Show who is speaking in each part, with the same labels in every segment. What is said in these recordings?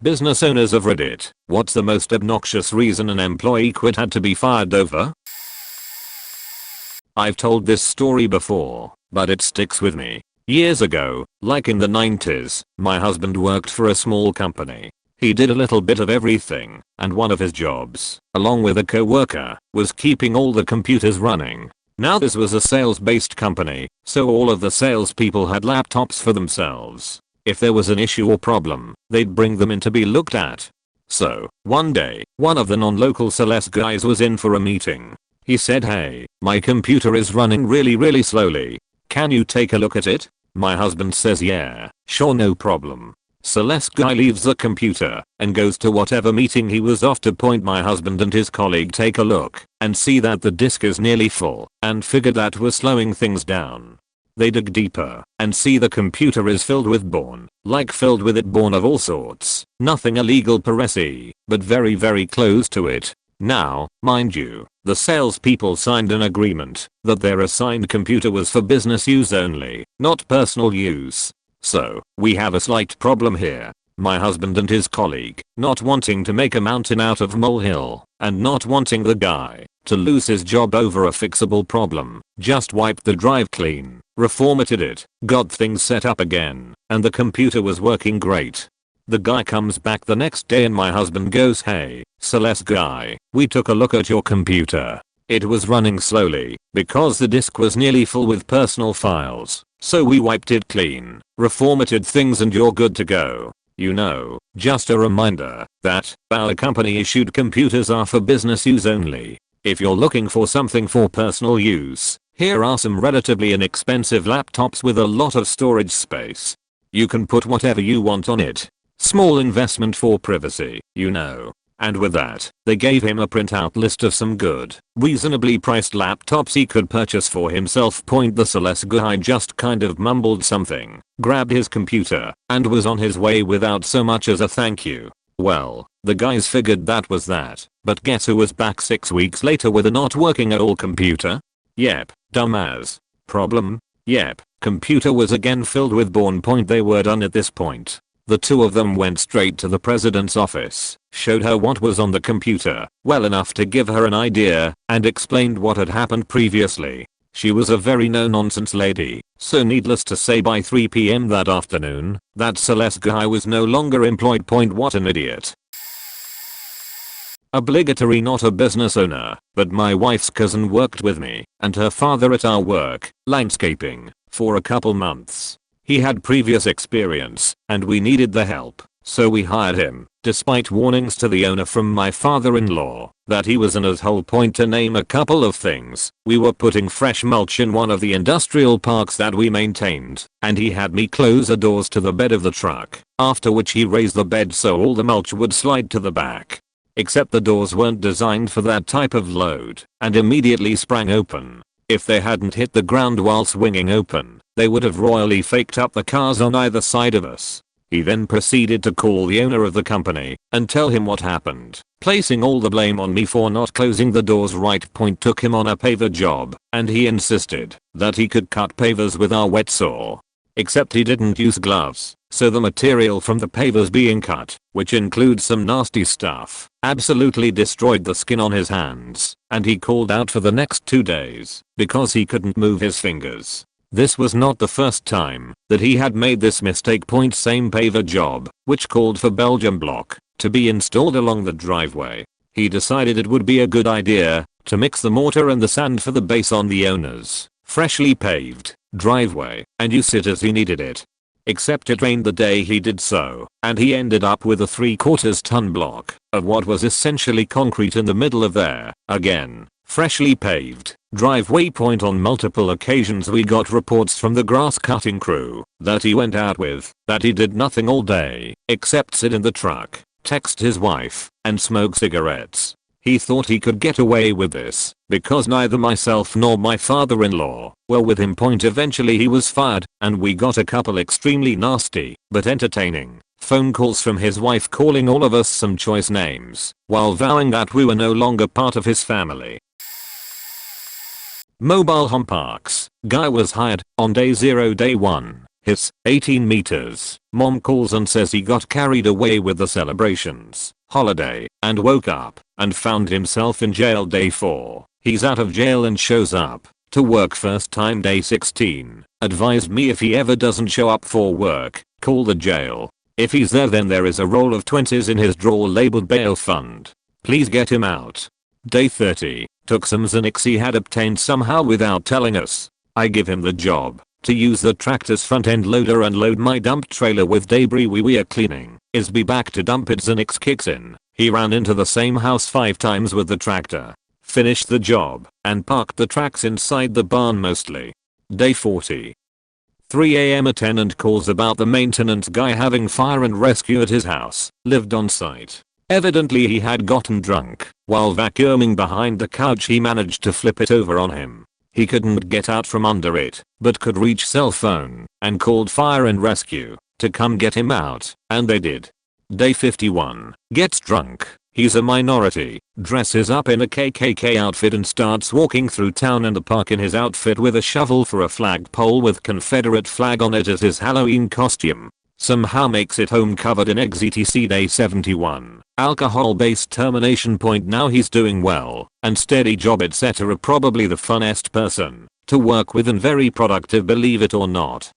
Speaker 1: Business owners of Reddit, what's the most obnoxious reason an employee quit had to be fired over? I've told this story before, but it sticks with me. Years ago, like in the 90s, my husband worked for a small company. He did a little bit of everything, and one of his jobs, along with a co-worker, was keeping all the computers running. Now this was a sales-based company, so all of the salespeople had laptops for themselves. If there was an issue or problem, they'd bring them in to be looked at. So, one day, one of the non-local sales guys was in for a meeting. He said, "Hey, my computer is running really slowly. Can you take a look at it?" My husband says, "Yeah, sure, no problem." Sales guy leaves the computer and goes to whatever meeting he was off to. My husband and his colleague take a look and see that the disk is nearly full and figure that was slowing things down. They dig deeper and see the computer is filled with born of all sorts. Nothing illegal per se, but very close to it. Now, mind you, the salespeople signed an agreement that their assigned computer was for business use only, not personal use. So, we have a slight problem here. My husband and his colleague, not wanting to make a mountain out of molehill, and not wanting the guy to lose his job over a fixable problem, just wiped the drive clean, reformatted it, got things set up again, and the computer was working great. The guy comes back the next day and my husband goes, "Hey, sales guy, we took a look at your computer. It was running slowly because the disk was nearly full with personal files. So we wiped it clean, reformatted things, and you're good to go. You know, just a reminder that our company issued computers are for business use only. If you're looking for something for personal use, here are some relatively inexpensive laptops with a lot of storage space. You can put whatever you want on it. Small investment for privacy, you know." And with that, they gave him a printout list of some good, reasonably priced laptops he could purchase for himself. The sales guy just kind of mumbled something, grabbed his computer, and was on his way without so much as a thank you. Well, the guys figured that was that, but guess who was back 6 weeks later with a not working at all computer? Yep, dumbass. Problem? Yep, computer was again filled with born. They were done at this point. The two of them went straight to the president's office, showed her what was on the computer, well enough to give her an idea, and explained what had happened previously. She was a very no-nonsense lady, so needless to say by 3 PM that afternoon, that sales guy was no longer employed. What an idiot. Obligatory, not a business owner, but my wife's cousin worked with me and her father at our work, landscaping, for a couple months. He had previous experience, and we needed the help, so we hired him, despite warnings to the owner from my father-in-law that he was an asshole. To name a couple of things, we were putting fresh mulch in one of the industrial parks that we maintained, and he had me close the doors to the bed of the truck, after which he raised the bed so all the mulch would slide to the back. Except the doors weren't designed for that type of load, and immediately sprang open. If they hadn't hit the ground while swinging open, they would have royally faked up the cars on either side of us. He then proceeded to call the owner of the company and tell him what happened, placing all the blame on me for not closing the doors right. Took him on a paver job, and he insisted that he could cut pavers with our wet saw. Except he didn't use gloves, so the material from the pavers being cut, which includes some nasty stuff, absolutely destroyed the skin on his hands, and he called out for the next 2 days because he couldn't move his fingers. This was not the first time that he had made this mistake. Same paver job, which called for Belgium block to be installed along the driveway. He decided it would be a good idea to mix the mortar and the sand for the base on the owner's freshly paved driveway and use it as he needed it. Except it rained the day he did so, and he ended up with a 3/4 ton block of what was essentially concrete in the middle of their, again, freshly paved driveway. On multiple occasions we got reports from the grass cutting crew that he went out with, that he did nothing all day except sit in the truck, text his wife, and smoke cigarettes. He thought he could get away with this because neither myself nor my father-in-law were with him. Eventually he was fired, and we got a couple extremely nasty but entertaining phone calls from his wife calling all of us some choice names while vowing that we were no longer part of his family. Mobile home parks. Guy was hired on day 0, day 1. Hiss, 18 meters. Mom calls and says he got carried away with the celebrations, holiday, and woke up and found himself in jail day 4. He's out of jail and shows up to work first time day 16. Advised me if he ever doesn't show up for work, call the jail. If he's there then there is a roll of 20s in his drawer labeled bail fund. Please get him out. Day 30. Took some Xanax he had obtained somehow without telling us. I give him the job to use the tractor's front end loader and load my dump trailer with debris we are cleaning. Is be back to dump it. Xanax kicks in. He ran into the same house 5 times with the tractor. Finished the job and parked the tracks inside the barn mostly. Day 40. 3 AM a tenant calls about the maintenance guy having fire and rescue at his house. Lived on site. Evidently he had gotten drunk. While vacuuming behind the couch he managed to flip it over on him. He couldn't get out from under it, but could reach cell phone and called fire and rescue to come get him out, and they did. Day 51. Gets drunk. He's a minority, dresses up in a KKK outfit and starts walking through town and the park in his outfit with a shovel for a flagpole with Confederate flag on it as his Halloween costume. Somehow makes it home covered in eggs etc. Day 71. Alcohol based termination point. Now he's doing well and steady job etc. Probably the funnest person to work with and very productive, believe it or not.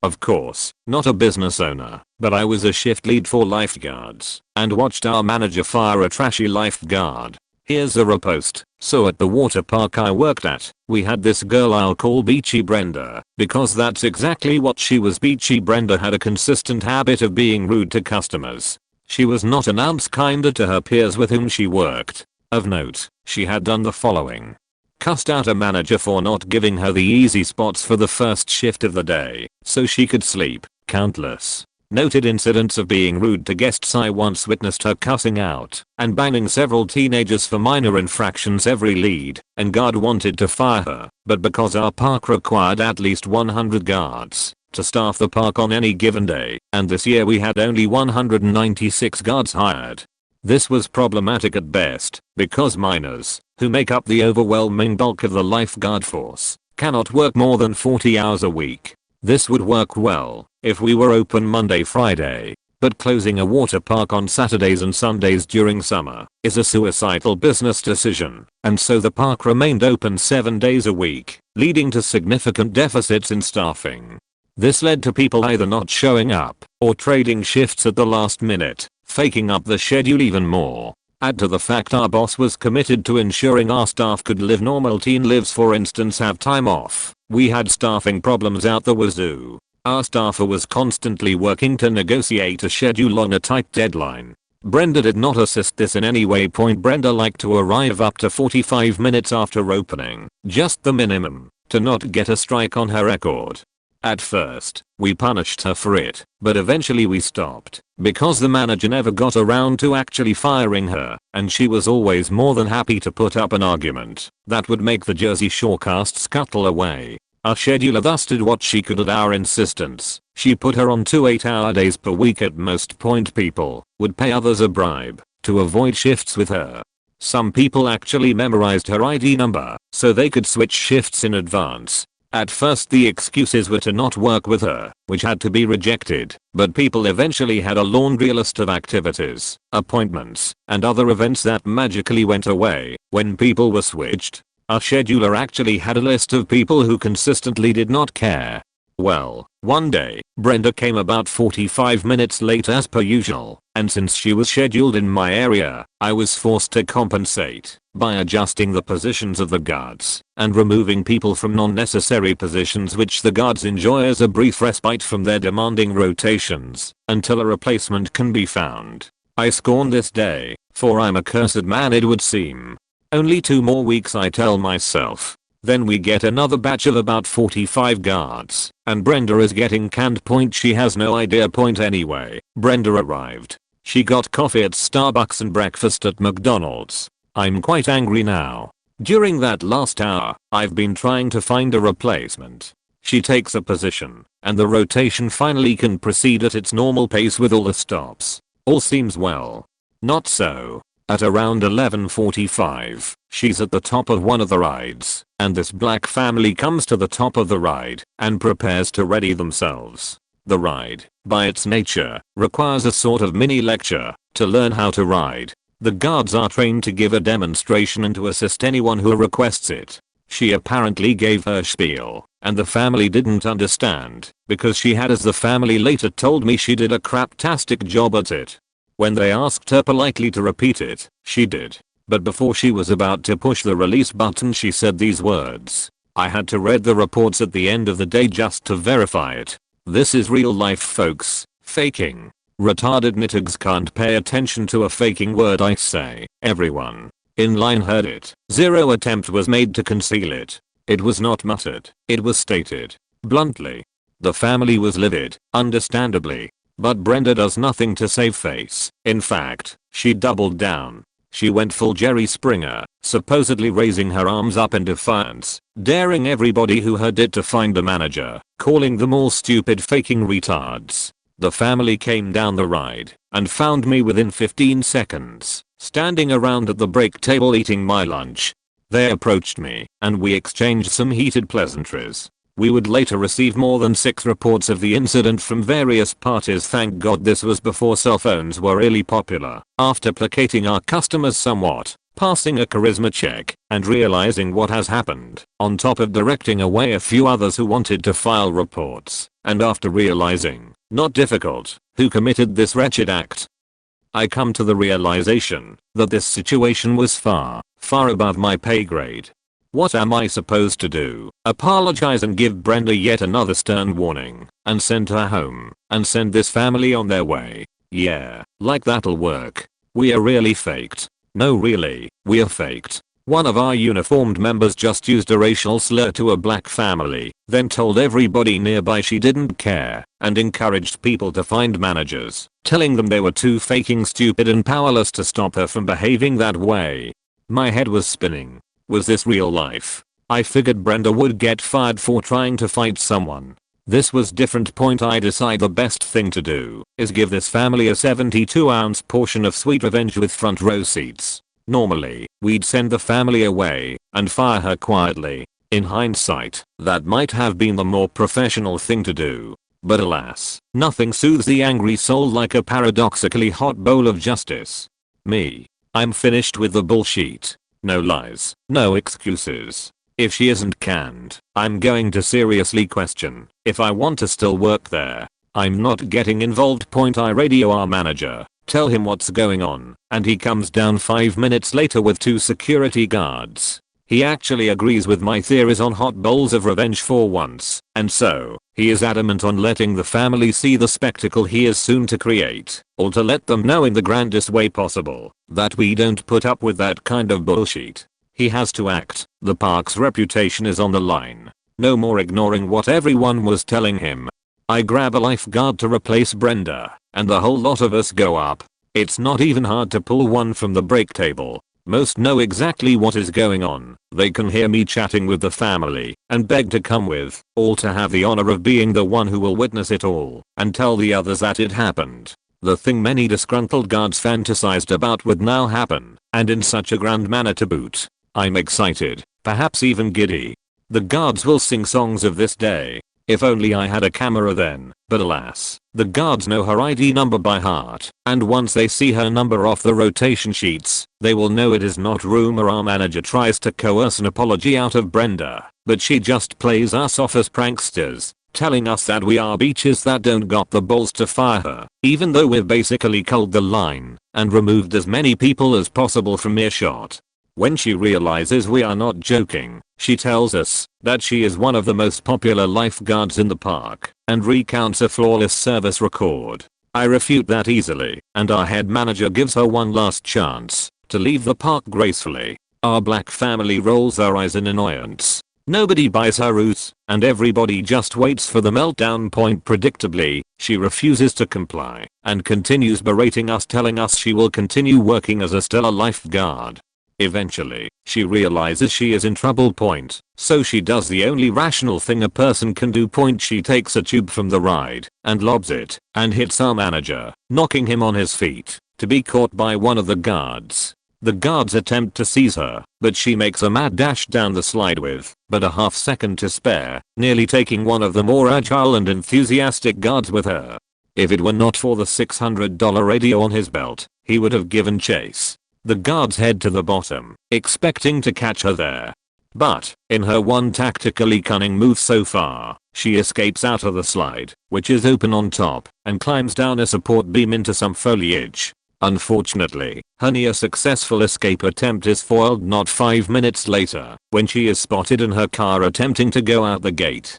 Speaker 1: Of course, not a business owner, but I was a shift lead for lifeguards and watched our manager fire a trashy lifeguard. Here's a repost. So at the water park I worked at, we had this girl I'll call Beachy Brenda, because that's exactly what she was. Beachy Brenda had a consistent habit of being rude to customers. She was not an ounce kinder to her peers with whom she worked. Of note, she had done the following. Cussed out a manager for not giving her the easy spots for the first shift of the day, so she could sleep. Countless noted incidents of being rude to guests. I once witnessed her cussing out and banging several teenagers for minor infractions. Every lead and guard wanted to fire her, but because our park required at least 100 guards to staff the park on any given day, and this year we had only 196 guards hired. This was problematic at best, because minors, who make up the overwhelming bulk of the lifeguard force, cannot work more than 40 hours a week. This would work well if we were open Monday Friday, but closing a water park on Saturdays and Sundays during summer is a suicidal business decision, and so the park remained open 7 days a week, leading to significant deficits in staffing. This led to people either not showing up or trading shifts at the last minute, faking up the schedule even more. Add to the fact our boss was committed to ensuring our staff could live normal teen lives, for instance have time off. We had staffing problems out the wazoo. Our staffer was constantly working to negotiate a schedule on a tight deadline. Brenda did not assist this in any way. Brenda liked to arrive up to 45 minutes after opening, just the minimum, to not get a strike on her record. At first, we punished her for it, but eventually we stopped, because the manager never got around to actually firing her, and she was always more than happy to put up an argument that would make the Jersey Shore cast scuttle away. Our scheduler thus did what she could at our insistence. She put her on 2 8-hour days per week at most. People would pay others a bribe to avoid shifts with her. Some people actually memorized her ID number so they could switch shifts in advance. At first the excuses were to not work with her, which had to be rejected, but people eventually had a laundry list of activities, appointments, and other events that magically went away when people were switched. Our scheduler actually had a list of people who consistently did not care. Well, one day, Brenda came about 45 minutes late as per usual, and since she was scheduled in my area, I was forced to compensate by adjusting the positions of the guards and removing people from non-necessary positions which the guards enjoy as a brief respite from their demanding rotations until a replacement can be found. I scorn this day, for I'm a cursed man it would seem. Only 2 more weeks I tell myself. Then we get another batch of about 45 guards, and Brenda is getting canned. She has no idea. Anyway, Brenda arrived. She got coffee at Starbucks and breakfast at McDonald's. I'm quite angry now. During that last hour, I've been trying to find a replacement. She takes a position, and the rotation finally can proceed at its normal pace with all the stops. All seems well. Not so. At around 11:45, she's at the top of one of the rides and this black family comes to the top of the ride and prepares to ready themselves. The ride, by its nature, requires a sort of mini lecture to learn how to ride. The guards are trained to give a demonstration and to assist anyone who requests it. She apparently gave her spiel, and the family didn't understand, because she had, as the family later told me, she did a craptastic job at it. When they asked her politely to repeat it, she did. But before she was about to push the release button, she said these words. I had to read the reports at the end of the day just to verify it. This is real life, folks. Faking. Retarded nittigs can't pay attention to a faking word, I say. Everyone in line heard it. Zero attempt was made to conceal it. It was not muttered. It was stated. Bluntly. The family was livid, understandably. But Brenda does nothing to save face. In fact, she doubled down. She went full Jerry Springer, supposedly raising her arms up in defiance, daring everybody who heard it to find the manager, calling them all stupid faking retards. The family came down the ride and found me within 15 seconds, standing around at the break table eating my lunch. They approached me and we exchanged some heated pleasantries. We would later receive more than 6 reports of the incident from various parties. Thank God this was before cell phones were really popular. After placating our customers somewhat, passing a charisma check, and realizing what has happened, on top of directing away a few others who wanted to file reports, and after realizing, not difficult, who committed this wretched act, I come to the realization that this situation was far, far above my pay grade. What am I supposed to do? Apologize and give Brenda yet another stern warning, and send her home, and send this family on their way? Yeah, like that'll work. We are really faked. No, really, we are faked. One of our uniformed members just used a racial slur to a black family, then told everybody nearby she didn't care, and encouraged people to find managers, telling them they were too faking stupid and powerless to stop her from behaving that way. My head was spinning. Was this real life? I figured Brenda would get fired for trying to fight someone. This was different. I decide the best thing to do is give this family a 72-ounce portion of sweet revenge with front row seats. Normally, we'd send the family away and fire her quietly. In hindsight, that might have been the more professional thing to do. But alas, nothing soothes the angry soul like a paradoxically hot bowl of justice. Me. I'm finished with the bullshit. No lies, no excuses. If she isn't canned, I'm going to seriously question if I want to still work there. I'm not getting involved. I radio our manager, tell him what's going on, and he comes down 5 minutes later with 2 security guards. He actually agrees with my theories on hot bowls of revenge for once, and so, he is adamant on letting the family see the spectacle he is soon to create, or to let them know in the grandest way possible that we don't put up with that kind of bullshit. He has to act. The park's reputation is on the line. No more ignoring what everyone was telling him. I grab a lifeguard to replace Brenda, and the whole lot of us go up. It's not even hard to pull one from the break table. Most know exactly what is going on. They can hear me chatting with the family and beg to come with, all to have the honor of being the one who will witness it all and tell the others that it happened. The thing many disgruntled guards fantasized about would now happen, and in such a grand manner to boot. I'm excited, perhaps even giddy. The guards will sing songs of this day. If only I had a camera then, but alas, the guards know her ID number by heart, and once they see her number off the rotation sheets, they will know it is not rumor. Our manager tries to coerce an apology out of Brenda, but she just plays us off as pranksters, telling us that we are beaches that don't got the balls to fire her, even though we've basically culled the line and removed as many people as possible from earshot. When she realizes we are not joking, she tells us that she is one of the most popular lifeguards in the park and recounts a flawless service record. I refute that easily, and our head manager gives her one last chance to leave the park gracefully. Our black family rolls their eyes in annoyance. Nobody buys her ruse, and everybody just waits for the meltdown point. Predictably, she refuses to comply and continues berating us, telling us she will continue working as a stellar lifeguard. Eventually, she realizes she is in trouble. So she does the only rational thing a person can do. She takes a tube from the ride and lobs it and hits our manager, knocking him on his feet, to be caught by one of the guards. The guards attempt to seize her, but she makes a mad dash down the slide with but a half second to spare, nearly taking one of the more agile and enthusiastic guards with her. If it were not for the $600 radio on his belt, he would have given chase. The guards head to the bottom, expecting to catch her there. But, in her one tactically cunning move so far, she escapes out of the slide, which is open on top, and climbs down a support beam into some foliage. Unfortunately, her near successful escape attempt is foiled not 5 minutes later, when she is spotted in her car attempting to go out the gate.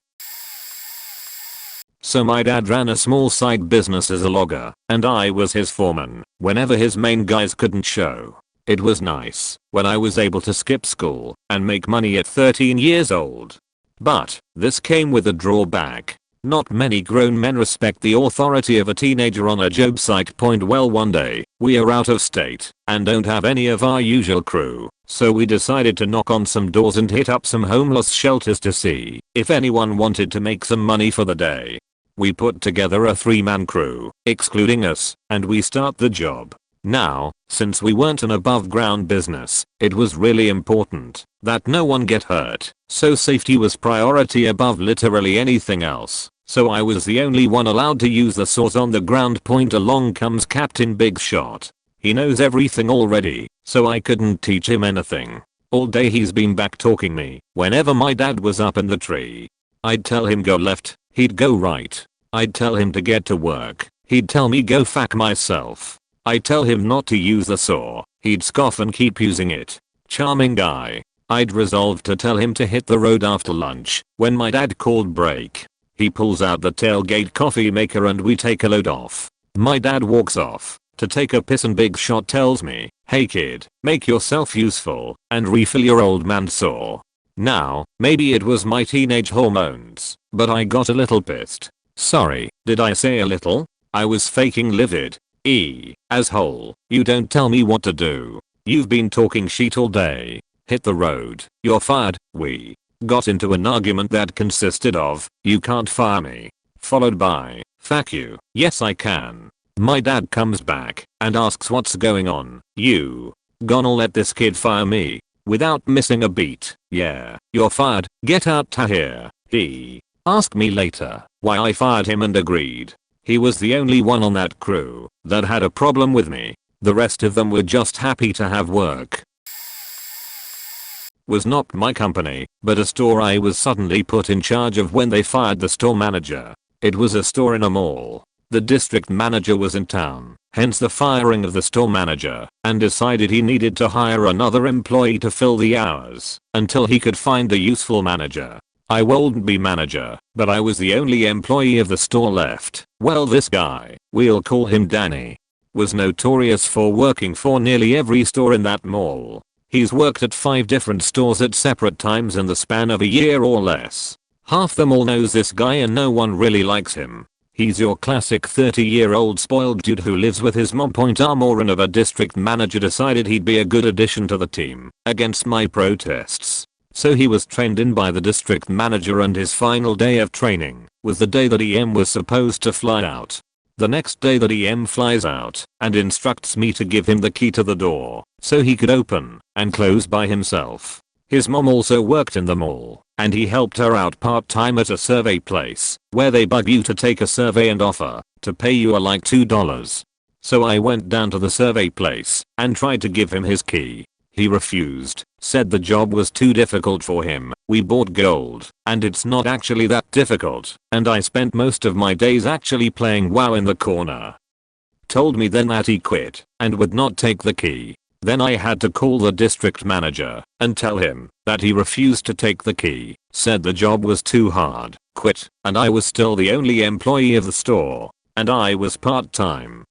Speaker 1: So my dad ran a small side business as a logger, and I was his foreman whenever his main guys couldn't show. It was nice when I was able to skip school and make money at 13 years old. But this came with a drawback. Not many grown men respect the authority of a teenager on a job site. Well, one day, we are out of state and don't have any of our usual crew, so we decided to knock on some doors and hit up some homeless shelters to see if anyone wanted to make some money for the day. We put together a 3-man crew, excluding us, and we start the job. Now, since we weren't an above ground business, it was really important that no one get hurt, so safety was priority above literally anything else. So I was the only one allowed to use the saws on the ground. Along comes Captain Big Shot. He knows everything already, so I couldn't teach him anything. All day he's been back talking me. Whenever my dad was up in the tree, I'd tell him go left, he'd go right. I'd tell him to get to work, he'd tell me go fuck myself. I'd tell him not to use the saw, he'd scoff and keep using it. Charming guy. I'd resolved to tell him to hit the road after lunch when my dad called break. He pulls out the tailgate coffee maker and we take a load off. My dad walks off to take a piss and Big Shot tells me, "Hey kid, make yourself useful and refill your old man saw." Now, maybe it was my teenage hormones, but I got a little pissed. Sorry, did I say a little? I was faking livid. Asshole, you don't tell me what to do. You've been talking shit all day. Hit the road, you're fired. We got into an argument that consisted of, "You can't fire me," followed by, "Fuck you, yes I can." My dad comes back and asks what's going on. "You gonna let this kid fire me?" Without missing a beat. "Yeah, you're fired, get out to here." He asked me later why I fired him and agreed. He was the only one on that crew that had a problem with me. The rest of them were just happy to have work. Was not my company, but a store I was suddenly put in charge of when they fired the store manager. It was a store in a mall. The district manager was in town, hence the firing of the store manager, and decided he needed to hire another employee to fill the hours until he could find a useful manager. I wouldn't be manager, but I was the only employee of the store left. Well, this guy, we'll call him Danny, was notorious for working for nearly every store in that mall. He's worked at 5 different stores at separate times in the span of a year or less. Half the mall knows this guy and no one really likes him. He's your classic 30-year-old spoiled dude who lives with his mom. Armorin of a district manager decided he'd be a good addition to the team against my protests. So he was trained in by the district manager, and his final day of training was the day that EM was supposed to fly out. The next day that EM flies out and instructs me to give him the key to the door so he could open and close by himself. His mom also worked in the mall, and he helped her out part-time at a survey place where they bug you to take a survey and offer to pay you like $2. So I went down to the survey place and tried to give him his key. He refused, said the job was too difficult for him. We bought gold, and it's not actually that difficult, and I spent most of my days actually playing WoW in the corner. Told me then that he quit and would not take the key. Then I had to call the district manager and tell him that he refused to take the key, said the job was too hard, quit, and I was still the only employee of the store, and I was part-time.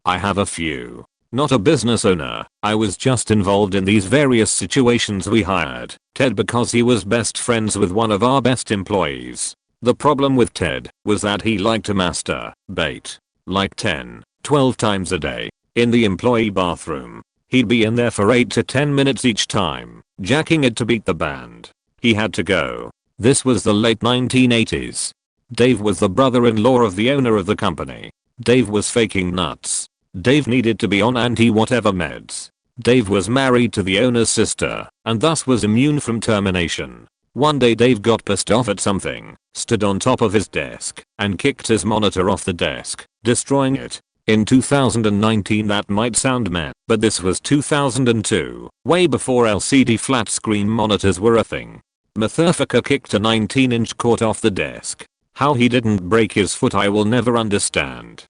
Speaker 1: I have a few. Not a business owner, I was just involved in these various situations. We hired Ted because he was best friends with one of our best employees. The problem with Ted was that he liked to masturbate like 10, 12 times a day in the employee bathroom. He'd be in there for 8 to 10 minutes each time, jacking it to beat the band. He had to go. This was the late 1980s. Dave was the brother-in-law of the owner of the company. Dave was faking nuts. Dave needed to be on anti-whatever meds. Dave was married to the owner's sister and thus was immune from termination. One day Dave got pissed off at something, stood on top of his desk, and kicked his monitor off the desk, destroying it. In 2019 that might sound meh, but this was 2002, way before LCD flat screen monitors were a thing. Motherfucker kicked a 19-inch quart off the desk. How he didn't break his foot I will never understand.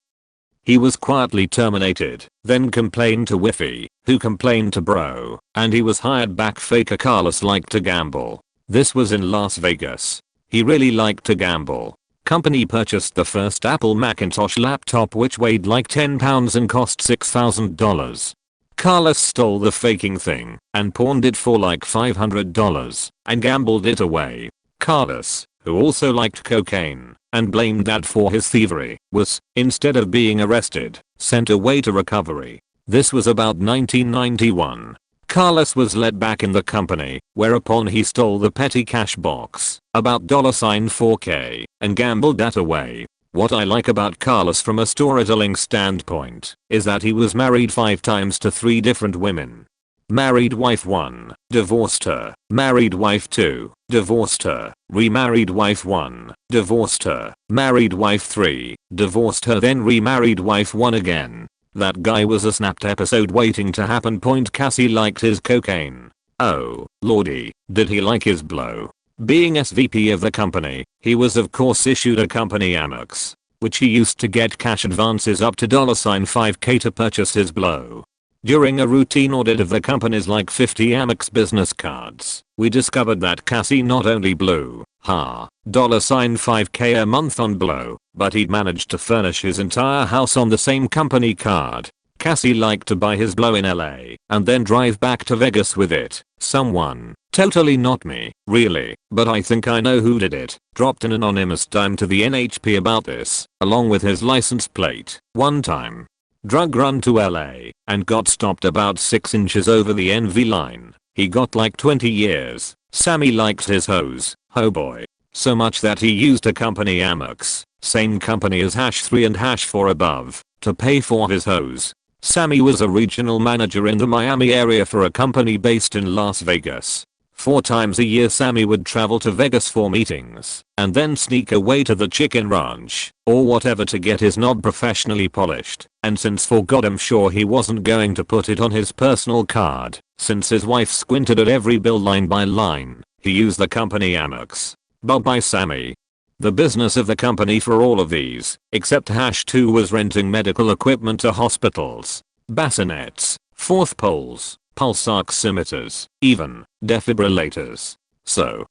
Speaker 1: He was quietly terminated, then complained to Wiffy, who complained to Bro, and he was hired back. Faker Carlos liked to gamble. This was in Las Vegas. He really liked to gamble. Company purchased the first Apple Macintosh laptop which weighed like 10 pounds and cost $6,000. Carlos stole the faking thing and pawned it for like $500 and gambled it away. Carlos, who also liked cocaine and blamed Dad for his thievery, was, instead of being arrested, sent away to recovery. This was about 1991. Carlos was let back in the company, whereupon he stole the petty cash box, about $4K, and gambled that away. What I like about Carlos from a storytelling standpoint is that he was married 5 times to 3 different women. Married wife 1, divorced her. Married wife 2, divorced her. Remarried wife 1, divorced her. Married wife 3, divorced her, then remarried wife 1 again. That guy was a snapped episode waiting to happen. Cassie liked his cocaine. Oh, lordy, did he like his blow. Being SVP of the company, he was of course issued a company Amex, which he used to get cash advances up to $5K to purchase his blow. During a routine audit of the company's like 50 Amex business cards, we discovered that Cassie not only blew, $5K a month on blow, but he'd managed to furnish his entire house on the same company card. Cassie liked to buy his blow in LA and then drive back to Vegas with it. Someone, totally not me, really, but I think I know who did it, dropped an anonymous dime to the NHP about this, along with his license plate. One time, drug run to LA and got stopped about 6 inches over the NV line. He got like 20 years. Sammy likes his hose, oh boy, so much that he used a company Amex, same company as #3 and #4 above, to pay for his hose. Sammy was a regional manager in the Miami area for a company based in Las Vegas. 4 times a year Sammy would travel to Vegas for meetings and then sneak away to the chicken ranch or whatever to get his knob professionally polished, and since for God I'm sure he wasn't going to put it on his personal card, since his wife squinted at every bill line by line, he used the company Amex. Bye Sammy. The business of the company for all of these, except #2, was renting medical equipment to hospitals. Bassinets, fourth poles, pulse oximeters, even defibrillators. So,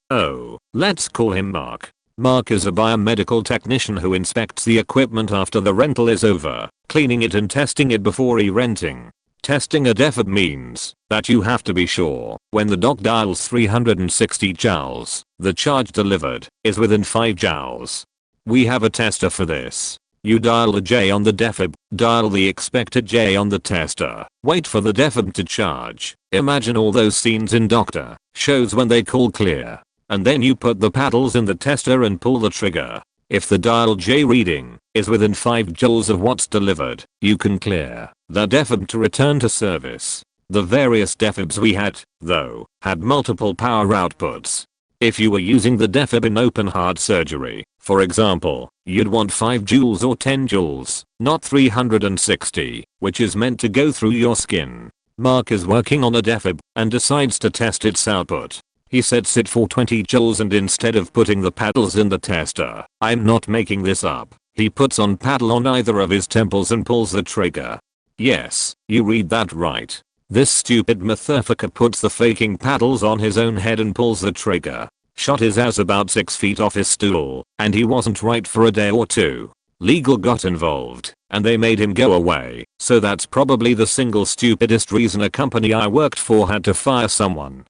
Speaker 1: let's call him Mark. Mark is a biomedical technician who inspects the equipment after the rental is over, cleaning it and testing it before re-renting. Testing a defib means that you have to be sure when the doc dials 360 joules, the charge delivered is within 5 joules. We have a tester for this. You dial the J on the defib, dial the expected J on the tester, wait for the defib to charge. Imagine all those scenes in Doctor shows when they call clear, and then you put the paddles in the tester and pull the trigger. If the dial J reading is within 5 joules of what's delivered, you can clear the defib to return to service. The various defibs we had, though, had multiple power outputs. If you were using the defib in open heart surgery, for example, you'd want 5 joules or 10 joules, not 360, which is meant to go through your skin. Mark is working on a defib and decides to test its output. He sets it for 20 joules and instead of putting the paddles in the tester, I'm not making this up, he puts on paddle on either of his temples and pulls the trigger. Yes, you read that right. This stupid motherfucker puts the faking paddles on his own head and pulls the trigger. Shot his ass about 6 feet off his stool, and he wasn't right for a day or 2. Legal got involved, and they made him go away, so that's probably the single stupidest reason a company I worked for had to fire someone.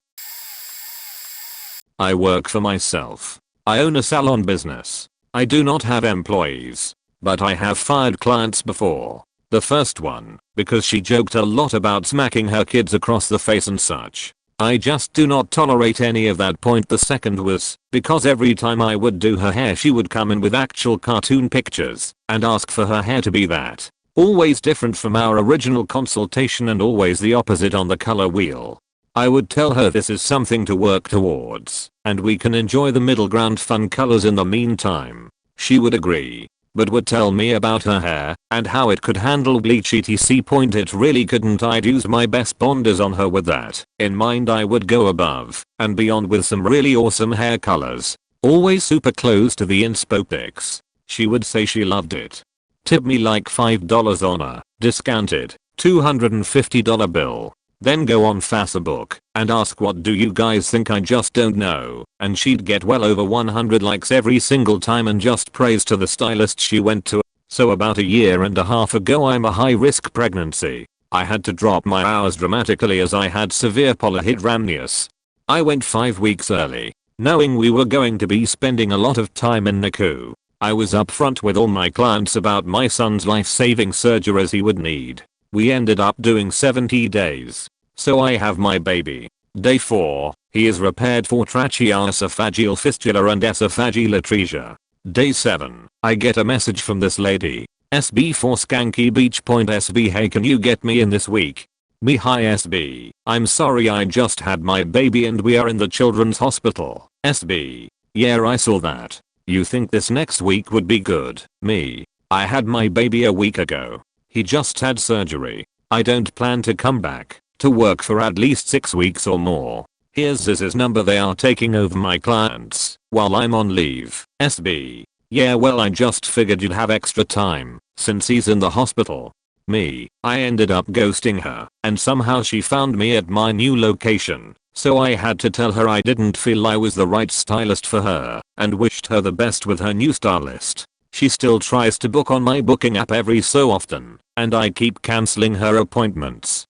Speaker 1: I work for myself. I own a salon business. I do not have employees, but I have fired clients before. The first one, because she joked a lot about smacking her kids across the face and such. I just do not tolerate any of that. The second was, because every time I would do her hair she would come in with actual cartoon pictures and ask for her hair to be that. Always different from our original consultation and always the opposite on the color wheel. I would tell her this is something to work towards, and we can enjoy the middle ground fun colors in the meantime. She would agree, but would tell me about her hair and how it could handle bleach etc. Point it really couldn't. I'd use my best bonders on her. With that in mind, I would go above and beyond with some really awesome hair colors. Always super close to the inspo pics. She would say she loved it. Tip me like $5 on a discounted $250 bill. Then go on Facebook and ask what do you guys think, I just don't know, and she'd get well over 100 likes every single time and just praise to the stylist she went to. So about a year and a half ago, I'm a high risk pregnancy. I had to drop my hours dramatically as I had severe polyhydramnios. I went 5 weeks early, knowing we were going to be spending a lot of time in NICU. I was upfront with all my clients about my son's life-saving surgeries he would need. We ended up doing 70 days. So I have my baby. Day 4, he is repaired for tracheoesophageal fistula and esophageal atresia. Day 7, I get a message from this lady. SB for Skanky Beach Point. SB, hey, can you get me in this week? Me, hi SB, I'm sorry, I just had my baby and we are in the children's hospital. SB, yeah, I saw that. You think this next week would be good? Me, I had my baby a week ago. He just had surgery. I don't plan to come back to work for at least 6 weeks or more. Here's his number. They are taking over my clients while I'm on leave. SB, yeah, well, I just figured you'd have extra time since he's in the hospital. Me, I ended up ghosting her and somehow she found me at my new location. So I had to tell her I didn't feel I was the right stylist for her and wished her the best with her new stylist. She still tries to book on my booking app every so often, and I keep cancelling her appointments.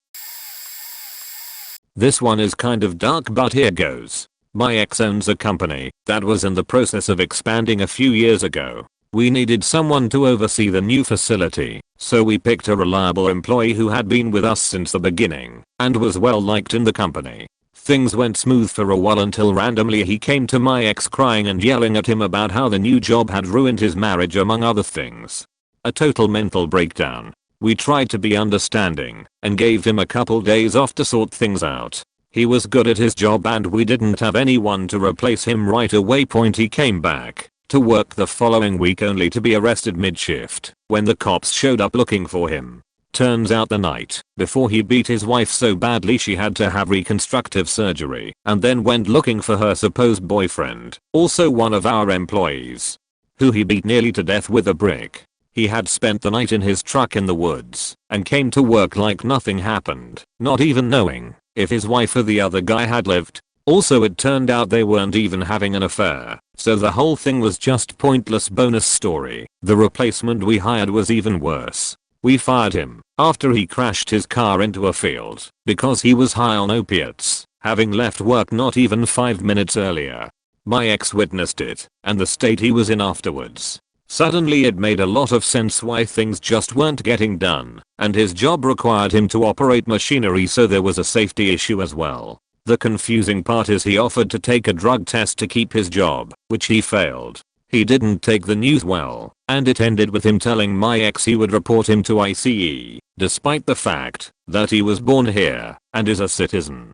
Speaker 1: This one is kind of dark, but here goes. My ex owns a company that was in the process of expanding a few years ago. We needed someone to oversee the new facility, so we picked a reliable employee who had been with us since the beginning and was well liked in the company. Things went smooth for a while until randomly he came to my ex crying and yelling at him about how the new job had ruined his marriage among other things. A total mental breakdown. We tried to be understanding and gave him a couple days off to sort things out. He was good at his job and we didn't have anyone to replace him right away. He came back to work the following week only to be arrested mid-shift when the cops showed up looking for him. Turns out the night before he beat his wife so badly she had to have reconstructive surgery and then went looking for her supposed boyfriend, also one of our employees, who he beat nearly to death with a brick. He had spent the night in his truck in the woods and came to work like nothing happened, not even knowing if his wife or the other guy had lived. Also, it turned out they weren't even having an affair, so the whole thing was just pointless. Bonus story, the replacement we hired was even worse. We fired him after he crashed his car into a field because he was high on opiates, having left work not even 5 minutes earlier. My ex witnessed it and the state he was in afterwards. Suddenly it made a lot of sense why things just weren't getting done, and his job required him to operate machinery, so there was a safety issue as well. The confusing part is he offered to take a drug test to keep his job, which he failed. He didn't take the news well, and it ended with him telling my ex he would report him to ICE, despite the fact that he was born here and is a citizen.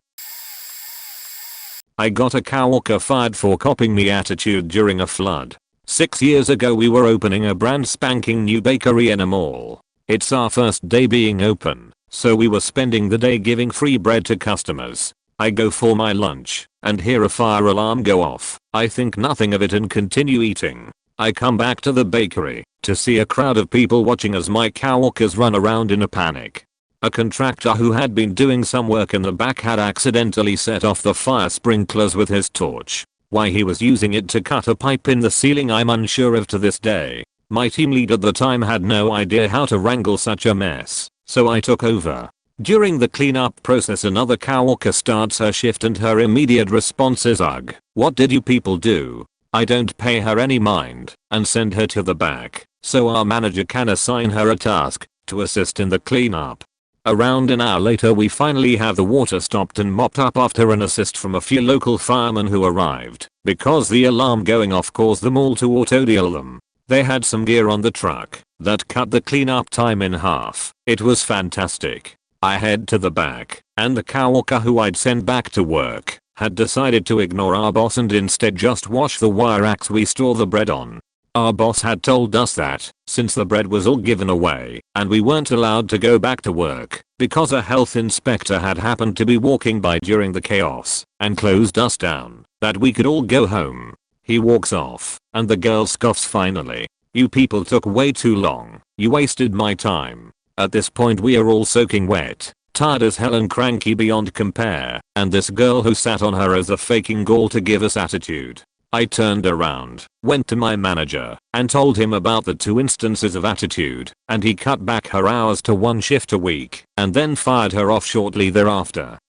Speaker 1: I got a coworker fired for copying me attitude during a flood. 6 years ago we were opening a brand spanking new bakery in a mall. It's our first day being open, so we were spending the day giving free bread to customers. I go for my lunch and hear a fire alarm go off. I think nothing of it and continue eating. I come back to the bakery to see a crowd of people watching as my coworkers run around in a panic. A contractor who had been doing some work in the back had accidentally set off the fire sprinklers with his torch. Why he was using it to cut a pipe in the ceiling I'm unsure of to this day. My team lead at the time had no idea how to wrangle such a mess, so I took over. During the cleanup process another coworker starts her shift and her immediate response is, "Ugh, what did you people do?" I don't pay her any mind and send her to the back so our manager can assign her a task to assist in the cleanup. Around an hour later we finally have the water stopped and mopped up after an assist from a few local firemen who arrived because the alarm going off caused them all to auto-deal them. They had some gear on the truck that cut the cleanup time in half. It was fantastic. I head to the back, and the coworker who I'd sent back to work had decided to ignore our boss and instead just wash the wire racks we store the bread on. Our boss had told us that, since the bread was all given away, and we weren't allowed to go back to work, because a health inspector had happened to be walking by during the chaos, and closed us down, that we could all go home. He walks off, and the girl scoffs finally. "You people took way too long, you wasted my time." At this point we are all soaking wet, tired as hell and cranky beyond compare, and this girl who sat on her as a faking gall to give us attitude. I turned around, went to my manager, and told him about the 2 instances of attitude, and he cut back her hours to 1 shift a week, and then fired her off shortly thereafter.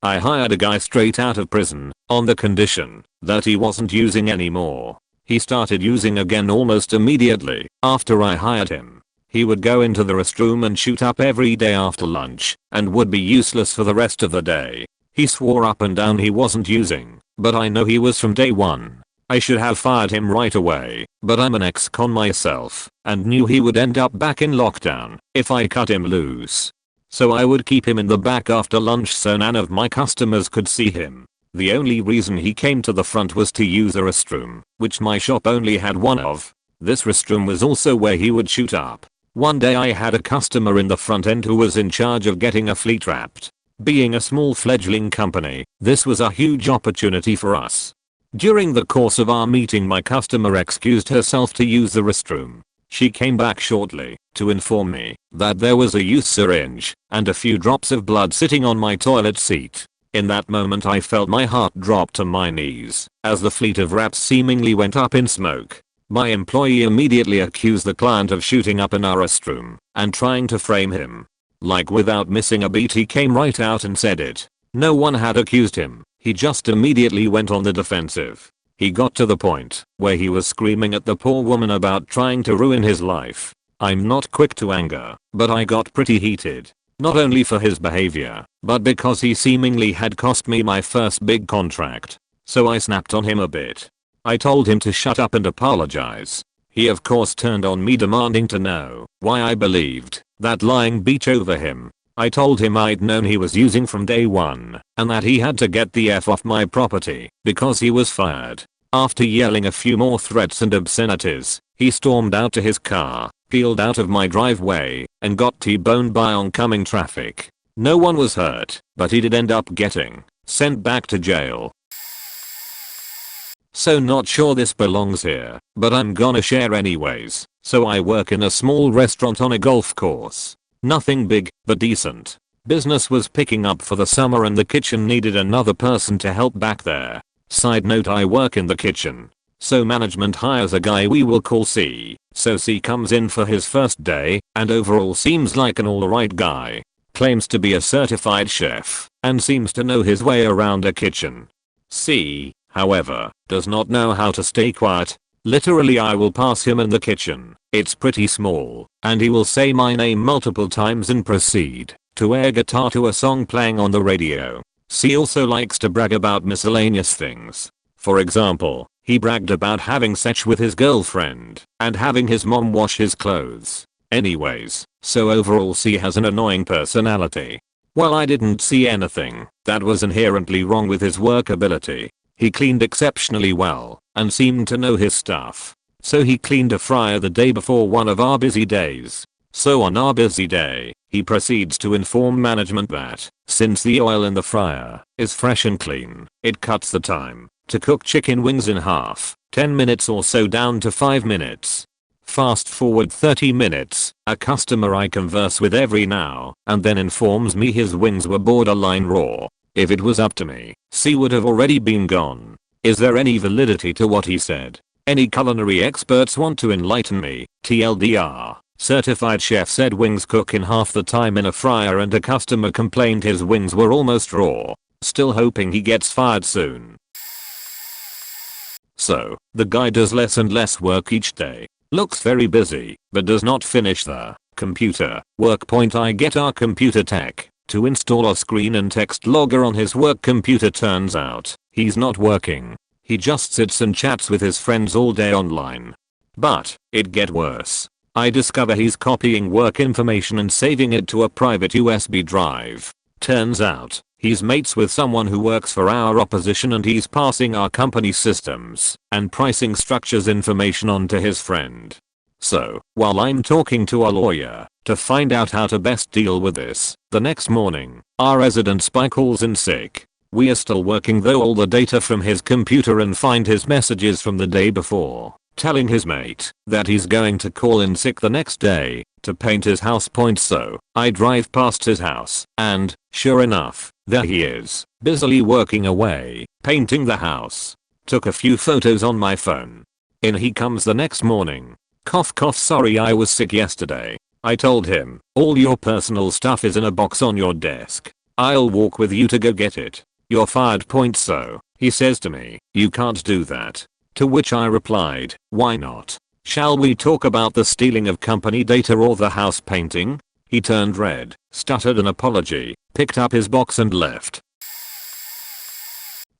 Speaker 1: I hired a guy straight out of prison, on the condition that he wasn't using anymore. He started using again almost immediately after I hired him. He would go into the restroom and shoot up every day after lunch, and would be useless for the rest of the day. He swore up and down he wasn't using, but I know he was from day one. I should have fired him right away, but I'm an ex-con myself, and knew he would end up back in lockdown if I cut him loose. So I would keep him in the back after lunch so none of my customers could see him. The only reason he came to the front was to use a restroom, which my shop only had one of. This restroom was also where he would shoot up. One day I had a customer in the front end who was in charge of getting a fleet wrapped. Being a small fledgling company, this was a huge opportunity for us. During the course of our meeting my customer excused herself to use the restroom. She came back shortly to inform me that there was a used syringe and a few drops of blood sitting on my toilet seat. In that moment I felt my heart drop to my knees as the fleet of wraps seemingly went up in smoke. My employee immediately accused the client of shooting up in our restroom and trying to frame him. Like without missing a beat he came right out and said it. No one had accused him, he just immediately went on the defensive. He got to the point where he was screaming at the poor woman about trying to ruin his life. I'm not quick to anger, but I got pretty heated. Not only for his behavior, but because he seemingly had cost me my first big contract. So I snapped on him a bit. I told him to shut up and apologize. He of course turned on me demanding to know why I believed that lying beach over him. I told him I'd known he was using from day one and that he had to get the F off my property because he was fired. After yelling a few more threats and obscenities, he stormed out to his car, peeled out of my driveway, and got T-boned by oncoming traffic. No one was hurt, but he did end up getting sent back to jail. So not sure this belongs here, but I'm gonna share anyways. So I work in a small restaurant on a golf course. Nothing big, but decent. Business was picking up for the summer and the kitchen needed another person to help back there. Side note, I work in the kitchen. So management hires a guy we will call C. So C comes in for his first day, and overall seems like an alright guy. Claims to be a certified chef, and seems to know his way around a kitchen. C, however, does not know how to stay quiet. Literally I will pass him in the kitchen, it's pretty small, and he will say my name multiple times and proceed to air guitar to a song playing on the radio. C also likes to brag about miscellaneous things. For example, he bragged about having sex with his girlfriend and having his mom wash his clothes. Anyways, so overall C has an annoying personality. Well, I didn't see anything that was inherently wrong with his work ability. He cleaned exceptionally well and seemed to know his stuff. So he cleaned a fryer the day before one of our busy days. So on our busy day, he proceeds to inform management that, since the oil in the fryer is fresh and clean, it cuts the time to cook chicken wings in half, 10 minutes or so down to 5 minutes. Fast forward 30 minutes, a customer I converse with every now and then informs me his wings were borderline raw. If it was up to me, C would have already been gone. Is there any validity to what he said? Any culinary experts want to enlighten me? TLDR. Certified chef said wings cook in half the time in a fryer and a customer complained his wings were almost raw. Still hoping he gets fired soon. So, the guy does less and less work each day. Looks very busy, but does not finish the computer work point. I get our computer tech to install a screen and text logger on his work computer. Turns out, he's not working. He just sits and chats with his friends all day online. But it get worse. I discover he's copying work information and saving it to a private USB drive. Turns out, he's mates with someone who works for our opposition and he's passing our company systems and pricing structures information on to his friend. So, while I'm talking to a lawyer to find out how to best deal with this, the next morning, our resident spy calls in sick. We are still working though all the data from his computer and find his messages from the day before, telling his mate that he's going to call in sick the next day to paint his house. So, I drive past his house and, sure enough, there he is, busily working away, painting the house. Took a few photos on my phone. In he comes the next morning. Cough cough, sorry I was sick yesterday. I told him, all your personal stuff is in a box on your desk. I'll walk with you to go get it. You're fired. So, he says to me, you can't do that. To which I replied, why not? Shall we talk about the stealing of company data or the house painting? He turned red, stuttered an apology, picked up his box and left.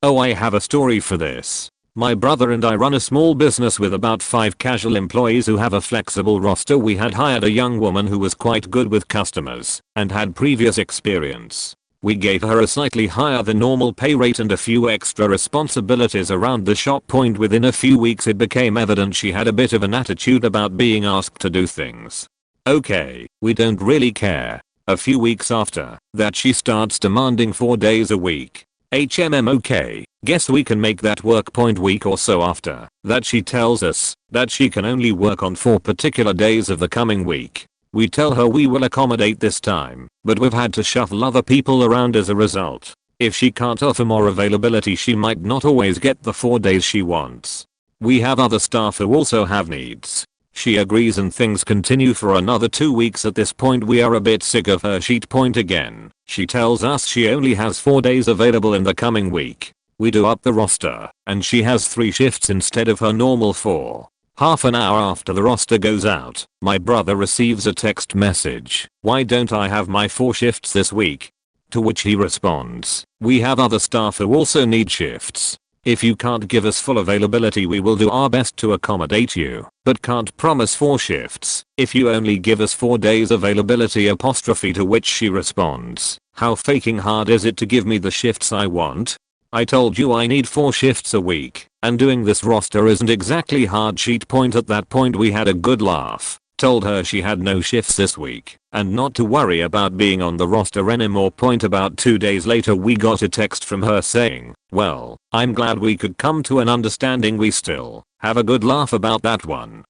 Speaker 1: Oh, I have a story for this. My brother and I run a small business with about 5 casual employees who have a flexible roster. We had hired a young woman who was quite good with customers and had previous experience. We gave her a slightly higher than normal pay rate and a few extra responsibilities around the shop. Within a few weeks it became evident she had a bit of an attitude about being asked to do things. Okay, we don't really care. A few weeks after that she starts demanding 4 days a week. Okay, guess we can make that work. Week or so after that she tells us that she can only work on 4 particular days of the coming week. We tell her we will accommodate this time, but we've had to shuffle other people around as a result. If she can't offer more availability she might not always get the 4 days she wants. We have other staff who also have needs. She agrees and things continue for another 2 weeks. At this point we are a bit sick of her sheet. Again, she tells us she only has 4 days available in the coming week. We do up the roster, and she has 3 shifts instead of her normal 4. Half an hour after the roster goes out, my brother receives a text message. Why don't I have my 4 shifts this week? To which he responds, we have other staff who also need shifts. If you can't give us full availability we will do our best to accommodate you, but can't promise 4 shifts if you only give us 4 days availability. To which she responds, how fucking hard is it to give me the shifts I want? I told you I need 4 shifts a week, and doing this roster isn't exactly hard. At that point we had a good laugh. Told her she had no shifts this week and not to worry about being on the roster anymore. About 2 days later we got a text from her saying, well, I'm glad we could come to an understanding. We still have a good laugh about that one.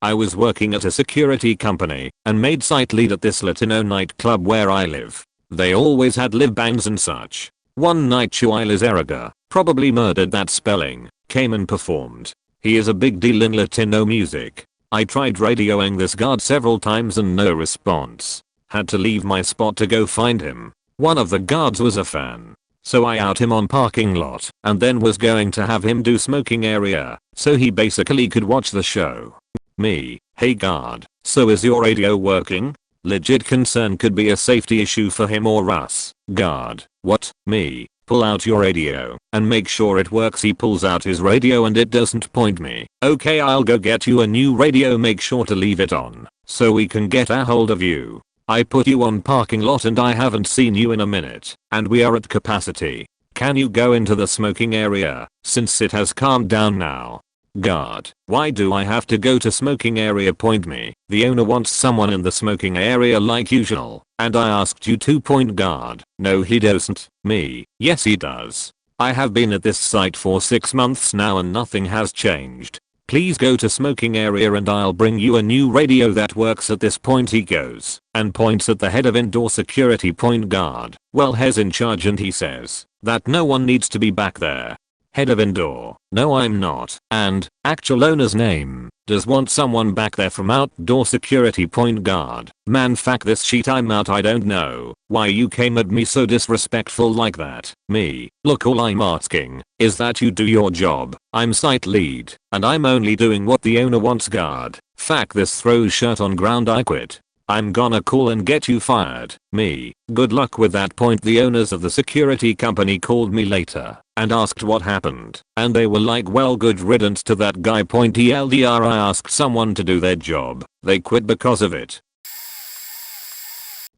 Speaker 1: I was working at a security company and made site lead at this Latino nightclub where I live. They always had live bands and such. One night Chuy Lizarraga, probably murdered that spelling, came and performed. He is a big deal in Latino music. I tried radioing this guard several times and no response. Had to leave my spot to go find him. One of the guards was a fan. So I out him on parking lot and then was going to have him do smoking area so he basically could watch the show. Me, hey guard, so is your radio working? Legit concern could be a safety issue for him or us. Guard, what? Me, pull out your radio and make sure it works. He pulls out his radio and it doesn't point me. Okay, I'll go get you a new radio, make sure to leave it on so we can get a hold of you. I put you on parking lot and I haven't seen you in a minute and we are at capacity. Can you go into the smoking area since it has calmed down now? Guard, why do I have to go to smoking area? Me, the owner wants someone in the smoking area like usual, and I asked you to. Guard, no he doesn't. Me, yes he does. I have been at this site for 6 months now and nothing has changed. Please go to smoking area and I'll bring you a new radio that works. At this point he goes and points at the head of indoor security. Guard, well he's in charge and he says that no one needs to be back there. Head of indoor, no I'm not, and, actual owner's name, does want someone back there from outdoor security. Guard, man fuck this shit, I'm out. I don't know why you came at me so disrespectful like that. Me, look all I'm asking is that you do your job. I'm site lead, and I'm only doing what the owner wants. Guard, fuck this, throws shirt on ground, I quit. I'm gonna call and get you fired. Me. Good luck with that. Point. The owners of the security company called me later and asked what happened, and they were like, well, good riddance to that guy. Point. TLDR, I asked someone to do their job. They quit because of it.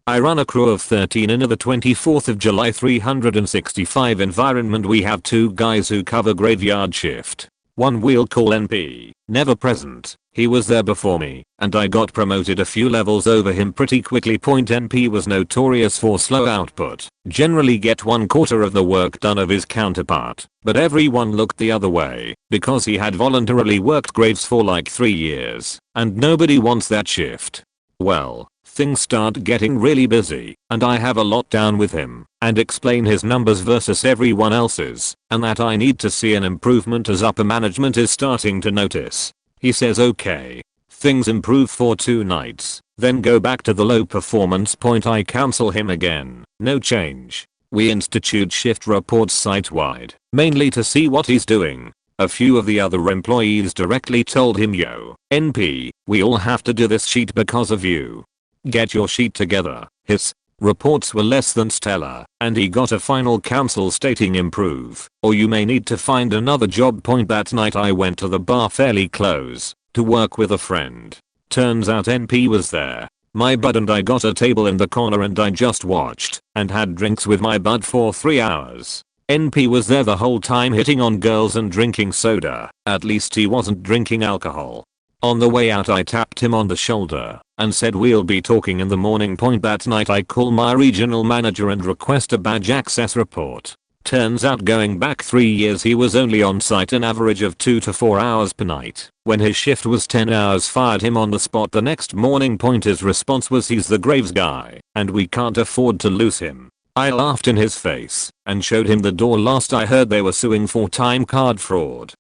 Speaker 1: I run a crew of 13 in the 24th of July 365 environment. We have 2 guys who cover graveyard shift. One we'll call NP, never present. He was there before me, and I got promoted a few levels over him pretty quickly. NP was notorious for slow output, generally get 1/4 of the work done of his counterpart, but everyone looked the other way, because he had voluntarily worked graves for like 3 years, and nobody wants that shift. Well, things start getting really busy, and I have a lot down with him, and explain his numbers versus everyone else's, and that I need to see an improvement as upper management is starting to notice. He says okay. Things improve for 2 nights, then go back to the low performance point. I counsel him again, no change. We institute shift reports site-wide, mainly to see what he's doing. A few of the other employees directly told him, yo, NP, we all have to do this sheet because of you. Get your sheet together. His reports were less than stellar, and he got a final counsel stating improve, or you may need to find another job. That night I went to the bar fairly close, to work with a friend. Turns out NP was there. My bud and I got a table in the corner and I just watched, and had drinks with my bud for 3 hours. NP was there the whole time hitting on girls and drinking soda. At least he wasn't drinking alcohol. On the way out I tapped him on the shoulder and said we'll be talking in the morning. That night I call my regional manager and request a badge access report. Turns out going back 3 years he was only on site an average of 2 to 4 hours per night. When his shift was 10 hours, fired him on the spot the next morning. His response was he's the graves guy and we can't afford to lose him. I laughed in his face and showed him the door. Last I heard they were suing for time card fraud.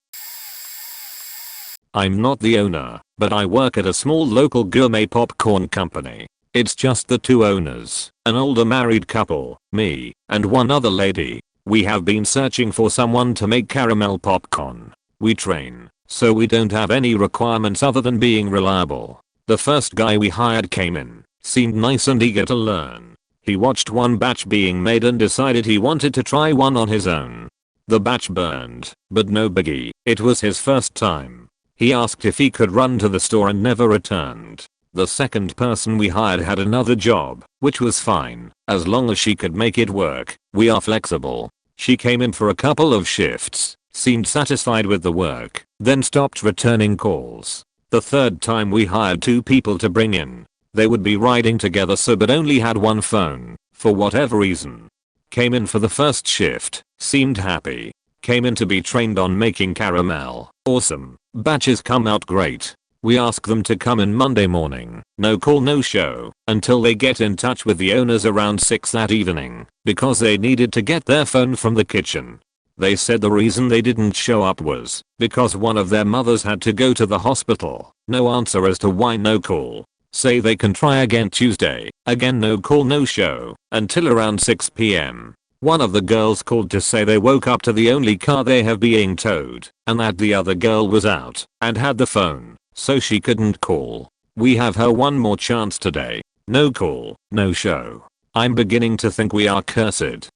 Speaker 1: I'm not the owner, but I work at a small local gourmet popcorn company. It's just the 2 owners, an older married couple, me, and one other lady. We have been searching for someone to make caramel popcorn. We train, so we don't have any requirements other than being reliable. The first guy we hired came in, seemed nice and eager to learn. He watched one batch being made and decided he wanted to try one on his own. The batch burned, but no biggie, it was his first time. He asked if he could run to the store and never returned. The second person we hired had another job, which was fine, as long as she could make it work. We are flexible. She came in for a couple of shifts, seemed satisfied with the work, then stopped returning calls. The third time we hired 2 people to bring in. They would be riding together but only had one phone, for whatever reason. Came in for the first shift, seemed happy. Came in to be trained on making caramel. Awesome. Batches come out great. We ask them to come in Monday morning. No call, no show, until they get in touch with the owners around 6 that evening, because they needed to get their phone from the kitchen. They said the reason they didn't show up was because one of their mothers had to go to the hospital. No answer as to why. No call. Say they can try again Tuesday. Again no call, no show, until around 6 p.m. One of the girls called to say they woke up to the only car they have being towed, and that the other girl was out and had the phone, so she couldn't call. We have her one more chance today. No call, no show. I'm beginning to think we are cursed.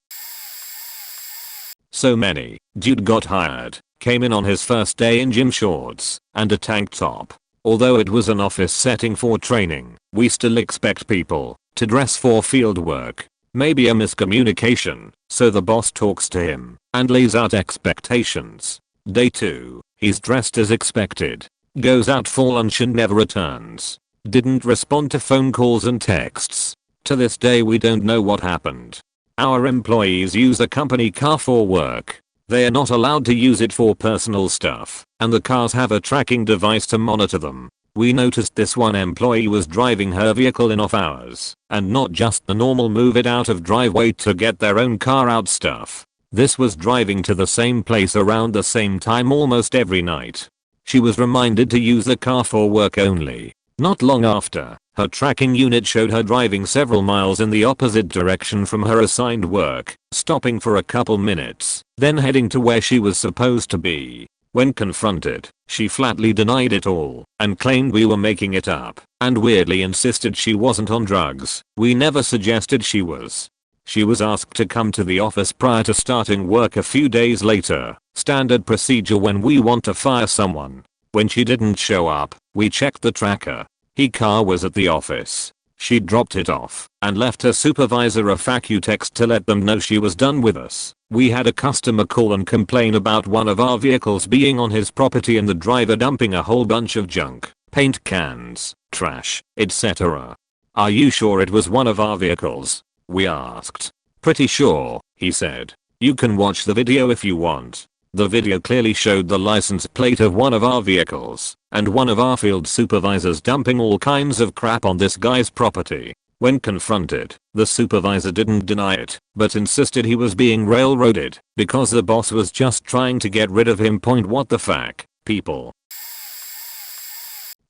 Speaker 1: So many. Dude got hired, came in on his first day in gym shorts and a tank top. Although it was an office setting for training, we still expect people to dress for field work. Maybe a miscommunication, so the boss talks to him and lays out expectations. Day 2, he's dressed as expected. Goes out for lunch and never returns. Didn't respond to phone calls and texts. To this day we don't know what happened. Our employees use a company car for work. They are not allowed to use it for personal stuff, and the cars have a tracking device to monitor them. We noticed this one employee was driving her vehicle in off hours, and not just the normal move it out of driveway to get their own car out stuff. This was driving to the same place around the same time almost every night. She was reminded to use the car for work only. Not long after, her tracking unit showed her driving several miles in the opposite direction from her assigned work, stopping for a couple minutes, then heading to where she was supposed to be. When confronted, she flatly denied it all and claimed we were making it up and weirdly insisted she wasn't on drugs. We never suggested she was. She was asked to come to the office prior to starting work a few days later, standard procedure when we want to fire someone. When she didn't show up, we checked the tracker. Her car was at the office. She dropped it off and left her supervisor a FAQ text to let them know she was done with us. We had a customer call and complain about one of our vehicles being on his property and the driver dumping a whole bunch of junk, paint cans, trash, etc. "Are you sure it was one of our vehicles?" we asked. "Pretty sure," he said. "You can watch the video if you want." The video clearly showed the license plate of one of our vehicles and one of our field supervisors dumping all kinds of crap on this guy's property. When confronted, the supervisor didn't deny it, but insisted he was being railroaded because the boss was just trying to get rid of him. What the fuck, people?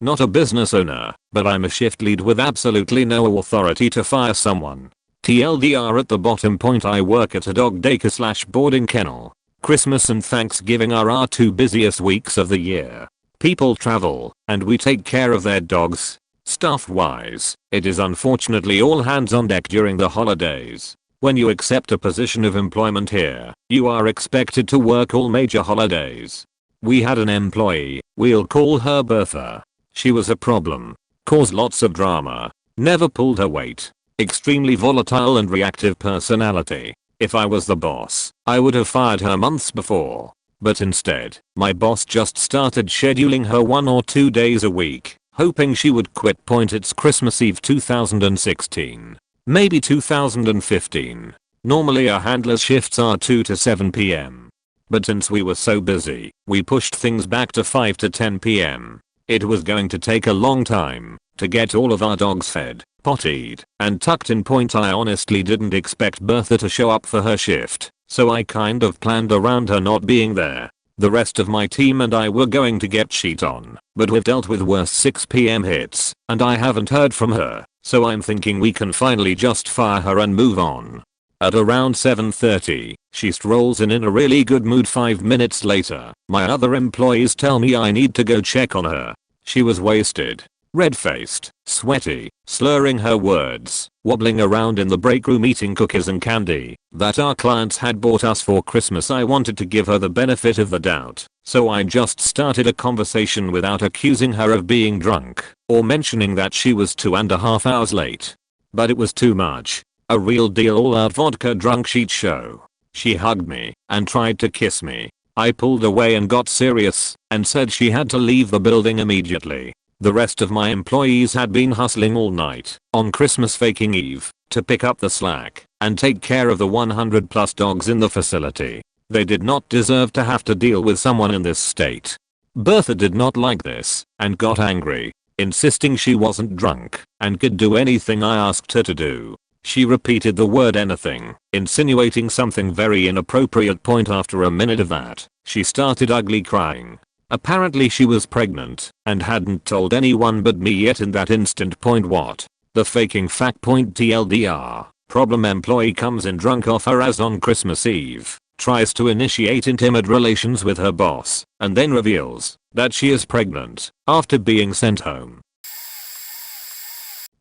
Speaker 1: Not a business owner, but I'm a shift lead with absolutely no authority to fire someone. TLDR at the bottom. I work at a dog daycare / boarding kennel. Christmas and Thanksgiving are our 2 busiest weeks of the year. People travel, and we take care of their dogs. Staff wise, it is unfortunately all hands on deck during the holidays. When you accept a position of employment here, you are expected to work all major holidays. We had an employee, we'll call her Bertha. She was a problem. Caused lots of drama. Never pulled her weight. Extremely volatile and reactive personality. If I was the boss, I would have fired her months before. But instead, my boss just started scheduling her 1 or 2 days a week, hoping she would quit. It's Christmas Eve 2016. Maybe 2015. Normally our handler's shifts are 2 to 7 PM. But since we were so busy, we pushed things back to 5 to 10 PM. It was going to take a long time to get all of our dogs fed, pottied, and tucked in. I honestly didn't expect Bertha to show up for her shift, so I kind of planned around her not being there. The rest of my team and I were going to get cheat on, but we've dealt with worse 6 PM hits, and I haven't heard from her, so I'm thinking we can finally just fire her and move on. At around 7:30, she strolls in a really good mood. 5 minutes later, my other employees tell me I need to go check on her. She was wasted, red-faced, sweaty, slurring her words, wobbling around in the break room eating cookies and candy that our clients had bought us for Christmas. I wanted to give her the benefit of the doubt, so I just started a conversation without accusing her of being drunk or mentioning that she was 2.5 hours late. But it was too much. A real deal all-out vodka drunk shit show. She hugged me and tried to kiss me. I pulled away and got serious and said she had to leave the building immediately. The rest of my employees had been hustling all night on Christmas fucking Eve to pick up the slack and take care of the 100+ dogs in the facility. They did not deserve to have to deal with someone in this state. Bertha did not like this and got angry, insisting she wasn't drunk and could do anything I asked her to do. She repeated the word anything, insinuating something very inappropriate. After a minute of that, she started ugly crying. Apparently she was pregnant and hadn't told anyone but me yet in that instant. What? The faking fact. TLDR. Problem employee comes in drunk off her ass on Christmas Eve, tries to initiate intimate relations with her boss, and then reveals that she is pregnant after being sent home.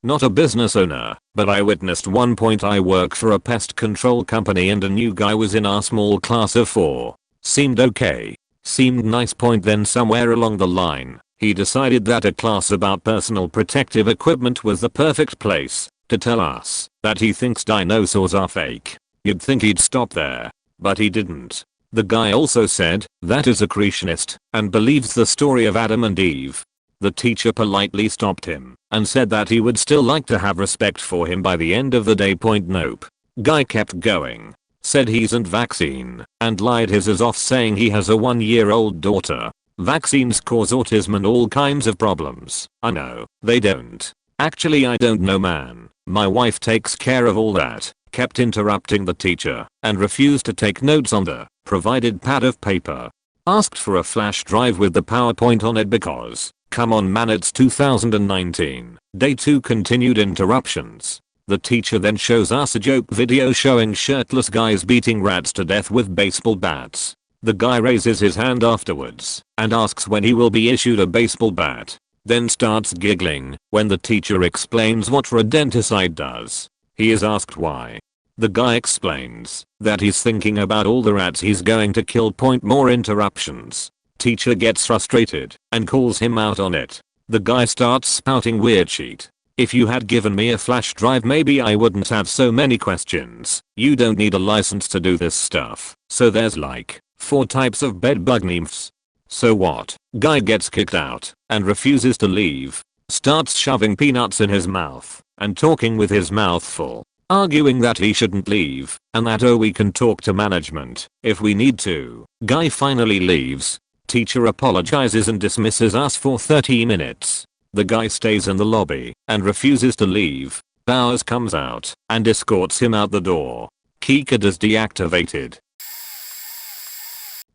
Speaker 1: Not a business owner, but I witnessed one. I work for a pest control company and a new guy was in our small class of 4. Seemed okay. Seemed nice. Then somewhere along the line, he decided that a class about personal protective equipment was the perfect place to tell us that he thinks dinosaurs are fake. You'd think he'd stop there, but he didn't. The guy also said that is a creationist and believes the story of Adam and Eve. The teacher politely stopped him and said that he would still like to have respect for him by the end of the day. Nope. Guy kept going. Said he's anti-vaccine and lied his ass off saying he has a 1-year-old daughter. Vaccines cause autism and all kinds of problems. I know, they don't. Actually I don't know, man. My wife takes care of all that. Kept interrupting the teacher and refused to take notes on the provided pad of paper. Asked for a flash drive with the PowerPoint on it because, come on man, it's 2019. Day 2. Continued interruptions. The teacher then shows us a joke video showing shirtless guys beating rats to death with baseball bats. The guy raises his hand afterwards and asks when he will be issued a baseball bat. Then starts giggling when the teacher explains what rodenticide does. He is asked why. The guy explains that he's thinking about all the rats he's going to kill. More interruptions. Teacher gets frustrated and calls him out on it. The guy starts spouting weird shit. If you had given me a flash drive maybe I wouldn't have so many questions. You don't need a license to do this stuff. So there's like 4 types of bedbug nymphs. So what? Guy gets kicked out and refuses to leave. Starts shoving peanuts in his mouth and talking with his mouth full. Arguing that he shouldn't leave and that we can talk to management if we need to. Guy finally leaves. Teacher apologizes and dismisses us for 30 minutes. The guy stays in the lobby and refuses to leave. Bowers comes out and escorts him out the door. Keycard is deactivated.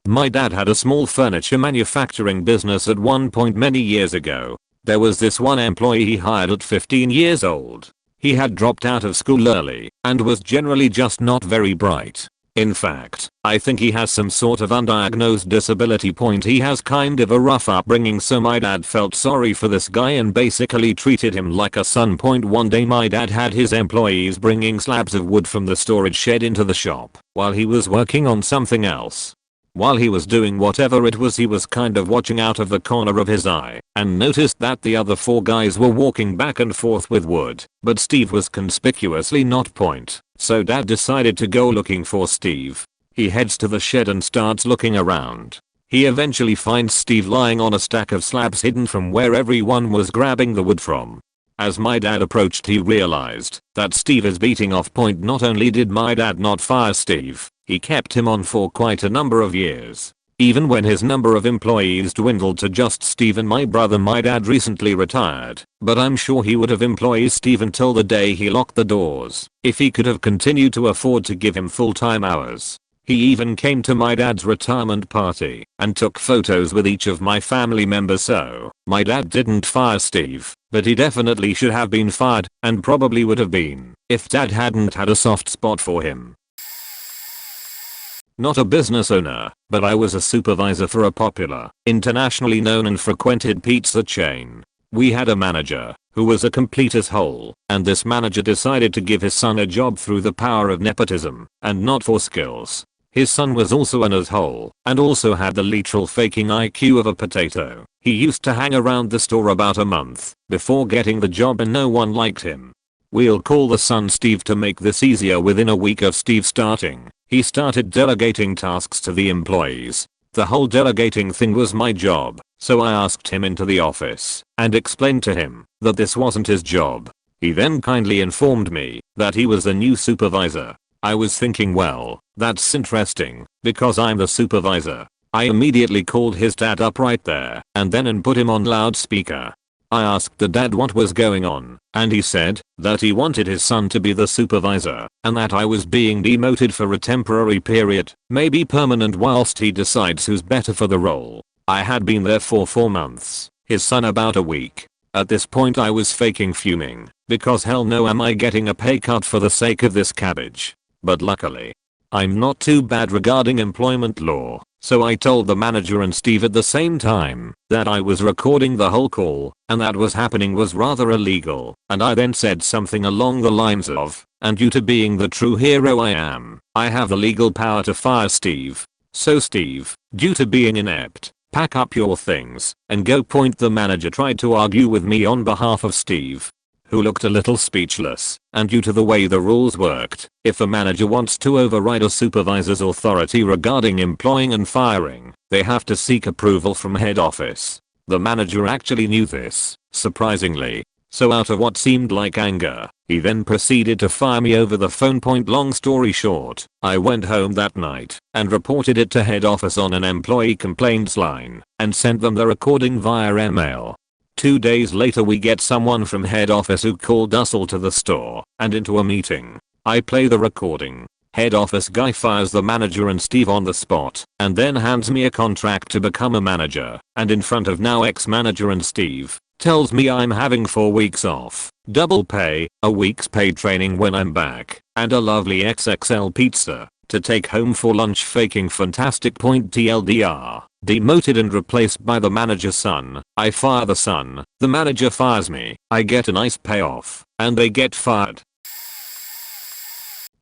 Speaker 1: My dad had a small furniture manufacturing business at one point many years ago. There was this one employee he hired at 15 years old. He had dropped out of school early and was generally just not very bright. In fact, I think he has some sort of undiagnosed disability. He has kind of a rough upbringing, so my dad felt sorry for this guy and basically treated him like a son. One day my dad had his employees bringing slabs of wood from the storage shed into the shop while he was working on something else. While he was doing whatever it was, he was kind of watching out of the corner of his eye and noticed that the other 4 guys were walking back and forth with wood, but Steve was conspicuously not. So dad decided to go looking for Steve. He heads to the shed and starts looking around. He eventually finds Steve lying on a stack of slabs hidden from where everyone was grabbing the wood from. As my dad approached, he realized that Steve is beating off. Not only did my dad not fire Steve, he kept him on for quite a number of years. Even when his number of employees dwindled to just Steve and my brother. My dad recently retired, but I'm sure he would have employed Steve until the day he locked the doors if he could have continued to afford to give him full-time hours. He even came to my dad's retirement party and took photos with each of my family members. So my dad didn't fire Steve, but he definitely should have been fired, and probably would have been if dad hadn't had a soft spot for him. Not a business owner, but I was a supervisor for a popular, internationally known and frequented pizza chain. We had a manager who was a complete asshole, and this manager decided to give his son a job through the power of nepotism and not for skills. His son was also an asshole and also had the literal faking IQ of a potato. He used to hang around the store about a month before getting the job and no one liked him. We'll call the son Steve to make this easier. Within a week of Steve starting, he started delegating tasks to the employees. The whole delegating thing was my job, so I asked him into the office and explained to him that this wasn't his job. He then kindly informed me that he was the new supervisor. I was thinking, well, that's interesting, because I'm the supervisor. I immediately called his dad up right there and then and put him on loudspeaker. I asked the dad what was going on, and he said that he wanted his son to be the supervisor and that I was being demoted for a temporary period, maybe permanent, whilst he decides who's better for the role. I had been there for 4 months, his son about a week. At this point I was faking fuming, because hell no am I getting a pay cut for the sake of this cabbage. But luckily, I'm not too bad regarding employment law, so I told the manager and Steve at the same time that I was recording the whole call and that was happening was rather illegal, and I then said something along the lines of, and due to being the true hero I am, I have the legal power to fire Steve. So Steve, due to being inept, pack up your things and go. The manager tried to argue with me on behalf of Steve, who looked a little speechless, and due to the way the rules worked, if a manager wants to override a supervisor's authority regarding employing and firing, they have to seek approval from head office. The manager actually knew this, surprisingly, so out of what seemed like anger, he then proceeded to fire me over the phone. Long story short, I went home that night and reported it to head office on an employee complaints line and sent them the recording via email. 2 days later we get someone from head office who called us all to the store and into a meeting. I play the recording. Head office guy fires the manager and Steve on the spot and then hands me a contract to become a manager, and in front of now ex-manager and Steve, tells me I'm having 4 weeks off, double pay, a week's paid training when I'm back, and a lovely XXL pizza. to take home for lunch faking fantastic point TLDR. Demoted and replaced by the manager's son. I fire the son, the manager fires me, I get a nice payoff, and they get fired.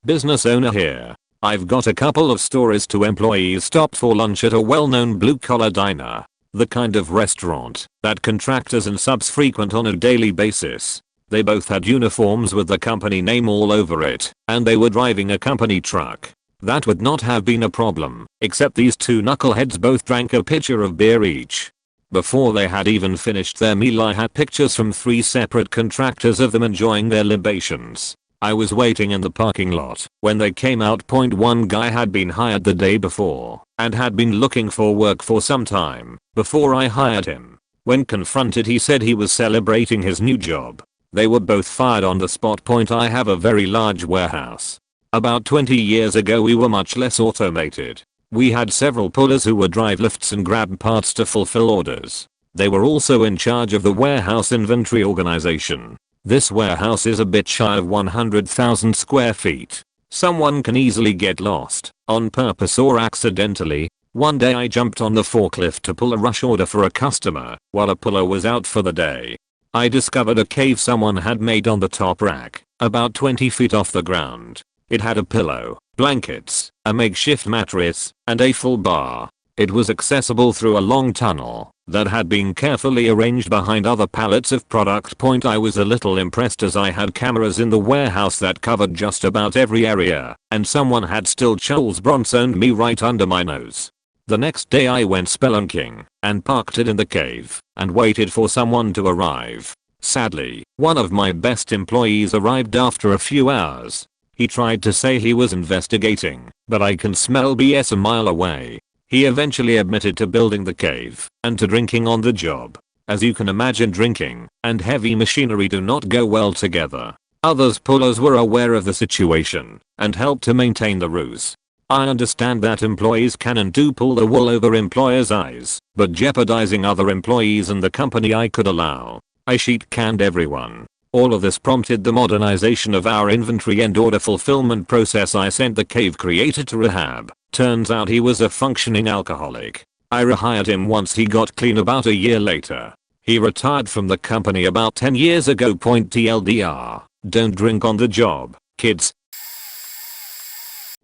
Speaker 1: Business owner here. I've got a couple of stories. Two employees stopped for lunch at a well-known blue-collar diner. The kind of restaurant that contractors and subs frequent on a daily basis. They both had uniforms with the company name all over it, and they were driving a company truck. That would not have been a problem, except these two knuckleheads both drank a pitcher of beer each. Before they had even finished their meal, I had pictures from 3 separate contractors of them enjoying their libations. I was waiting in the parking lot when they came out. One guy had been hired the day before and had been looking for work for some time before I hired him. When confronted, he said he was celebrating his new job. They were both fired on the spot. I have a very large warehouse. About 20 years ago we were much less automated. We had several pullers who would drive lifts and grab parts to fulfill orders. They were also in charge of the warehouse inventory organization. This warehouse is a bit shy of 100,000 square feet. Someone can easily get lost, on purpose or accidentally. One day I jumped on the forklift to pull a rush order for a customer while a puller was out for the day. I discovered a cave someone had made on the top rack, about 20 feet off the ground. It had a pillow, blankets, a makeshift mattress, and a full bar. It was accessible through a long tunnel that had been carefully arranged behind other pallets of product. I was a little impressed as I had cameras in the warehouse that covered just about every area, and someone had still Charles Bronsoned me right under my nose. The next day I went spelunking and parked it in the cave and waited for someone to arrive. Sadly, one of my best employees arrived after a few hours. He tried to say he was investigating, but I can smell BS a mile away. He eventually admitted to building the cave and to drinking on the job. As you can imagine, drinking and heavy machinery do not go well together. Others pullers were aware of the situation and helped to maintain the ruse. I understand that employees can and do pull the wool over employers' eyes, but jeopardizing other employees and the company I could allow. I sheet canned everyone. All of this prompted the modernization of our inventory and order fulfillment process. I sent the cave creator to rehab. Turns out he was a functioning alcoholic. I rehired him once he got clean about a year later. He retired from the company about 10 years ago. TLDR. Don't drink on the job, kids.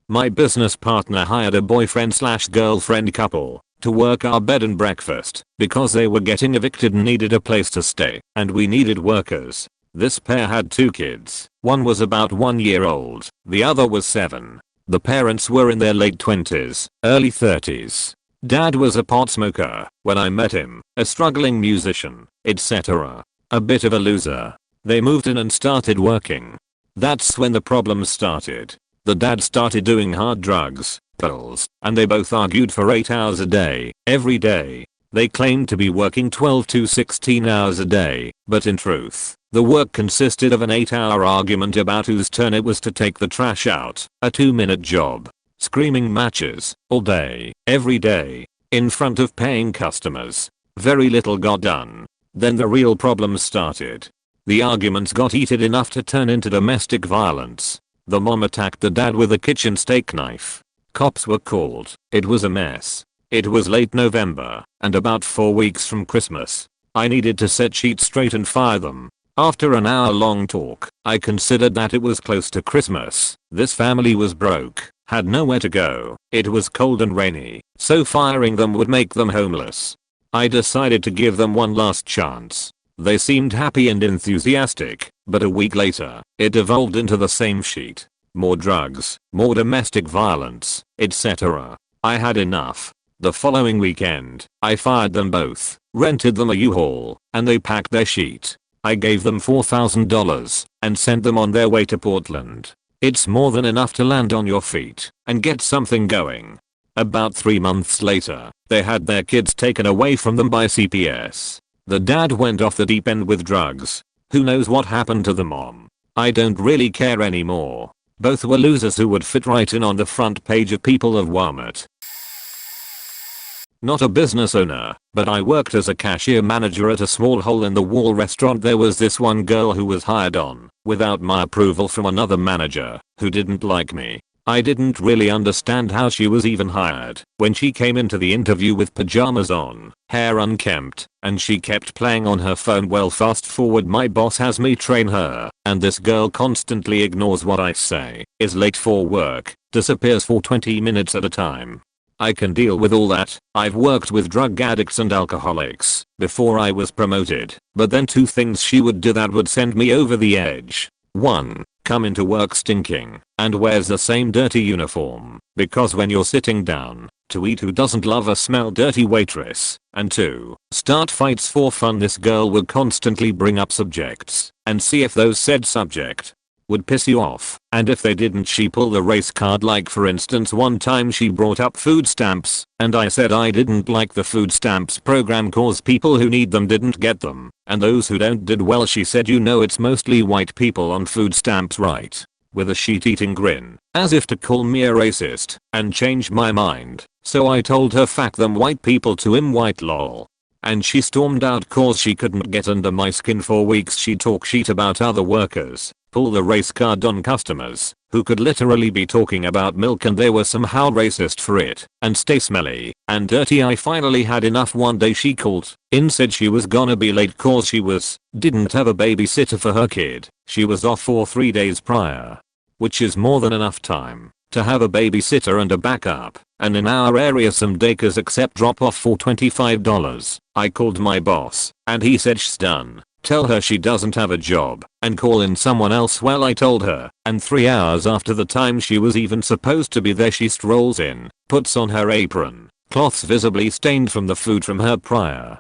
Speaker 1: My business partner hired a boyfriend/girlfriend couple to work our bed and breakfast because they were getting evicted and needed a place to stay, and we needed workers. This pair had 2 kids. One was about 1 year old, the other was 7. The parents were in their late 20s, early 30s. Dad was a pot smoker when I met him, a struggling musician, etc. A bit of a loser. They moved in and started working. That's when the problems started. The dad started doing hard drugs, pills, and they both argued for 8 hours a day, every day. They claimed to be working 12 to 16 hours a day, but in truth, the work consisted of an 8-hour argument about whose turn it was to take the trash out, a 2-minute job. Screaming matches, all day, every day, in front of paying customers. Very little got done. Then the real problems started. The arguments got heated enough to turn into domestic violence. The mom attacked the dad with a kitchen steak knife. Cops were called. It was a mess. It was late November, and about 4 weeks from Christmas. I needed to set sheets straight and fire them. After an hour-long talk, I considered that it was close to Christmas. This family was broke, had nowhere to go. It was cold and rainy, so firing them would make them homeless. I decided to give them one last chance. They seemed happy and enthusiastic, but a week later, it evolved into the same sheet. More drugs, more domestic violence, etc. I had enough. The following weekend, I fired them both, rented them a U-Haul, and they packed their sheet. I gave them $4,000 and sent them on their way to Portland. It's more than enough to land on your feet and get something going. About 3 months later, they had their kids taken away from them by CPS. The dad went off the deep end with drugs. Who knows what happened to the mom? I don't really care anymore. Both were losers who would fit right in on the front page of People of Walmart. Not a business owner, but I worked as a cashier manager at a small hole-in-the-wall restaurant. There was this one girl who was hired on, without my approval, from another manager, who didn't like me. I didn't really understand how she was even hired when she came into the interview with pajamas on, hair unkempt, and she kept playing on her phone. Well, fast forward, my boss has me train her, and this girl constantly ignores what I say, is late for work, disappears for 20 minutes at a time. I can deal with all that. I've worked with drug addicts and alcoholics before I was promoted, but then two things she would do that would send me over the edge. 1. Come into work stinking and wears the same dirty uniform, because when you're sitting down to eat, who doesn't love a smell dirty waitress? And 2. Start fights for fun. This girl would constantly bring up subjects and see if those said subject would piss you off, and if they didn't, she pull the race card. Like for instance, one time she brought up food stamps and I said I didn't like the food stamps program cause people who need them didn't get them, and those who don't did well. She said, you know, it's mostly white people on food stamps, right? With a sheet-eating grin, as if to call me a racist, and changed my mind. So I told her, fuck them white people, to him white lol. And she stormed out cause she couldn't get under my skin for weeks. She talk shit about other workers, pull the race card on customers who could literally be talking about milk and they were somehow racist for it, and stay smelly and dirty. I finally had enough. One day she called in, said she was gonna be late cause she didn't have a babysitter for her kid. She was off for 3 days prior, which is more than enough time to have a babysitter and a backup, and in our area some daycares accept drop off for $25. I called my boss and he said, sh's done. Tell her she doesn't have a job and call in someone else. Well, I told her, and 3 hours after the time she was even supposed to be there, she strolls in, puts on her apron, cloths visibly stained from the food from her prior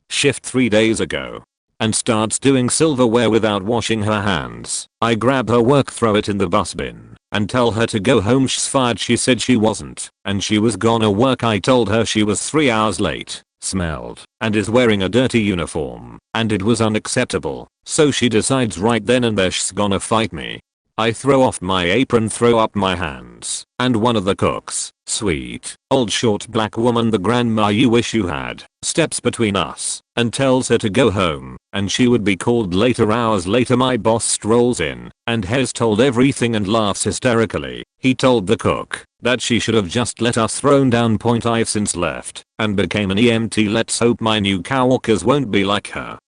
Speaker 1: shift 3 days ago, and starts doing silverware without washing her hands. I grab her work, throw it in the bus bin, and tell her to go home. She's fired. She said she wasn't, and she was gonna work. I told her she was 3 hours late, smelled, and is wearing a dirty uniform, and it was unacceptable. So she decides right then and there she's gonna fight me. I throw off my apron, throw up my hands, and one of the cooks, sweet, old short black woman, the grandma you wish you had, steps between us and tells her to go home and she would be called later. Hours later my boss strolls in and has told everything and laughs hysterically. He told the cook that she should have just let us thrown down. Point, I've since left and became an EMT. Let's hope my new coworkers won't be like her.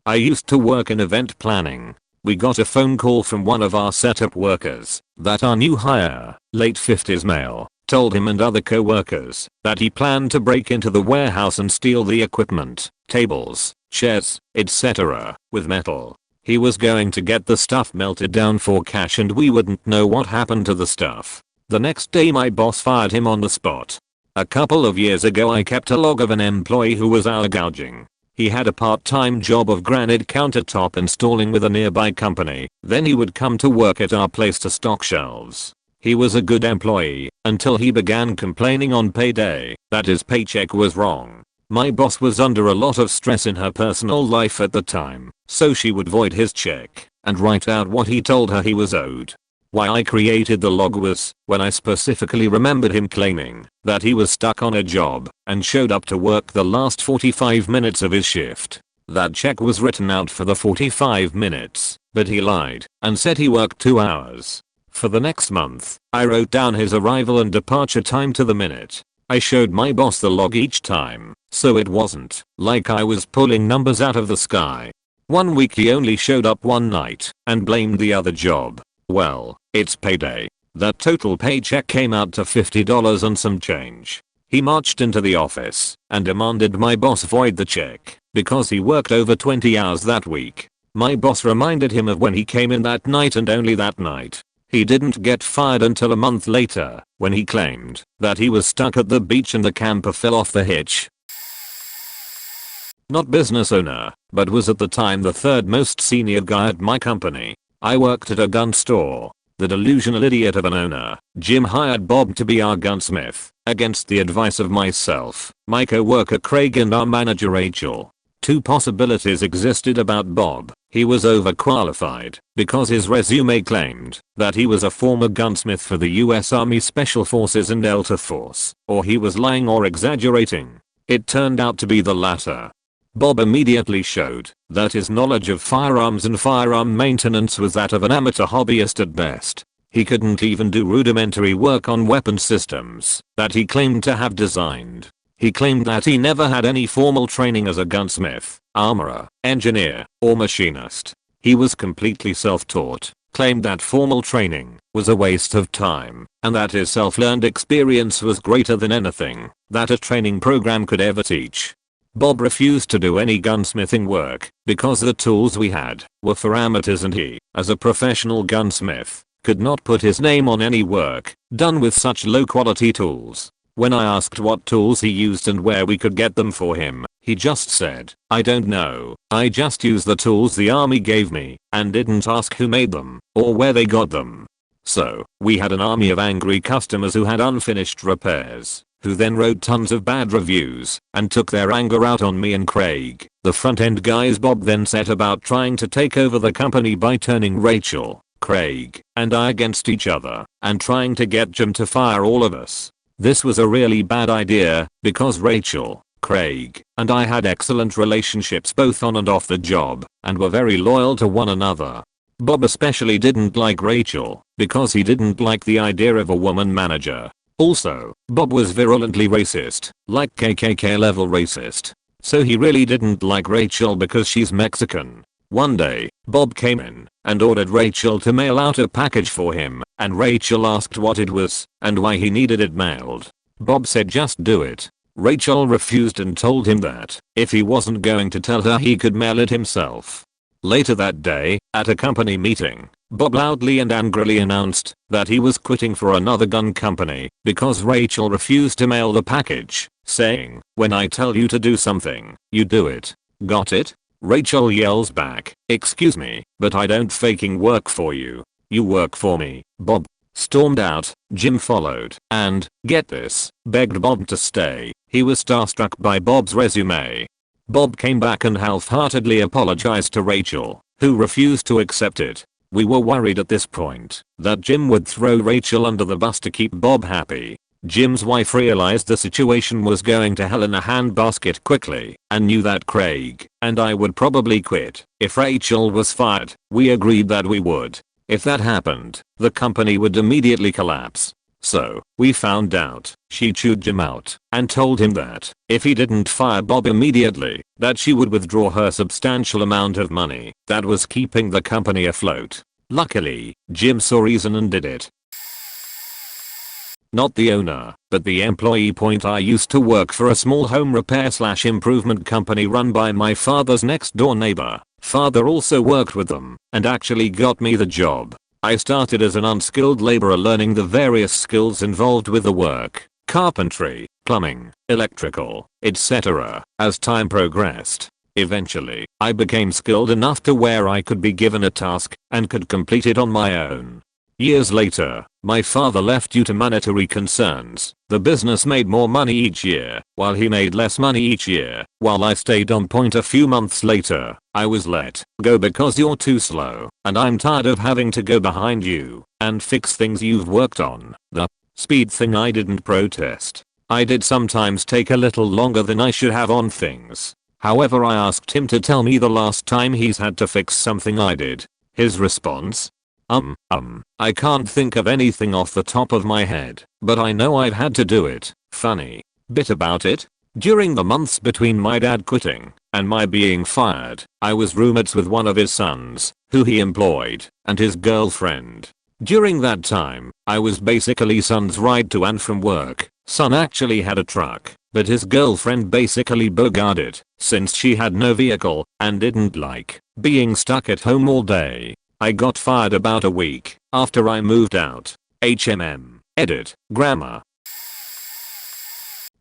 Speaker 1: I used to work in event planning. We got a phone call from one of our setup workers that our new hire, late 50s male, told him and other co-workers that he planned to break into the warehouse and steal the equipment, tables, chairs, etc., with metal. He was going to get the stuff melted down for cash and we wouldn't know what happened to the stuff. The next day my boss fired him on the spot. A couple of years ago I kept a log of an employee who was hour gouging. He had a part-time job of granite countertop installing with a nearby company. Then he would come to work at our place to stock shelves. He was a good employee until he began complaining on payday that his paycheck was wrong. My boss was under a lot of stress in her personal life at the time, so she would void his check and write out what he told her he was owed. Why I created the log was when I specifically remembered him claiming that he was stuck on a job and showed up to work the last 45 minutes of his shift. That check was written out for the 45 minutes, but he lied and said he worked 2 hours. For the next month, I wrote down his arrival and departure time to the minute. I showed my boss the log each time, so it wasn't like I was pulling numbers out of the sky. 1 week he only showed up one night and blamed the other job. Well, it's payday. That total paycheck came out to $50 and some change. He marched into the office and demanded my boss void the check because he worked over 20 hours that week. My boss reminded him of when he came in that night and only that night. He didn't get fired until a month later when he claimed that he was stuck at the beach and the camper fell off the hitch. Not business owner, but was at the time the third most senior guy at my company. I worked at a gun store. The delusional idiot of an owner, Jim, hired Bob to be our gunsmith, against the advice of myself, my co-worker Craig and our manager Rachel. 2 possibilities existed about Bob. He was overqualified because his resume claimed that he was a former gunsmith for the US Army Special Forces and Delta Force, or he was lying or exaggerating. It turned out to be the latter. Bob immediately showed that his knowledge of firearms and firearm maintenance was that of an amateur hobbyist at best. He couldn't even do rudimentary work on weapon systems that he claimed to have designed. He claimed that he never had any formal training as a gunsmith, armorer, engineer, or machinist. He was completely self-taught, claimed that formal training was a waste of time, and that his self-learned experience was greater than anything that a training program could ever teach. Bob refused to do any gunsmithing work because the tools we had were for amateurs, and he, as a professional gunsmith, could not put his name on any work done with such low quality tools. When I asked what tools he used and where we could get them for him, he just said, "I don't know, I just used the tools the army gave me and didn't ask who made them or where they got them." So, we had an army of angry customers who had unfinished repairs, who then wrote tons of bad reviews and took their anger out on me and Craig, the front-end guys. Bob then set about trying to take over the company by turning Rachel, Craig, and I against each other and trying to get Jim to fire all of us. This was a really bad idea because Rachel, Craig, and I had excellent relationships both on and off the job and were very loyal to one another. Bob especially didn't like Rachel because he didn't like the idea of a woman manager. Also, Bob was virulently racist, like KKK level racist. So he really didn't like Rachel because she's Mexican. One day, Bob came in and ordered Rachel to mail out a package for him, and Rachel asked what it was and why he needed it mailed. Bob said just do it. Rachel refused and told him that if he wasn't going to tell her, he could mail it himself. Later that day, at a company meeting, Bob loudly and angrily announced that he was quitting for another gun company because Rachel refused to mail the package, saying, "When I tell you to do something, you do it. Got it?" Rachel yells back, "Excuse me, but I don't fucking work for you. You work for me." Bob stormed out. Jim followed and, get this, begged Bob to stay. He was starstruck by Bob's resume. Bob came back and half-heartedly apologized to Rachel, who refused to accept it. We were worried at this point that Jim would throw Rachel under the bus to keep Bob happy. Jim's wife realized the situation was going to hell in a handbasket quickly and knew that Craig and I would probably quit if Rachel was fired. We agreed that we would. If that happened, the company would immediately collapse. So, we found out she chewed Jim out and told him that if he didn't fire Bob immediately, that she would withdraw her substantial amount of money that was keeping the company afloat. Luckily, Jim saw reason and did it. Not the owner, but the employee. Point: I used to work for a small home repair / improvement company run by my father's next door neighbor. Father also worked with them and actually got me the job. I started as an unskilled laborer, learning the various skills involved with the work: carpentry, plumbing, electrical, etc. As time progressed, eventually, I became skilled enough to where I could be given a task and could complete it on my own. Years later, my father left due to monetary concerns. The business made more money each year, while he made less money each year. While I stayed on point, a few months later, I was let go because you're too slow, and I'm tired of having to go behind you and fix things you've worked on. The speed thing I didn't protest. I did sometimes take a little longer than I should have on things. However, I asked him to tell me the last time he's had to fix something I did. His response? I can't think of anything off the top of my head, but I know I've had to do it. Funny bit about it? During the months between my dad quitting and my being fired, I was roommates with one of his sons, who he employed, and his girlfriend. During that time, I was basically son's ride to and from work. Son actually had a truck, but his girlfriend basically bogarted it, since she had no vehicle and didn't like being stuck at home all day. I got fired about a week after I moved out. Edit, grammar.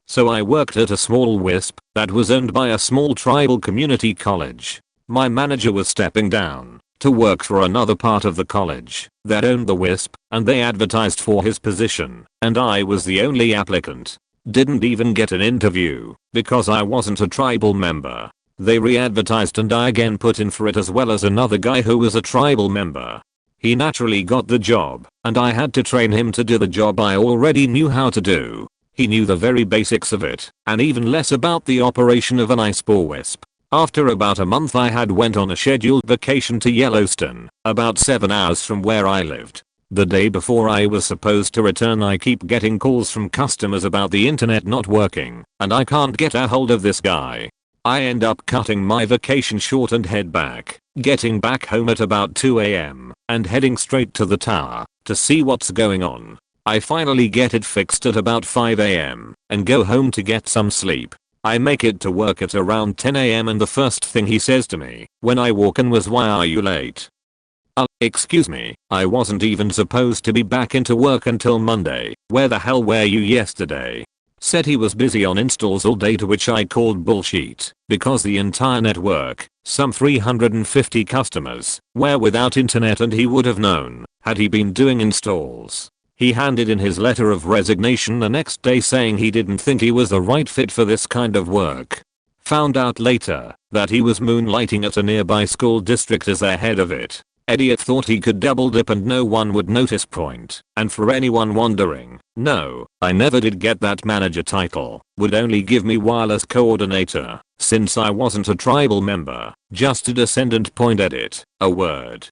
Speaker 1: So I worked at a small WISP that was owned by a small tribal community college. My manager was stepping down to work for another part of the college that owned the WISP, and they advertised for his position, and I was the only applicant. Didn't even get an interview because I wasn't a tribal member. They re-advertised and I again put in for it, as well as another guy who was a tribal member. He naturally got the job, and I had to train him to do the job I already knew how to do. He knew the very basics of it, and even less about the operation of an ice ball WISP. After about a month, I had went on a scheduled vacation to Yellowstone, about 7 hours from where I lived. The day before I was supposed to return, I keep getting calls from customers about the internet not working, and I can't get a hold of this guy. I end up cutting my vacation short and head back, getting back home at about 2 AM and heading straight to the tower to see what's going on. I finally get it fixed at about 5 AM and go home to get some sleep. I make it to work at around 10 AM and the first thing he says to me when I walk in was, "Why are you late?" Excuse me, I wasn't even supposed to be back into work until Monday. Where the hell were you yesterday? Said he was busy on installs all day, to which I called bullshit, because the entire network, some 350 customers, were without internet and he would have known had he been doing installs. He handed in his letter of resignation the next day saying he didn't think he was the right fit for this kind of work. Found out later that he was moonlighting at a nearby school district as their head of it. Idiot thought he could double dip and no one would notice. And for anyone wondering, no, I never did get that manager title. Would only give me wireless coordinator, since I wasn't a tribal member, just a descendant. Edit, a word.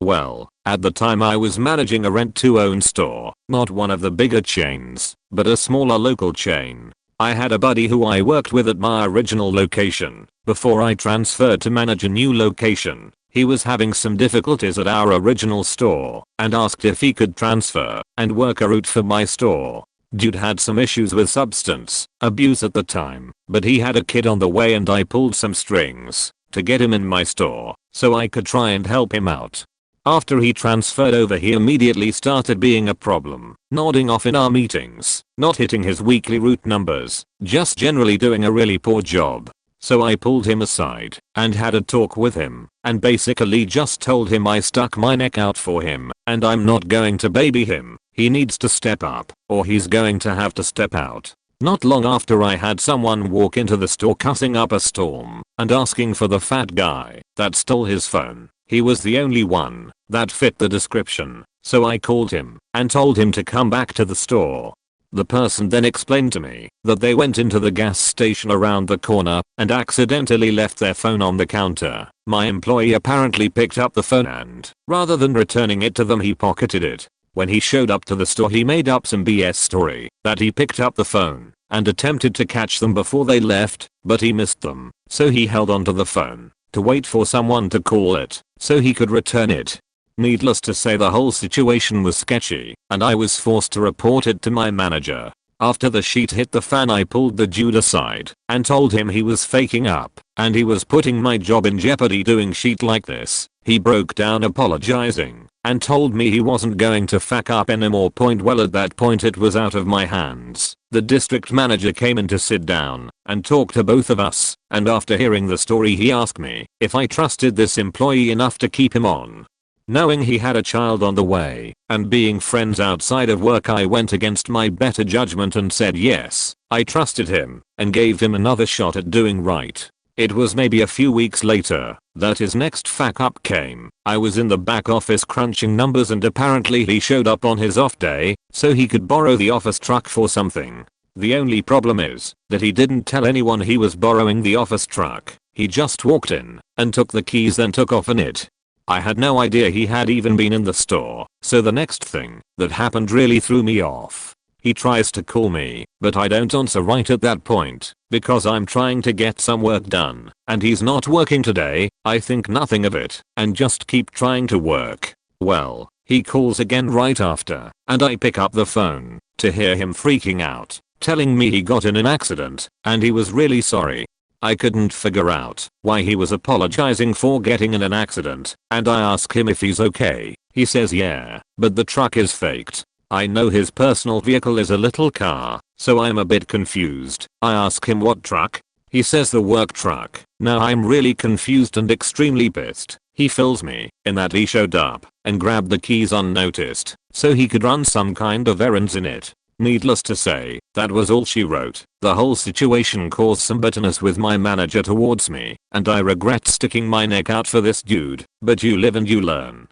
Speaker 1: Well, at the time I was managing a rent-to-own store, not one of the bigger chains, but a smaller local chain. I had a buddy who I worked with at my original location. Before I transferred to manage a new location, he was having some difficulties at our original store and asked if he could transfer and work a route for my store. Dude had some issues with substance abuse at the time, but he had a kid on the way and I pulled some strings to get him in my store so I could try and help him out. After he transferred over, he immediately started being a problem, nodding off in our meetings, not hitting his weekly route numbers, just generally doing a really poor job. So I pulled him aside and had a talk with him and basically just told him I stuck my neck out for him and I'm not going to baby him. He needs to step up or he's going to have to step out. Not long after, I had someone walk into the store cussing up a storm and asking for the fat guy that stole his phone. He was the only one that fit the description, so I called him and told him to come back to the store. The person then explained to me that they went into the gas station around the corner and accidentally left their phone on the counter. My employee apparently picked up the phone and, rather than returning it to them, he pocketed it. When he showed up to the store, he made up some BS story that he picked up the phone and attempted to catch them before they left, but he missed them, so he held onto the phone to wait for someone to call it so he could return it. Needless to say, the whole situation was sketchy and I was forced to report it to my manager. After the shit hit the fan, I pulled the dude aside and told him he was faking up and he was putting my job in jeopardy doing shit like this. He broke down apologizing and told me he wasn't going to fuck up anymore. Well, at that point it was out of my hands. The district manager came in to sit down and talk to both of us, and after hearing the story he asked me if I trusted this employee enough to keep him on. Knowing he had a child on the way and being friends outside of work, I went against my better judgment and said yes, I trusted him and gave him another shot at doing right. It was maybe a few weeks later that his next fuck up came. I was in the back office crunching numbers and apparently he showed up on his off day so he could borrow the office truck for something. The only problem is that he didn't tell anyone he was borrowing the office truck. He just walked in and took the keys, then took off in it. I had no idea he had even been in the store, so the next thing that happened really threw me off. He tries to call me, but I don't answer right at that point because I'm trying to get some work done and he's not working today. I think nothing of it and just keep trying to work. Well, he calls again right after and I pick up the phone to hear him freaking out, telling me he got in an accident and he was really sorry. I couldn't figure out why he was apologizing for getting in an accident, and I ask him if he's okay. He says yeah, but the truck is faked. I know his personal vehicle is a little car, so I'm a bit confused. I ask him what truck. He says the work truck. Now I'm really confused and extremely pissed. He fills me in that he showed up and grabbed the keys unnoticed so he could run some kind of errands in it. Needless to say, that was all she wrote. The whole situation caused some bitterness with my manager towards me, and I regret sticking my neck out for this dude, but you live and you learn.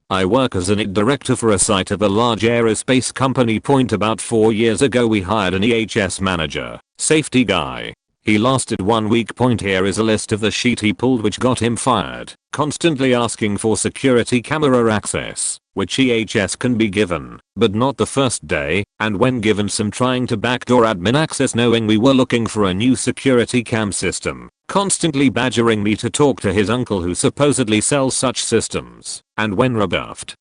Speaker 1: I work as an IT director for a site of a large aerospace company. About 4 years ago we hired an EHS manager, safety guy. He lasted 1 week. Here is a list of the shit he pulled which got him fired. Constantly asking for security camera access, which EHS can be given, but not the first day, and when given some trying to backdoor admin access knowing we were looking for a new security cam system. Constantly badgering me to talk to his uncle who supposedly sells such systems, and when rebuffed,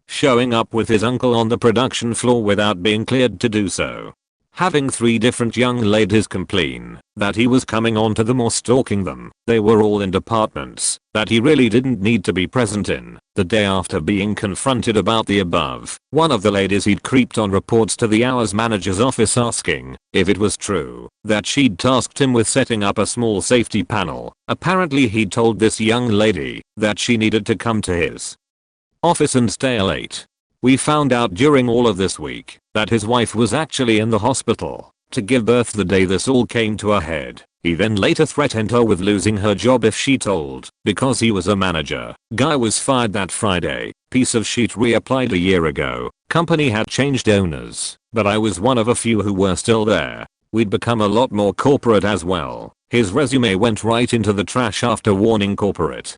Speaker 1: showing up with his uncle on the production floor without being cleared to do so. Having 3 different young ladies complain that he was coming on to them or stalking them. They were all in departments that he really didn't need to be present in. The day after being confronted about the above, one of the ladies he'd creeped on reports to the hours manager's office asking if it was true that she'd tasked him with setting up a small safety panel. Apparently he'd told this young lady that she needed to come to his office and stay late. We found out during all of this week that his wife was actually in the hospital to give birth the day this all came to a head. He then later threatened her with losing her job if she told, because he was a manager. Guy was fired that Friday. Piece of shit reapplied a year ago. Company had changed owners, but I was one of a few who were still there. We'd become a lot more corporate as well. His resume went right into the trash after warning corporate.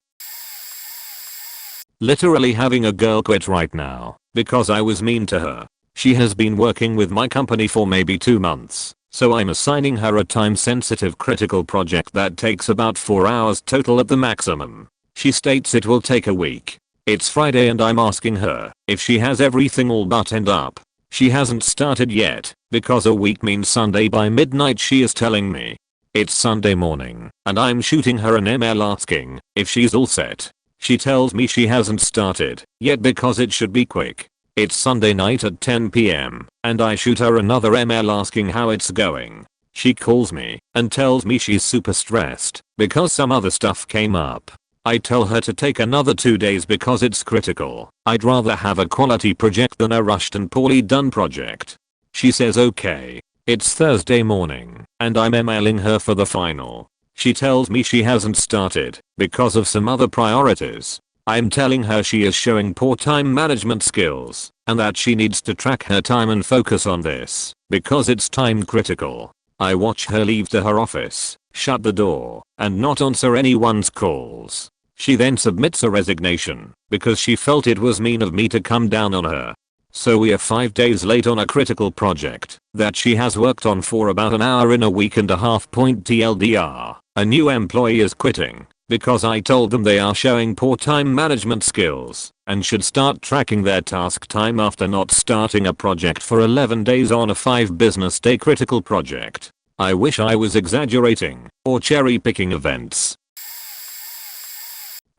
Speaker 1: Literally having a girl quit right now because I was mean to her. She has been working with my company for maybe 2 months, so I'm assigning her a time-sensitive critical project that takes about 4 hours total at the maximum. She states it will take a week. It's Friday and I'm asking her if she has everything all buttoned up. She hasn't started yet because a week means Sunday by midnight she is telling me. It's Sunday morning and I'm shooting her an email asking if she's all set. She tells me she hasn't started yet because it should be quick. It's Sunday night at 10 PM and I shoot her another email asking how it's going. She calls me and tells me she's super stressed because some other stuff came up. I tell her to take another 2 days because it's critical. I'd rather have a quality project than a rushed and poorly done project. She says okay. It's Thursday morning and I'm emailing her for the final. She tells me she hasn't started because of some other priorities. I'm telling her she is showing poor time management skills and that she needs to track her time and focus on this because it's time critical. I watch her leave to her office, shut the door, and not answer anyone's calls. She then submits a resignation because she felt it was mean of me to come down on her. So we are 5 days late on a critical project that she has worked on for about an hour in a week and a half. TLDR, a new employee is quitting because I told them they are showing poor time management skills and should start tracking their task time after not starting a project for 11 days on a 5 business day critical project. I wish I was exaggerating or cherry picking events.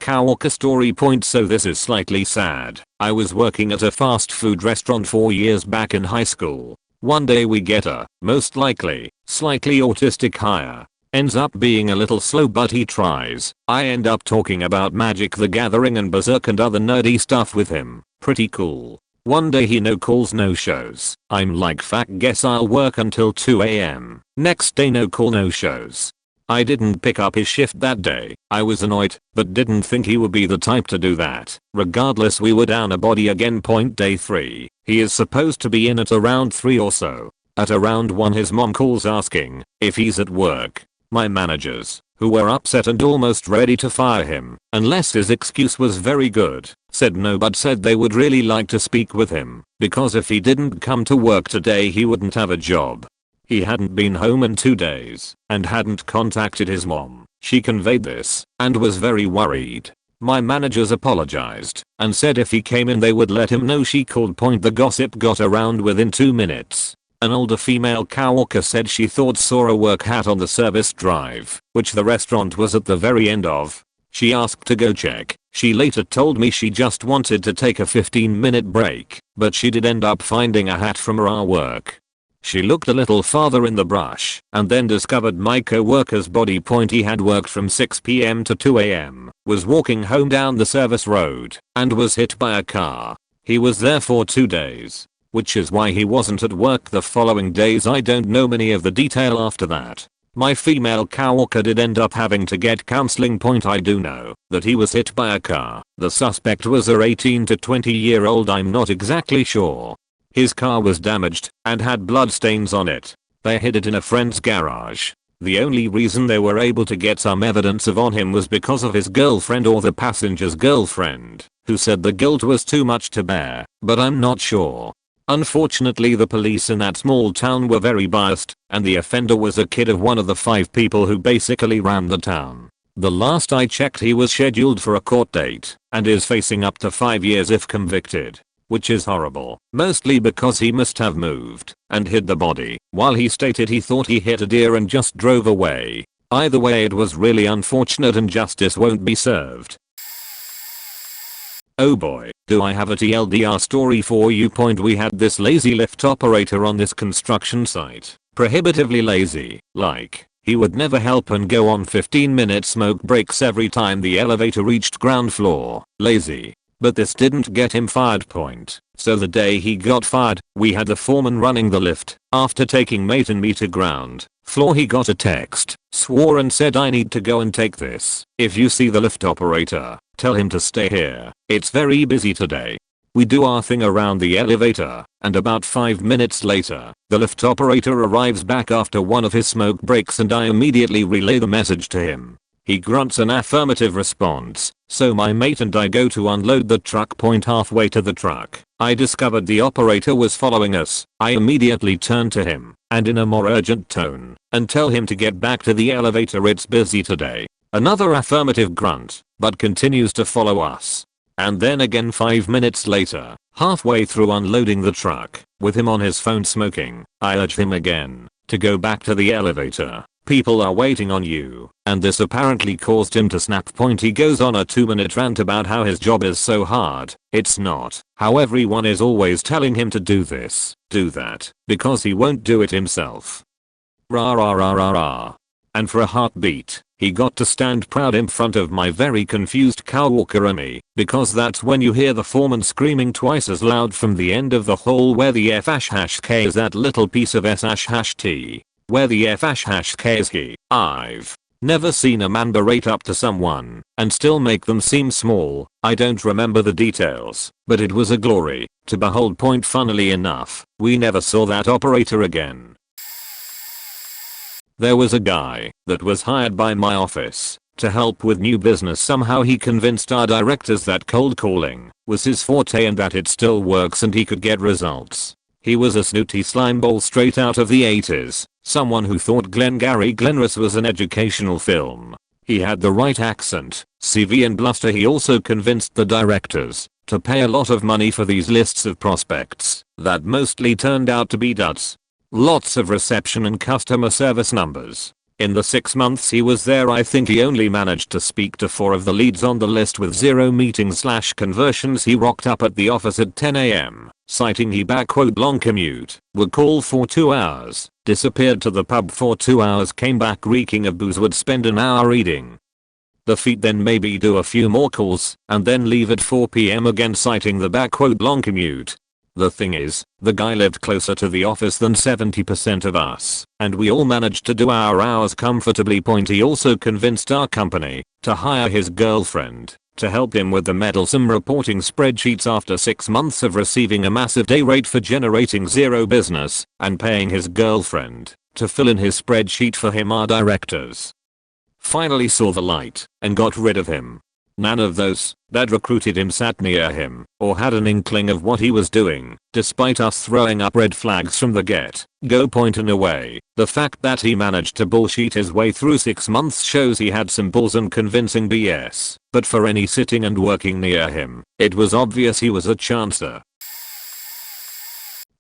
Speaker 1: Coworker story. So this is slightly sad. I was working at a fast food restaurant 4 years back in high school. One day we get a, most likely, slightly autistic hire. Ends up being a little slow but he tries. I end up talking about Magic the Gathering and Berserk and other nerdy stuff with him. Pretty cool. One day he no calls no shows. I'm like fuck, guess I'll work until 2 AM. Next day no call no shows. I didn't pick up his shift that day. I was annoyed, but didn't think he would be the type to do that. Regardless, we were down a body again. Day 3. He is supposed to be in at around 3 or so. At around 1 his mom calls asking if he's at work. My managers, who were upset and almost ready to fire him, unless his excuse was very good, said no but said they would really like to speak with him, because if he didn't come to work today he wouldn't have a job. He hadn't been home in 2 days, and hadn't contacted his mom. She conveyed this, and was very worried. My managers apologized, and said if he came in they would let him know. She called. The gossip got around within 2 minutes. An older female coworker said she thought saw a work hat on the service drive, which the restaurant was at the very end of. She asked to go check. She later told me she just wanted to take a 15-minute break, but she did end up finding a hat from her work. She looked a little farther in the brush and then discovered my co-worker's body. He had worked from 6 PM to 2 AM, was walking home down the service road, and was hit by a car. He was there for 2 days, which is why he wasn't at work the following days. I don't know many of the detail after that. My female coworker did end up having to get counseling. I do know that he was hit by a car. The suspect was a 18 to 20-year-old. I'm not exactly sure. His car was damaged and had blood stains on it. They hid it in a friend's garage. The only reason they were able to get some evidence on him was because of his girlfriend or the passenger's girlfriend, who said the guilt was too much to bear, but I'm not sure. Unfortunately, the police in that small town were very biased, and the offender was a kid of one of the 5 people who basically ran the town. The last I checked, he was scheduled for a court date and is facing up to 5 years if convicted. Which is horrible, mostly because he must have moved and hid the body while he stated he thought he hit a deer and just drove away. Either way, it was really unfortunate and justice won't be served. Oh boy, do I have a TLDR story for you. We had this lazy lift operator on this construction site. Prohibitively lazy, like, he would never help and go on 15-minute smoke breaks every time the elevator reached ground floor. Lazy. But this didn't get him fired. So the day he got fired, we had the foreman running the lift. After taking mate and me to ground floor, he got a text, swore and said, "I need to go and take this. If you see the lift operator, tell him to stay here. It's very busy today." We do our thing around the elevator, and about 5 minutes later, the lift operator arrives back after one of his smoke breaks, and I immediately relay the message to him. He grunts an affirmative response, so my mate and I go to unload the truck. Halfway to the truck, I discovered the operator was following us. I immediately turn to him, and in a more urgent tone, and tell him to get back to the elevator, it's busy today. Another affirmative grunt, but continues to follow us. And then again 5 minutes later, halfway through unloading the truck, with him on his phone smoking, I urge him again to go back to the elevator. People are waiting on you, and this apparently caused him to snap. He goes on a 2-minute rant about how his job is so hard. It's not, how everyone is always telling him to do this, do that, because he won't do it himself. Rah rah rah rah rah. And for a heartbeat, he got to stand proud in front of my very confused coworker and me, because that's when you hear the foreman screaming twice as loud from the end of the hall, where the F-K is that little piece of S-T. Where the F-K is he. I've never seen a man berate up to someone and still make them seem small. I don't remember the details, but it was a glory to behold. Funnily enough, we never saw that operator again. There was a guy that was hired by my office to help with new business. Somehow he convinced our directors that cold calling was his forte and that it still works and he could get results. He was a snooty slimeball straight out of the 80s, someone who thought Glengarry Glen Ross was an educational film. He had the right accent, CV and bluster. He also convinced the directors to pay a lot of money for these lists of prospects that mostly turned out to be duds. Lots of reception and customer service numbers. In the 6 months he was there, I think he only managed to speak to 4 of the leads on the list with 0 meetings/conversions. He rocked up at the office at 10 AM, citing he "long commute," would call for 2 hours, disappeared to the pub for 2 hours, came back reeking of booze, would spend an hour reading the feet, then maybe do a few more calls, and then leave at 4 PM again, citing the "long commute." The thing is, the guy lived closer to the office than 70% of us, and we all managed to do our hours comfortably. He also convinced our company to hire his girlfriend to help him with the meddlesome reporting spreadsheets after 6 months of receiving a massive day rate for generating 0 business and paying his girlfriend to fill in his spreadsheet for him. Our directors finally saw the light and got rid of him. None of those that recruited him sat near him or had an inkling of what he was doing, despite us throwing up red flags from the get-go. In a way, the fact that he managed to bullshit his way through 6 months shows he had some balls and convincing BS, but for any sitting and working near him, it was obvious he was a chancer.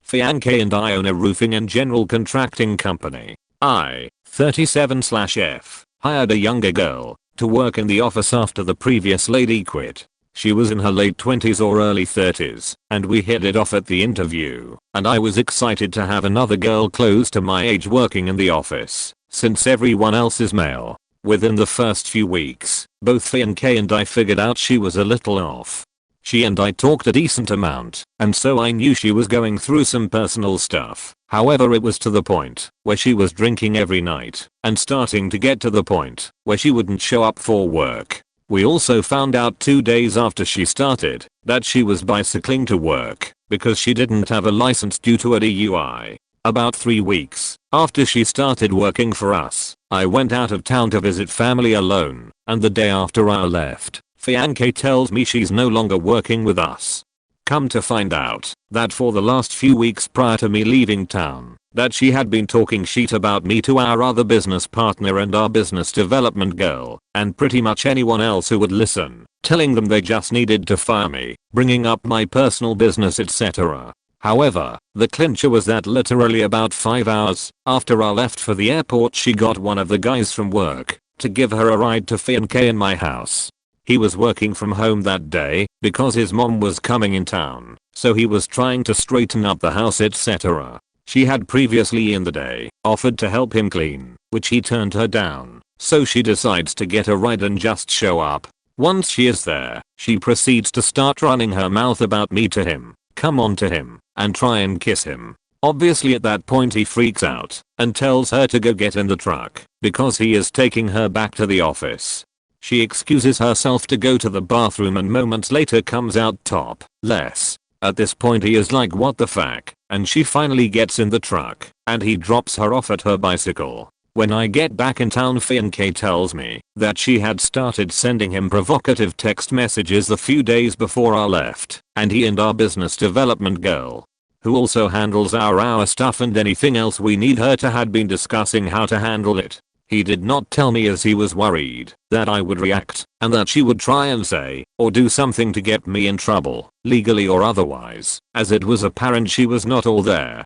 Speaker 1: Fiancé and I own a roofing and general contracting company. I, 37/F, hired a younger girl to work in the office after the previous lady quit. She was in her late 20s or early 30s, and we hit it off at the interview, and I was excited to have another girl close to my age working in the office, since everyone else is male. Within the first few weeks, both Fiancé and I figured out she was a little off. She and I talked a decent amount, and so I knew she was going through some personal stuff. However, it was to the point where she was drinking every night, and starting to get to the point where she wouldn't show up for work. We also found out 2 days after she started that she was bicycling to work because she didn't have a license due to a DUI. About 3 weeks after she started working for us, I went out of town to visit family alone, and the day after I left, Fiancee tells me she's no longer working with us. Come to find out that for the last few weeks prior to me leaving town, that she had been talking shit about me to our other business partner and our business development girl, and pretty much anyone else who would listen, telling them they just needed to fire me, bringing up my personal business etc. However, the clincher was that literally about 5 hours after I left for the airport she got one of the guys from work to give her a ride to Fiancee in my house. He was working from home that day because his mom was coming in town, so he was trying to straighten up the house etc. She had previously in the day offered to help him clean, which he turned her down, so she decides to get a ride and just show up. Once she is there, she proceeds to start running her mouth about me to him, come on to him, and try and kiss him. Obviously at that point he freaks out and tells her to go get in the truck because he is taking her back to the office. She excuses herself to go to the bathroom and moments later comes out topless. At this point he is like what the fuck, and she finally gets in the truck and he drops her off at her bicycle. When I get back in town Fiancee tells me that she had started sending him provocative text messages a few days before I left, and he and our business development girl, who also handles our stuff and anything else we need her to, had been discussing how to handle it. He did not tell me as he was worried that I would react and that she would try and say or do something to get me in trouble, legally or otherwise, as it was apparent she was not all there.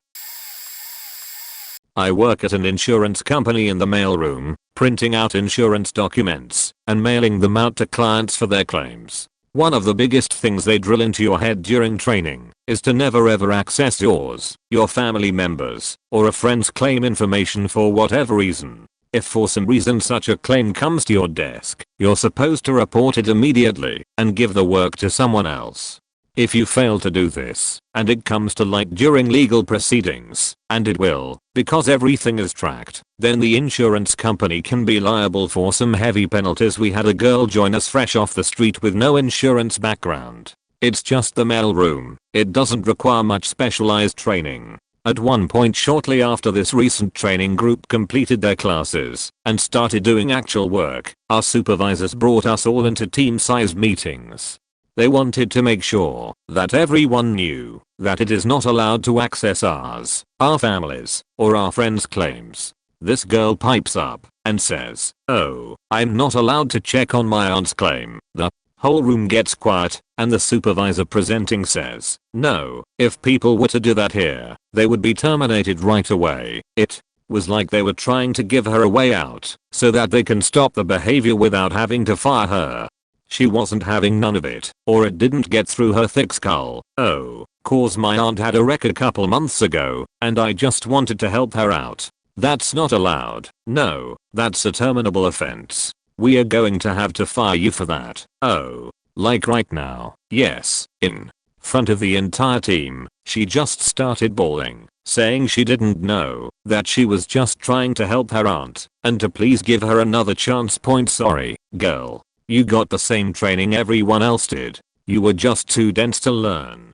Speaker 1: I work at an insurance company in the mailroom, printing out insurance documents and mailing them out to clients for their claims. One of the biggest things they drill into your head during training is to never ever access yours, your family members, or a friend's claim information for whatever reason. If for some reason such a claim comes to your desk, you're supposed to report it immediately and give the work to someone else. If you fail to do this, and it comes to light during legal proceedings, and it will, because everything is tracked, then the insurance company can be liable for some heavy penalties. We had a girl join us fresh off the street with no insurance background. It's just the mailroom. It doesn't require much specialized training. At one point shortly after this recent training group completed their classes and started doing actual work, our supervisors brought us all into team-sized meetings. They wanted to make sure that everyone knew that it is not allowed to access ours, our families, or our friends' claims. This girl pipes up and says, "Oh, I'm not allowed to check on my aunt's claim." The whole room gets quiet and the supervisor presenting says, "No, if people were to do that here, they would be terminated right away." It was like they were trying to give her a way out so that they can stop the behavior without having to fire her. She wasn't having none of it, or it didn't get through her thick skull. Oh, cause my aunt had a wreck a couple months ago and I just wanted to help her out. That's not allowed. No, that's a terminable offense. We are going to have to fire you for that. Oh, like right now. Yes, in front of the entire team, she just started bawling, saying she didn't know that she was just trying to help her aunt and to please give her another chance. Sorry, girl. You got the same training everyone else did. You were just too dense to learn.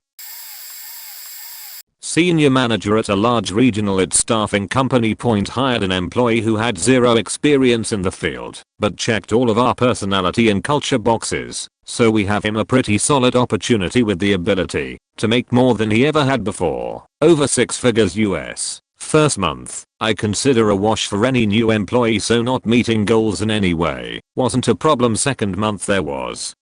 Speaker 1: Senior manager at a large regional staffing company hired an employee who had zero experience in the field, but checked all of our personality and culture boxes, so we have him a pretty solid opportunity with the ability to make more than he ever had before, over 6 figures US. First month, I consider a wash for any new employee, so not meeting goals in any way wasn't a problem. Second month there was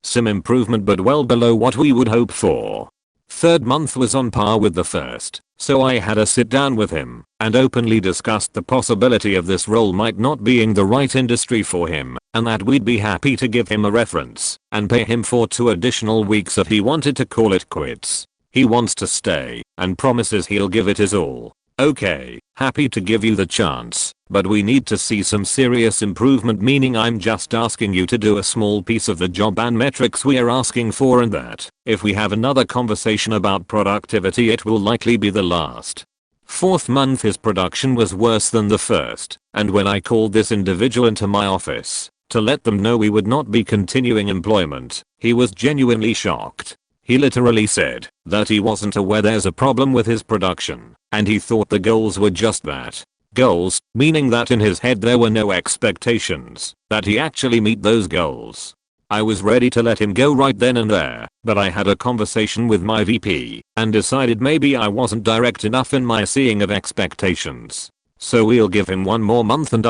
Speaker 1: some improvement but well below what we would hope for. Third month was on par with the first, so I had a sit down with him and openly discussed the possibility of this role might not being the right industry for him and that we'd be happy to give him a reference and pay him for 2 additional weeks if he wanted to call it quits. He wants to stay and promises he'll give it his all. Okay, happy to give you the chance, but we need to see some serious improvement, meaning I'm just asking you to do a small piece of the job and metrics we are asking for, and that if we have another conversation about productivity it will likely be the last. Fourth month his production was worse than the first, and when I called this individual into my office to let them know we would not be continuing employment, he was genuinely shocked. He literally said that he wasn't aware there's a problem with his production, and he thought the goals were just that. Goals, meaning that in his head there were no expectations that he actually meet those goals. I was ready to let him go right then and there, but I had a conversation with my VP and decided maybe I wasn't direct enough in my seeing of expectations. So we'll give him one more month and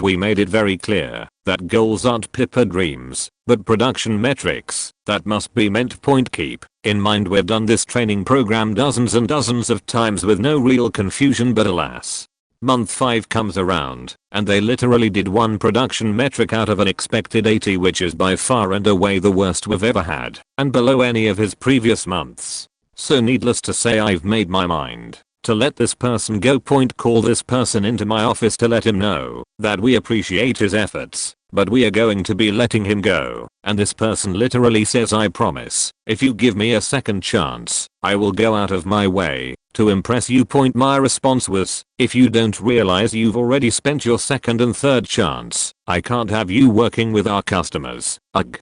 Speaker 1: we made it very clear that goals aren't pipe dreams, but production metrics that must be meant. Point keep in mind we've done this training program dozens and dozens of times with no real confusion, but alas. Month 5 comes around, and they literally did one production metric out of an expected 80, which is by far and away the worst we've ever had, and below any of his previous months. So needless to say I've made my mind to let this person go. Call this person into my office to let him know that we appreciate his efforts, but we are going to be letting him go. And this person literally says, I promise, if you give me a second chance, I will go out of my way to impress you. My response was, if you don't realize you've already spent your second and third chance, I can't have you working with our customers. Ugh.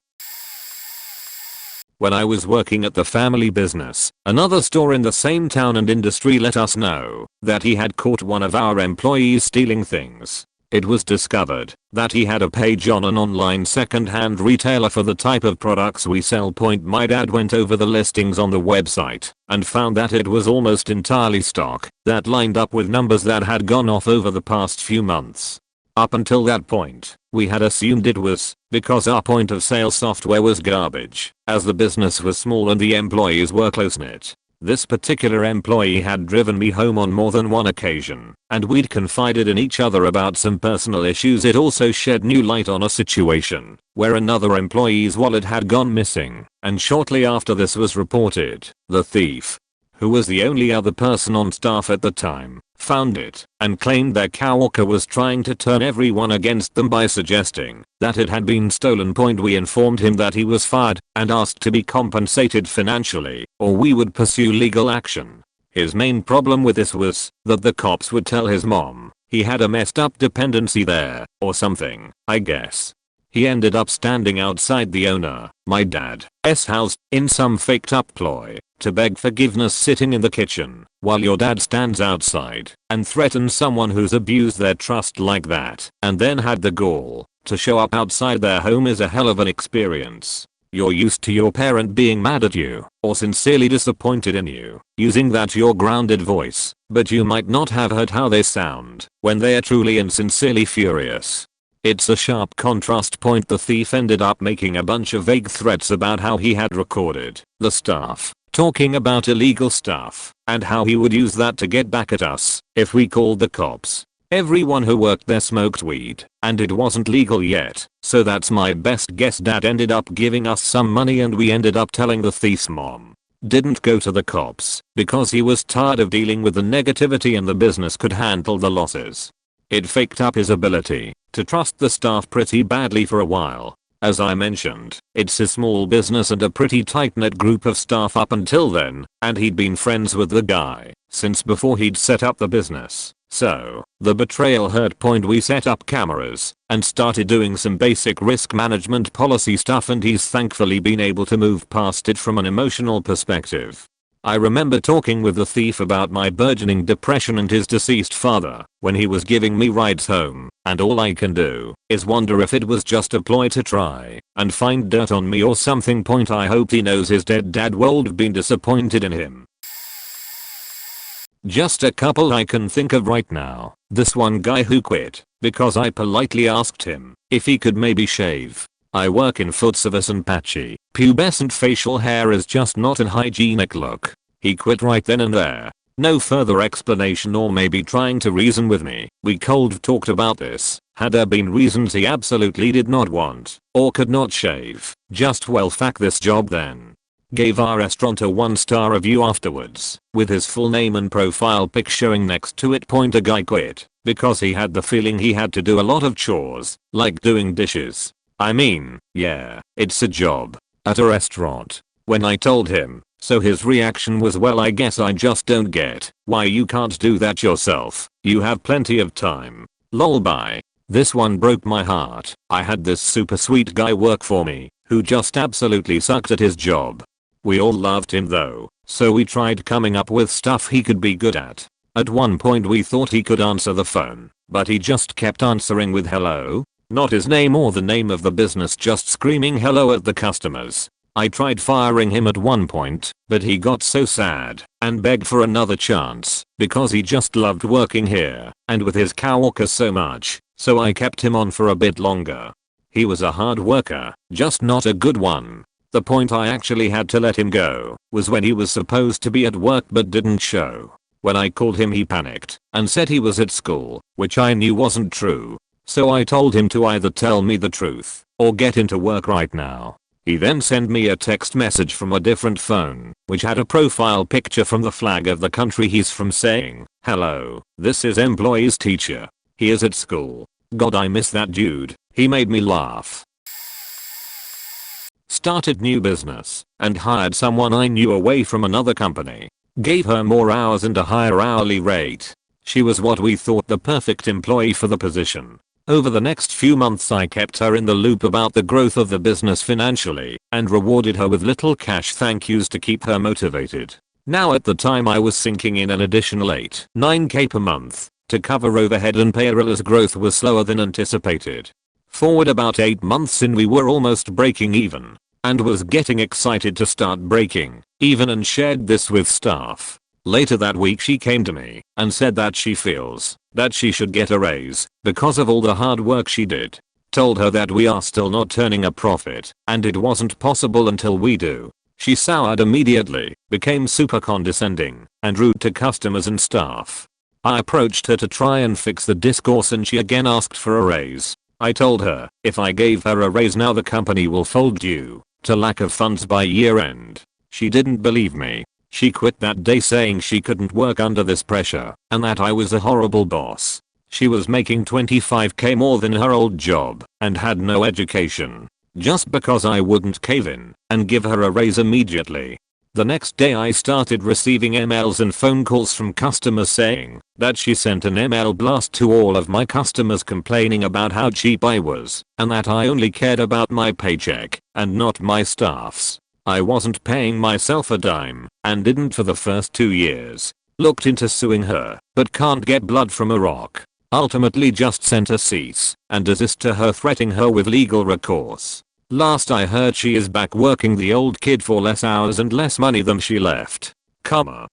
Speaker 1: When I was working at the family business, another store in the same town and industry let us know that he had caught one of our employees stealing things. It was discovered that he had a page on an online second-hand retailer for the type of products we sell. My dad went over the listings on the website and found that it was almost entirely stock that lined up with numbers that had gone off over the past few months. Up until that point, we had assumed it was because our point of sale software was garbage, as the business was small and the employees were close-knit. This particular employee had driven me home on more than one occasion, and we'd confided in each other about some personal issues. It also shed new light on a situation where another employee's wallet had gone missing, and shortly after this was reported, the thief, who was the only other person on staff at the time, found it and claimed their coworker was trying to turn everyone against them by suggesting that it had been stolen. We informed him that he was fired and asked to be compensated financially or we would pursue legal action. His main problem with this was that the cops would tell his mom he had a messed up dependency there or something, I guess. He ended up standing outside the owner, my dad's house, in some faked up ploy to beg forgiveness, sitting in the kitchen while your dad stands outside and threatens someone who's abused their trust like that and then had the gall to show up outside their home is a hell of an experience. You're used to your parent being mad at you or sincerely disappointed in you, using that your grounded voice, but you might not have heard how they sound when they are truly and sincerely furious. It's a sharp contrast. The thief ended up making a bunch of vague threats about how he had recorded the staff talking about illegal stuff and how he would use that to get back at us if we called the cops. Everyone who worked there smoked weed and it wasn't legal yet, so that's my best guess. Dad ended up giving us some money and we ended up telling the thief's mom didn't go to the cops because he was tired of dealing with the negativity and the business could handle the losses. It faked up his ability to trust the staff pretty badly for a while. As I mentioned, it's a small business and a pretty tight-knit group of staff up until then, and he'd been friends with the guy since before he'd set up the business. So, the betrayal hurt. We set up cameras and started doing some basic risk management policy stuff, and he's thankfully been able to move past it from an emotional perspective. I remember talking with the thief about my burgeoning depression and his deceased father when he was giving me rides home, and all I can do is wonder if it was just a ploy to try and find dirt on me or something. I hope he knows his dead dad would have been disappointed in him. Just a couple I can think of right now. This one guy who quit because I politely asked him if he could maybe shave. I work in food service and patchy, pubescent facial hair is just not an hygienic look. He quit right then and there. No further explanation or maybe trying to reason with me. We cold talked about this. Had there been reasons he absolutely did not want or could not shave, just well fuck this job then. Gave our restaurant a 1-star review afterwards with his full name and profile pic showing next to it. A guy quit because he had the feeling he had to do a lot of chores, like doing dishes. I mean, yeah, it's a job at a restaurant. When I told him, so his reaction was, well, I guess I just don't get why you can't do that yourself. You have plenty of time. Lol. Bye. This one broke my heart. I had this super sweet guy work for me who just absolutely sucked at his job. We all loved him though, so we tried coming up with stuff he could be good at. At one point we thought he could answer the phone, but he just kept answering with hello. Not his name or the name of the business, just screaming hello at the customers. I tried firing him at one point, but he got so sad and begged for another chance because he just loved working here and with his coworkers so much, so I kept him on for a bit longer. He was a hard worker, just not a good one. The point I actually had to let him go was when he was supposed to be at work but didn't show. When I called him he panicked and said he was at school, which I knew wasn't true. So I told him to either tell me the truth or get into work right now. He then sent me a text message from a different phone, which had a profile picture from the flag of the country he's from saying, "Hello, this is employee's teacher. He is at school." God, I miss that dude. He made me laugh. Started new business and hired someone I knew away from another company. Gave her more hours and a higher hourly rate. She was what we thought the perfect employee for the position. Over the next few months I kept her in the loop about the growth of the business financially and rewarded her with little cash thank yous to keep her motivated. Now at the time I was sinking in an additional 9k per month to cover overhead and payroll as growth was slower than anticipated. Forward about 8 months in we were almost breaking even and was getting excited to start breaking even and shared this with staff. Later that week she came to me and said that she feels that she should get a raise because of all the hard work she did. Told her that we are still not turning a profit and it wasn't possible until we do. She soured immediately, became super condescending and rude to customers and staff. I approached her to try and fix the discourse and she again asked for a raise. I told her if I gave her a raise now the company will fold due to lack of funds by year end. She didn't believe me. She quit that day saying she couldn't work under this pressure and that I was a horrible boss. She was making 25k more than her old job and had no education. Just because I wouldn't cave in and give her a raise immediately. The next day I started receiving emails and phone calls from customers saying that she sent an email blast to all of my customers complaining about how cheap I was and that I only cared about my paycheck and not my staff's. I wasn't paying myself a dime and didn't for the first 2 years. Looked into suing her, but can't get blood from a rock. Ultimately just sent a cease and desist to her, threatening her with legal recourse. Last I heard she is back working the old kid for less hours and less money than she left. Comma.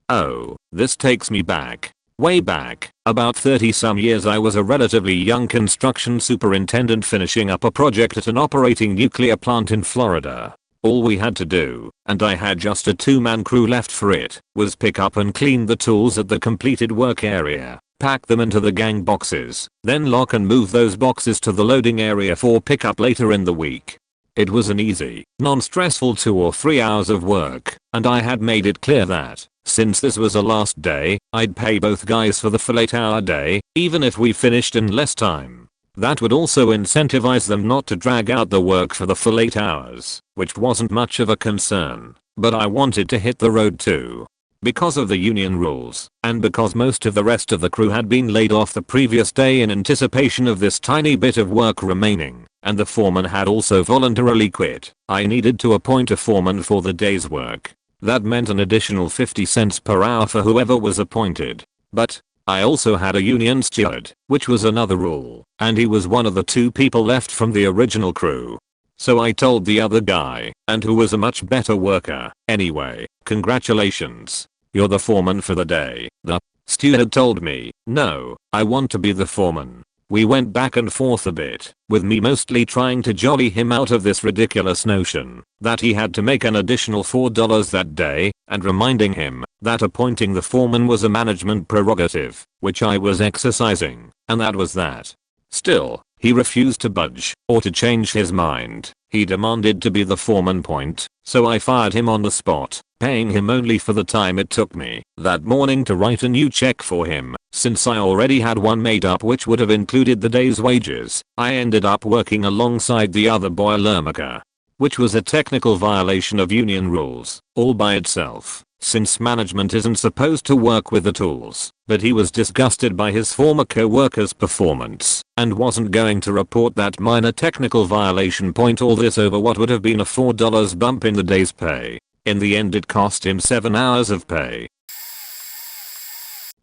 Speaker 1: Oh, this takes me back. Way back, about 30 some years I was a relatively young construction superintendent finishing up a project at an operating nuclear plant in Florida. All we had to do, and I had just a 2-man crew left for it, was pick up and clean the tools at the completed work area, pack them into the gang boxes, then lock and move those boxes to the loading area for pickup later in the week. It was an easy, non-stressful 2 or 3 hours of work, and I had made it clear that, since this was a last day, I'd pay both guys for the full 8-hour day, even if we finished in less time. That would also incentivize them not to drag out the work for the full 8 hours, which wasn't much of a concern, but I wanted to hit the road too. Because of the union rules, and because most of the rest of the crew had been laid off the previous day in anticipation of this tiny bit of work remaining, and the foreman had also voluntarily quit, I needed to appoint a foreman for the day's work. That meant an additional 50 cents per hour for whoever was appointed. But I also had a union steward, which was another rule, and he was one of the 2 people left from the original crew. So I told the other guy, and who was a much better worker, anyway, congratulations. You're the foreman for the day. The steward told me, no, I want to be the foreman. We went back and forth a bit, with me mostly trying to jolly him out of this ridiculous notion that he had to make an additional $4 that day, and reminding him that appointing the foreman was a management prerogative, which I was exercising, and that was that. Still, he refused to budge or to change his mind. He demanded to be the foreman point, so I fired him on the spot, paying him only for the time it took me that morning to write a new check for him, since I already had one made up which would have included the day's wages. I ended up working alongside the other boilermaker, which was a technical violation of union rules, all by itself, since management isn't supposed to work with the tools, but he was disgusted by his former co-worker's performance and wasn't going to report that minor technical violation. All this over what would have been a $4 bump in the day's pay. In the end it cost him 7 hours of pay.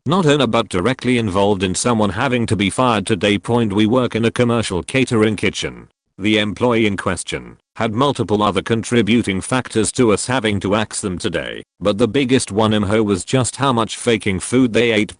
Speaker 1: Not owner but directly involved in someone having to be fired today. We work in a commercial catering kitchen. The employee in question had multiple other contributing factors to us having to axe them today, but the biggest one was just how much faking food they ate.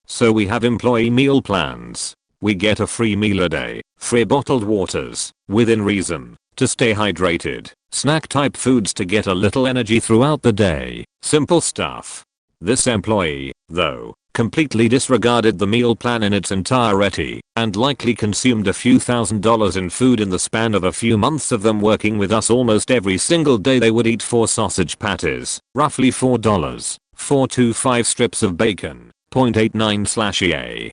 Speaker 1: So we have employee meal plans. We get a free meal a day, free bottled waters, within reason, to stay hydrated, snack type foods to get a little energy throughout the day, simple stuff. This employee, though, completely disregarded the meal plan in its entirety and likely consumed a few $1,000s in food in the span of a few months of them working with us. Almost every single day they would eat 4 sausage patties, roughly $4, 425 strips of bacon, 0.89/EA.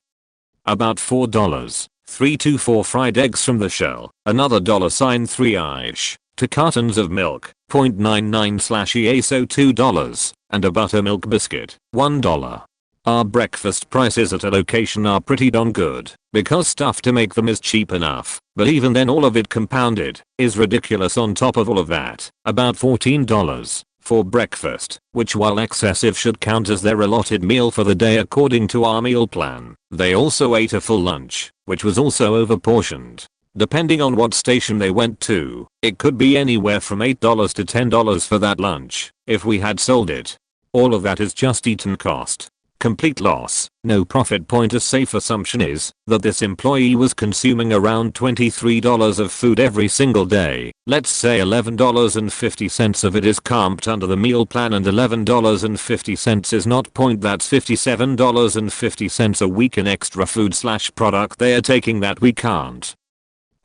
Speaker 1: About $4, 324 fried eggs from the shell, another $3-ish, to cartons of milk, 0.99/EA, so $2, and a buttermilk biscuit, $1. Our breakfast prices at a location are pretty darn good, because stuff to make them is cheap enough, but even then all of it compounded is ridiculous. On top of all of that, about $14 for breakfast, which while excessive should count as their allotted meal for the day according to our meal plan. They also ate a full lunch, which was also overportioned. Depending on what station they went to, it could be anywhere from $8 to $10 for that lunch, if we had sold it. All of that is just eaten cost. Complete loss, no profit. A safe assumption is that this employee was consuming around $23 of food every single day. Let's say $11.50 of it is comped under the meal plan and $11.50 is not. That's $57.50 a week in extra food/product they are taking that we can't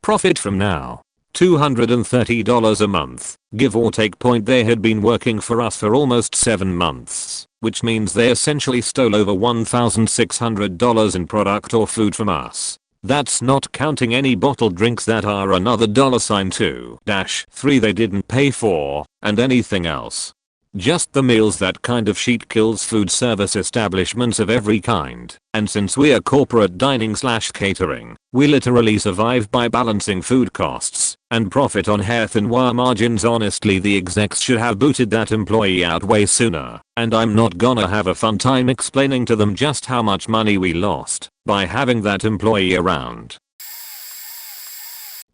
Speaker 1: profit from now. $230 a month, give or take. They had been working for us for almost 7 months, which means they essentially stole over $1,600 in product or food from us. That's not counting any bottled drinks that are another $2-3 they didn't pay for, and anything else. Just the meals. That kind of sheet kills food service establishments of every kind, and since we are corporate dining/catering, we literally survive by balancing food costs and profit on hair-thin wire margins. Honestly, the execs should have booted that employee out way sooner, and I'm not gonna have a fun time explaining to them just how much money we lost by having that employee around.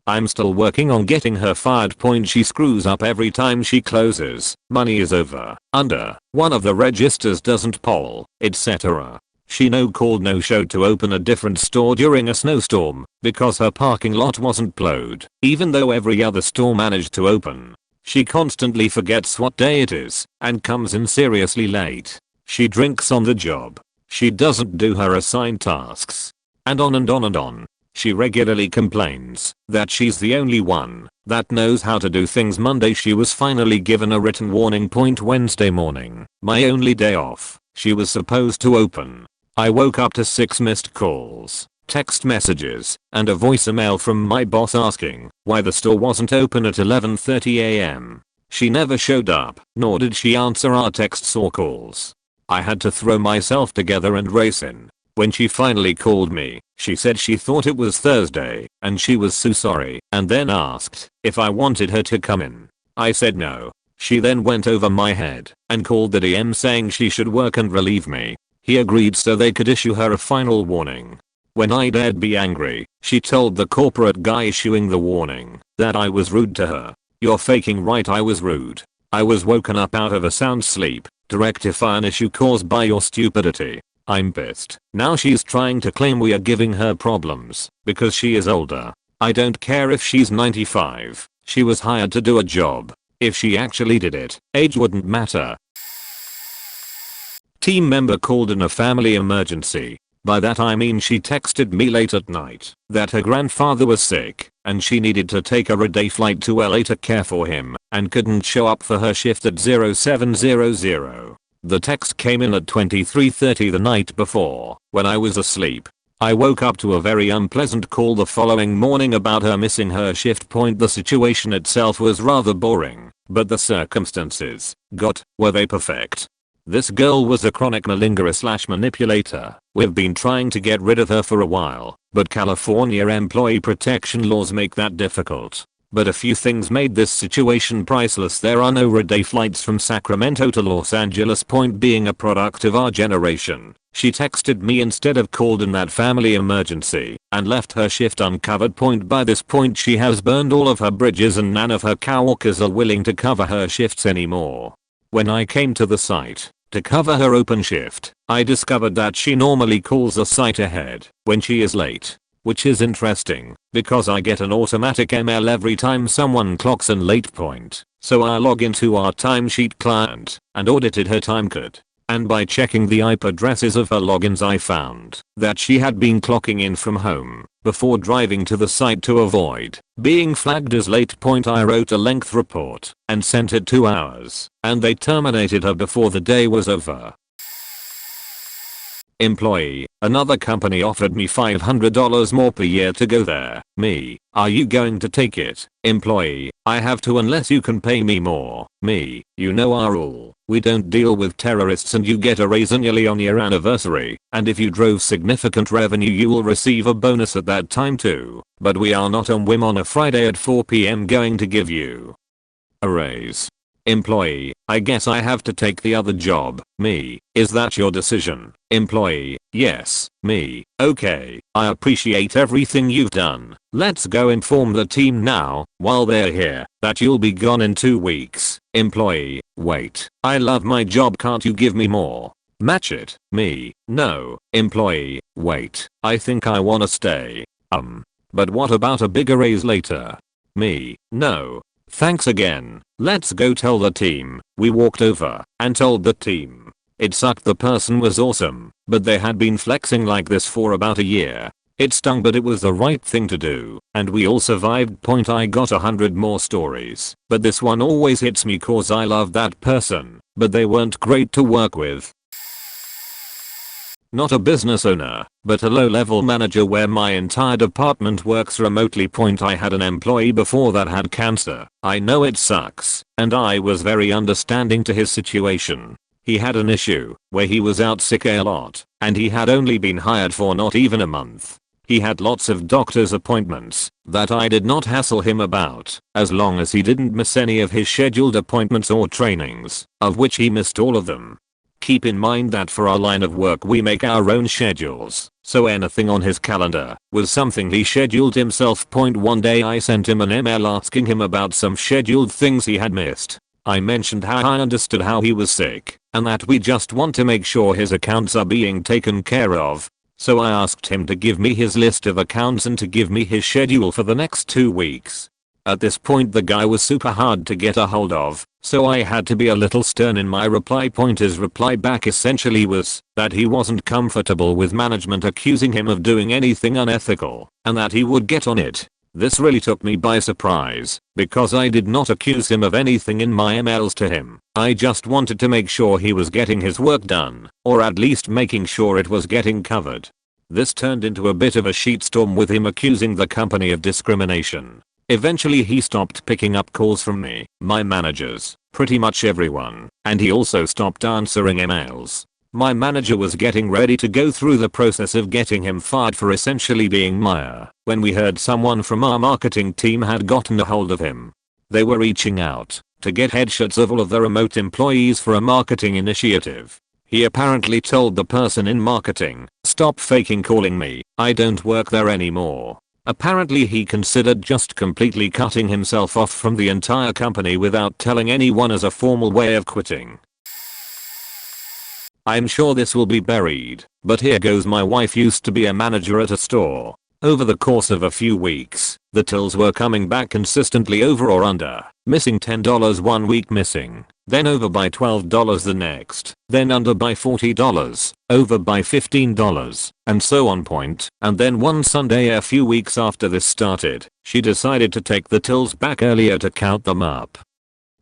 Speaker 1: I'm still working on getting her fired. She screws up every time she closes, money is over, under, one of the registers doesn't poll, etc. She no-called no-showed to open a different store during a snowstorm because her parking lot wasn't plowed, even though every other store managed to open. She constantly forgets what day it is and comes in seriously late. She drinks on the job. She doesn't do her assigned tasks. And on and on and on. She regularly complains that she's the only one that knows how to do things. Monday she was finally given a written warning. Wednesday morning, my only day off, she was supposed to open. I woke up to 6 missed calls, text messages, and a voicemail from my boss asking why the store wasn't open at 11:30 a.m. She never showed up, nor did she answer our texts or calls. I had to throw myself together and race in. When she finally called me, she said she thought it was Thursday and she was so sorry, and then asked if I wanted her to come in. I said no. She then went over my head and called the DM saying she should work and relieve me. He agreed so they could issue her a final warning. When I dared be angry, she told the corporate guy issuing the warning that I was rude to her. You're faking right, I was rude. I was woken up out of a sound sleep to rectify an issue caused by your stupidity. I'm pissed. Now she's trying to claim we are giving her problems because she is older. I don't care if she's 95. She was hired to do a job. If she actually did it, age wouldn't matter. Team member called in a family emergency. By that I mean she texted me late at night that her grandfather was sick and she needed to take a day flight to LA to care for him and couldn't show up for her shift at 0700. The text came in at 23:30 the night before, when I was asleep. I woke up to a very unpleasant call the following morning about her missing her shift. The situation itself was rather boring, but the circumstances, were they perfect? This girl was a chronic malingerer/manipulator. We've been trying to get rid of her for a while, but California employee protection laws make that difficult. but a few things made this situation priceless. There are no red-day flights from Sacramento to Los Angeles, point being a product of our generation. She texted me instead of called in that family emergency and left her shift uncovered. Point by this point she has burned all of her bridges and none of her coworkers are willing to cover her shifts anymore. When I came to the site to cover her open shift, I discovered that she normally calls the site ahead when she is late. Which is interesting because I get an automatic email every time someone clocks in late. Point. So I log into our timesheet client and audited her time code. And by checking the IP addresses of her logins I found that she had been clocking in from home before driving to the site to avoid being flagged as late. Point. I wrote a length report and sent it 2 hours and they terminated her before the day was over. Employee, another company offered me $500 more per year to go there. Me, are you going to take it? Employee, I have to unless you can pay me more. Me, you know our rule. We don't deal with terrorists and you get a raise annually on your anniversary. And if you drove significant revenue you will receive a bonus at that time too. But we are not on whim on a Friday at 4 PM going to give you a raise. Employee, I guess I have to take the other job. Me, is that your decision? Employee, yes. Me, okay. I appreciate everything you've done. Let's go inform the team now, while they're here, that you'll be gone in 2 weeks. Employee, wait. I love my job, can't you give me more? Match it. Me, no. Employee, wait. I think I wanna stay. But what about a bigger raise later? Me, no. Thanks again. Let's go tell the team. We walked over and told the team. It sucked, the person was awesome, but they had been flexing like this for about a year. It stung but it was the right thing to do, and we all survived. Point. I got 100 more stories, but this one always hits me cause I love that person, but they weren't great to work with. Not a business owner, but a low-level manager where my entire department works remotely. Point. I had an employee before that had cancer. I know it sucks, and I was very understanding to his situation. He had an issue where he was out sick a lot, and he had only been hired for not even a month. He had lots of doctor's appointments that I did not hassle him about, as long as he didn't miss any of his scheduled appointments or trainings, of which he missed all of them. Keep in mind that for our line of work we make our own schedules, so anything on his calendar was something he scheduled himself. One day I sent him an email asking him about some scheduled things he had missed. I mentioned how I understood how he was sick, and that we just want to make sure his accounts are being taken care of. So I asked him to give me his list of accounts and to give me his schedule for the next 2 weeks. At this point the guy was super hard to get a hold of, so I had to be a little stern in my reply. His reply back essentially was that he wasn't comfortable with management accusing him of doing anything unethical, and that he would get on it. This really took me by surprise, because I did not accuse him of anything in my emails to him. I just wanted to make sure he was getting his work done, or at least making sure it was getting covered. This turned into a bit of a shitstorm with him accusing the company of discrimination. Eventually he stopped picking up calls from me, my managers, pretty much everyone, and he also stopped answering emails. My manager was getting ready to go through the process of getting him fired for essentially being Maya, when we heard someone from our marketing team had gotten a hold of him. They were reaching out to get headshots of all of the remote employees for a marketing initiative. He apparently told the person in marketing, "Stop faking calling me, I don't work there anymore." Apparently he considered just completely cutting himself off from the entire company without telling anyone as a formal way of quitting. I'm sure this will be buried, but here goes. My wife used to be a manager at a store. Over the course of a few weeks, the tills were coming back consistently over or under, missing $10 one week, missing, then over by $12 the next, then under by $40, over by $15, and so on. And then one Sunday a few weeks after this started, she decided to take the tills back earlier to count them up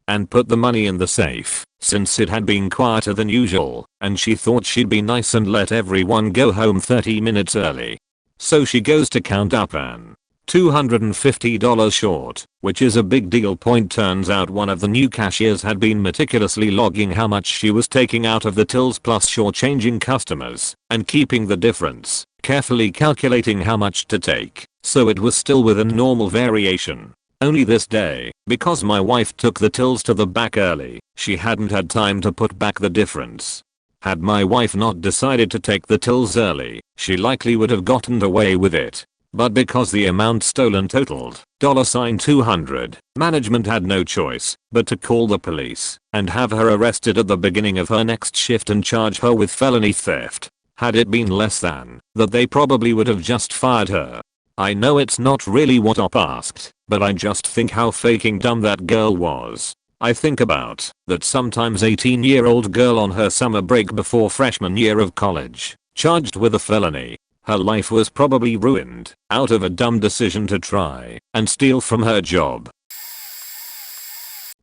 Speaker 1: and put the money in the safe, since it had been quieter than usual, and she thought she'd be nice and let everyone go home 30 minutes early. So she goes to count up and $250 short, which is a big deal. Turns out one of the new cashiers had been meticulously logging how much she was taking out of the tills plus shortchanging customers, and keeping the difference, carefully calculating how much to take, so it was still within normal variation. Only this day, because my wife took the tills to the back early, she hadn't had time to put back the difference. Had my wife not decided to take the tills early, she likely would have gotten away with it. But because the amount stolen totaled $200, management had no choice but to call the police and have her arrested at the beginning of her next shift and charge her with felony theft. Had it been less than that, they probably would have just fired her. I know it's not really what Op asked, but I just think how fucking dumb that girl was. I think about that sometimes 18-year-old girl on her summer break before freshman year of college, charged with a felony. Her life was probably ruined out of a dumb decision to try and steal from her job.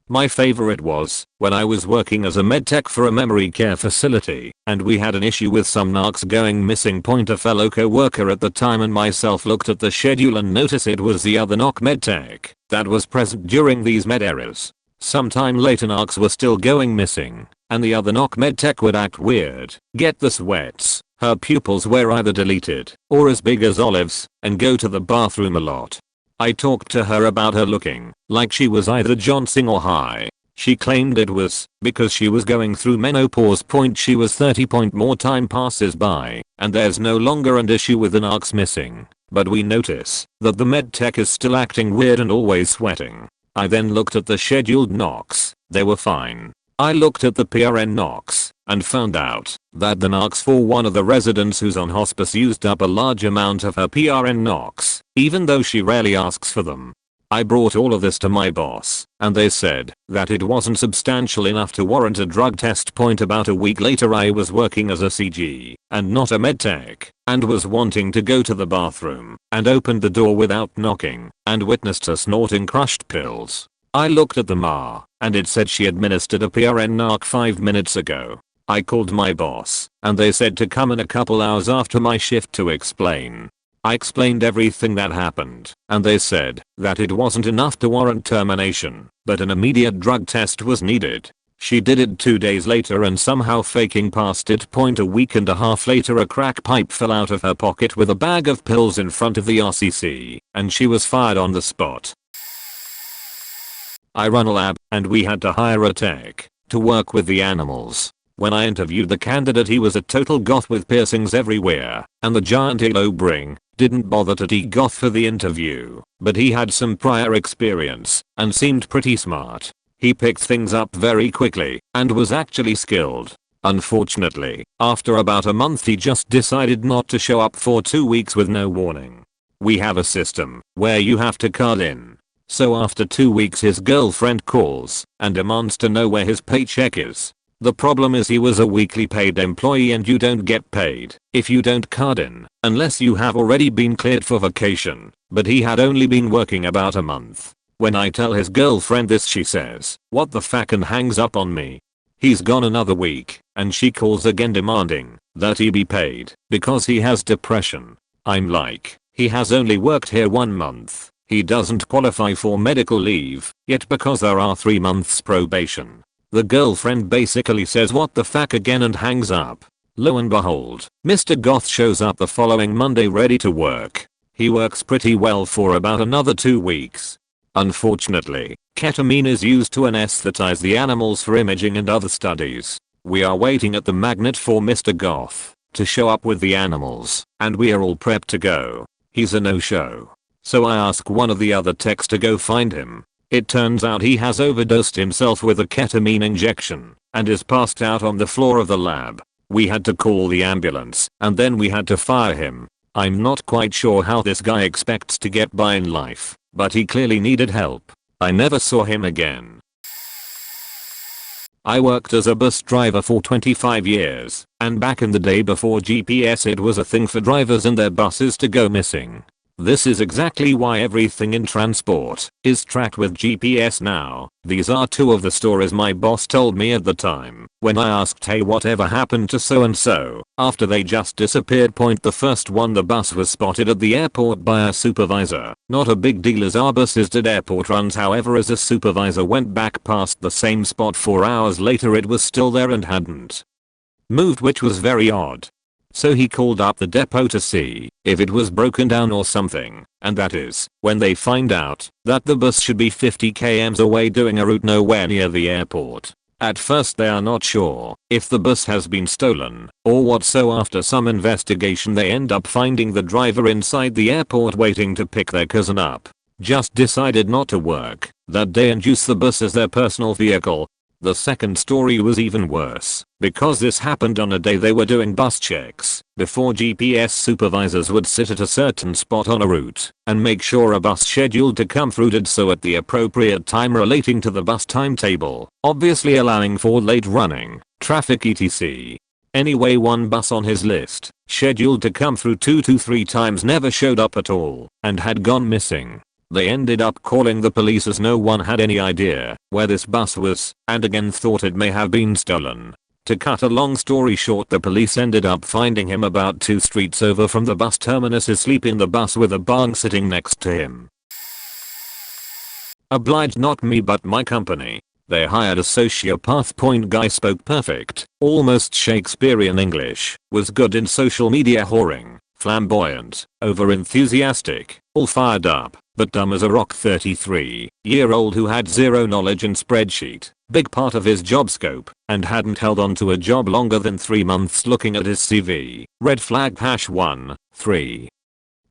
Speaker 1: My favorite was when I was working as a medtech for a memory care facility and we had an issue with some narcs going missing. A fellow co-worker at the time and myself looked at the schedule and noticed it was the other narc medtech that was present during these med errors. Sometime later narcs were still going missing and the other narc medtech would act weird, get the sweats, her pupils were either deleted or as big as olives, and go to the bathroom a lot. I talked to her about her looking like she was either Johnson or high. She claimed it was because she was going through menopause. She was 30. More time passes by and there's no longer an issue with the narcs missing, but we notice that the medtech is still acting weird and always sweating. I then looked at the scheduled knocks, they were fine. I looked at the PRN knocks and found out that the knocks for one of the residents who's on hospice used up a large amount of her PRN knocks, even though she rarely asks for them. I brought all of this to my boss and they said that it wasn't substantial enough to warrant a drug test. About a week later I was working as a CG and not a medtech and was wanting to go to the bathroom and opened the door without knocking and witnessed her snorting crushed pills. I looked at the MA and it said she administered a PRN narc 5 minutes ago. I called my boss and they said to come in a couple hours after my shift to explain. I explained everything that happened and they said that it wasn't enough to warrant termination, but an immediate drug test was needed. She did it 2 days later and somehow faking passed it. A week and a half later a crack pipe fell out of her pocket with a bag of pills in front of the RCC and she was fired on the spot. I run a lab and we had to hire a tech to work with the animals. When I interviewed the candidate he was a total goth with piercings everywhere and the giant elobe ring. Didn't bother to tee goth for the interview, but he had some prior experience and seemed pretty smart. He picked things up very quickly and was actually skilled. Unfortunately, after about a month he just decided not to show up for 2 weeks with no warning. We have a system where you have to card in. So after 2 weeks his girlfriend calls and demands to know where his paycheck is. The problem is he was a weekly paid employee and you don't get paid if you don't card in unless you have already been cleared for vacation, but he had only been working about a month. When I tell his girlfriend this she says, "What the fuck," and hangs up on me. He's gone another week and she calls again demanding that he be paid because he has depression. I'm like, he has only worked here 1 month. He doesn't qualify for medical leave yet because there are 3 months probation. The girlfriend basically says what the fuck again and hangs up. Lo and behold, Mr. Goth shows up the following Monday ready to work. He works pretty well for about another 2 weeks. Unfortunately, ketamine is used to anesthetize the animals for imaging and other studies. We are waiting at the magnet for Mr. Goth to show up with the animals and we are all prepped to go. He's a no-show. So I ask one of the other techs to go find him. It turns out he has overdosed himself with a ketamine injection and is passed out on the floor of the lab. We had to call the ambulance and then we had to fire him. I'm not quite sure how this guy expects to get by in life, but he clearly needed help. I never saw him again. I worked as a bus driver for 25 years, and back in the day before GPS it was a thing for drivers and their buses to go missing. This is exactly why everything in transport is tracked with GPS now. These are 2 of the stories my boss told me at the time when I asked, "Hey, whatever happened to so and so?" after they just disappeared. The first one, the bus was spotted at the airport by a supervisor. Not a big deal as our buses did airport runs, however as a supervisor went back past the same spot 4 hours later it was still there and hadn't moved, which was very odd. So he called up the depot to see if it was broken down or something, and that is when they find out that the bus should be 50 km away doing a route nowhere near the airport. At first they are not sure if the bus has been stolen or what, so after some investigation they end up finding the driver inside the airport waiting to pick their cousin up. Just decided not to work that day and use the bus as their personal vehicle. The second story was even worse, because this happened on a day they were doing bus checks before GPS supervisors would sit at a certain spot on a route and make sure a bus scheduled to come through did so at the appropriate time relating to the bus timetable, obviously allowing for late running, traffic etc. Anyway, one bus on his list, scheduled to come through 2 to 3 times, never showed up at all and had gone missing. They ended up calling the police as no one had any idea where this bus was and again thought it may have been stolen. To cut a long story short, the police ended up finding him about 2 streets over from the bus terminus, asleep in the bus with a bong sitting next to him. Obliged, not me but my company. They hired a sociopath. Point guy spoke perfect, almost Shakespearean English, was good in social media whoring, flamboyant, over-enthusiastic, all fired up, but dumb as a rock. 33-year-old who had zero knowledge in spreadsheet, big part of his job scope, and hadn't held on to a job longer than 3 months. Looking at his CV, red flag #1, 3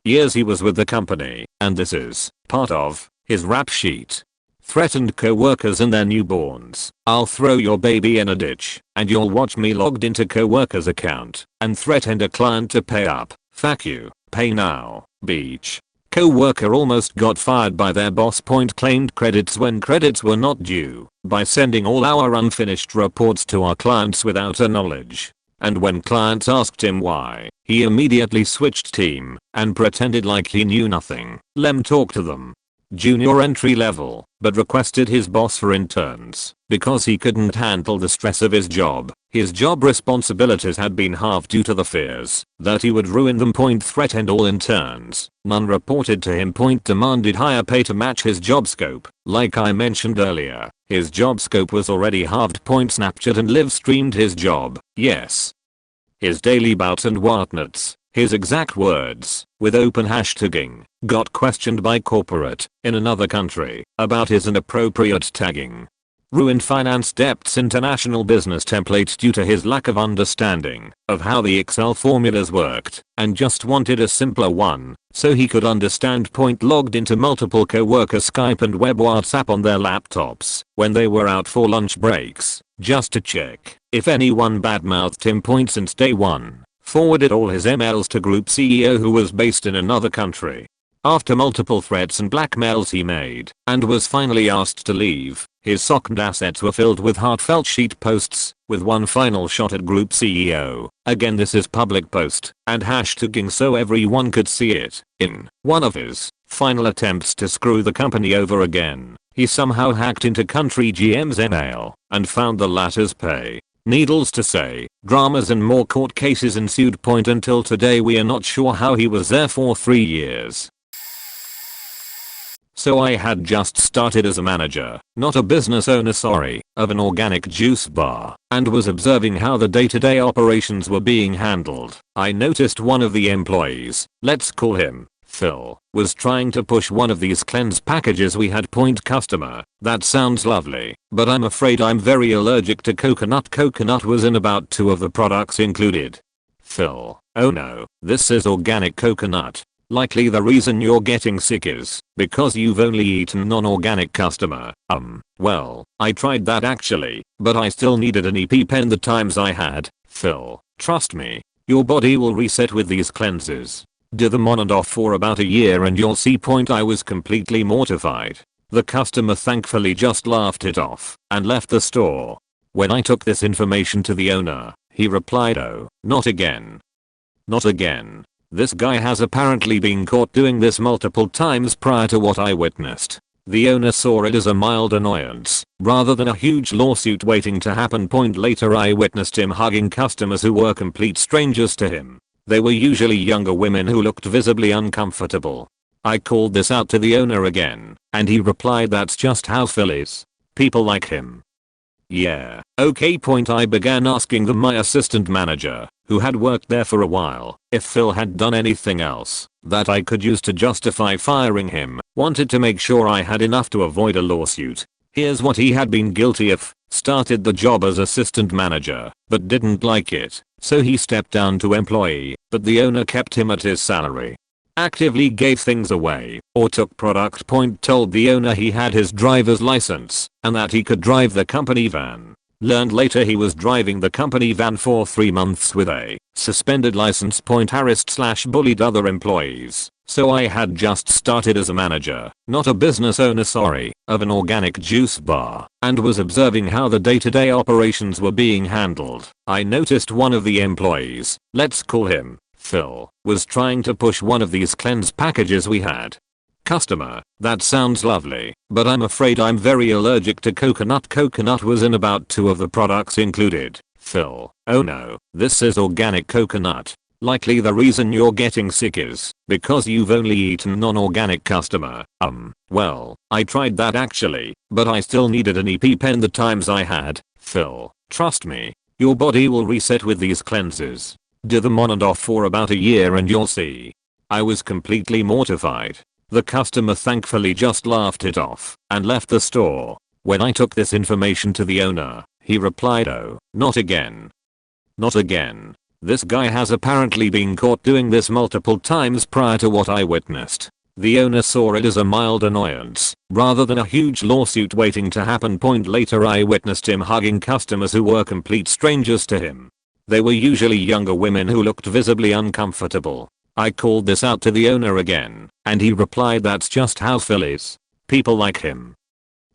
Speaker 1: years he was with the company, and this is part of his rap sheet. Threatened co-workers and their newborns. I'll throw your baby in a ditch, and you'll watch me. Logged into co-worker's account, and threatened a client to pay up. Fuck you, pay now, beach. Co-worker almost got fired by their boss. Point claimed credits when credits were not due by sending all our unfinished reports to our clients without our knowledge. And when clients asked him why, he immediately switched team and pretended like he knew nothing. Lem talked to them. Junior entry level, but requested his boss for interns because he couldn't handle the stress of his job. His job responsibilities had been halved due to the fears that he would ruin them. Point threatened all interns. None reported to him. Point demanded higher pay to match his job scope. Like I mentioned earlier, his job scope was already halved. Point Snapchat and live streamed his job. Yes, his daily bouts and whatnots. His exact words, with open hashtagging, got questioned by corporate in another country about his inappropriate tagging. Ruined finance debts international business template due to his lack of understanding of how the Excel formulas worked and just wanted a simpler one so he could understand. Point logged into multiple co-worker Skype and web WhatsApp on their laptops when they were out for lunch breaks just to check if anyone badmouthed him. Point since day one. Forwarded all his emails to group CEO who was based in another country. After multiple threats and blackmails he made and was finally asked to leave, his SOC assets were filled with heartfelt sheet posts with one final shot at group CEO. Again, this is public post and hashtagging so everyone could see it. In one of his final attempts to screw the company over again, he somehow hacked into country GM's email and found the latter's pay. Needless to say, dramas and more court cases ensued. Point until today we are not sure how he was there for 3 years. So I had just started as a manager, not a business owner of an organic juice bar, and was observing how the day-to-day operations were being handled. I noticed one of the employees, let's call him Phil, was trying to push one of these cleanse packages we had. Point customer, that sounds lovely, but I'm afraid I'm very allergic to coconut. Coconut was in about 2 of the products included. Phil, oh no, this is organic coconut. Likely the reason you're getting sick is because you've only eaten non-organic. Customer, well, I tried that actually, but I still needed an EpiPen the times I had. Phil, trust me, your body will reset with these cleanses. Do them on and off for about a year and you'll see. Point I was completely mortified. The customer thankfully just laughed it off and left the store. When I took this information to the owner, he replied, oh, not again. Not again. This guy has apparently been caught doing this multiple times prior to what I witnessed. The owner saw it as a mild annoyance rather than a huge lawsuit waiting to happen. Point later I witnessed him hugging customers who were complete strangers to him. They were usually younger women who looked visibly uncomfortable. I called this out to the owner again, and he replied, that's just how Phil is. People like him. Yeah. Okay. I began asking my assistant manager, who had worked there for a while, if Phil had done anything else that I could use to justify firing him. Wanted to make sure I had enough to avoid a lawsuit. Here's what he had been guilty of. Started the job as assistant manager, but didn't like it, so he stepped down to employee, but the owner kept him at his salary. Actively gave things away, or took product. Told the owner he had his driver's license, and that he could drive the company van. Learned later he was driving the company van for 3 months with a suspended license. Harassed/bullied other employees. So I had just started as a manager, not a business owner, of an organic juice bar, and was observing how the day-to-day operations were being handled. I noticed one of the employees, let's call him Phil, was trying to push one of these cleanse packages we had. Customer, that sounds lovely, but I'm afraid I'm very allergic to coconut. Coconut was in about 2 of the products included. Phil, oh no, this is organic coconut. Likely the reason you're getting sick is because you've only eaten non-organic. Customer, well, I tried that actually, but I still needed an EpiPen the times I had. Phil, trust me, your body will reset with these cleanses. Do them on and off for about a year and you'll see. I was completely mortified. The customer thankfully just laughed it off and left the store. When I took this information to the owner, he replied, oh, not again. Not again. This guy has apparently been caught doing this multiple times prior to what I witnessed. The owner saw it as a mild annoyance, rather than a huge lawsuit waiting to happen. Later I witnessed him hugging customers who were complete strangers to him. They were usually younger women who looked visibly uncomfortable. I called this out to the owner again, and he replied that's just how Phil is. People like him.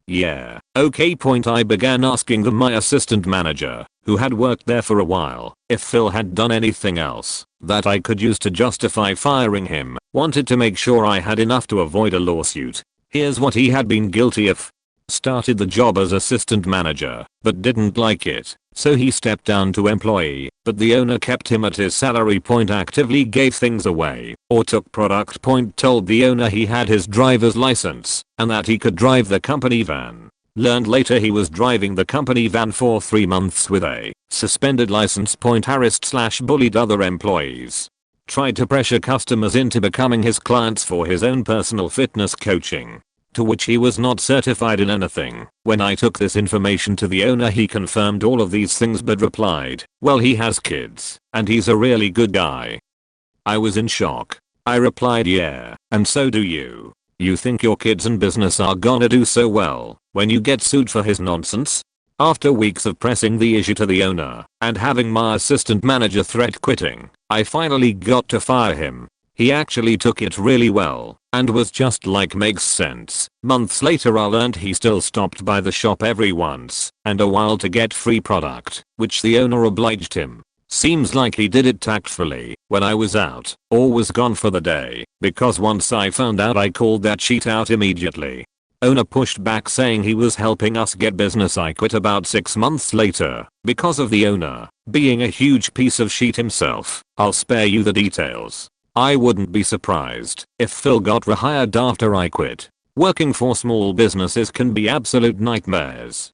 Speaker 1: Yeah. Okay. I began asking my assistant manager, who had worked there for a while, if Phil had done anything else that I could use to justify firing him. Wanted to make sure I had enough to avoid a lawsuit. Here's what he had been guilty of. Started the job as assistant manager, but didn't like it, so he stepped down to employee, but the owner kept him at his salary. Actively gave things away, or took product. Told the owner he had his driver's license, and that he could drive the company van. Learned later he was driving the company van for 3 months with a suspended license. Harassed/bullied other employees. Tried to pressure customers into becoming his clients for his own personal fitness coaching, to which he was not certified in anything. When I took this information to the owner, he confirmed all of these things but replied, well, he has kids, and he's a really good guy. I was in shock. I replied, yeah, and so do you. You think your kids and business are gonna do so well when you get sued for his nonsense? After weeks of pressing the issue to the owner and having my assistant manager threat quitting, I finally got to fire him. He actually took it really well and was just like, makes sense. Months later I learned he still stopped by the shop every once and a while to get free product, which the owner obliged him. Seems like he did it tactfully when I was out or was gone for the day, because once I found out I called that cheat out immediately. Owner pushed back saying he was helping us get business. I quit about 6 months later because of the owner being a huge piece of shit himself. I'll spare you the details. I wouldn't be surprised if Phil got rehired after I quit. Working for small businesses can be absolute nightmares.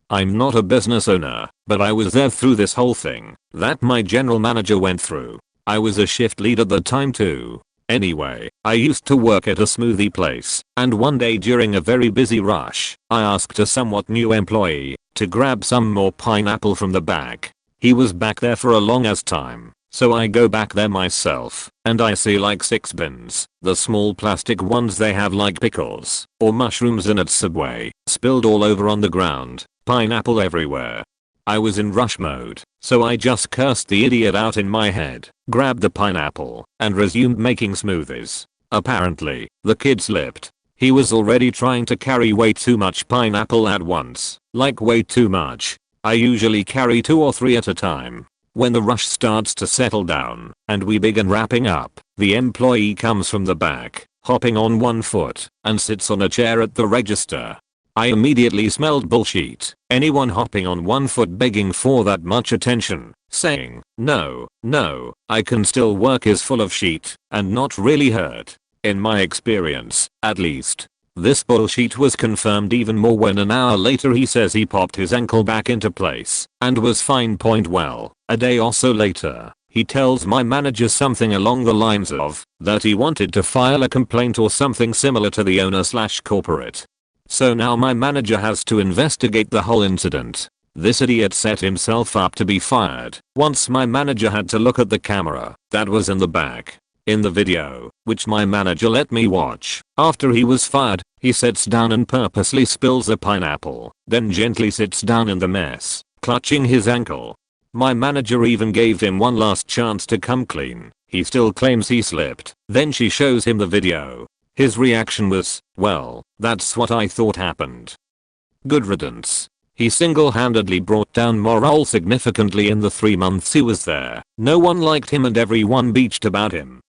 Speaker 1: I'm not a business owner, but I was there through this whole thing that my general manager went through. I was a shift lead at the time too. Anyway, I used to work at a smoothie place, and one day during a very busy rush, I asked a somewhat new employee to grab some more pineapple from the back. He was back there for a long ass time, so I go back there myself, and I see like 6 bins, the small plastic ones they have like pickles or mushrooms in at Subway, spilled all over on the ground. Pineapple everywhere. I was in rush mode, so I just cursed the idiot out in my head, grabbed the pineapple, and resumed making smoothies. Apparently, the kid slipped. He was already trying to carry way too much pineapple at once, like way too much. I usually carry 2 or 3 at a time. When the rush starts to settle down, and we begin wrapping up, the employee comes from the back, hopping on one foot, and sits on a chair at the register. I immediately smelled bullshit. Anyone hopping on one foot begging for that much attention, saying, no, I can still work is full of shit and not really hurt. In my experience, at least. This bullshit was confirmed even more when an hour later he says he popped his ankle back into place and was fine. Well, a day or so later, he tells my manager something along the lines of that he wanted to file a complaint or something similar to the owner/corporate. So now my manager has to investigate the whole incident. This idiot set himself up to be fired. Once my manager had to look at the camera that was in the back. In the video, which my manager let me watch, after he was fired, he sits down and purposely spills a pineapple, then gently sits down in the mess, clutching his ankle. My manager even gave him one last chance to come clean. He still claims he slipped. Then she shows him the video. His reaction was, well, that's what I thought happened. Good riddance. He single-handedly brought down morale significantly in the 3 months he was there. No one liked him and everyone beached about him.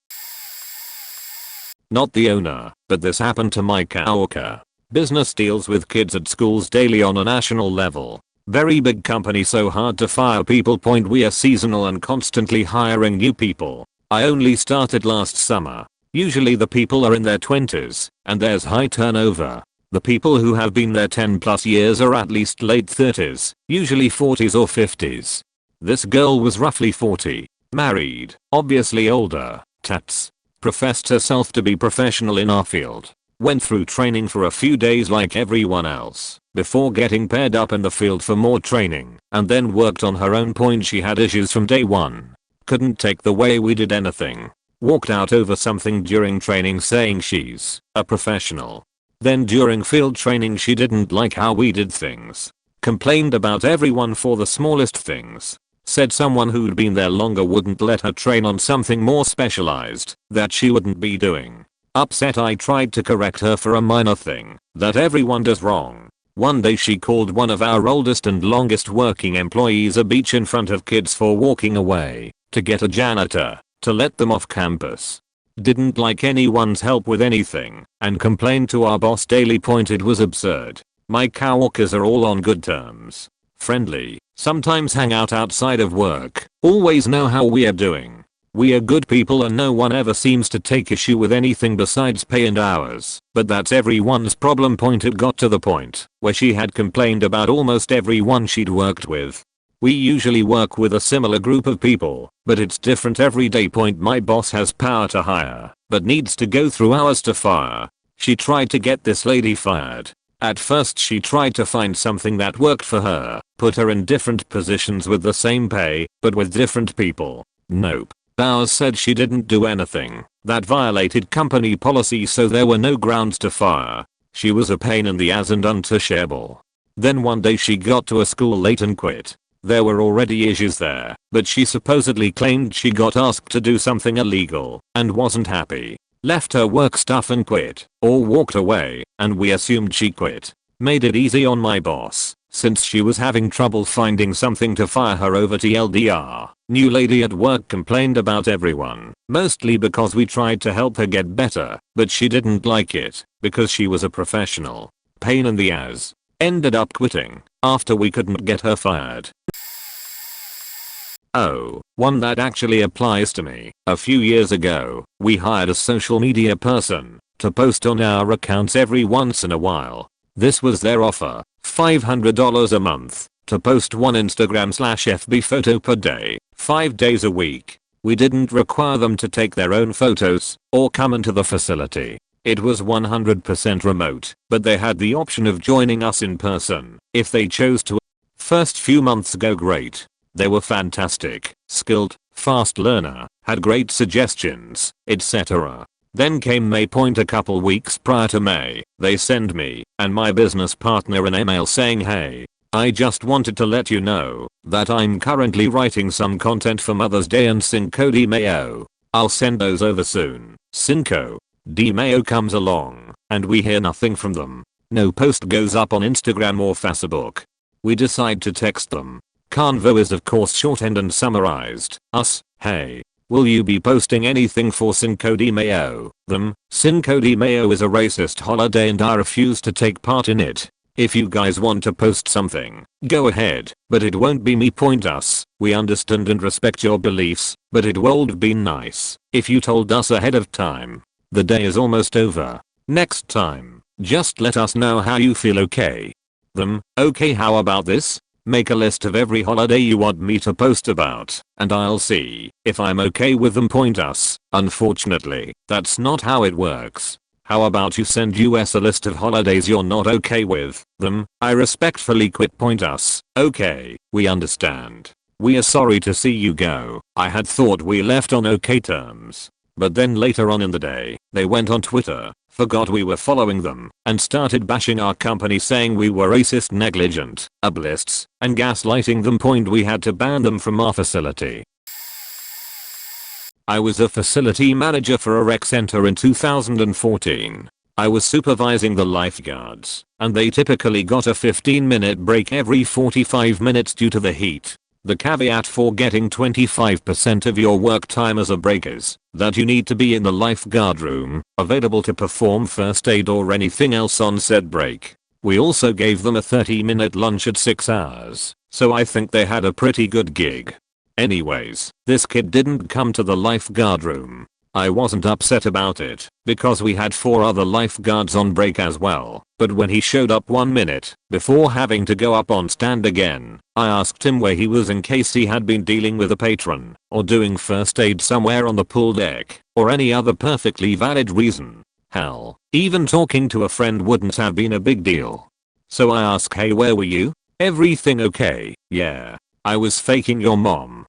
Speaker 1: Not the owner, but this happened to my coworker. Business deals with kids at schools daily on a national level. Very big company, so hard to fire people. We are seasonal and constantly hiring new people. I only started last summer. Usually the people are in their 20s, and there's high turnover. The people who have been there 10 plus years are at least late 30s, usually 40s or 50s. This girl was roughly 40, married, obviously older, tats. Professed herself to be professional in our field. Went through training for a few days like everyone else, before getting paired up in the field for more training, and then worked on her own. She had issues from day one. Couldn't take the way we did anything. Walked out over something during training saying she's a professional. Then during field training she didn't like how we did things. Complained about everyone for the smallest things. Said someone who'd been there longer wouldn't let her train on something more specialized that she wouldn't be doing. Upset, I tried to correct her for a minor thing that everyone does wrong. One day she called one of our oldest and longest working employees a bitch in front of kids for walking away to get a janitor to let them off campus. Didn't like anyone's help with anything and complained to our boss daily. It was absurd. My coworkers are all on good terms. Friendly, sometimes hang out outside of work, always know how we are doing. We are good people and no one ever seems to take issue with anything besides pay and hours. But that's everyone's problem. It got to the point where she had complained about almost everyone she'd worked with. We usually work with a similar group of people, but it's different every day. My boss has power to hire, but needs to go through ours to fire. She tried to get this lady fired. At first she tried to find something that worked for her, put her in different positions with the same pay, but with different people. Nope. Ours said she didn't do anything that violated company policy, so there were no grounds to fire. She was a pain in the ass and untouchable. Then one day she got to a school late and quit. There were already issues there, but she supposedly claimed she got asked to do something illegal and wasn't happy. Left her work stuff and quit, or walked away, and we assumed she quit. Made it easy on my boss, since she was having trouble finding something to fire her over. TLDR, new lady at work complained about everyone, mostly because we tried to help her get better, but she didn't like it, because she was a professional. Pain in the ass. Ended up quitting, after we couldn't get her fired. Oh, one that actually applies to me. A few years ago, we hired a social media person to post on our accounts every once in a while. This was their offer, $500 a month, to post one Instagram/FB photo per day, 5 days a week. We didn't require them to take their own photos or come into the facility. It was 100% remote, but they had the option of joining us in person if they chose to. First few months go great. They were fantastic, skilled, fast learner, had great suggestions, etc. Then came May. A couple weeks prior to May, they send me and my business partner an email saying, hey, I just wanted to let you know that I'm currently writing some content for Mother's Day and Cinco de Mayo. I'll send those over soon. Cinco de Mayo comes along, and we hear nothing from them. No post goes up on Instagram or Facebook. We decide to text them. Convo is of course shortened and summarized. Us, hey, will you be posting anything for Cinco de Mayo? Them, Cinco de Mayo is a racist holiday and I refuse to take part in it. If you guys want to post something, go ahead, but it won't be me. Us, we understand and respect your beliefs, but it would be nice if you told us ahead of time. The day is almost over. Next time, Just let us know how you feel, okay? Them, okay, how about this? Make a list of every holiday you want me to post about, and I'll see if I'm okay with them. Point us. Unfortunately, that's not how it works. How about you send us a list of holidays you're not okay with them? I respectfully quit. Point us. Okay, we understand. We are sorry to see you go. I had thought we left on okay terms. But then later on in the day, they went on Twitter, forgot we were following them, and started bashing our company, saying we were racist, negligent, ableists, and gaslighting them. Point we had to ban them from our facility. I was a facility manager for a rec center in 2014. I was supervising the lifeguards, and they typically got a 15-minute break every 45 minutes due to the heat. The caveat for getting 25% of your work time as a break is that you need to be in the lifeguard room, available to perform first aid or anything else on said break. We also gave them a 30-minute lunch at 6 hours, so I think they had a pretty good gig. Anyways, this kid didn't come to the lifeguard room. I wasn't upset about it, because we had 4 other lifeguards on break as well, but when he showed up 1 minute before having to go up on stand again, I asked him where he was in case he had been dealing with a patron, or doing first aid somewhere on the pool deck, or any other perfectly valid reason. Hell, even talking to a friend wouldn't have been a big deal. So I asked, hey, where were you? Everything okay? Yeah. I was faking your mom.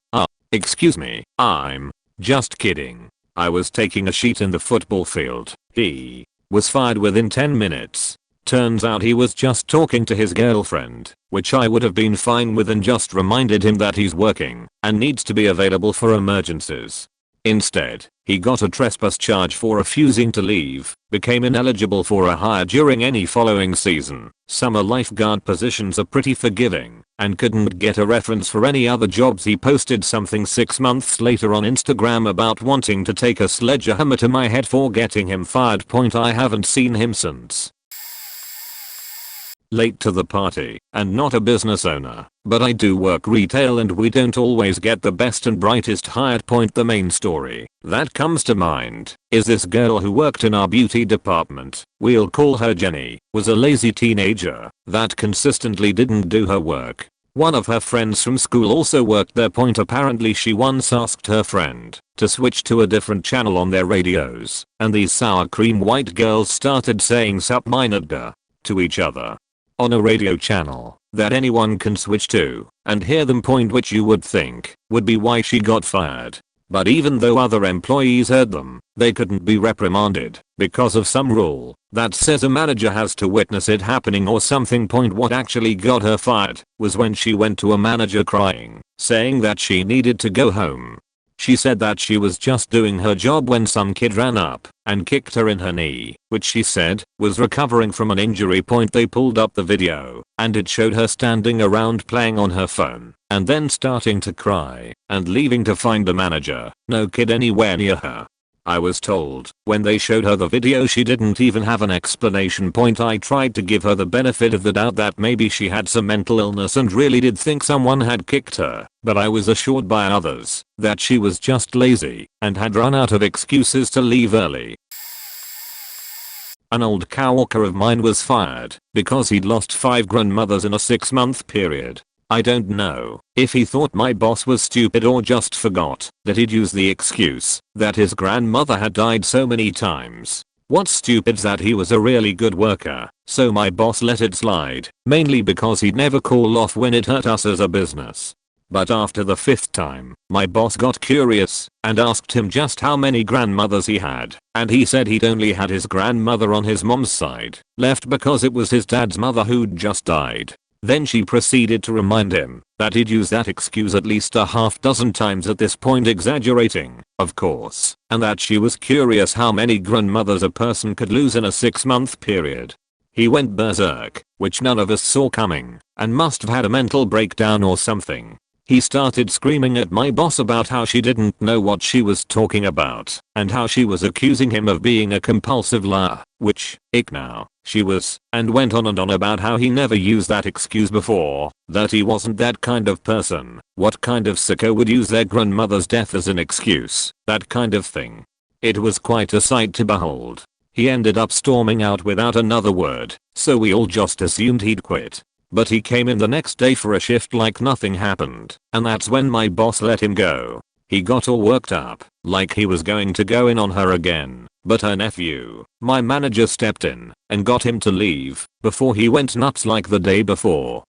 Speaker 1: Excuse me, I'm just kidding. I was taking a sheet in the football field. He was fired within 10 minutes. Turns out he was just talking to his girlfriend, which I would have been fine with and just reminded him that he's working and needs to be available for emergencies. Instead, he got a trespass charge for refusing to leave, became ineligible for a hire during any following season. Summer lifeguard positions are pretty forgiving, and couldn't get a reference for any other jobs. He posted something 6 months later on Instagram about wanting to take a sledgehammer to my head for getting him fired. I haven't seen him since. Late to the party, and not a business owner, but I do work retail and we don't always get the best and brightest hired. The main story that comes to mind is this girl who worked in our beauty department. We'll call her Jenny. Was a lazy teenager that consistently didn't do her work. One of her friends from school also worked there. Apparently she once asked her friend to switch to a different channel on their radios, and these sour cream white girls started saying sup minor to each other on a radio channel that anyone can switch to and hear them, which you would think would be why she got fired. But even though other employees heard them, they couldn't be reprimanded because of some rule that says a manager has to witness it happening or something. What actually got her fired was when she went to a manager crying, saying that she needed to go home. She said that she was just doing her job when some kid ran up and kicked her in her knee, which she said was recovering from an injury. They pulled up the video, and it showed her standing around playing on her phone, and then starting to cry and leaving to find the manager. No kid anywhere near her. I was told when they showed her the video she didn't even have an explanation. I tried to give her the benefit of the doubt that maybe she had some mental illness and really did think someone had kicked her, but I was assured by others that she was just lazy and had run out of excuses to leave early. An old coworker of mine was fired because he'd lost 5 grandmothers in a 6-month period. I don't know if he thought my boss was stupid or just forgot that he'd use the excuse that his grandmother had died so many times. What's stupid's that he was a really good worker, so my boss let it slide, mainly because he'd never call off when it hurt us as a business. But after the 5th time, my boss got curious and asked him just how many grandmothers he had, and he said he'd only had his grandmother on his mom's side left because it was his dad's mother who'd just died. Then she proceeded to remind him that he'd used that excuse at least a half dozen times at this point, exaggerating, of course, and that she was curious how many grandmothers a person could lose in a 6-month period. He went berserk, which none of us saw coming, and must have had a mental breakdown or something. He started screaming at my boss about how she didn't know what she was talking about, and how she was accusing him of being a compulsive liar, which, ick now, she was, and went on and on about how he never used that excuse before, that he wasn't that kind of person. What kind of sicko would use their grandmother's death as an excuse, that kind of thing. It was quite a sight to behold. He ended up storming out without another word, so we all just assumed he'd quit. But he came in the next day for a shift like nothing happened, and that's when my boss let him go. He got all worked up, like he was going to go in on her again, but her nephew, my manager, stepped in and got him to leave before he went nuts like the day before.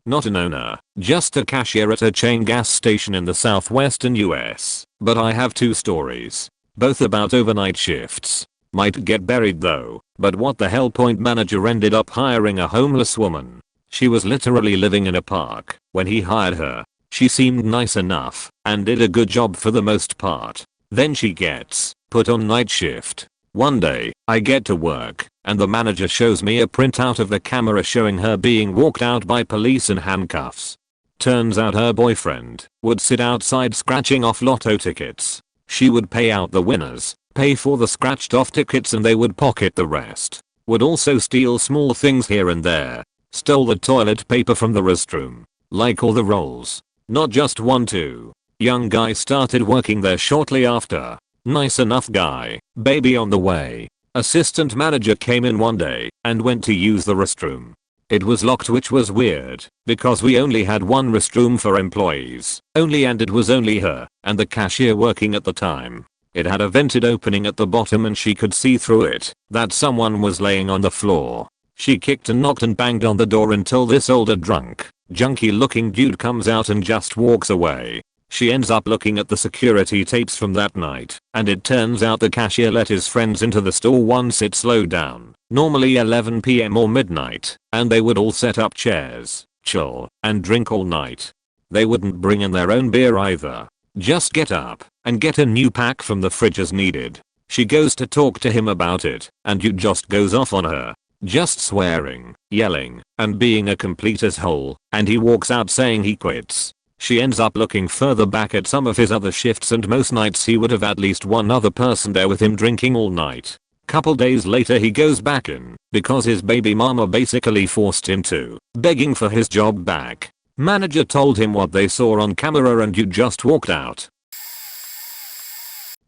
Speaker 1: Not an owner, just a cashier at a chain gas station in the southwestern US. But I have two stories, both about overnight shifts. Might get buried though, but what the hell, point manager ended up hiring a homeless woman. She was literally living in a park when he hired her. She seemed nice enough and did a good job for the most part. Then she gets put on night shift. One day, I get to work and the manager shows me a printout of the camera showing her being walked out by police in handcuffs. Turns out her boyfriend would sit outside scratching off lotto tickets. She would pay out the winners, pay for the scratched off tickets, and they would pocket the rest. Would also steal small things here and there. Stole the toilet paper from the restroom. Like all the rolls. Not just one too. Young guy started working there shortly after. Nice enough guy, baby on the way. Assistant manager came in one day and went to use the restroom. It was locked, which was weird because we only had one restroom for employees only, and it was only her and the cashier working at the time. It had a vented opening at the bottom and she could see through it that someone was laying on the floor. She kicked and knocked and banged on the door until this older drunk, junky looking dude comes out and just walks away. She ends up looking at the security tapes from that night, and it turns out the cashier let his friends into the store once it slowed down, normally 11 PM or midnight, and they would all set up chairs, chill, and drink all night. They wouldn't bring in their own beer either. Just get up and get a new pack from the fridge as needed. She goes to talk to him about it, and you just goes off on her. Just swearing, yelling, and being a complete asshole, and he walks out saying he quits. She ends up looking further back at some of his other shifts, and most nights he would have at least one other person there with him drinking all night. Couple days later he goes back in because his baby mama basically forced him to, begging for his job back. Manager told him what they saw on camera and you just walked out.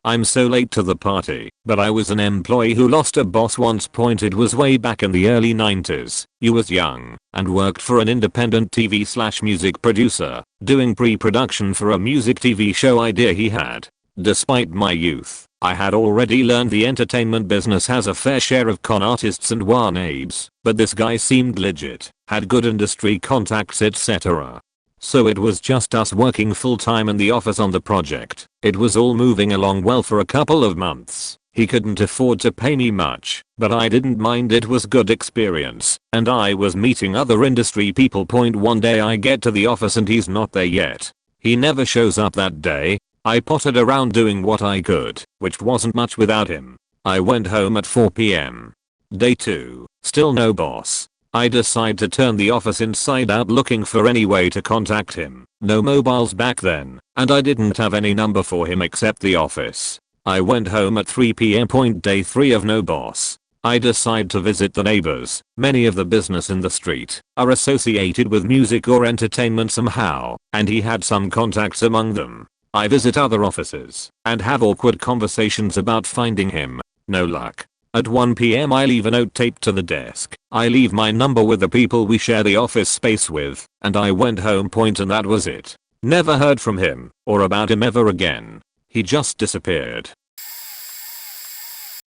Speaker 1: I'm so late to the party, but I was an employee who lost a boss once. Point, it was way back in the early 90s. You was young and worked for an independent TV/music producer, doing pre-production for a music TV show idea he had. Despite my youth, I had already learned the entertainment business has a fair share of con artists and wannabes, but this guy seemed legit, had good industry contacts, etc. So it was just us working full time in the office on the project. It was all moving along well for a couple of months. He couldn't afford to pay me much, but I didn't mind. It was good experience, and I was meeting other industry people. Point, one day I get to the office and he's not there yet. He never shows up that day. I potted around doing what I could, which wasn't much without him. I went home at 4 PM. Day 2, still no boss. I decide to turn the office inside out looking for any way to contact him. No mobiles back then, and I didn't have any number for him except the office. I went home at 3 PM. Day 3 of no boss. I decide to visit the neighbors. Many of the business in the street are associated with music or entertainment somehow, and he had some contacts among them. I visit other offices and have awkward conversations about finding him. No luck. At 1 PM I leave a note taped to the desk. I leave my number with the people we share the office space with, and I went home. And that was it. Never heard from him or about him ever again. He just disappeared.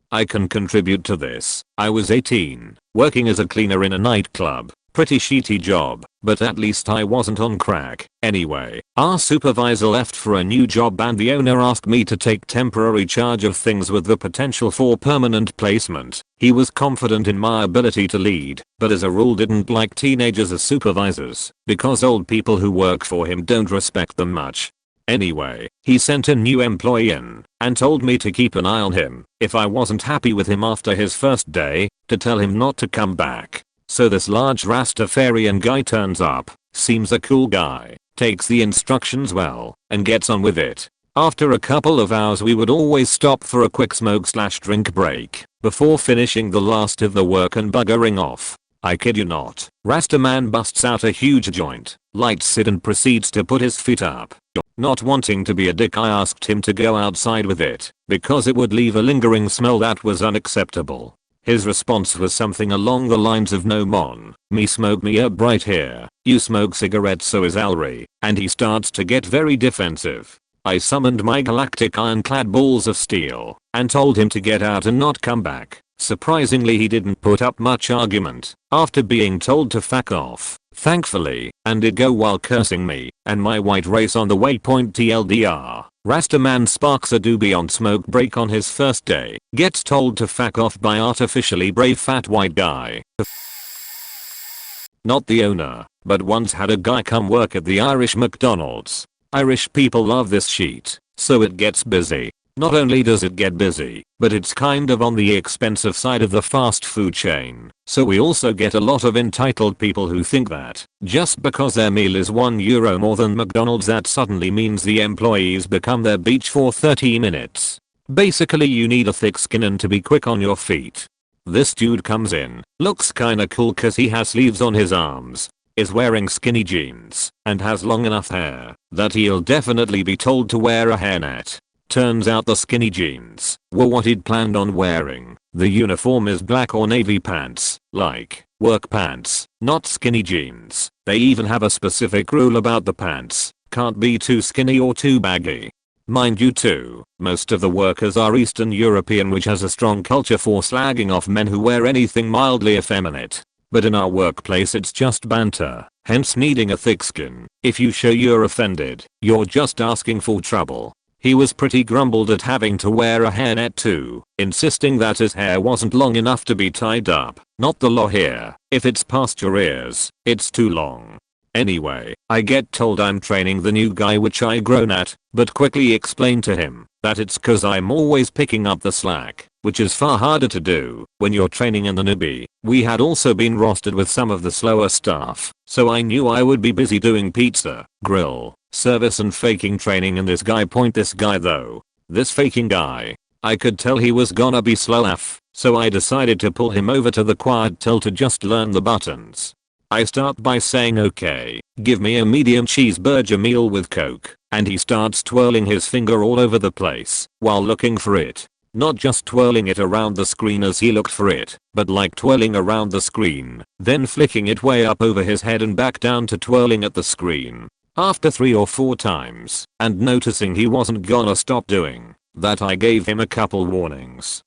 Speaker 1: I can contribute to this. I was 18, working as a cleaner in a nightclub. Pretty shitty job, but at least I wasn't on crack. Anyway, our supervisor left for a new job and the owner asked me to take temporary charge of things with the potential for permanent placement. He was confident in my ability to lead, but as a rule didn't like teenagers as supervisors because old people who work for him don't respect them much. Anyway, he sent a new employee in and told me to keep an eye on him if I wasn't happy with him after his first day, to tell him not to come back. So this large Rastafarian guy turns up, seems a cool guy, takes the instructions well, and gets on with it. After a couple of hours we would always stop for a quick smoke/drink break before finishing the last of the work and buggering off. I kid you not. Rastaman busts out a huge joint, lights it and proceeds to put his feet up. Not wanting to be a dick, I asked him to go outside with it, because it would leave a lingering smell that was unacceptable. His response was something along the lines of, "No mon, me smoke me up right here, you smoke cigarettes so is Alri," and he starts to get very defensive. I summoned my galactic ironclad balls of steel and told him to get out and not come back. Surprisingly, he didn't put up much argument after being told to fuck off, thankfully, and did go while cursing me and my white race on the waypoint TLDR. Rastaman sparks a doobie on smoke break on his first day, gets told to fuck off by artificially brave fat white guy. Not the owner, but once had a guy come work at the Irish McDonald's. Irish people love this sheet, so it gets busy. Not only does it get busy, but it's kind of on the expensive side of the fast food chain. So we also get a lot of entitled people who think that just because their meal is €1 more than McDonald's, that suddenly means the employees become their beach for 30 minutes. Basically, you need a thick skin and to be quick on your feet. This dude comes in, looks kinda cool cause he has sleeves on his arms, is wearing skinny jeans, and has long enough hair that he'll definitely be told to wear a hairnet. Turns out the skinny jeans were what he'd planned on wearing. The uniform is black or navy pants, like work pants, not skinny jeans. They even have a specific rule about the pants, can't be too skinny or too baggy. Mind you too, most of the workers are Eastern European, which has a strong culture for slagging off men who wear anything mildly effeminate. But in our workplace it's just banter, hence needing a thick skin. If you show you're offended, you're just asking for trouble. He was pretty grumbled at having to wear a hairnet too, insisting that his hair wasn't long enough to be tied up. Not the law here. If it's past your ears, it's too long. Anyway, I get told I'm training the new guy, which I groan at, but quickly explain to him that it's cause I'm always picking up the slack, which is far harder to do when you're training in the newbie. We had also been rostered with some of the slower staff, so I knew I would be busy doing pizza, grill, service and faking training, and this guy though. This faking guy, I could tell he was gonna be slow AF, so I decided to pull him over to the quad till to just learn the buttons. I start by saying, "Okay, give me a medium cheeseburger meal with Coke," and he starts twirling his finger all over the place while looking for it. Not just twirling it around the screen as he looked for it, but like twirling around the screen, then flicking it way up over his head and back down to twirling at the screen. After 3 or 4 times, and noticing he wasn't gonna stop doing that, I gave him a couple warnings.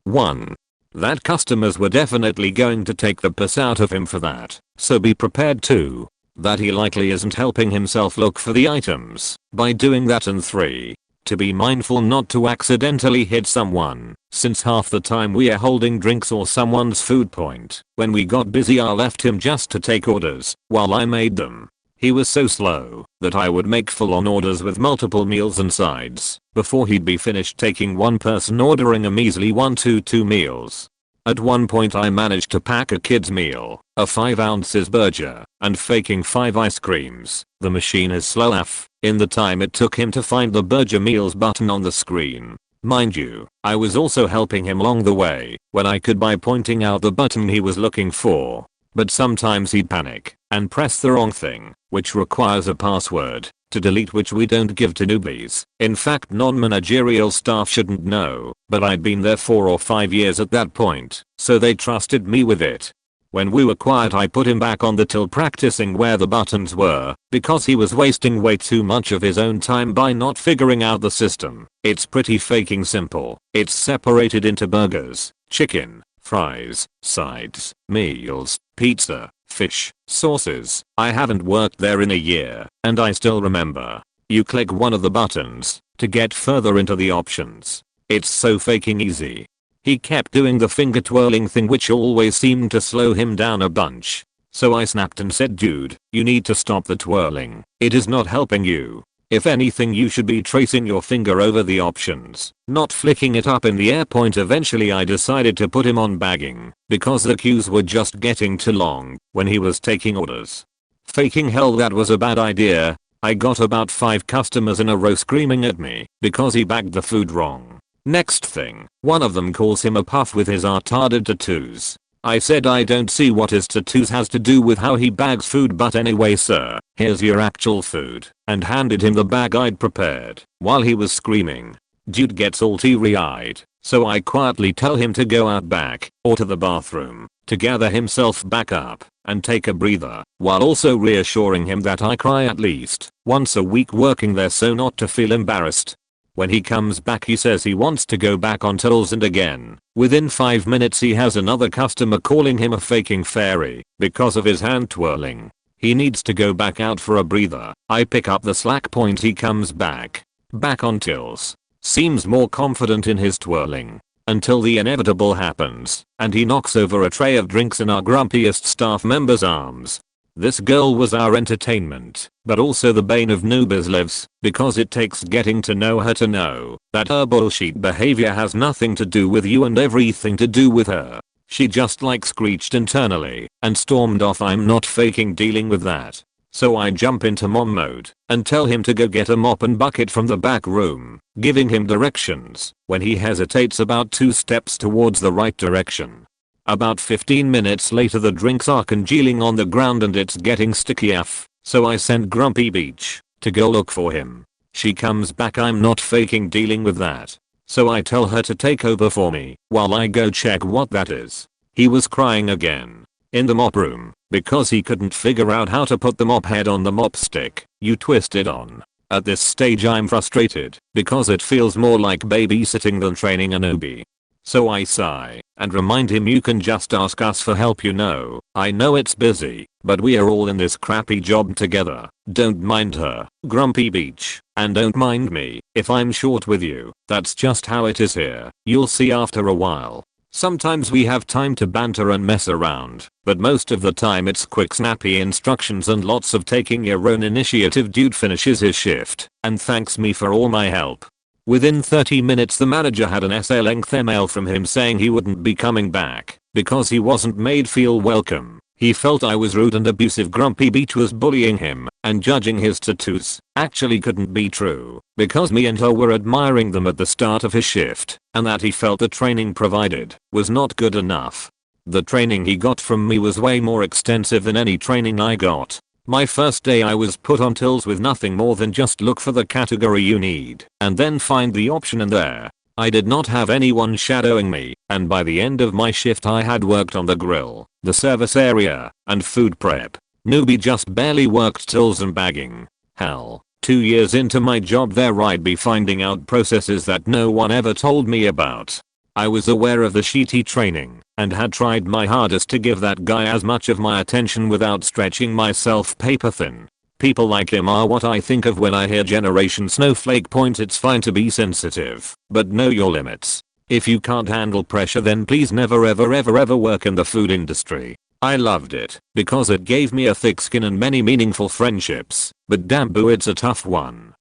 Speaker 1: 1. That customers were definitely going to take the piss out of him for that, so be prepared. 2. That he likely isn't helping himself look for the items by doing that. And 3. To be mindful not to accidentally hit someone, since half the time we are holding drinks or someone's food point. When we got busy, I left him just to take orders while I made them. He was so slow that I would make full-on orders with multiple meals and sides before he'd be finished taking one person ordering a measly 1 to 2 meals. At one point I managed to pack a kid's meal, a 5 ounces burger, and faking 5 ice creams. The machine is slow AF in the time it took him to find the burger meals button on the screen. Mind you, I was also helping him along the way when I could by pointing out the button he was looking for. But sometimes he'd panic and press the wrong thing, which requires a password to delete, which we don't give to newbies. In fact, non-managerial staff shouldn't know, but I'd been there 4 or 5 years at that point, so they trusted me with it. When we were quiet, I put him back on the till practicing where the buttons were, because he was wasting way too much of his own time by not figuring out the system. It's pretty faking simple. It's separated into burgers, chicken, fries, sides, meals, pizza, fish, sauces. I haven't worked there in a year, and I still remember. You click one of the buttons to get further into the options. It's so faking easy. He kept doing the finger twirling thing, which always seemed to slow him down a bunch. So I snapped and said, "Dude, you need to stop the twirling. It is not helping you. If anything, you should be tracing your finger over the options, not flicking it up in the air." Eventually I decided to put him on bagging, because the queues were just getting too long when he was taking orders. Faking hell, that was a bad idea. I got about 5 customers in a row screaming at me because he bagged the food wrong. Next thing, one of them calls him a puff with his retarded tattoos. I said I don't see what his tattoos has to do with how he bags food, but anyway sir, here's your actual food, and handed him the bag I'd prepared. While he was screaming, dude gets all teary-eyed, so I quietly tell him to go out back, or to the bathroom, to gather himself back up, and take a breather, while also reassuring him that I cry at least once a week working there so not to feel embarrassed. When he comes back he says he wants to go back on tools, and again, within 5 minutes he has another customer calling him a faking fairy because of his hand twirling. He needs to go back out for a breather. I pick up the slack point. He comes back on tills. Seems more confident in his twirling. Until the inevitable happens, and he knocks over a tray of drinks in our grumpiest staff member's arms. This girl was our entertainment, but also the bane of newbies' lives, because it takes getting to know her to know that her bullshit behavior has nothing to do with you and everything to do with her. She just like screeched internally and stormed off. I'm not faking dealing with that. So I jump into mom mode and tell him to go get a mop and bucket from the back room, giving him directions when he hesitates about 2 steps towards the right direction. About 15 minutes later the drinks are congealing on the ground and it's getting sticky AF, so I send Grumpy Beach to go look for him. She comes back. I'm not faking dealing with that. So I tell her to take over for me while I go check what that is. He was crying again in the mop room because he couldn't figure out how to put the mop head on the mop stick you twist it on. At this stage I'm frustrated because it feels more like babysitting than training a newbie. So I sigh and remind him, you can just ask us for help, you know. I know it's busy, but we are all in this crappy job together. Don't mind her, Grumpy Beach, and don't mind me if I'm short with you. That's just how it is here. You'll see after a while. Sometimes we have time to banter and mess around, but most of the time it's quick snappy instructions and lots of taking your own initiative. Dude finishes his shift and thanks me for all my help. Within 30 minutes the manager had an essay-length email from him saying he wouldn't be coming back because he wasn't made feel welcome. He felt I was rude and abusive. Grumpy Beach was bullying him and judging his tattoos. Actually couldn't be true because me and her were admiring them at the start of his shift, and that he felt the training provided was not good enough. The training he got from me was way more extensive than any training I got. My first day I was put on tills with nothing more than just look for the category you need and then find the option in there. I did not have anyone shadowing me, and by the end of my shift I had worked on the grill, the service area, and food prep. Newbie just barely worked tills and bagging. Hell, 2 years into my job there I'd be finding out processes that no one ever told me about. I was aware of the shitty training and had tried my hardest to give that guy as much of my attention without stretching myself paper thin. People like him are what I think of when I hear Generation Snowflake point. It's fine to be sensitive, but know your limits. If you can't handle pressure then please never ever work in the food industry. I loved it because it gave me a thick skin and many meaningful friendships, but damn boo, it's a tough one.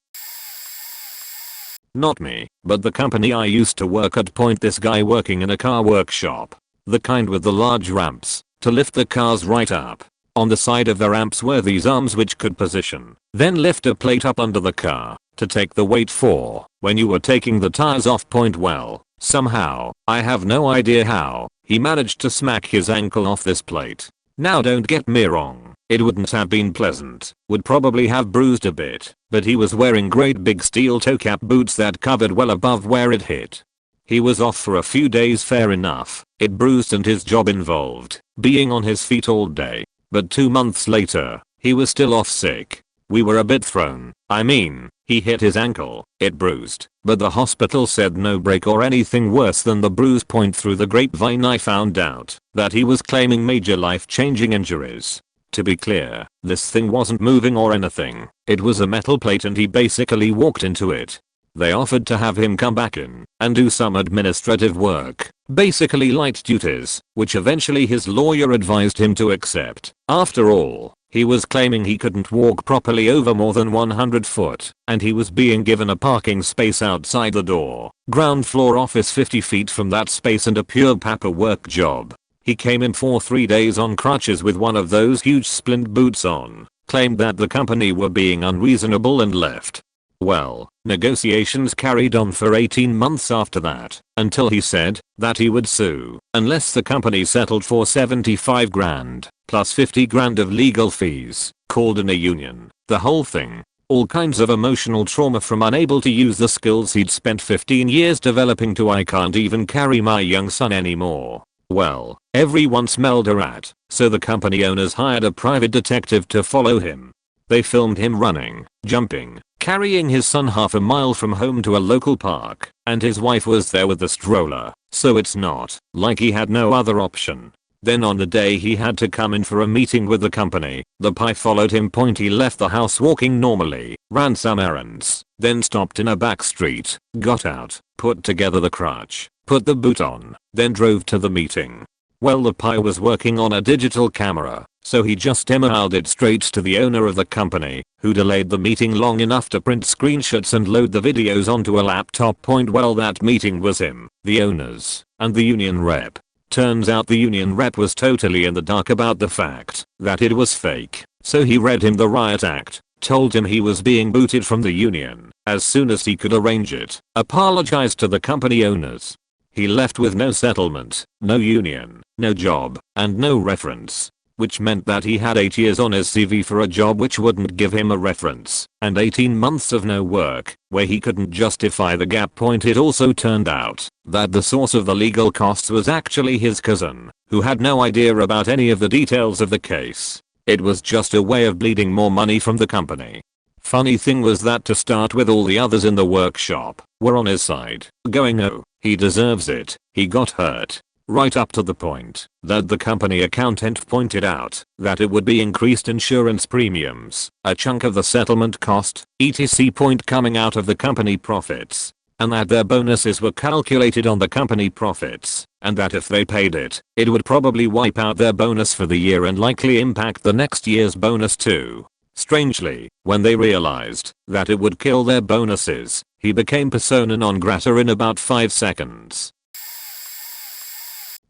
Speaker 1: Not me, but the company I used to work at. Point this guy working in a car workshop. The kind with the large ramps to lift the cars right up. On the side of the ramps were these arms which could position, then lift a plate up under the car to take the weight for when you were taking the tires off. Point well, somehow, I have no idea how, he managed to smack his ankle off this plate. Now don't get me wrong, it wouldn't have been pleasant, would probably have bruised a bit, but he was wearing great big steel toe cap boots that covered well above where it hit. He was off for a few days, fair enough, it bruised and his job involved being on his feet all day. But 2 months later, he was still off sick. We were a bit thrown. I mean, he hit his ankle, it bruised, but the hospital said no break or anything worse than the bruise. Point through the grapevine I found out that he was claiming major life-changing injuries. To be clear, this thing wasn't moving or anything. It was a metal plate and he basically walked into it. They offered to have him come back in and do some administrative work, basically light duties, which eventually his lawyer advised him to accept. After all, he was claiming he couldn't walk properly over more than 100 foot, and he was being given a parking space outside the door. Ground floor office 50 feet from that space and a pure paperwork job. He came in for 3 days on crutches with one of those huge splint boots on, claimed that the company were being unreasonable and left. Well, negotiations carried on for 18 months after that, until he said that he would sue unless the company settled for 75 grand, plus 50 grand of legal fees, called in a union. The whole thing. All kinds of emotional trauma from unable to use the skills he'd spent 15 years developing to I can't even carry my young son anymore. Well, everyone smelled a rat, so the company owners hired a private detective to follow him. They filmed him running, jumping, carrying his son half a mile from home to a local park, and his wife was there with the stroller, so it's not like he had no other option. Then on the day he had to come in for a meeting with the company, the pie followed him. He left the house walking normally, ran some errands, then stopped in a back street, got out, put together the crutch, put the boot on, then drove to the meeting. Well, the pie was working on a digital camera, so he just emailed it straight to the owner of the company, who delayed the meeting long enough to print screenshots and load the videos onto a laptop. Well, that meeting was him, the owners, and the union rep. Turns out the union rep was totally in the dark about the fact that it was fake, so he read him the riot act, told him he was being booted from the union as soon as he could arrange it, apologized to the company owners. He left with no settlement, no union, no job, and no reference. Which meant that he had 8 years on his CV for a job which wouldn't give him a reference, and 18 months of no work, where he couldn't justify the gap. It also turned out that the source of the legal costs was actually his cousin, who had no idea about any of the details of the case. It was just a way of bleeding more money from the company. Funny thing was that to start with, all the others in the workshop were on his side, going, "Oh, he deserves it, he got hurt." Right up to the point that the company accountant pointed out that it would be increased insurance premiums, a chunk of the settlement cost, etc. coming out of the company profits, and that their bonuses were calculated on the company profits, and that if they paid it, it would probably wipe out their bonus for the year and likely impact the next year's bonus too. Strangely, when they realized that it would kill their bonuses, he became persona non grata in about 5 seconds.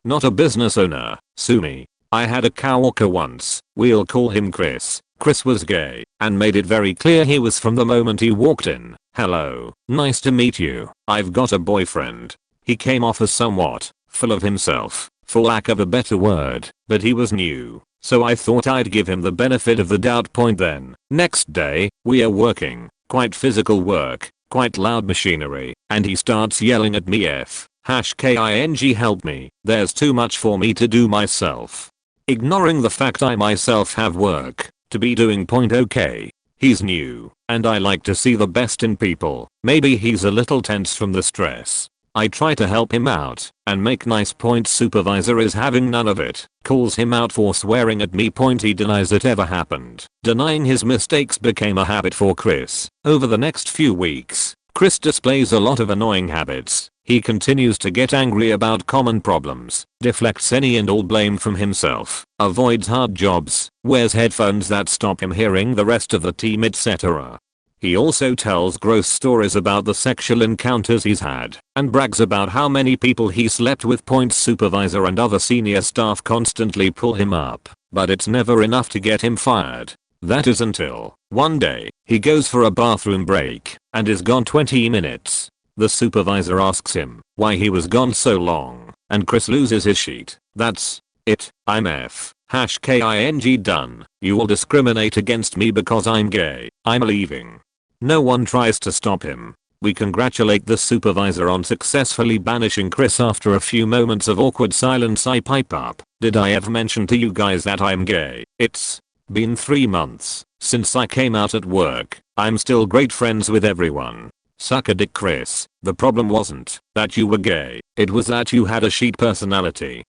Speaker 1: Not a business owner, sue me. I had a coworker once, we'll call him Chris. Chris was gay, and made it very clear he was from the moment he walked in. "Hello, nice to meet you, I've got a boyfriend." He came off as somewhat full of himself, for lack of a better word, but he was new, so I thought I'd give him the benefit of the doubt. Then, next day, we are working, quite physical work, quite loud machinery, and he starts yelling at me, king help me, there's too much for me to do myself. Ignoring the fact I myself have work to be doing. Okay, he's new, and I like to see the best in people. Maybe he's a little tense from the stress. I try to help him out and make nice points. Supervisor is having none of it, calls him out for swearing at me. He denies it ever happened. Denying his mistakes became a habit for Chris. Over the next few weeks, Chris displays a lot of annoying habits. He continues to get angry about common problems, deflects any and all blame from himself, avoids hard jobs, wears headphones that stop him hearing the rest of the team, etc. He also tells gross stories about the sexual encounters he's had, and brags about how many people he slept with. Supervisor and other senior staff constantly pull him up, but it's never enough to get him fired. That is until one day he goes for a bathroom break and is gone 20 minutes. The supervisor asks him why he was gone so long, and Chris loses his sheet. "That's it, I'm king done. You will discriminate against me because I'm gay. I'm leaving." No one tries to stop him. We congratulate the supervisor on successfully banishing Chris. After a few moments of awkward silence, I pipe up, "Did I ever mention to you guys that I'm gay? It's been 3 months since I came out at work. I'm still great friends with everyone. Suck a dick, Chris. The problem wasn't that you were gay, it was that you had a shit personality."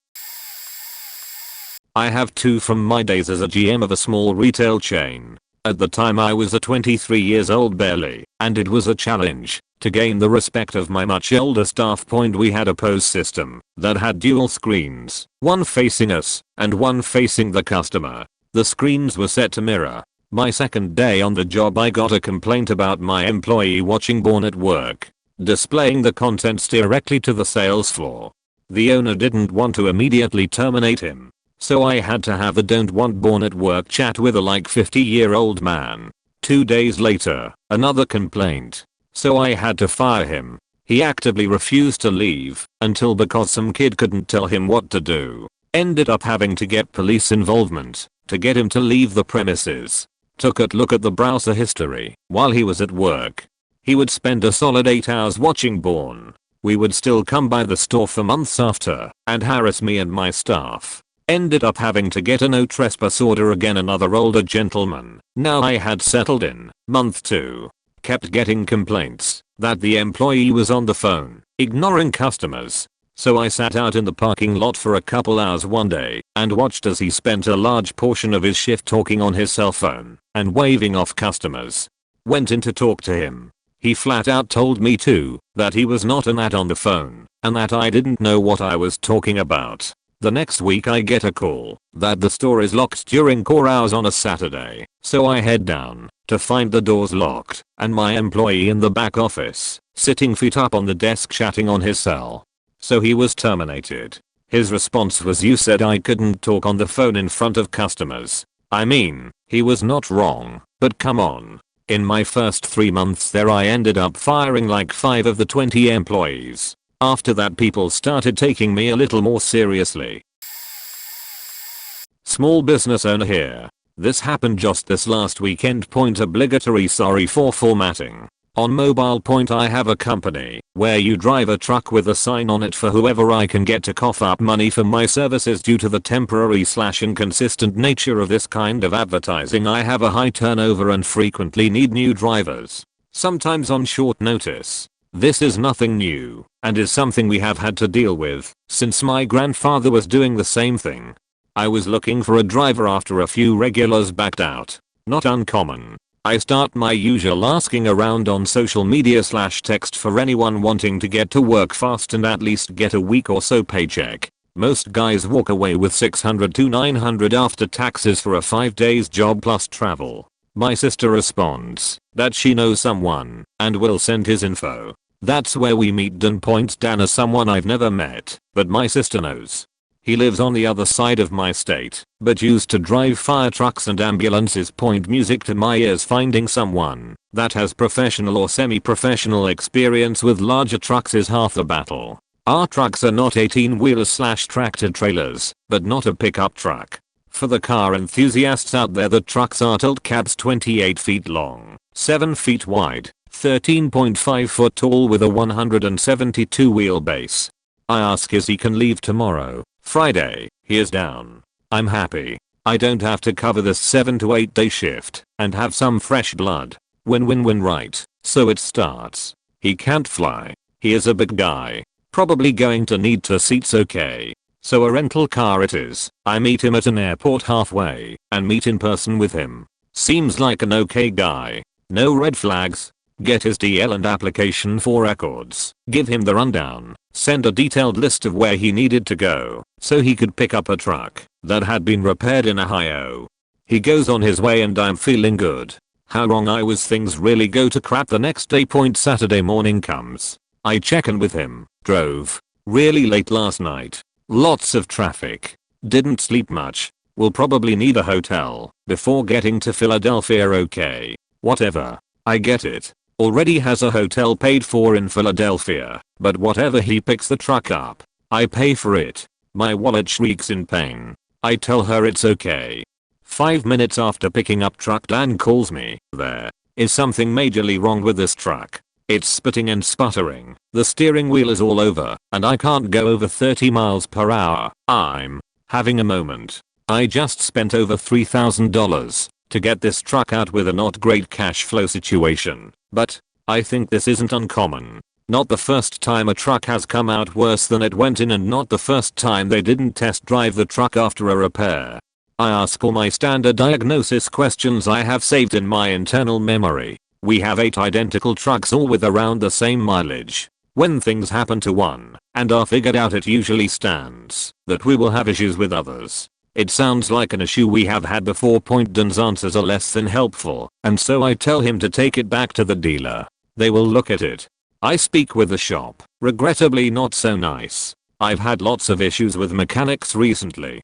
Speaker 1: I have 2 from my days as a GM of a small retail chain. At the time I was a 23 years old barely, and it was a challenge to gain the respect of my much older staff. We had a POS system that had dual screens, one facing us and one facing the customer. The screens were set to mirror. My second day on the job, I got a complaint about my employee watching porn at work, displaying the contents directly to the sales floor. The owner didn't want to immediately terminate him, so I had to have a "don't want porn at work" chat with a 50-year-old man. 2 days later, another complaint. So I had to fire him. He actively refused to leave until because some kid couldn't tell him what to do. Ended up having to get police involvement to get him to leave the premises. Took a look at the browser history while he was at work. He would spend a solid 8 hours watching porn. We would still come by the store for months after and harass me and my staff. Ended up having to get a no trespass order again. Another older gentleman. Now I had settled in. Month 2. Kept getting complaints that the employee was on the phone, ignoring customers. So I sat out in the parking lot for a couple hours one day and watched as he spent a large portion of his shift talking on his cell phone and waving off customers. Went in to talk to him. He flat out told me that he was not an ad on the phone and that I didn't know what I was talking about. The next week I get a call that the store is locked during core hours on a Saturday. So I head down to find the doors locked and my employee in the back office sitting feet up on the desk chatting on his cell. So he was terminated. His response was, "You said I couldn't talk on the phone in front of customers." I mean, he was not wrong, but come on. In my first 3 months there I ended up firing like 5 of the 20 employees. After that people started taking me a little more seriously. Small business owner here. This happened just this last weekend. Obligatory sorry for formatting. On mobile. I have a company where you drive a truck with a sign on it for whoever I can get to cough up money for my services. Due to the temporary / inconsistent nature of this kind of advertising, I have a high turnover and frequently need new drivers, sometimes on short notice. This is nothing new and is something we have had to deal with since my grandfather was doing the same thing. I was looking for a driver after a few regulars backed out. Not uncommon. I start my usual asking around on social media / text for anyone wanting to get to work fast and at least get a week or so paycheck. Most guys walk away with $600 to $900 after taxes for a 5 days job plus travel. My sister responds that she knows someone and will send his info. That's where we meet. Dan is someone I've never met, but my sister knows. He lives on the other side of my state, but used to drive fire trucks and ambulances. Music to my ears. Finding someone that has professional or semi-professional experience with larger trucks is half the battle. Our trucks are not 18-wheelers / tractor trailers, but not a pickup truck. For the car enthusiasts out there, the trucks are tilt cabs 28 feet long, 7 feet wide, 13.5 foot tall with a 172 wheelbase. I ask if he can leave tomorrow, Friday. He is down. I'm happy. I don't have to cover this 7 to 8 day shift and have some fresh blood. Win-win-win, right? So it starts. He can't fly. He is a big guy. Probably going to need 2 seats. Okay. So a rental car it is. I meet him at an airport halfway and meet in person with him. Seems like an okay guy. No red flags. Get his DL and application for records. Give him the rundown. Send a detailed list of where he needed to go so he could pick up a truck that had been repaired in Ohio. He goes on his way and I'm feeling good. How wrong I was. Things really go to crap the next day. Saturday morning comes. I check in with him. Drove really late last night. Lots of traffic. Didn't sleep much. Will probably need a hotel before getting to Philadelphia. Okay. Whatever. I get it. Already has a hotel paid for in Philadelphia, but whatever, he picks the truck up. I pay for it. My wallet shrieks in pain. I tell her it's okay. 5 minutes after picking up truck, Dan calls me. There is something majorly wrong with this truck. It's spitting and sputtering. The steering wheel is all over and I can't go over 30 miles per hour. I'm having a moment. I just spent over $3,000 to get this truck out with a not great cash flow situation. But I think this isn't uncommon. Not the first time a truck has come out worse than it went in, and not the first time they didn't test drive the truck after a repair. I ask all my standard diagnosis questions I have saved in my internal memory. We have 8 identical trucks, all with around the same mileage. When things happen to one and are figured out, it usually stands that we will have issues with others. It sounds like an issue we have had before. Dan's answers are less than helpful, and so I tell him to take it back to the dealer. They will look at it. I speak with the shop. Regrettably not so nice. I've had lots of issues with mechanics recently.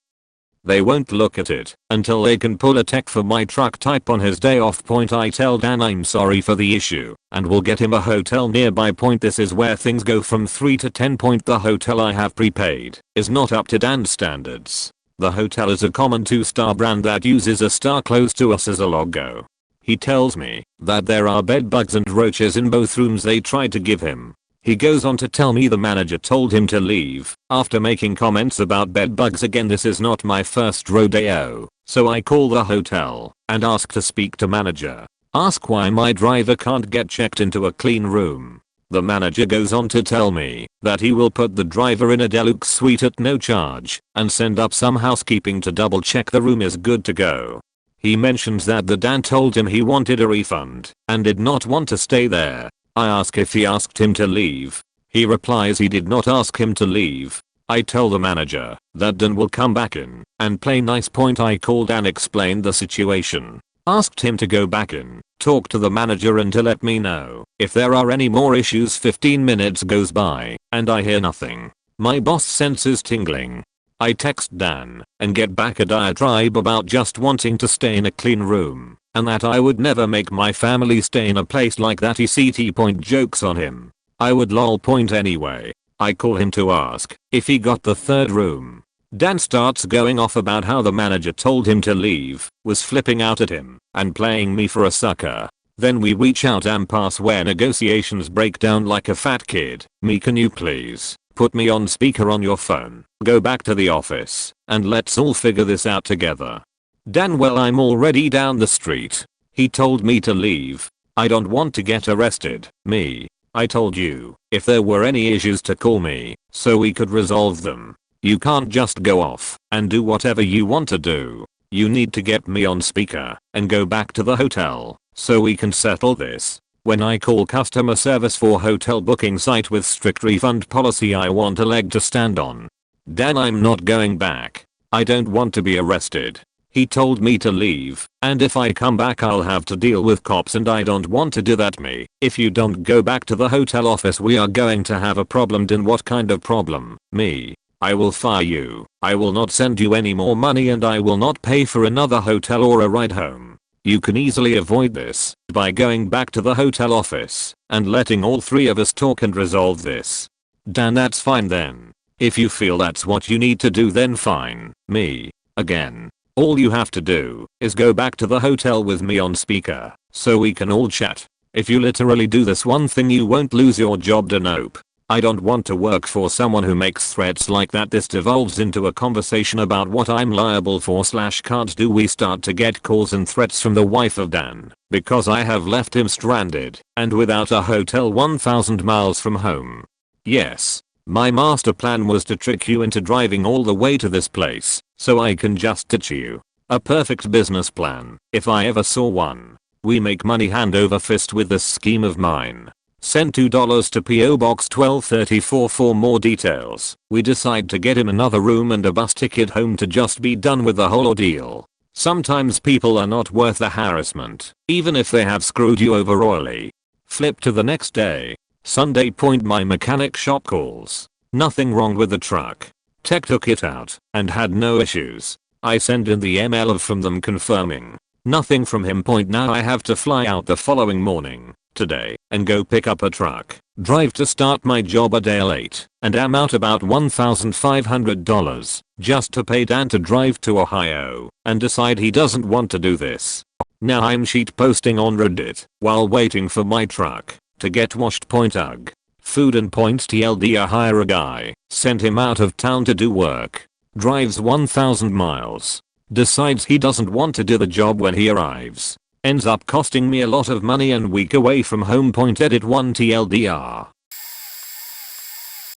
Speaker 1: They won't look at it until they can pull a tech for my truck type on his day off. I tell Dan I'm sorry for the issue and will get him a hotel nearby. This is where things go from 3 to 10. The hotel I have prepaid is not up to Dan's standards. The hotel is a common 2-star brand that uses a star close to us as a logo. He tells me that there are bed bugs and roaches in both rooms they tried to give him. He goes on to tell me the manager told him to leave after making comments about bed bugs again. This is not my first rodeo, so I call the hotel and ask to speak to manager. Ask why my driver can't get checked into a clean room. The manager goes on to tell me that he will put the driver in a deluxe suite at no charge and send up some housekeeping to double check the room is good to go. He mentions that the Dan told him he wanted a refund and did not want to stay there. I ask if he asked him to leave. He replies he did not ask him to leave. I tell the manager that Dan will come back in and play nice. I called Dan, explained the situation, asked him to go back in, talk to the manager and to let me know if there are any more issues. 15 minutes goes by and I hear nothing. My boss senses tingling. I text Dan and get back a diatribe about just wanting to stay in a clean room and that I would never make my family stay in a place like that. ECT. Jokes on him. I would lol. Anyway, I call him to ask if he got the third room. Dan starts going off about how the manager told him to leave, was flipping out at him and playing me for a sucker. Then we reach out and pass where negotiations break down like a fat kid. Me, can you please put me on speaker on your phone, go back to the office and let's all figure this out together. Dan, well, I'm already down the street. He told me to leave. I don't want to get arrested. Me, I told you if there were any issues to call me so we could resolve them. You can't just go off and do whatever you want to do. You need to get me on speaker and go back to the hotel so we can settle this. When I call customer service for hotel booking site with strict refund policy, I want a leg to stand on. Dan, I'm not going back. I don't want to be arrested. He told me to leave, and if I come back I'll have to deal with cops and I don't want to do that. Me, if you don't go back to the hotel office we are going to have a problem. Dan, what kind of problem? Me, I will fire you. I will not send you any more money and I will not pay for another hotel or a ride home. You can easily avoid this by going back to the hotel office and letting all three of us talk and resolve this. Dan, that's fine then. If you feel that's what you need to do then fine. Me, again, all you have to do is go back to the hotel with me on speaker so we can all chat. If you literally do this one thing you won't lose your job. Nope. I don't want to work for someone who makes threats like that. This devolves into a conversation about what I'm liable for / can't do. We start to get calls and threats from the wife of Dan because I have left him stranded and without a hotel 1,000 miles from home. Yes, my master plan was to trick you into driving all the way to this place so I can just ditch you. A perfect business plan if I ever saw one. We make money hand over fist with this scheme of mine. Send $2 to PO Box 1234 for more details. We decide to get him another room and a bus ticket home to just be done with the whole ordeal. Sometimes people are not worth the harassment, even if they have screwed you over royally. Flip to the next day. Sunday. My mechanic shop calls. Nothing wrong with the truck. Tech took it out and had no issues. I send in the email from them confirming. Nothing from him. Now I have to fly out the following morning, today, and go pick up a truck, drive to start my job a day late, and am out about $1,500 just to pay Dan to drive to Ohio and decide he doesn't want to do this. Now I'm sheet posting on Reddit while waiting for my truck to get washed. Ugh. Food and points. TLDR, hire a guy, send him out of town to do work, drives 1,000 miles, decides he doesn't want to do the job when he arrives, ends up costing me a lot of money and week away from home. Edit 1 TLDR.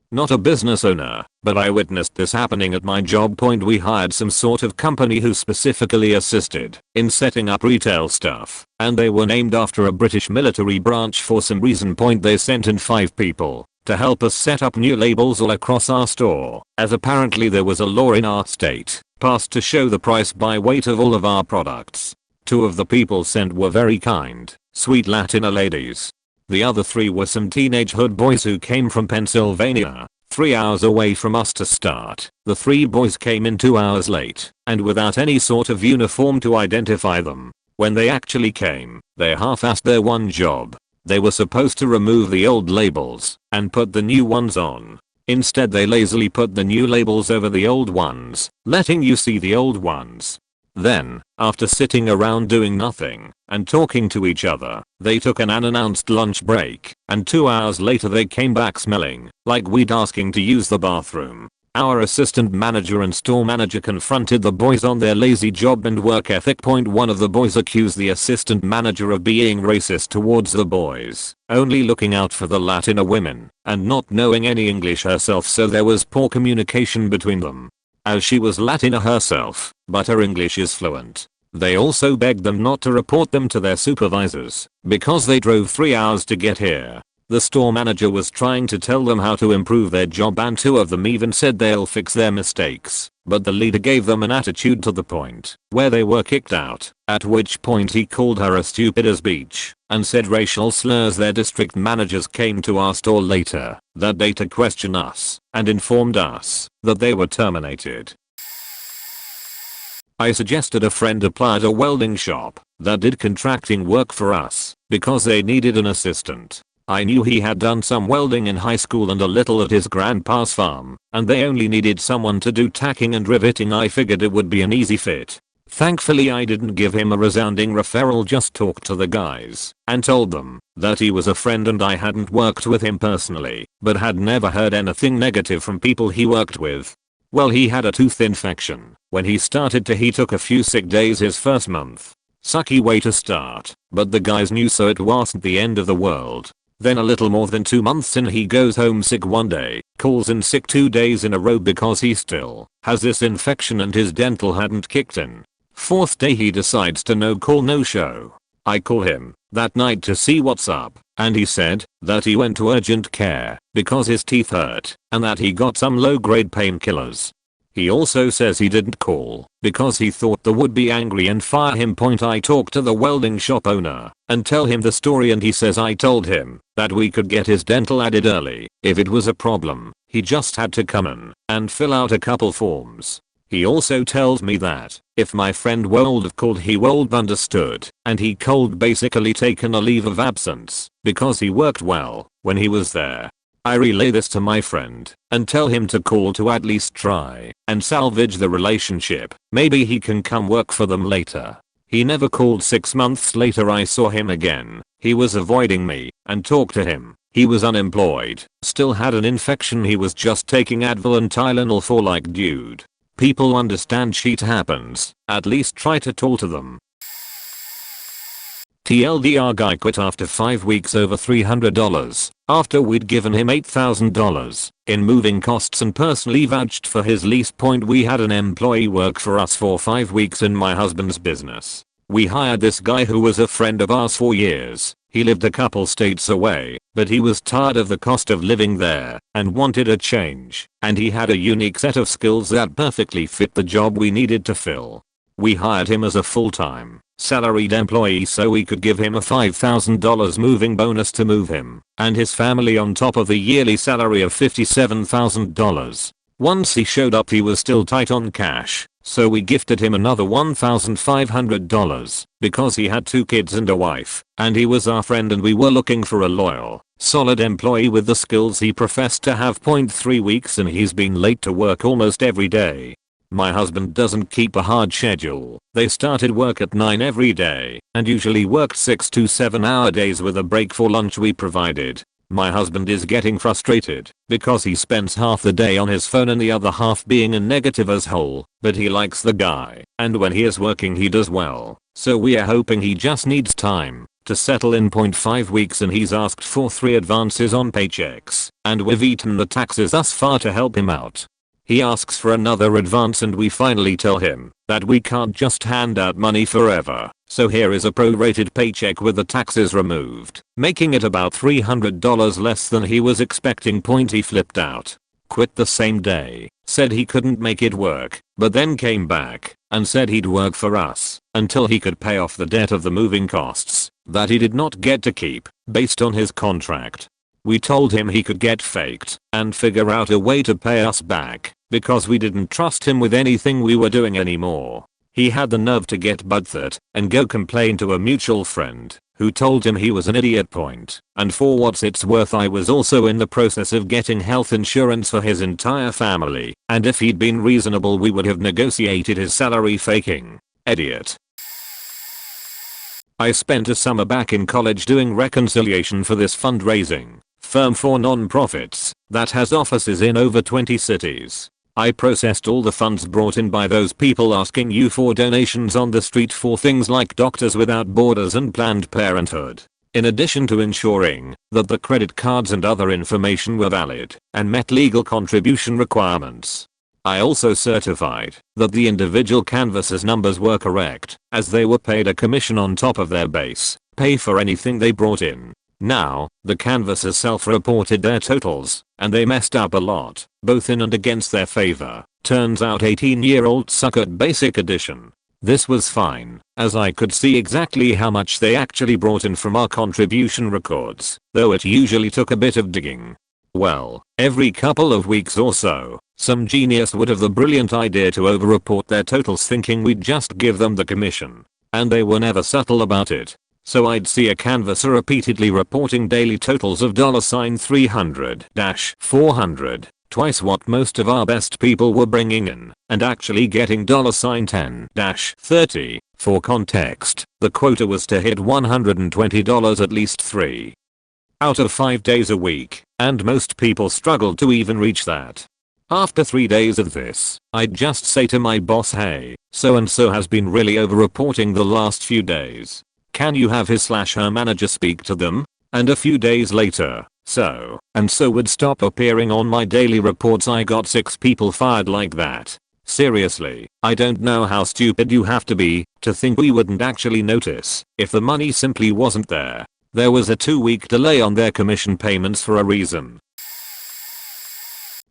Speaker 1: Not a business owner, but I witnessed this happening at my job. We hired some sort of company who specifically assisted in setting up retail stuff, and they were named after a British military branch for some reason. They sent in 5 people to help us set up new labels all across our store, as apparently there was a law in our state passed to show the price by weight of all of our products. 2 of the people sent were very kind, sweet Latina ladies. The other 3 were some teenage hood boys who came from Pennsylvania. 3 hours away from us to start. The 3 boys came in 2 hours late and without any sort of uniform to identify them. When they actually came, they half-assed their one job. They were supposed to remove the old labels and put the new ones on. Instead they lazily put the new labels over the old ones, letting you see the old ones. Then, after sitting around doing nothing and talking to each other, they took an unannounced lunch break, and 2 hours later they came back smelling like weed asking to use the bathroom. Our assistant manager and store manager confronted the boys on their lazy job and work ethic. One of the boys accused the assistant manager of being racist towards the boys, only looking out for the Latina women and not knowing any English herself, so there was poor communication between them. As she was Latina herself, but her English is fluent. They also begged them not to report them to their supervisors because they drove 3 hours to get here. The store manager was trying to tell them how to improve their job, and 2 of them even said they'll fix their mistakes, but the leader gave them an attitude to the point where they were kicked out, at which point he called her as stupid as beach and said racial slurs. Their district managers came to our store later that day to question us and informed us that they were terminated. I suggested a friend apply at a welding shop that did contracting work for us because they needed an assistant. I knew he had done some welding in high school and a little at his grandpa's farm, and they only needed someone to do tacking and riveting. I figured it would be an easy fit. Thankfully I didn't give him a resounding referral, just talked to the guys and told them that he was a friend and I hadn't worked with him personally, but had never heard anything negative from people he worked with. Well, he had a tooth infection. When he took a few sick days his first month. Sucky way to start, but the guys knew, so it wasn't the end of the world. Then a little more than 2 months in, he goes home sick one day, calls in sick 2 days in a row because he still has this infection and his dental hadn't kicked in. 4th day he decides to no call no show. I call him that night to see what's up, and he said that he went to urgent care because his teeth hurt and that he got some low grade painkillers. He also says he didn't call because he thought they would be angry and fire him. I talked to the welding shop owner and tell him the story, and he says I told him that we could get his dental added early if it was a problem. He just had to come in and fill out a couple forms. He also tells me that if my friend would have called, he would have understood, and he could basically taken a leave of absence because he worked well when he was there. I relay this to my friend and tell him to call to at least try and salvage the relationship. Maybe he can come work for them later. He never called. 6 months later I saw him again. He was avoiding me and talked to him. He was unemployed, still had an infection. He was just taking Advil and Tylenol for. Like, dude, people understand shit happens. At least try to talk to them. TLDR guy quit after 5 weeks over $300 after we'd given him $8,000 in moving costs and personally vouched for his lease. We had an employee work for us for 5 weeks in my husband's business. We hired this guy who was a friend of ours for years. He lived a couple states away, but he was tired of the cost of living there and wanted a change, and he had a unique set of skills that perfectly fit the job we needed to fill. We hired him as a full-time, salaried employee so we could give him a $5,000 moving bonus to move him and his family on top of the yearly salary of $57,000. Once he showed up he was still tight on cash, so we gifted him another $1,500 because he had 2 kids and a wife, and he was our friend and we were looking for a loyal, solid employee with the skills he professed to have. 3 weeks and he's been late to work almost every day. My husband doesn't keep a hard schedule. They started work at 9 every day and usually worked 6 to 7 hour days with a break for lunch we provided. My husband is getting frustrated because he spends half the day on his phone and the other half being a negative asshole, but he likes the guy and when he is working he does well, so we are hoping he just needs time to settle in. 5 weeks and he's asked for 3 advances on paychecks and we've eaten the taxes thus far to help him out. He asks for another advance and we finally tell him that we can't just hand out money forever, so here is a prorated paycheck with the taxes removed, making it about $300 less than he was expecting. He flipped out, quit the same day, said he couldn't make it work, but then came back and said he'd work for us until he could pay off the debt of the moving costs that he did not get to keep based on his contract. We told him he could get faked and figure out a way to pay us back because we didn't trust him with anything we were doing anymore. He had the nerve to get butthurt and go complain to a mutual friend who told him he was an idiot point. And for what it's worth, I was also in the process of getting health insurance for his entire family, and if he'd been reasonable we would have negotiated his salary faking. Idiot. I spent a summer back in college doing reconciliation for this fundraising firm for non-profits that has offices in over 20 cities. I processed all the funds brought in by those people asking you for donations on the street for things like Doctors Without Borders and Planned Parenthood. In addition to ensuring that the credit cards and other information were valid and met legal contribution requirements. I also certified that the individual canvassers' numbers were correct, as they were paid a commission on top of their base pay for anything they brought in. Now, the canvassers self-reported their totals, and they messed up a lot, both in and against their favor. Turns out 18-year-olds suck at basic addition. This was fine, as I could see exactly how much they actually brought in from our contribution records, though it usually took a bit of digging. Well, every couple of weeks or so, some genius would have the brilliant idea to over-report their totals thinking we'd just give them the commission. And they were never subtle about it. So I'd see a canvasser repeatedly reporting daily totals of $300-400, twice what most of our best people were bringing in, and actually getting $10-30. For context, the quota was to hit $120 at least 3 out of 5 days a week, and most people struggled to even reach that. After 3 days of this, I'd just say to my boss, hey, so and so has been really over-reporting the last few days. Can you have his/her manager speak to them? And a few days later, so and so would stop appearing on my daily reports. I got 6 people fired like that. Seriously, I don't know how stupid you have to be to think we wouldn't actually notice if the money simply wasn't there. There was a 2-week delay on their commission payments for a reason.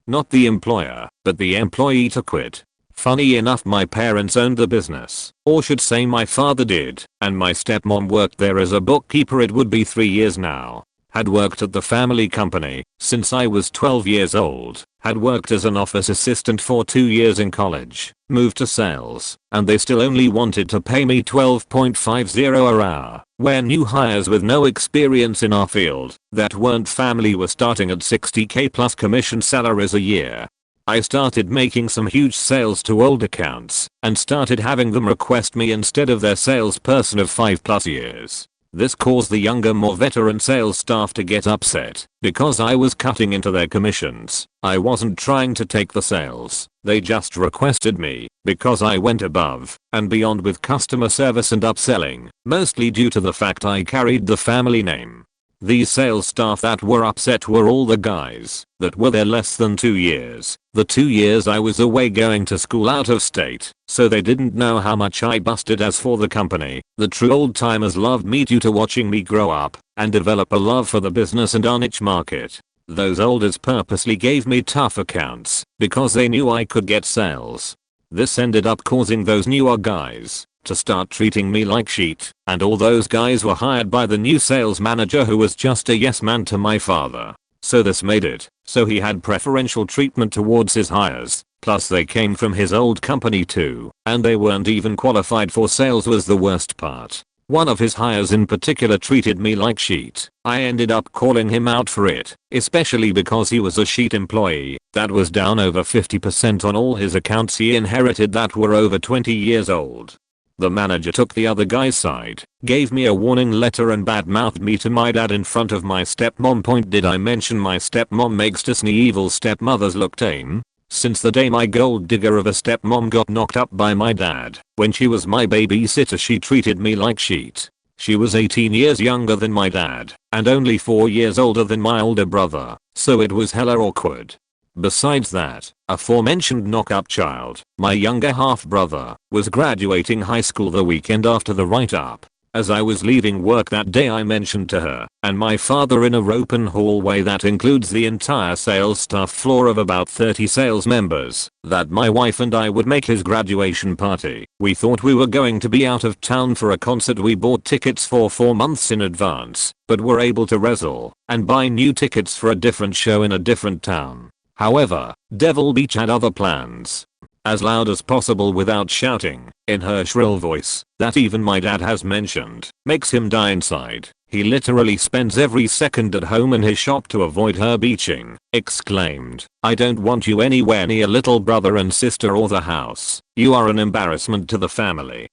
Speaker 1: Not the employer, but the employee to quit. Funny enough, my parents owned the business, or should say my father did, and my stepmom worked there as a bookkeeper. It would be 3 years now. Had worked at the family company since I was 12 years old, had worked as an office assistant for 2 years in college, moved to sales, and they still only wanted to pay me $12.50 an hour, where new hires with no experience in our field that weren't family were starting at $60K plus commission salaries a year. I started making some huge sales to old accounts and started having them request me instead of their salesperson of 5+ years. This caused the younger, more veteran sales staff to get upset because I was cutting into their commissions. I wasn't trying to take the sales, they just requested me because I went above and beyond with customer service and upselling, mostly due to the fact I carried the family name. These sales staff that were upset were all the guys that were there less than 2 years. The 2 years I was away going to school out of state, so they didn't know how much I busted. As for the company, the true old timers loved me due to watching me grow up and develop a love for the business and our niche market. Those olders purposely gave me tough accounts because they knew I could get sales. This ended up causing those newer guys to start treating me like shit, and all those guys were hired by the new sales manager who was just a yes man to my father. So this made it so he had preferential treatment towards his hires, plus they came from his old company too, and they weren't even qualified for sales was the worst part. One of his hires in particular treated me like shit. I ended up calling him out for it, especially because he was a shit employee that was down over 50% on all his accounts he inherited that were over 20 years old. The manager took the other guy's side, gave me a warning letter and badmouthed me to my dad in front of my stepmom. Point, did I mention my stepmom makes Disney evil stepmothers look tame? Since the day my gold digger of a stepmom got knocked up by my dad when she was my babysitter, she treated me like shit. She was 18 years younger than my dad and only 4 years older than my older brother, so it was hella awkward. Besides that, aforementioned knock-up child, my younger half-brother, was graduating high school the weekend after the write-up. As I was leaving work that day I mentioned to her and my father in an open hallway that includes the entire sales staff floor of about 30 sales members that my wife and I would make his graduation party. We thought we were going to be out of town for a concert we bought tickets for 4 months in advance, but were able to wrestle and buy new tickets for a different show in a different town. However, Devil Beach had other plans. As loud as possible without shouting, in her shrill voice, that even my dad has mentioned, makes him die inside. He literally spends every second at home in his shop to avoid her beaching, exclaimed, "I don't want you anywhere near little brother and sister or the house. You are an embarrassment to the family."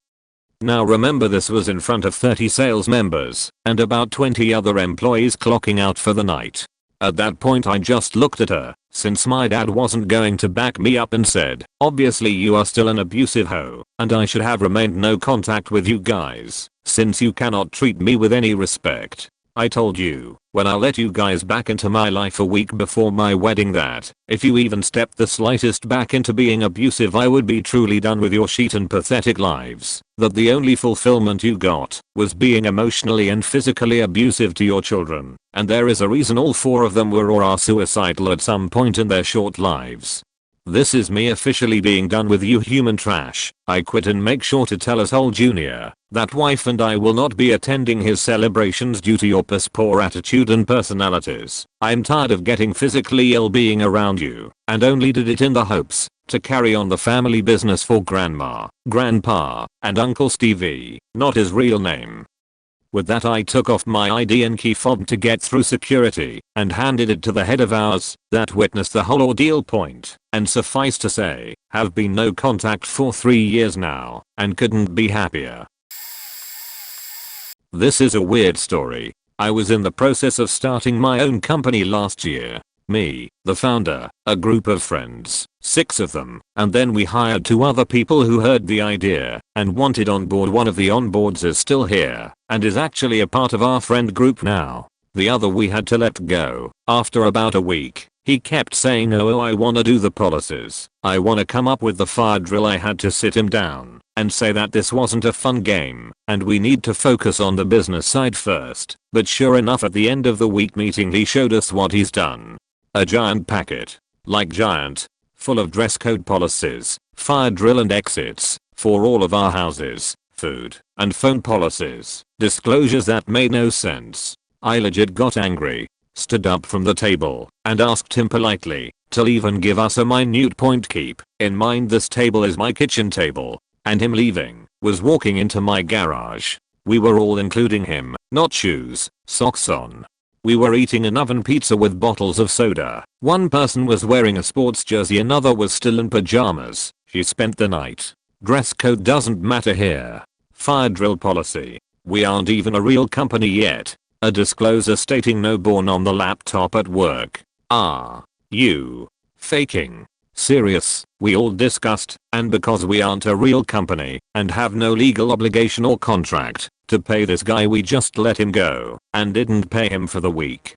Speaker 1: Now remember, this was in front of 30 sales members and about 20 other employees clocking out for the night. At that point I just looked at her, since my dad wasn't going to back me up, and said, "Obviously you are still an abusive hoe, and I should have remained no contact with you guys, since you cannot treat me with any respect. I told you, when I let you guys back into my life a week before my wedding, that, if you even stepped the slightest back into being abusive, I would be truly done with your shit and pathetic lives. That the only fulfillment you got was being emotionally and physically abusive to your children, and there is a reason all 4 of them were or are suicidal at some point in their short lives. This is me officially being done with you human trash. I quit, and make sure to tell Asshole Jr. that wife and I will not be attending his celebrations due to your piss poor attitude and personalities. I'm tired of getting physically ill being around you, and only did it in the hopes to carry on the family business for grandma, grandpa, and Uncle Stevie, not his real name." With that I took off my ID and key fob to get through security and handed it to the head of ours that witnessed the whole ordeal point, and suffice to say, have been no contact for 3 years now and couldn't be happier. This is a weird story. I was in the process of starting my own company last year. Me, the founder, a group of friends, 6 of them, and then we hired 2 other people who heard the idea and wanted on board. One of the onboards is still here and is actually a part of our friend group now. The other we had to let go after about a week. He kept saying, "Oh, I wanna do the policies. I wanna come up with the fire drill." I had to sit him down and say that this wasn't a fun game and we need to focus on the business side first. But sure enough, at the end of the week meeting he showed us what he's done. A giant packet, like giant, full of dress code policies, fire drill and exits for all of our houses, food and phone policies, disclosures that made no sense. I legit got angry, stood up from the table and asked him politely to leave and give us a minute point. Keep in mind this table is my kitchen table, and him leaving was walking into my garage. We were all, including him, not shoes, socks on. We were eating an oven pizza with bottles of soda. One person was wearing a sports jersey, another was still in pajamas. She spent the night. Dress code doesn't matter here. Fire drill policy. We aren't even a real company yet. A disclosure stating no born on the laptop at work. Are you faking? Serious? We all discussed, and because we aren't a real company and have no legal obligation or contract to pay this guy, we just let him go and didn't pay him for the week.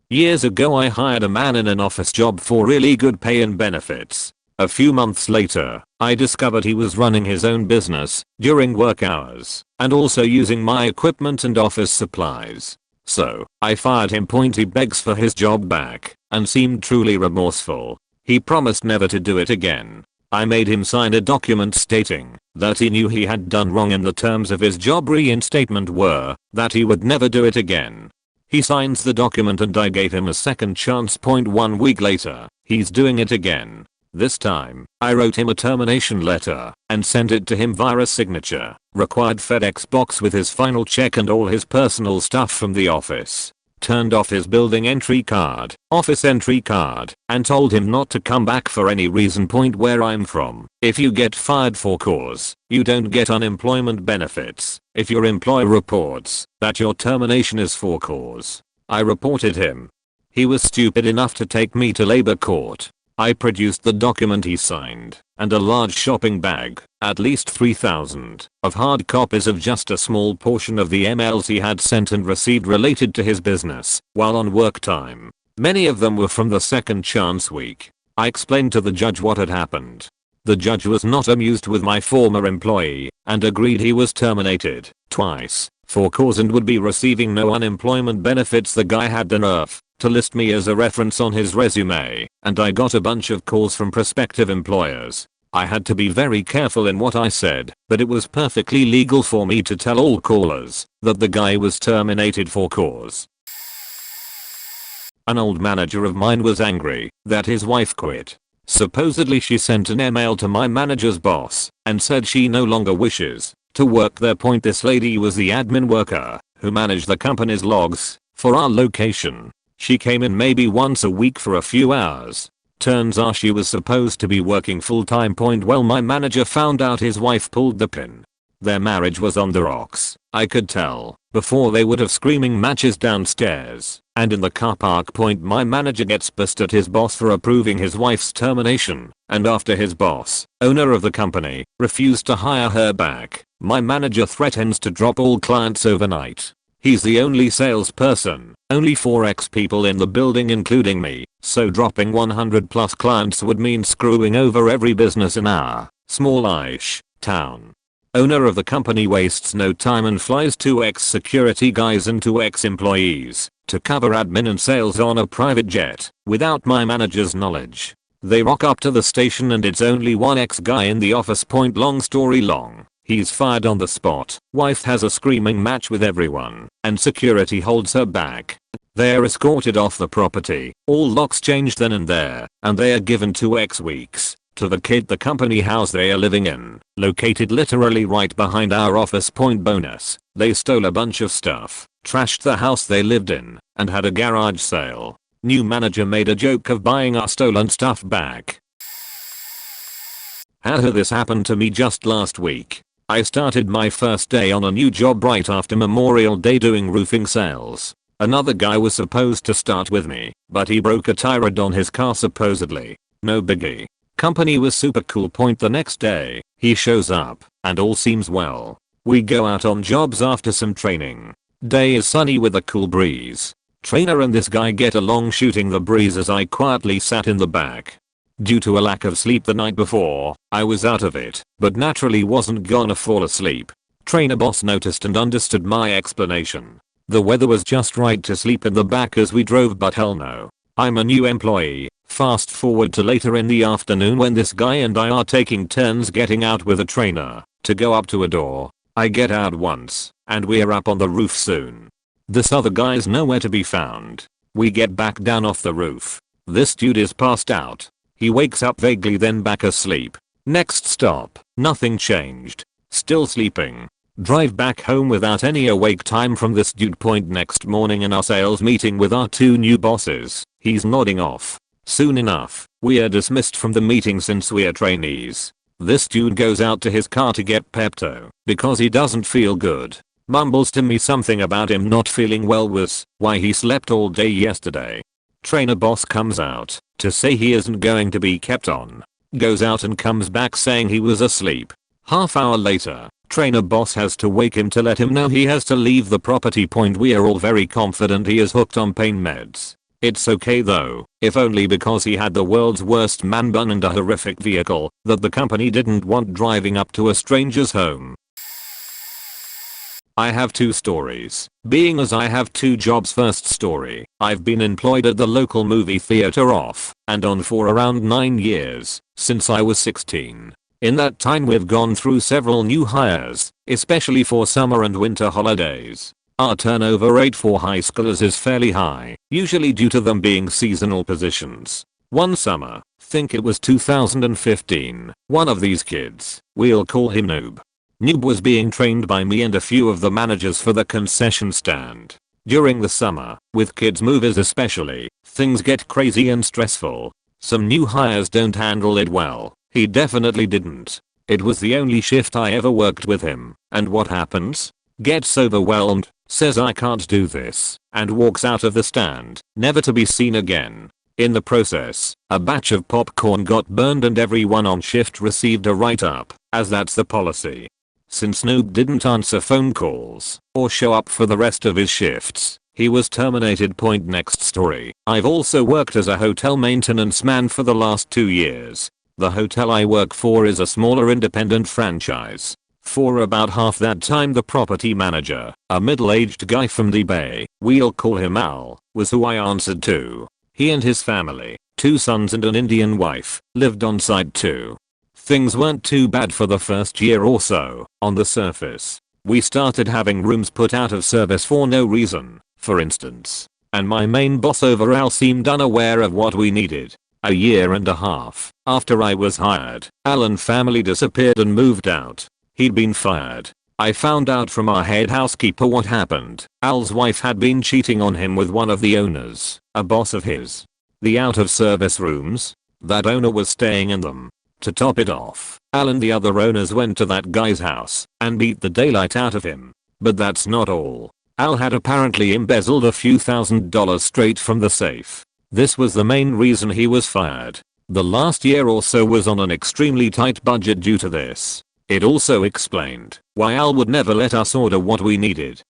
Speaker 1: Years ago I hired a man in an office job for really good pay and benefits. A few months later, I discovered he was running his own business during work hours and also using my equipment and office supplies. So, I fired him. He begs for his job back and seemed truly remorseful. He promised never to do it again. I made him sign a document stating that he knew he had done wrong and the terms of his job reinstatement were that he would never do it again. He signs the document and I gave him a second chance. 1 week later, he's doing it again. This time, I wrote him a termination letter and sent it to him via a signature required FedEx box with his final check and all his personal stuff from the office. Turned off his building entry card, office entry card, and told him not to come back for any reason. Where I'm from, if you get fired for cause, you don't get unemployment benefits if your employer reports that your termination is for cause. I reported him. He was stupid enough to take me to labor court. I produced the document he signed and a large shopping bag, at least 3,000, of hard copies of just a small portion of the emails he had sent and received related to his business while on work time. Many of them were from the second chance week. I explained to the judge what had happened. The judge was not amused with my former employee and agreed he was terminated twice for cause and would be receiving no unemployment benefits. The guy had the nerve to list me as a reference on his resume, and I got a bunch of calls from prospective employers. I had to be very careful in what I said, but it was perfectly legal for me to tell all callers that the guy was terminated for cause. An old manager of mine was angry that his wife quit. Supposedly she sent an email to my manager's boss and said she no longer wishes to work there. This lady was the admin worker who managed the company's logs for our location. She came in maybe once a week for a few hours. Turns out she was supposed to be working full-time. Well, my manager found out his wife pulled the pin. Their marriage was on the rocks. I could tell before they would have screaming matches downstairs and in the car park. My manager gets pissed at his boss for approving his wife's termination, and after his boss, owner of the company, refused to hire her back, my manager threatens to drop all clients overnight. He's the only salesperson, only 4x people in the building including me, so dropping 100 plus clients would mean screwing over every business in our small-ish town. Owner of the company wastes no time and flies 2x security guys and 2x employees to cover admin and sales on a private jet without my manager's knowledge. They rock up to the station and it's only 1x guy in the office. Long story long, he's fired on the spot. Wife has a screaming match with everyone and security holds her back. They are escorted off the property, all locks changed then and there, and they are given 2x weeks to vacate the company house they are living in, located literally right behind our office. Bonus, they stole a bunch of stuff, trashed the house they lived in, and had a garage sale. New manager made a joke of buying our stolen stuff back. This happened to me just last week. I started my first day on a new job right after Memorial Day doing roofing sales. Another guy was supposed to start with me, but he broke a tie rod on his car supposedly. No biggie. Company was super cool. The next day, he shows up, and all seems well. We go out on jobs after some training. Day is sunny with a cool breeze. Trainer and this guy get along shooting the breeze as I quietly sat in the back. Due to a lack of sleep the night before, I was out of it, but naturally wasn't gonna fall asleep. Trainer boss noticed and understood my explanation. The weather was just right to sleep in the back as we drove, but hell no. I'm a new employee. Fast forward to later in the afternoon when this guy and I are taking turns getting out with a trainer to go up to a door. I get out once, and we're up on the roof soon. This other guy's nowhere to be found. We get back down off the roof. This dude is passed out. He wakes up vaguely then back asleep. Next stop, nothing changed. Still sleeping. Drive back home without any awake time from this dude. Next morning in our sales meeting with our two new bosses, he's nodding off. Soon enough, we are dismissed from the meeting since we are trainees. This dude goes out to his car to get Pepto because he doesn't feel good. Mumbles to me something about him not feeling well was why he slept all day yesterday. Trainer boss comes out to say he isn't going to be kept on. Goes out and comes back saying he was asleep. Half hour later, trainer boss has to wake him to let him know he has to leave the property. We are all very confident he is hooked on pain meds. It's okay though, if only because he had the world's worst man bun and a horrific vehicle that the company didn't want driving up to a stranger's home. I have two stories, being as I have two jobs. First story, I've been employed at the local movie theater off and on for around 9 years, since I was 16. In that time we've gone through several new hires, especially for summer and winter holidays. Our turnover rate for high schoolers is fairly high, usually due to them being seasonal positions. One summer, think it was 2015, one of these kids, we'll call him Noob. Noob was being trained by me and a few of the managers for the concession stand. During the summer, with kids movers especially, things get crazy and stressful. Some new hires don't handle it well. He definitely didn't. It was the only shift I ever worked with him, and what happens? Gets overwhelmed, says I can't do this, and walks out of the stand, never to be seen again. In the process, a batch of popcorn got burned and everyone on shift received a write-up, as that's the policy. Since Noob didn't answer phone calls or show up for the rest of his shifts, he was terminated. Next story, I've also worked as a hotel maintenance man for the last 2 years. The hotel I work for is a smaller independent franchise. For about half that time the property manager, a middle-aged guy from the Bay, we'll call him Al, was who I answered to. He and his family, 2 sons and an Indian wife, lived on site too. Things weren't too bad for the first year or so, on the surface. We started having rooms put out of service for no reason, for instance. And my main boss over Al seemed unaware of what we needed. A year and a half after I was hired, Al and family disappeared and moved out. He'd been fired. I found out from our head housekeeper what happened. Al's wife had been cheating on him with one of the owners, a boss of his. The out-of-service rooms? That owner was staying in them. To top it off, Al and the other owners went to that guy's house and beat the daylight out of him. But that's not all. Al had apparently embezzled a few $1,000s straight from the safe. This was the main reason he was fired. The last year or so was on an extremely tight budget due to this. It also explained why Al would never let us order what we needed.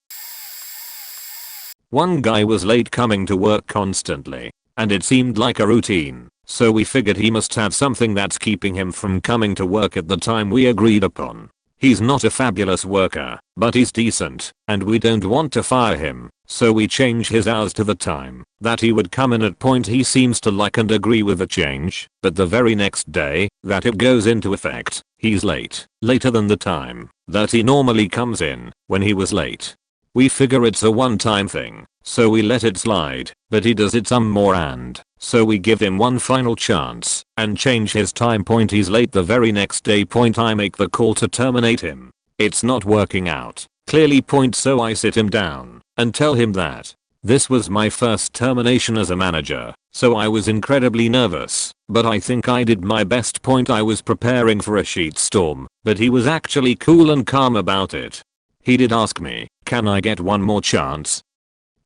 Speaker 1: One guy was late coming to work constantly, and it seemed like a routine, so we figured he must have something that's keeping him from coming to work at the time we agreed upon. He's not a fabulous worker, but he's decent, and we don't want to fire him, so we change his hours to the time that he would come in at. Point he seems to like and agree with the change, but the very next day that it goes into effect, he's late, later than the time that he normally comes in when he was late. We figure it's a one-time thing, so we let it slide, but he does it some more, and so we give him one final chance and change his time. Point he's late the very next day. Point I make the call to terminate him. It's not working out, clearly. Point so I sit him down and tell him that this was my first termination as a manager, so I was incredibly nervous, but I think I did my best. Point I was preparing for a shitstorm, but he was actually cool and calm about it. He did ask me, can I get one more chance?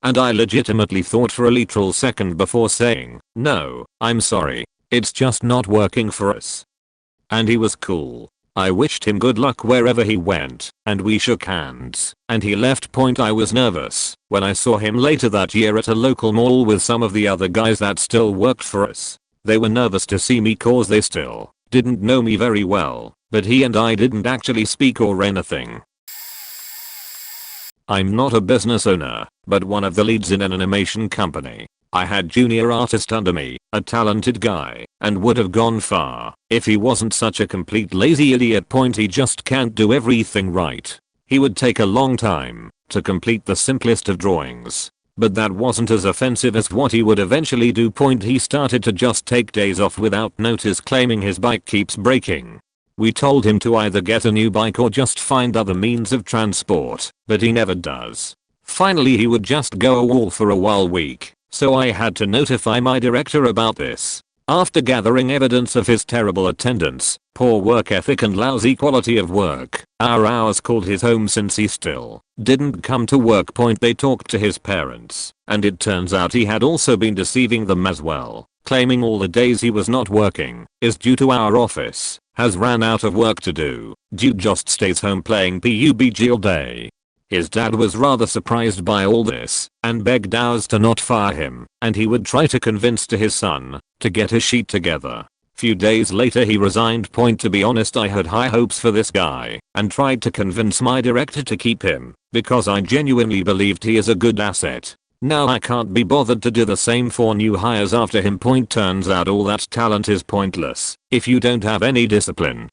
Speaker 1: And I legitimately thought for a literal second before saying, no, I'm sorry, it's just not working for us. And he was cool. I wished him good luck wherever he went, and we shook hands, and he left. Point I was nervous when I saw him later that year at a local mall with some of the other guys that still worked for us. They were nervous to see me cause they still didn't know me very well, but he and I didn't actually speak or anything. I'm not a business owner, but one of the leads in an animation company. I had junior artist under me, a talented guy, and would have gone far if he wasn't such a complete lazy idiot. Point he just can't do everything right. He would take a long time to complete the simplest of drawings, but that wasn't as offensive as what he would eventually do. Point he started to just take days off without notice, claiming his bike keeps breaking. We told him to either get a new bike or just find other means of transport, but he never does. Finally he would just go AWOL for a whole week, so I had to notify my director about this. After gathering evidence of his terrible attendance, poor work ethic and lousy quality of work, our hours called his home since he still didn't come to work. Point they talked to his parents, and it turns out he had also been deceiving them as well, claiming all the days he was not working is due to our office has ran out of work to do. Dude just stays home playing PUBG all day. His dad was rather surprised by all this and begged ours to not fire him, and he would try to convince to his son to get his sheet together. Few days later he resigned. Point to be honest, I had high hopes for this guy and tried to convince my director to keep him because I genuinely believed he is a good asset. Now I can't be bothered to do the same for new hires after him. Point turns out all that talent is pointless if you don't have any discipline.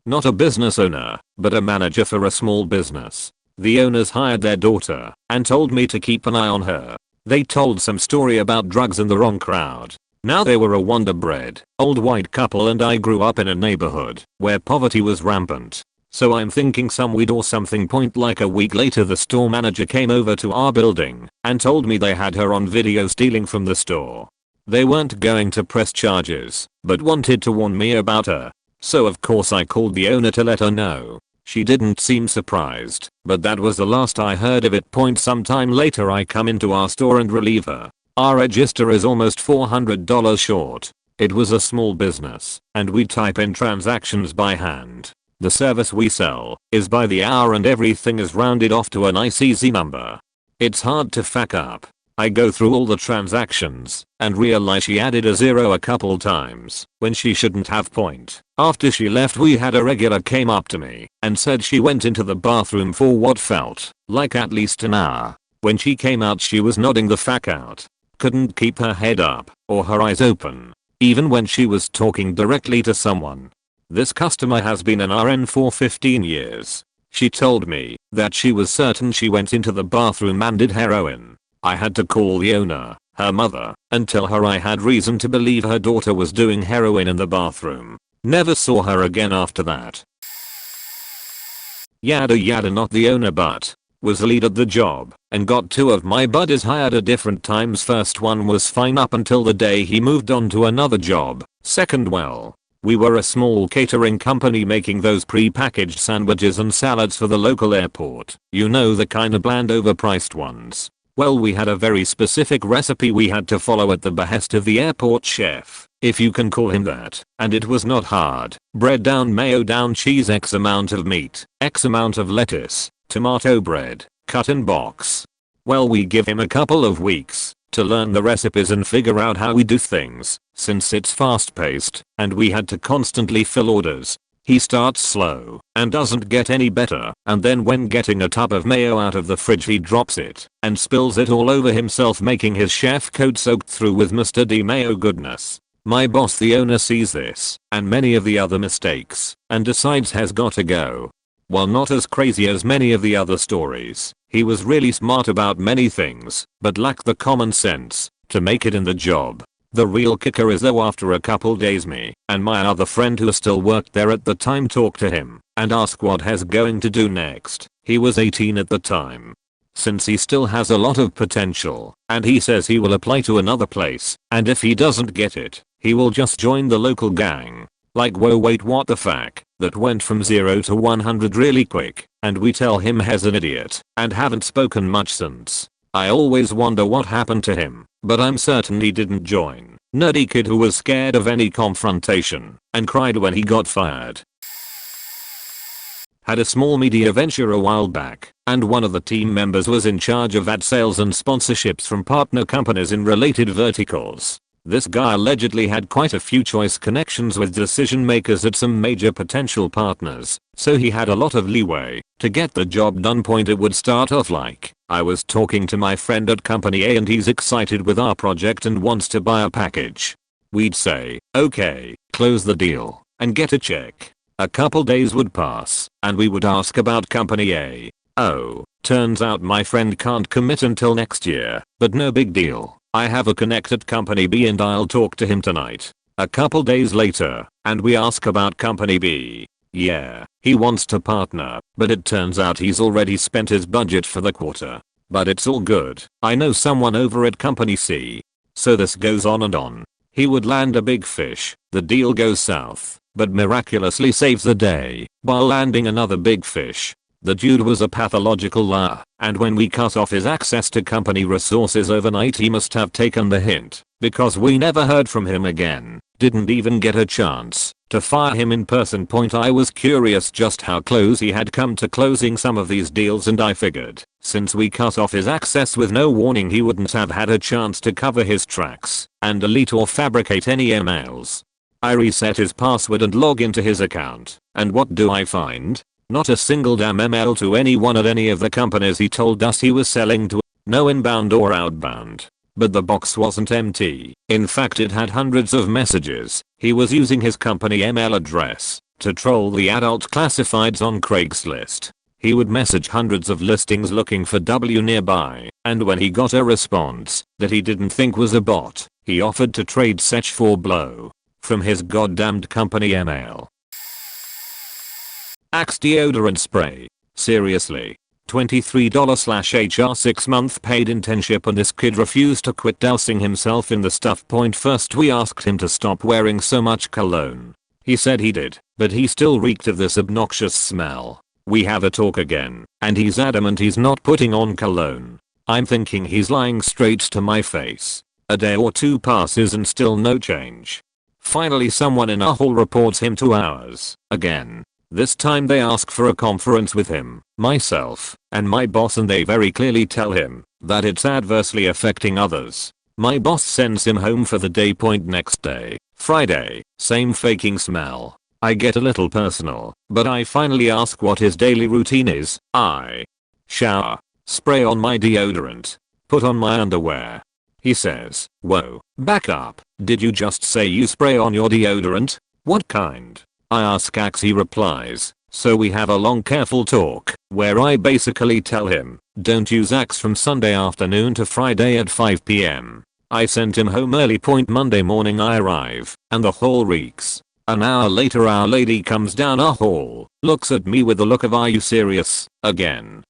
Speaker 1: Not a business owner, but a manager for a small business. The owners hired their daughter and told me to keep an eye on her. They told some story about drugs and the wrong crowd. Now they were a wonder-bred old white couple, and I grew up in a neighborhood where poverty was rampant. So I'm thinking some weed or something. Point like a week later the store manager came over to our building and told me they had her on video stealing from the store. They weren't going to press charges, but wanted to warn me about her. So of course I called the owner to let her know. She didn't seem surprised, but that was the last I heard of it. Point sometime later I come into our store and relieve her. Our register is almost $400 short. It was a small business, and we type in transactions by hand. The service we sell is by the hour and everything is rounded off to a nice easy number. It's hard to fuck up. I go through all the transactions and realize she added a zero a couple times when she shouldn't have. After she left, we had a regular came up to me and said she went into the bathroom for what felt like at least an hour. When she came out, she was nodding the fuck out. Couldn't keep her head up or her eyes open, even when she was talking directly to someone. This customer has been an RN for 15 years. She told me that she was certain she went into the bathroom and did heroin. I had to call the owner, her mother, and tell her I had reason to believe her daughter was doing heroin in the bathroom. Never saw her again after that. Yada yada, not the owner but was the lead at the job and got two of my buddies hired at different times. First one was fine up until the day he moved on to another job. Second, well, we were a small catering company making those pre-packaged sandwiches and salads for the local airport. You know, the kinda bland overpriced ones. Well, we had a very specific recipe we had to follow at the behest of the airport chef, if you can call him that, and it was not hard. Bread down, mayo down, cheese, X amount of meat, X amount of lettuce, tomato bread, cut in box. Well, we give him a couple of weeks to learn the recipes and figure out how we do things, since it's fast paced and we had to constantly fill orders. He starts slow and doesn't get any better, and then when getting a tub of mayo out of the fridge he drops it and spills it all over himself, making his chef coat soaked through with Mr. D mayo goodness. My boss, the owner, sees this and many of the other mistakes and decides has got to go. While not as crazy as many of the other stories, he was really smart about many things but lacked the common sense to make it in the job. The real kicker is though, after a couple days, me and my other friend who still worked there at the time talked to him and asked what he's going to do next. He was 18 at the time. Since he still has a lot of potential and he says he will apply to another place, and if he doesn't get it, he will just join the local gang. Like, whoa, wait, what the fuck? That went from 0 to 100 really quick, and we tell him he's an idiot and haven't spoken much since. I always wonder what happened to him, but I'm certain he didn't join. Nerdy kid who was scared of any confrontation and cried when he got fired. Had a small media venture a while back, and one of the team members was in charge of ad sales and sponsorships from partner companies in related verticals. This guy allegedly had quite a few choice connections with decision makers at some major potential partners, so he had a lot of leeway to get the job done. It would start off like, I was talking to my friend at company A and he's excited with our project and wants to buy a package. We'd say, okay, close the deal and get a check. A couple days would pass and we would ask about company A. Oh, turns out my friend can't commit until next year, but no big deal. I have a connect at company B and I'll talk to him tonight. A couple days later, and we ask about company B. Yeah, he wants to partner, but it turns out he's already spent his budget for the quarter. But it's all good. I know someone over at company C. So this goes on and on. He would land a big fish, the deal goes south, but miraculously saves the day while landing another big fish. The dude was a pathological liar, and when we cut off his access to company resources overnight, he must have taken the hint, because we never heard from him again. Didn't even get a chance to fire him in person. I was curious just how close he had come to closing some of these deals, and I figured, since we cut off his access with no warning, he wouldn't have had a chance to cover his tracks and delete or fabricate any emails. I reset his password and log into his account, and what do I find? Not a single damn email to anyone at any of the companies he told us he was selling to. No inbound or outbound. But the box wasn't empty. In fact, it had hundreds of messages. He was using his company email address to troll the adult classifieds on Craigslist. He would message hundreds of listings looking for W nearby, and when he got a response that he didn't think was a bot, he offered to trade such for blow from his goddamned company email. Axe deodorant spray. Seriously. $23/HR 6-month paid internship, and this kid refused to quit dousing himself in the stuff. First we asked him to stop wearing so much cologne. He said he did, but he still reeked of this obnoxious smell. We have a talk again, and he's adamant he's not putting on cologne. I'm thinking he's lying straight to my face. A day or two passes and still no change. Finally someone in our hall reports him to ours. Again. This time they ask for a conference with him, myself, and my boss, and they very clearly tell him that it's adversely affecting others. My boss sends him home for the day. Next day, Friday, same faking smell. I get a little personal, but I finally ask what his daily routine is. I shower, spray on my deodorant, put on my underwear. He says, "Whoa, back up, did you just say you spray on your deodorant? What kind?" I ask Axe. He replies, so we have a long careful talk where I basically tell him, don't use Axe from Sunday afternoon to Friday at 5 p.m. I sent him home early. Monday morning I arrive, and the hall reeks. An hour later our lady comes down our hall, looks at me with a look of "Are you serious, again?"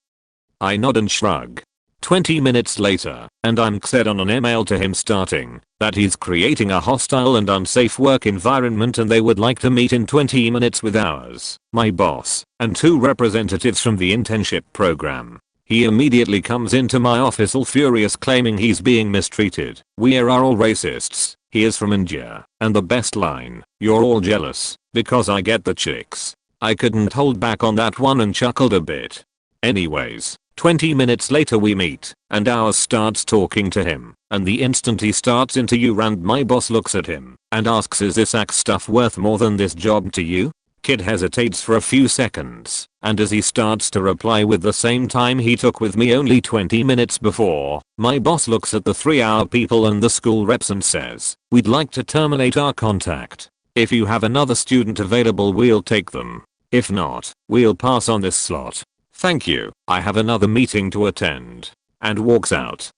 Speaker 1: I nod and shrug. 20 minutes later, and I'm said on an email to him starting that he's creating a hostile and unsafe work environment and they would like to meet in 20 minutes with ours, my boss, and 2 representatives from the internship program. He immediately comes into my office all furious, claiming he's being mistreated. "We are all racists. He is from India." And the best line, "You're all jealous because I get the chicks." I couldn't hold back on that one and chuckled a bit. Anyways, 20 minutes later we meet, and ours starts talking to him, and the instant he starts into you rant my boss looks at him and asks, "Is this Axe stuff worth more than this job to you?" Kid hesitates for a few seconds, and as he starts to reply with the same time he took with me only 20 minutes before, my boss looks at the 3-hour people and the school reps and says, "We'd like to terminate our contact. If you have another student available we'll take them. If not, we'll pass on this slot. Thank you, I have another meeting to attend," and walks out.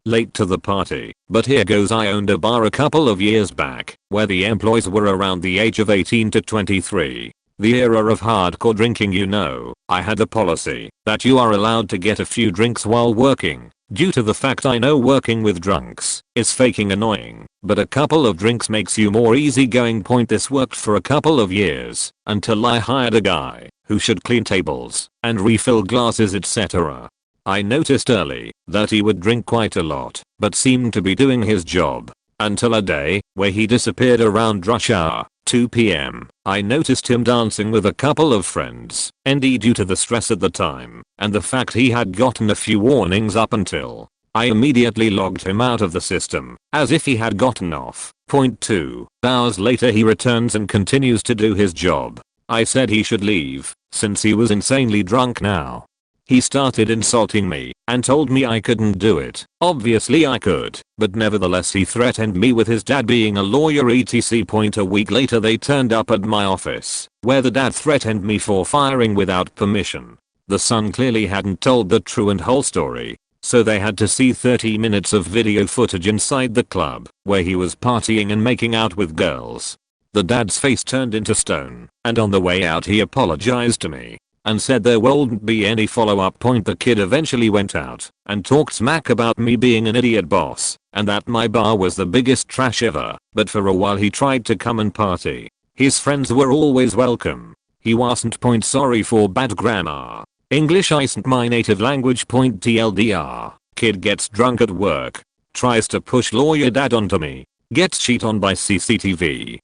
Speaker 1: Late to the party, but here goes. I owned a bar a couple of years back, where the employees were around the age of 18 to 23. The era of hardcore drinking, you know. I had a policy that you are allowed to get a few drinks while working, due to the fact I know working with drunks is faking annoying, but a couple of drinks makes you more easygoing. This worked for a couple of years, until I hired a guy who should clean tables and refill glasses, etc. I noticed early that he would drink quite a lot, but seemed to be doing his job. Until a day where he disappeared around rush hour, 2 p.m. I noticed him dancing with a couple of friends, due to the stress at the time, and the fact he had gotten a few warnings up until. I immediately logged him out of the system, as if he had gotten off. 2 hours later he returns and continues to do his job. I said he should leave, since he was insanely drunk now. He started insulting me and told me I couldn't do it. Obviously I could, but nevertheless he threatened me with his dad being a lawyer etc. A week later they turned up at my office, where the dad threatened me for firing without permission. The son clearly hadn't told the true and whole story, so they had to see 30 minutes of video footage inside the club, where he was partying and making out with girls. The dad's face turned into stone, and on the way out he apologized to me and said there wouldn't be any follow-up. The kid eventually went out and talked smack about me being an idiot boss and that my bar was the biggest trash ever, but for a while he tried to come and party. His friends were always welcome. He wasn't. Sorry for bad grammar. English isn't my native language. TLDR. Kid gets drunk at work, tries to push lawyer dad onto me, gets cheated on by CCTV.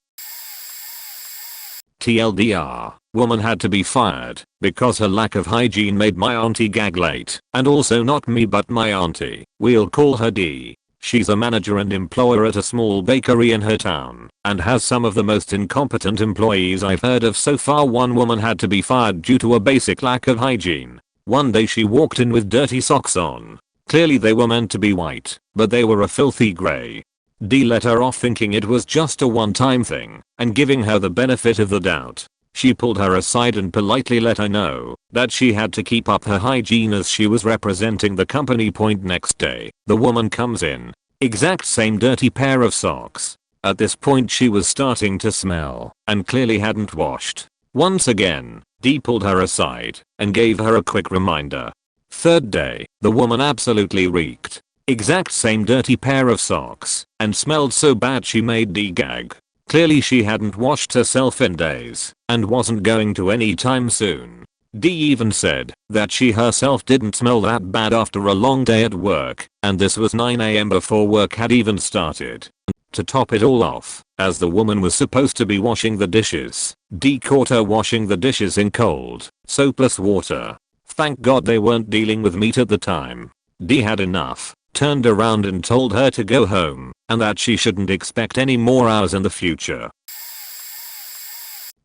Speaker 1: TLDR. Woman had to be fired because her lack of hygiene made my auntie gag late, and also not me but my auntie. We'll call her D. She's a manager and employer at a small bakery in her town and has some of the most incompetent employees I've heard of so far. One woman had to be fired due to a basic lack of hygiene. One day she walked in with dirty socks on. Clearly they were meant to be white, but they were a filthy grey. D let her off thinking it was just a one-time thing and giving her the benefit of the doubt. She pulled her aside and politely let her know that she had to keep up her hygiene as she was representing the company. Next day, the woman comes in. Exact same dirty pair of socks. At this point she was starting to smell and clearly hadn't washed. Once again, D pulled her aside and gave her a quick reminder. Third day, the woman absolutely reeked. Exact same dirty pair of socks and smelled so bad she made D gag. Clearly she hadn't washed herself in days and wasn't going to anytime soon. D even said that she herself didn't smell that bad after a long day at work, and this was 9 AM before work had even started. To top it all off, as the woman was supposed to be washing the dishes, D caught her washing the dishes in cold, soapless water. Thank God they weren't dealing with meat at the time. D had enough, turned around and told her to go home, and that she shouldn't expect any more hours in the future.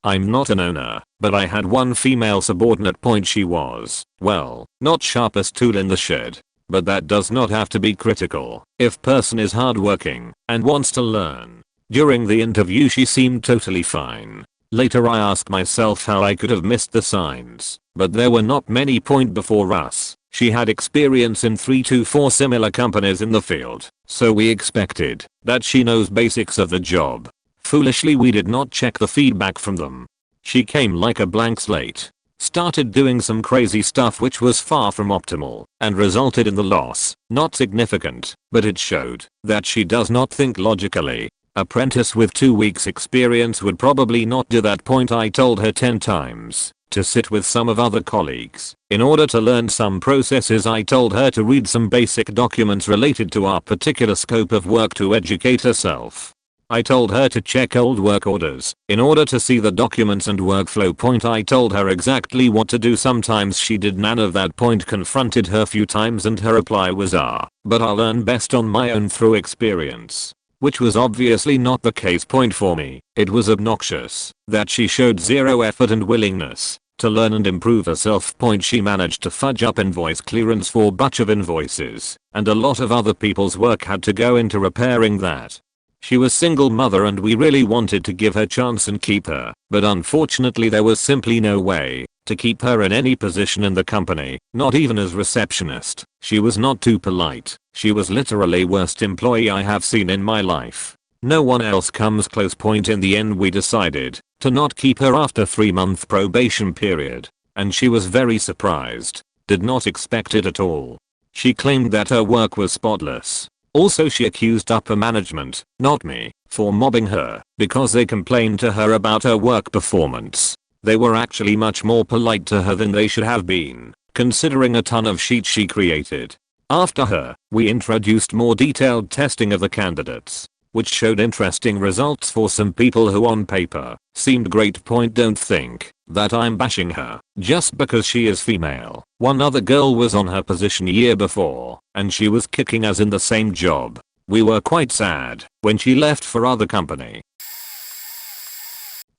Speaker 1: I'm not an owner, but I had one female subordinate. She was, well, not sharpest tool in the shed. But that does not have to be critical if person is hardworking and wants to learn. During the interview she seemed totally fine. Later I asked myself how I could have missed the signs, but there were not many before us. She had experience in 3 to 4 similar companies in the field, so we expected that she knows basics of the job. Foolishly we did not check the feedback from them. She came like a blank slate. Started doing some crazy stuff which was far from optimal and resulted in the loss. Not significant, but it showed that she does not think logically. Apprentice with 2 weeks experience would probably not do that. I told her 10 times to sit with some of other colleagues in order to learn some processes. I told her to read some basic documents related to our particular scope of work to educate herself. I told her to check old work orders in order to see the documents and workflow. I told her exactly what to do. Sometimes she did none of that. Confronted her few times and her reply was but I'll learn best on my own through experience. Which was obviously not the case. For me, it was obnoxious that she showed zero effort and willingness to learn and improve herself. She managed to fudge up invoice clearance for a bunch of invoices, and a lot of other people's work had to go into repairing that. She was single mother and we really wanted to give her chance and keep her, but unfortunately there was simply no way to keep her in any position in the company, not even as receptionist. She was not too polite. She was literally worst employee I have seen in my life. No one else comes close. In the end we decided to not keep her after 3-month probation period, and she was very surprised. Did not expect it at all. She claimed that her work was spotless. Also she accused upper management, not me, for mobbing her because they complained to her about her work performance. They were actually much more polite to her than they should have been, considering a ton of sheets she created. After her, we introduced more detailed testing of the candidates, which showed interesting results for some people who on paper seemed great. Don't think that I'm bashing her just because she is female. One other girl was on her position a year before and she was kicking us in the same job. We were quite sad when she left for other company.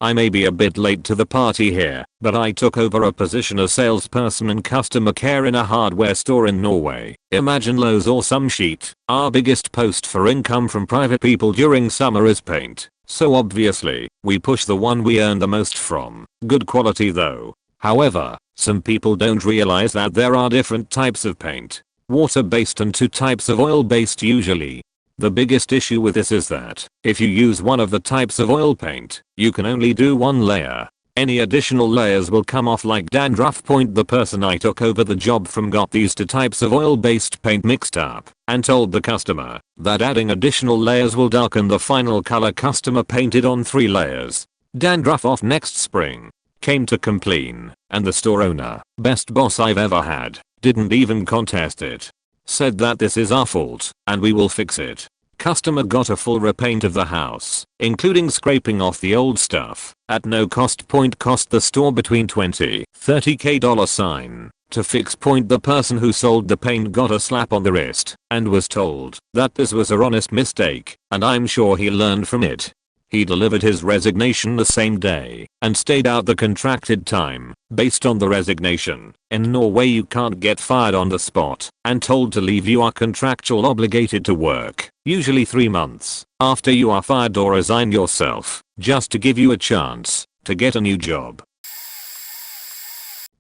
Speaker 1: I may be a bit late to the party here, but I took over a position as salesperson in customer care in a hardware store in Norway. Imagine Lowe's or some shit. Our biggest post for income from private people during summer is paint. So obviously, we push the one we earn the most from. Good quality though. However, some people don't realize that there are different types of paint. Water-based and 2 types of oil-based usually. The biggest issue with this is that if you use one of the types of oil paint, you can only do 1 layer. Any additional layers will come off like dandruff. The person I took over the job from got these 2 types of oil-based paint mixed up and told the customer that adding additional layers will darken the final color. Customer painted on 3 layers. Dandruff off next spring. Came to complain, and the store owner, best boss I've ever had, didn't even contest it. Said that this is our fault and we will fix it. Customer got a full repaint of the house, including scraping off the old stuff, at no cost. Cost the store between $20-30k to fix. The person who sold the paint got a slap on the wrist and was told that this was a honest mistake and I'm sure he learned from it. He delivered his resignation the same day and stayed out the contracted time. Based on the resignation, in Norway you can't get fired on the spot and told to leave. You are contractual obligated to work, usually 3 months, after you are fired or resign yourself, just to give you a chance to get a new job.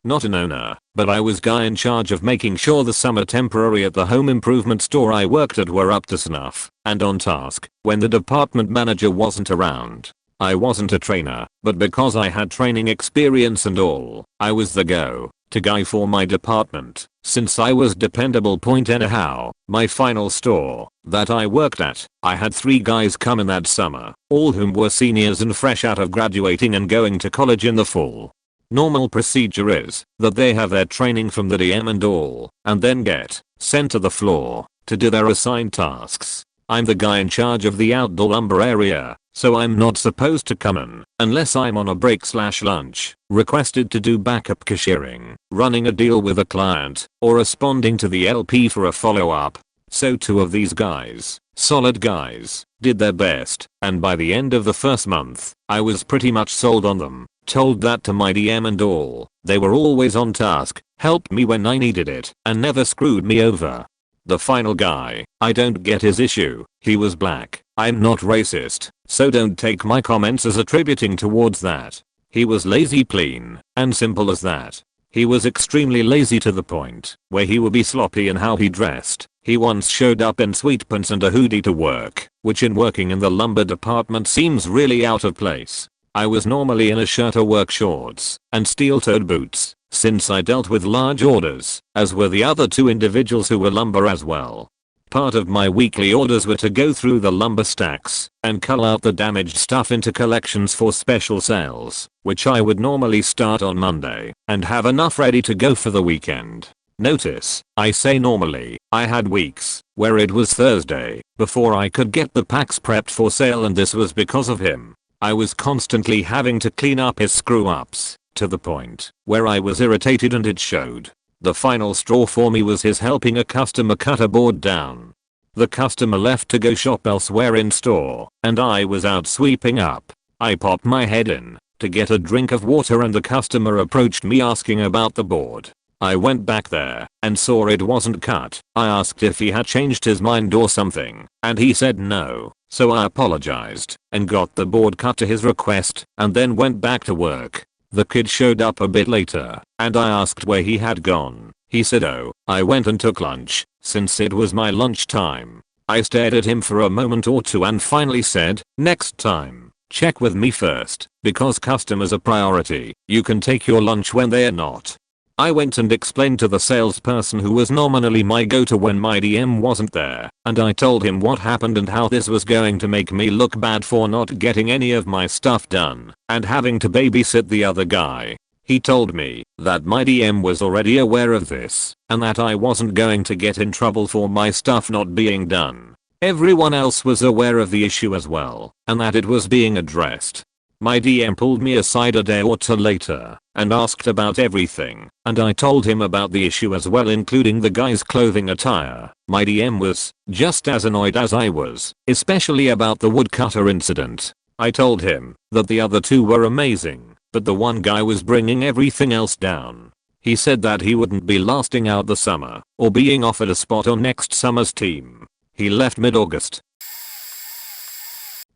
Speaker 1: Not an owner, but I was guy in charge of making sure the summer temporary at the home improvement store I worked at were up to snuff and on task when the department manager wasn't around. I wasn't a trainer, but because I had training experience and all, I was the go-to guy for my department, since I was dependable. Anyhow, my final store that I worked at, I had 3 guys come in that summer, all whom were seniors and fresh out of graduating and going to college in the fall. Normal procedure is that they have their training from the DM and all, and then get sent to the floor to do their assigned tasks. I'm the guy in charge of the outdoor lumber area, so I'm not supposed to come in unless I'm on a break/lunch, requested to do backup cashiering, running a deal with a client, or responding to the LP for a follow-up. So two of these guys, solid guys, did their best, and by the end of the first month, I was pretty much sold on them, told that to my DM and all. They were always on task, helped me when I needed it, and never screwed me over. The final guy, I don't get his issue. He was black. I'm not racist, so don't take my comments as attributing towards that. He was lazy, plain and simple as that. He was extremely lazy to the point where he would be sloppy in how he dressed. He once showed up in sweatpants and a hoodie to work, which in working in the lumber department seems really out of place. I was normally in a shirt or work shorts and steel-toed boots, since I dealt with large orders, as were the other two individuals who were lumber as well. Part of my weekly orders were to go through the lumber stacks and cull out the damaged stuff into collections for special sales, which I would normally start on Monday and have enough ready to go for the weekend. Notice, I say normally. I had weeks where it was Thursday before I could get the packs prepped for sale, and this was because of him. I was constantly having to clean up his screw-ups, to the point where I was irritated and it showed. The final straw for me was his helping a customer cut a board down. The customer left to go shop elsewhere in store, and I was out sweeping up. I popped my head in to get a drink of water and the customer approached me asking about the board. I went back there and saw it wasn't cut. I asked if he had changed his mind or something, and he said no, so I apologized and got the board cut to his request and then went back to work. The kid showed up a bit later, and I asked where he had gone. He said, "Oh, I went and took lunch, since it was my lunch time." I stared at him for a moment or two and finally said, "Next time, check with me first, because customers are priority. You can take your lunch when they're not." I went and explained to the salesperson, who was nominally my go-to when my DM wasn't there, and I told him what happened and how this was going to make me look bad for not getting any of my stuff done and having to babysit the other guy. He told me that my DM was already aware of this and that I wasn't going to get in trouble for my stuff not being done. Everyone else was aware of the issue as well and that it was being addressed. My DM pulled me aside a day or two later and asked about everything, and I told him about the issue as well, including the guy's clothing attire. My DM was just as annoyed as I was, especially about the woodcutter incident. I told him that the other two were amazing, but the one guy was bringing everything else down. He said that he wouldn't be lasting out the summer or being offered a spot on next summer's team. He left mid-August.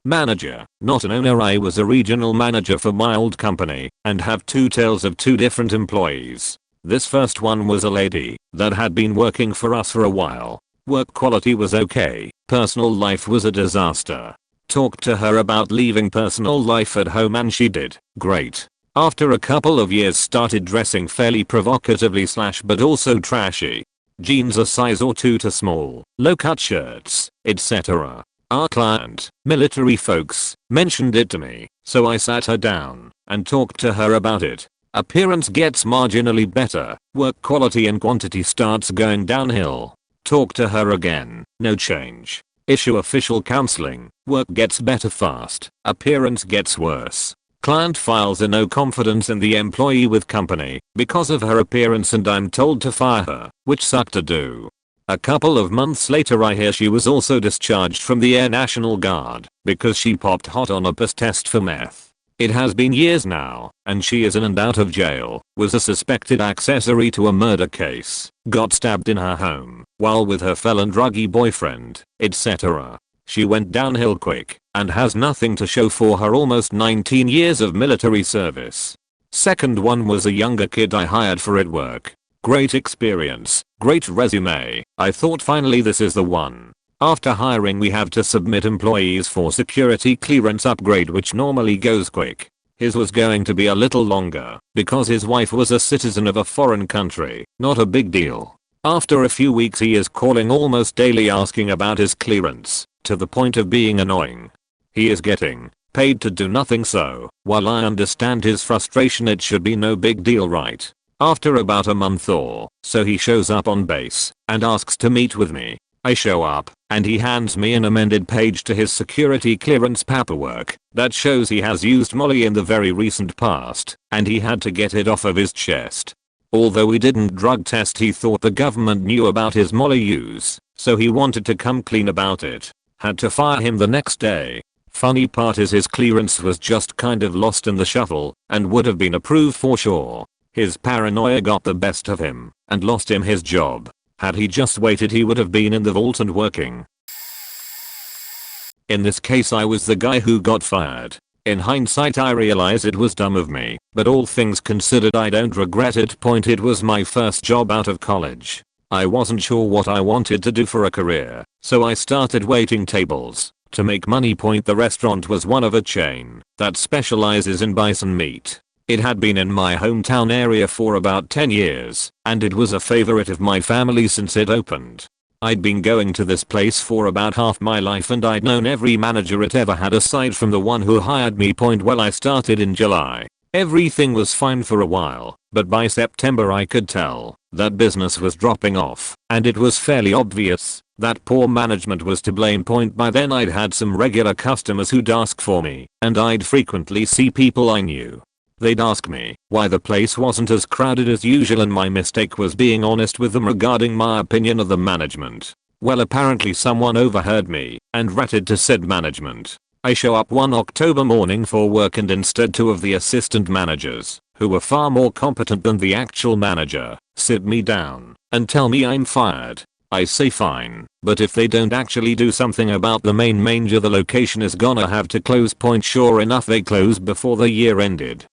Speaker 1: Manager, not an owner. I was a regional manager for my old company and have two tales of two different employees. This first one was a lady that had been working for us for a while. Work quality was okay, personal life was a disaster. Talked to her about leaving personal life at home and she did great. After a couple of years started dressing fairly provocatively but also trashy. Jeans a size or two too small, low cut shirts, etc. Our client, military folks, mentioned it to me, so I sat her down and talked to her about it. Appearance gets marginally better, work quality and quantity starts going downhill. Talk to her again, no change. Issue official counseling, work gets better fast, appearance gets worse. Client files a no confidence in the employee with company because of her appearance and I'm told to fire her, which sucked to do. A couple of months later I hear she was also discharged from the Air National Guard because she popped hot on a piss test for meth. It has been years now, and she is in and out of jail, was a suspected accessory to a murder case, got stabbed in her home, while with her felon druggy boyfriend, etc. She went downhill quick, and has nothing to show for her almost 19 years of military service. Second one was a younger kid I hired for at work. Great experience, great resume. I thought finally this is the one. After hiring we have to submit employees for security clearance upgrade, which normally goes quick. His was going to be a little longer because his wife was a citizen of a foreign country, not a big deal. After a few weeks he is calling almost daily asking about his clearance, to the point of being annoying. He is getting paid to do nothing, so while I understand his frustration, it should be no big deal, right? After about a month or so he shows up on base and asks to meet with me. I show up, and he hands me an amended page to his security clearance paperwork that shows he has used Molly in the very recent past, and he had to get it off of his chest. Although he didn't drug test, he thought the government knew about his Molly use, so he wanted to come clean about it. Had to fire him the next day. Funny part is his clearance was just kind of lost in the shuffle, and would have been approved for sure. His paranoia got the best of him, and lost him his job. Had he just waited, he would have been in the vault and working. In this case, I was the guy who got fired. In hindsight, I realize it was dumb of me, but all things considered, I don't regret it. It was my first job out of college. I wasn't sure what I wanted to do for a career, so I started waiting tables to make money. The restaurant was one of a chain that specializes in bison meat. It had been in my hometown area for about 10 years, and it was a favorite of my family since it opened. I'd been going to this place for about half my life, and I'd known every manager it ever had aside from the one who hired me. Well, I started in July. Everything was fine for a while, but by September I could tell that business was dropping off, and it was fairly obvious that poor management was to blame. By then I'd had some regular customers who'd ask for me, and I'd frequently see people I knew. They'd ask me why the place wasn't as crowded as usual, and my mistake was being honest with them regarding my opinion of the management. Well, apparently someone overheard me and ratted to said management. I show up one October morning for work, and instead two of the assistant managers, who were far more competent than the actual manager, sit me down and tell me I'm fired. I say fine, but if they don't actually do something about the main manger, the location is gonna have to close. Sure enough, they closed before the year ended.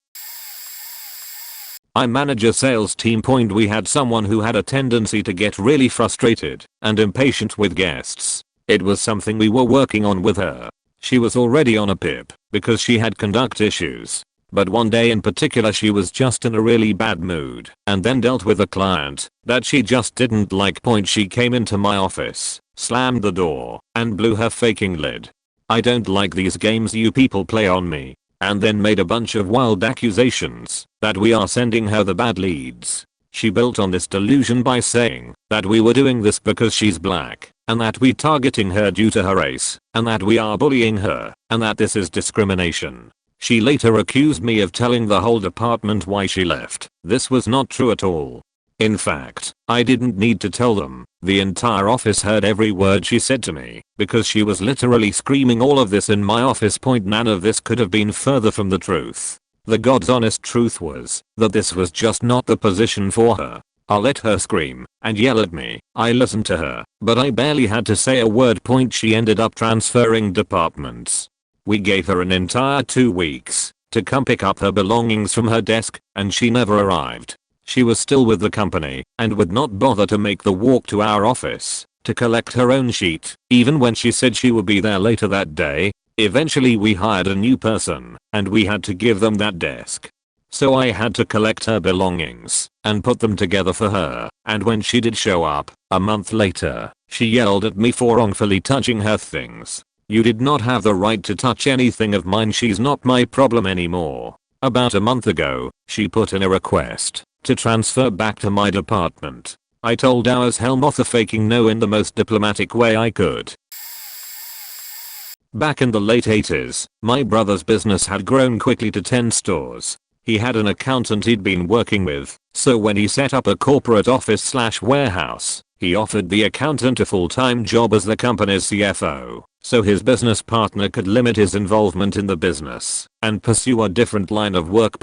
Speaker 1: I manage a sales team. We had someone who had a tendency to get really frustrated and impatient with guests. It was something we were working on with her. She was already on a pip because she had conduct issues. But one day in particular, she was just in a really bad mood, and then dealt with a client that she just didn't like. She came into my office, slammed the door, and blew her faking lid. I don't like these games you people play on me. And then made a bunch of wild accusations that we are sending her the bad leads. She built on this delusion by saying that we were doing this because she's black, and that we targeting her due to her race, and that we are bullying her, and that this is discrimination. She later accused me of telling the whole department why she left. This was not true at all. In fact, I didn't need to tell them. The entire office heard every word she said to me, because she was literally screaming all of this in my office. None of this could have been further from the truth. The God's honest truth was that this was just not the position for her. I let her scream and yell at me. I listened to her, but I barely had to say a word. She ended up transferring departments. We gave her an entire 2 weeks to come pick up her belongings from her desk, and she never arrived. She was still with the company and would not bother to make the walk to our office to collect her own sheet, even when she said she would be there later that day. Eventually we hired a new person, and we had to give them that desk. So I had to collect her belongings and put them together for her, and when she did show up, a month later, she yelled at me for wrongfully touching her things. You did not have the right to touch anything of mine. She's not my problem anymore. About a month ago, she put in a request to transfer back to my department. I told her as hell not, faking no in the most diplomatic way I could. Back in the late 80s, my brother's business had grown quickly to 10 stores. He had an accountant he'd been working with, so when he set up a corporate office/warehouse, he offered the accountant a full-time job as the company's CFO, so his business partner could limit his involvement in the business and pursue a different line of work.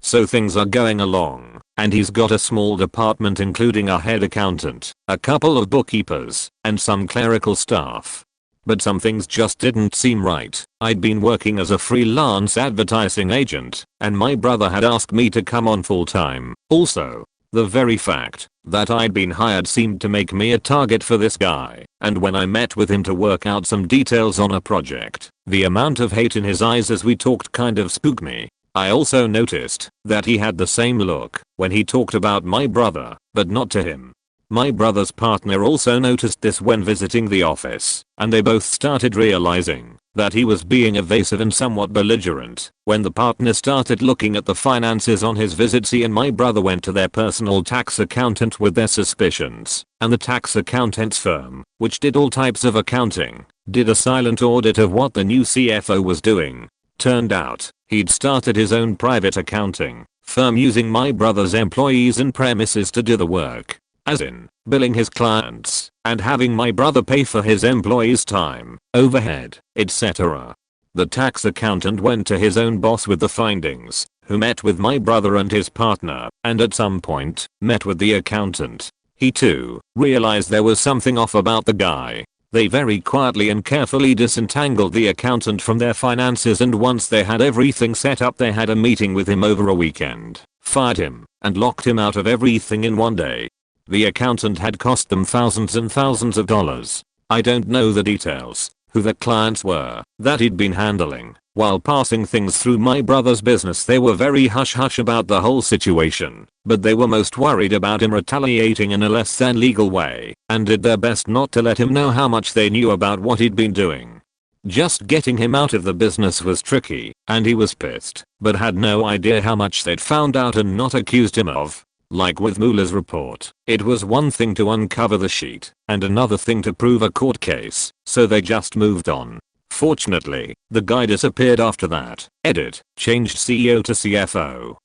Speaker 1: So things are going along, and he's got a small department including a head accountant, a couple of bookkeepers, and some clerical staff. But some things just didn't seem right. I'd been working as a freelance advertising agent, and my brother had asked me to come on full time. Also, the very fact that I'd been hired seemed to make me a target for this guy, and when I met with him to work out some details on a project, the amount of hate in his eyes as we talked kind of spooked me. I also noticed that he had the same look when he talked about my brother, but not to him. My brother's partner also noticed this when visiting the office, and they both started realizing that he was being evasive and somewhat belligerent. When the partner started looking at the finances on his visits, he and my brother went to their personal tax accountant with their suspicions, and the tax accountant's firm, which did all types of accounting, did a silent audit of what the new CFO was doing. Turned out, he'd started his own private accounting firm using my brother's employees and premises to do the work. As in, billing his clients, and having my brother pay for his employees' time, overhead, etc. The tax accountant went to his own boss with the findings, who met with my brother and his partner, and at some point, met with the accountant. He too realized there was something off about the guy. They very quietly and carefully disentangled the accountant from their finances, and once they had everything set up, they had a meeting with him over a weekend, fired him, and locked him out of everything in one day. The accountant had cost them thousands and thousands of dollars. I don't know the details, who the clients were, that he'd been handling. While passing things through my brother's business, they were very hush-hush about the whole situation, but they were most worried about him retaliating in a less than legal way, and did their best not to let him know how much they knew about what he'd been doing. Just getting him out of the business was tricky, and he was pissed, but had no idea how much they'd found out and not accused him of. Like with Mueller's report, it was one thing to uncover the sheet, and another thing to prove a court case, so they just moved on. Fortunately, the guy disappeared after that. Edit, changed CEO to CFO.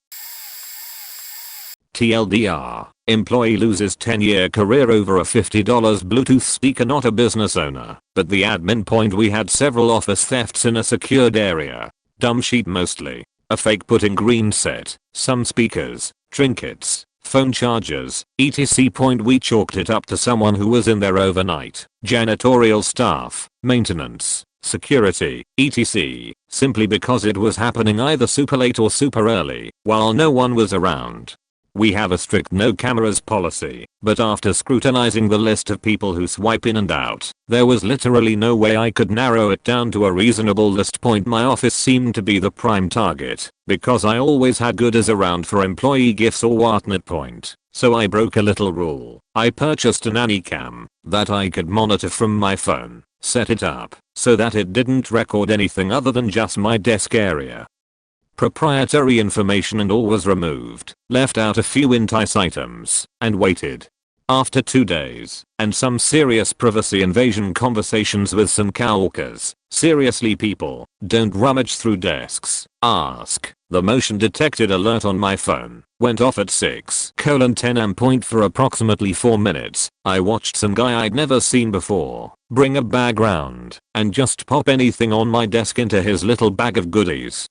Speaker 1: TLDR, employee loses 10-year career over a $50 Bluetooth speaker. Not a business owner, but the admin point. We had several office thefts in a secured area. Dumb sheet mostly. A fake putting green set, some speakers, trinkets, phone chargers, etc. Point. We chalked it up to someone who was in there overnight. Janitorial staff, maintenance, security, etc. Simply because it was happening either super late or super early, while no one was around. We have a strict no cameras policy, but after scrutinizing the list of people who swipe in and out, there was literally no way I could narrow it down to a reasonable list. Point. My office seemed to be the prime target, because I always had goodies around for employee gifts or whatnot. Point. So I broke a little rule. I purchased a nanny cam that I could monitor from my phone, set it up so that it didn't record anything other than just my desk area. Proprietary information and all was removed, left out a few entice items, and waited. After 2 days, and some serious privacy invasion conversations with some coworkers, seriously people, don't rummage through desks, ask. The motion detected alert on my phone went off at 6:10 am. For approximately 4 minutes, I watched some guy I'd never seen before bring a bag round and just pop anything on my desk into his little bag of goodies.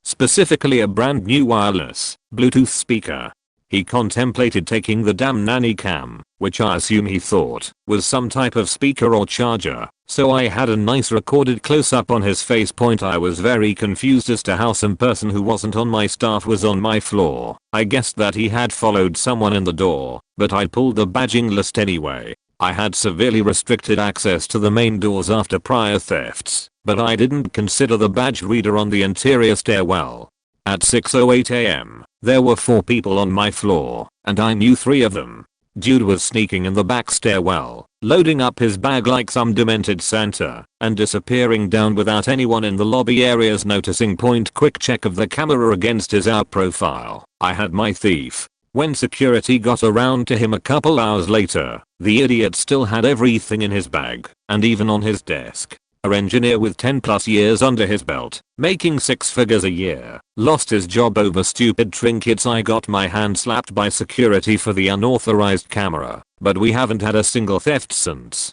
Speaker 1: Specifically a brand new wireless Bluetooth speaker. He contemplated taking the damn nanny cam, which I assume he thought was some type of speaker or charger, so I had a nice recorded close-up on his face. Point. I was very confused as to how some person who wasn't on my staff was on my floor. I guessed that he had followed someone in the door, but I pulled the badging list anyway. I had severely restricted access to the main doors after prior thefts, but I didn't consider the badge reader on the interior stairwell. At 6:08 am, there were 4 people on my floor, and I knew 3 of them. Dude was sneaking in the back stairwell, loading up his bag like some demented Santa, and disappearing down without anyone in the lobby areas noticing. Point. Quick check of the camera against his out profile. I had my thief. When security got around to him a couple hours later, the idiot still had everything in his bag, and even on his desk. Our engineer with 10+ years under his belt, making 6 figures a year, lost his job over stupid trinkets. I got my hand slapped by security for the unauthorized camera, but we haven't had a single theft since.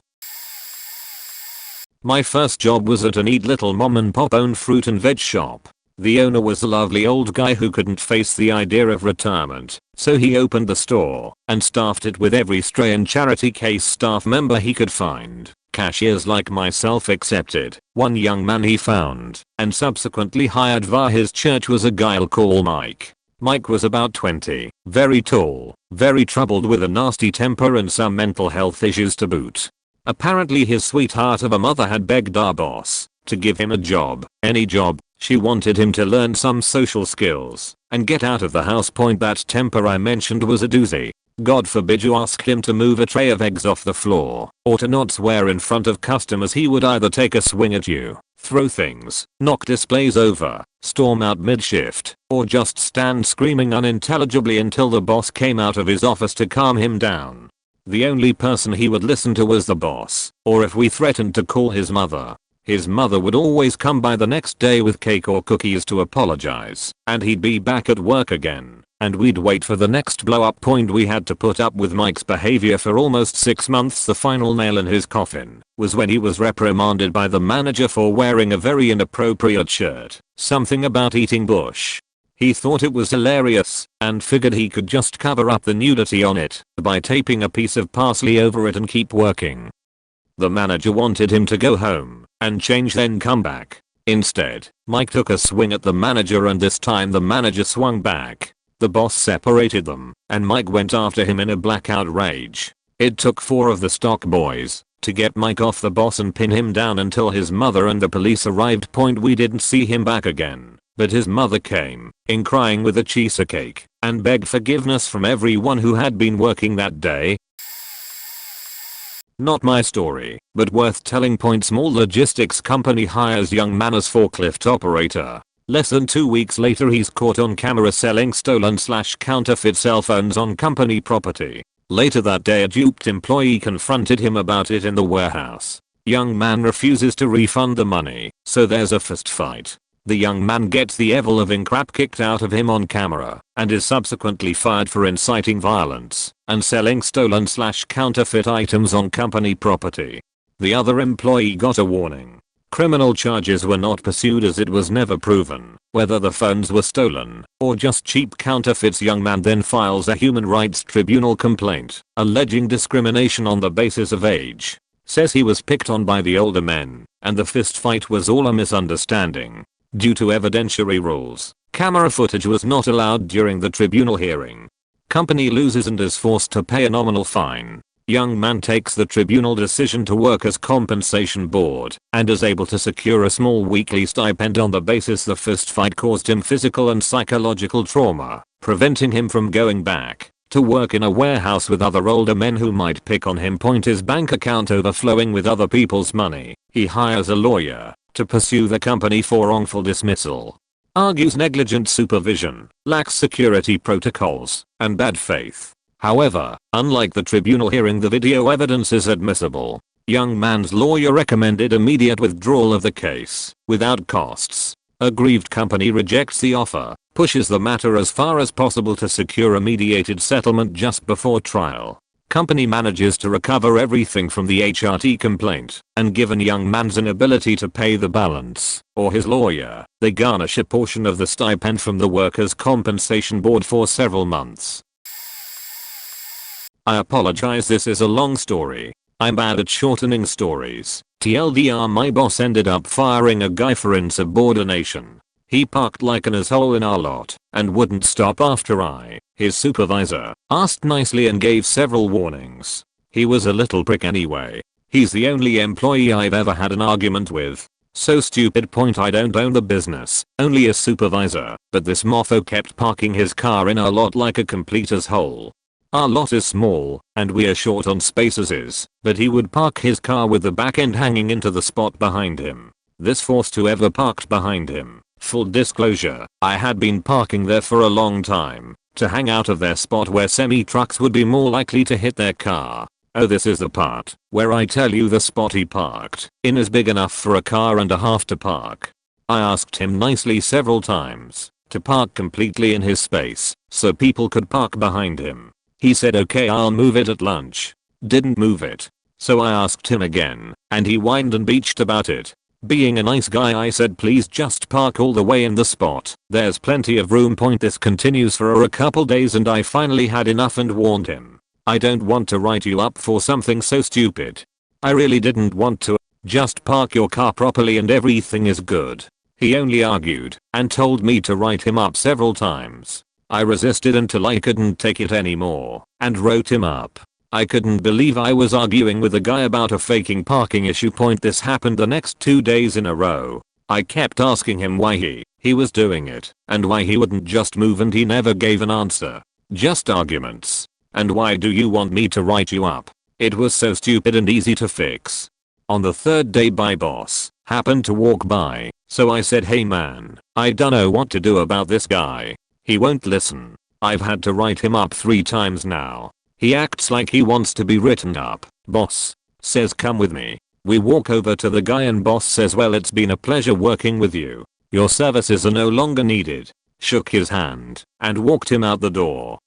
Speaker 1: My first job was at a neat little mom and pop owned fruit and veg shop. The owner was a lovely old guy who couldn't face the idea of retirement, so he opened the store and staffed it with every stray and charity case staff member he could find. Cashiers like myself accepted. One young man he found and subsequently hired via his church was a guy I'll call Mike. Mike was about 20, very tall, very troubled with a nasty temper and some mental health issues to boot. Apparently his sweetheart of a mother had begged our boss to give him a job, any job. She wanted him to learn some social skills and get out of the house. Point. That temper I mentioned was a doozy. God forbid you asked him to move a tray of eggs off the floor, or to not swear in front of customers. He would either take a swing at you, throw things, knock displays over, storm out mid-shift, or just stand screaming unintelligibly until the boss came out of his office to calm him down. The only person he would listen to was the boss, or if we threatened to call his mother. His mother would always come by the next day with cake or cookies to apologize, and he'd be back at work again, and we'd wait for the next blow up point. We had to put up with Mike's behavior for almost 6 months. The final nail in his coffin was when he was reprimanded by the manager for wearing a very inappropriate shirt, something about eating bush. He thought it was hilarious and figured he could just cover up the nudity on it by taping a piece of parsley over it and keep working. The manager wanted him to go home and change then come back. Instead, Mike took a swing at the manager, and this time the manager swung back. The boss separated them, and Mike went after him in a blackout rage. It took 4 of the stock boys to get Mike off the boss and pin him down until his mother and the police arrived. We didn't see him back again, but his mother came in crying with a cheesecake and begged forgiveness from everyone who had been working that day. Not my story, but worth telling. Small logistics company hires young man as forklift operator. Less than 2 weeks later he's caught on camera selling stolen/counterfeit cell phones on company property. Later that day a duped employee confronted him about it in the warehouse. Young man refuses to refund the money, so there's a fist fight. The young man gets the ever-living crap kicked out of him on camera and is subsequently fired for inciting violence and selling stolen/counterfeit items on company property. The other employee got a warning. Criminal charges were not pursued as it was never proven whether the phones were stolen or just cheap counterfeits. Young man then files a human rights tribunal complaint alleging discrimination on the basis of age. Says he was picked on by the older men and the fist fight was all a misunderstanding. Due to evidentiary rules, camera footage was not allowed during the tribunal hearing. Company loses and is forced to pay a nominal fine. Young man takes the tribunal decision to workers' compensation board and is able to secure a small weekly stipend on the basis the fist fight caused him physical and psychological trauma, preventing him from going back to work in a warehouse with other older men who might pick on him. His bank account overflowing with other people's money. He hires a lawyer to pursue the company for wrongful dismissal. Argues negligent supervision, lacks security protocols, and bad faith. However, unlike the tribunal hearing, the video evidence is admissible. Young man's lawyer recommended immediate withdrawal of the case without costs. Aggrieved company rejects the offer, pushes the matter as far as possible to secure a mediated settlement just before trial. Company manages to recover everything from the HRT complaint, and given young man's inability to pay the balance, or his lawyer, they garnish a portion of the stipend from the workers' compensation board for several months. I apologize, this is a long story. I'm bad at shortening stories. TLDR, my boss ended up firing a guy for insubordination. He parked like an asshole in our lot and wouldn't stop after his supervisor, asked nicely and gave several warnings. He was a little prick anyway. He's the only employee I've ever had an argument with. So stupid. I don't own the business, only a supervisor, but this mofo kept parking his car in our lot like a complete asshole. Our lot is small, and we are short on spaces, but he would park his car with the back end hanging into the spot behind him. This forced whoever parked behind him. Full disclosure, I had been parking there for a long time, to hang out of their spot where semi-trucks would be more likely to hit their car. Oh, this is the part where I tell you the spot he parked in is big enough for a car and a half to park. I asked him nicely several times to park completely in his space so people could park behind him. He said okay, I'll move it at lunch. Didn't move it. So I asked him again, and he whined and beached about it. Being a nice guy, I said please just park all the way in the spot. There's plenty of room. This continues for a couple days and I finally had enough and warned him. I don't want to write you up for something so stupid. I really didn't want to. Just park your car properly and everything is good. He only argued and told me to write him up several times. I resisted until I couldn't take it anymore and wrote him up. I couldn't believe I was arguing with a guy about a faking parking issue. This happened the next 2 days in a row. I kept asking him why he was doing it and why he wouldn't just move, and he never gave an answer. Just arguments. And why do you want me to write you up? It was so stupid and easy to fix. On the third day my boss happened to walk by, so I said, hey man, I dunno what to do about this guy. He won't listen. I've had to write him up 3 times now. He acts like he wants to be written up. Boss says come with me. We walk over to the guy and boss says, well, it's been a pleasure working with you. Your services are no longer needed. Shook his hand and walked him out the door.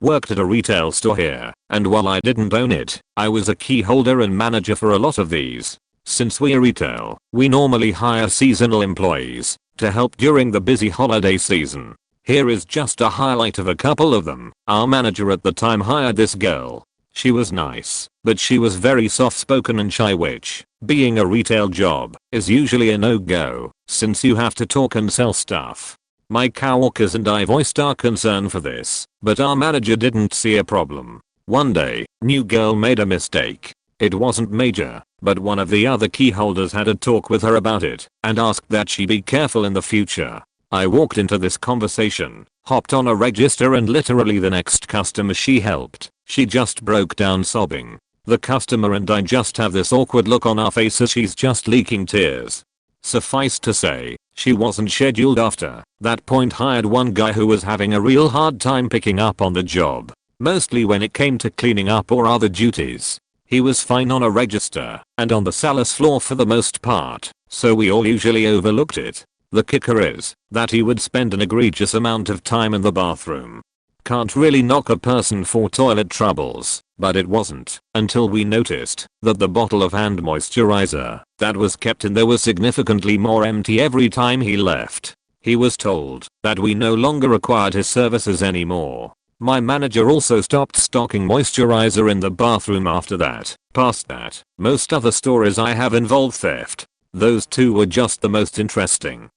Speaker 1: Worked at a retail store here, and while I didn't own it, I was a key holder and manager for a lot of these. Since we're retail, we normally hire seasonal employees to help during the busy holiday season. Here is just a highlight of a couple of them. Our manager at the time hired this girl. She was nice, but she was very soft-spoken and shy, which, being a retail job, is usually a no-go, since you have to talk and sell stuff. My coworkers and I voiced our concern for this, but our manager didn't see a problem. One day, new girl made a mistake. It wasn't major, but one of the other key holders had a talk with her about it and asked that she be careful in the future. I walked into this conversation, hopped on a register, and literally the next customer she helped, she just broke down sobbing. The customer and I just have this awkward look on our faces. She's just leaking tears. Suffice to say, she wasn't scheduled after that point. Hired one guy who was having a real hard time picking up on the job, mostly when it came to cleaning up or other duties. He was fine on a register and on the sales floor for the most part, so we all usually overlooked it. The kicker is that he would spend an egregious amount of time in the bathroom. Can't really knock a person for toilet troubles, but it wasn't until we noticed that the bottle of hand moisturizer that was kept in there was significantly more empty every time he left. He was told that we no longer required his services anymore. My manager also stopped stocking moisturizer in the bathroom after that. Past that, most other stories I have involved theft. Those two were just the most interesting.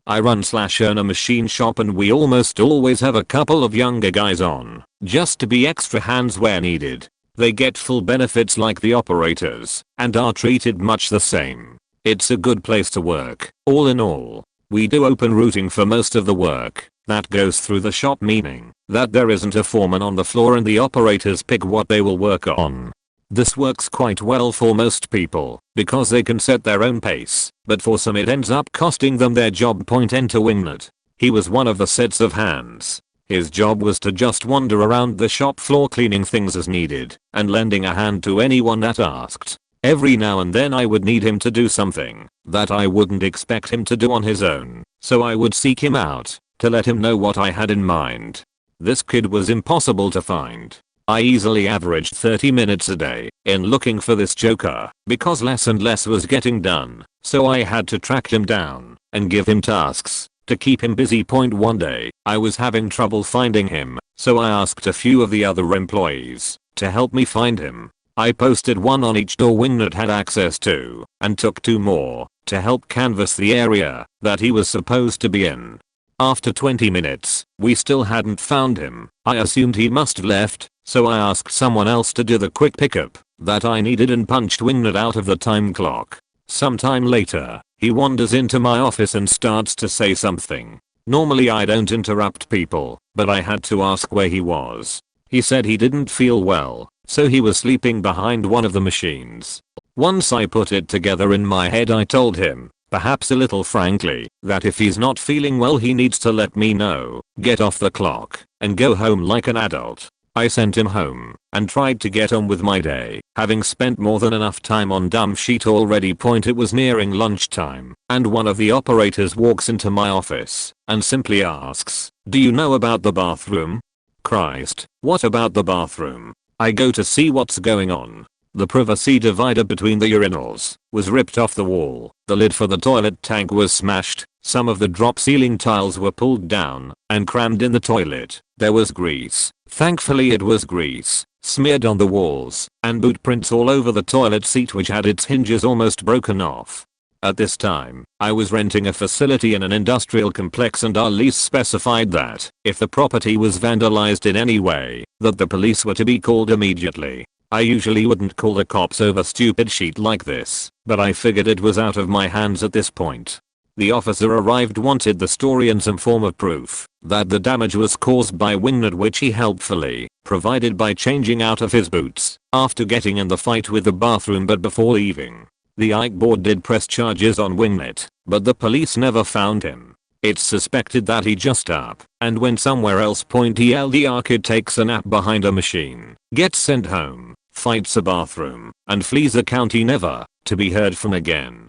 Speaker 1: I run/own a machine shop, and we almost always have a couple of younger guys on, just to be extra hands where needed. They get full benefits like the operators, and are treated much the same. It's a good place to work, all in all. We do open routing for most of the work that goes through the shop, meaning that there isn't a foreman on the floor and the operators pick what they will work on. This works quite well for most people because they can set their own pace, but for some it ends up costing them their job. Enter Wingnut. He was one of the sets of hands. His job was to just wander around the shop floor cleaning things as needed and lending a hand to anyone that asked. Every now and then I would need him to do something that I wouldn't expect him to do on his own, so I would seek him out to let him know what I had in mind. This kid was impossible to find. I easily averaged 30 minutes a day in looking for this joker because less and less was getting done, so I had to track him down and give him tasks to keep him busy. One day, I was having trouble finding him, so I asked a few of the other employees to help me find him. I posted one on each door Wingnut had access to and took 2 more to help canvass the area that he was supposed to be in. After 20 minutes, we still hadn't found him. I assumed he must have left, so I asked someone else to do the quick pickup that I needed and punched Wingnut out of the time clock. Sometime later, he wanders into my office and starts to say something. Normally I don't interrupt people, but I had to ask where he was. He said he didn't feel well, so he was sleeping behind one of the machines. Once I put it together in my head, I told him, perhaps a little frankly, that if he's not feeling well he needs to let me know, get off the clock, and go home like an adult. I sent him home and tried to get on with my day, having spent more than enough time on dump sheet already. It was nearing lunchtime, and one of the operators walks into my office and simply asks, "Do you know about the bathroom?" Christ, what about the bathroom? I go to see what's going on. The privacy divider between the urinals was ripped off the wall, the lid for the toilet tank was smashed, some of the drop ceiling tiles were pulled down and crammed in the toilet. There was grease, thankfully it was grease, smeared on the walls, and boot prints all over the toilet seat which had its hinges almost broken off. At this time, I was renting a facility in an industrial complex, and our lease specified that if the property was vandalized in any way, that the police were to be called immediately. I usually wouldn't call the cops over stupid shit like this, but I figured it was out of my hands at this point. The officer arrived, wanted the story and some form of proof that the damage was caused by wingnut, which he helpfully provided by changing out of his boots after getting in the fight with the bathroom, but before leaving. The Ike board did press charges on wingnut, but the police never found him. It's suspected that he just up and went somewhere else. TLDR kid takes a nap behind a machine, gets sent home, fights a bathroom, and flees a county never to be heard from again.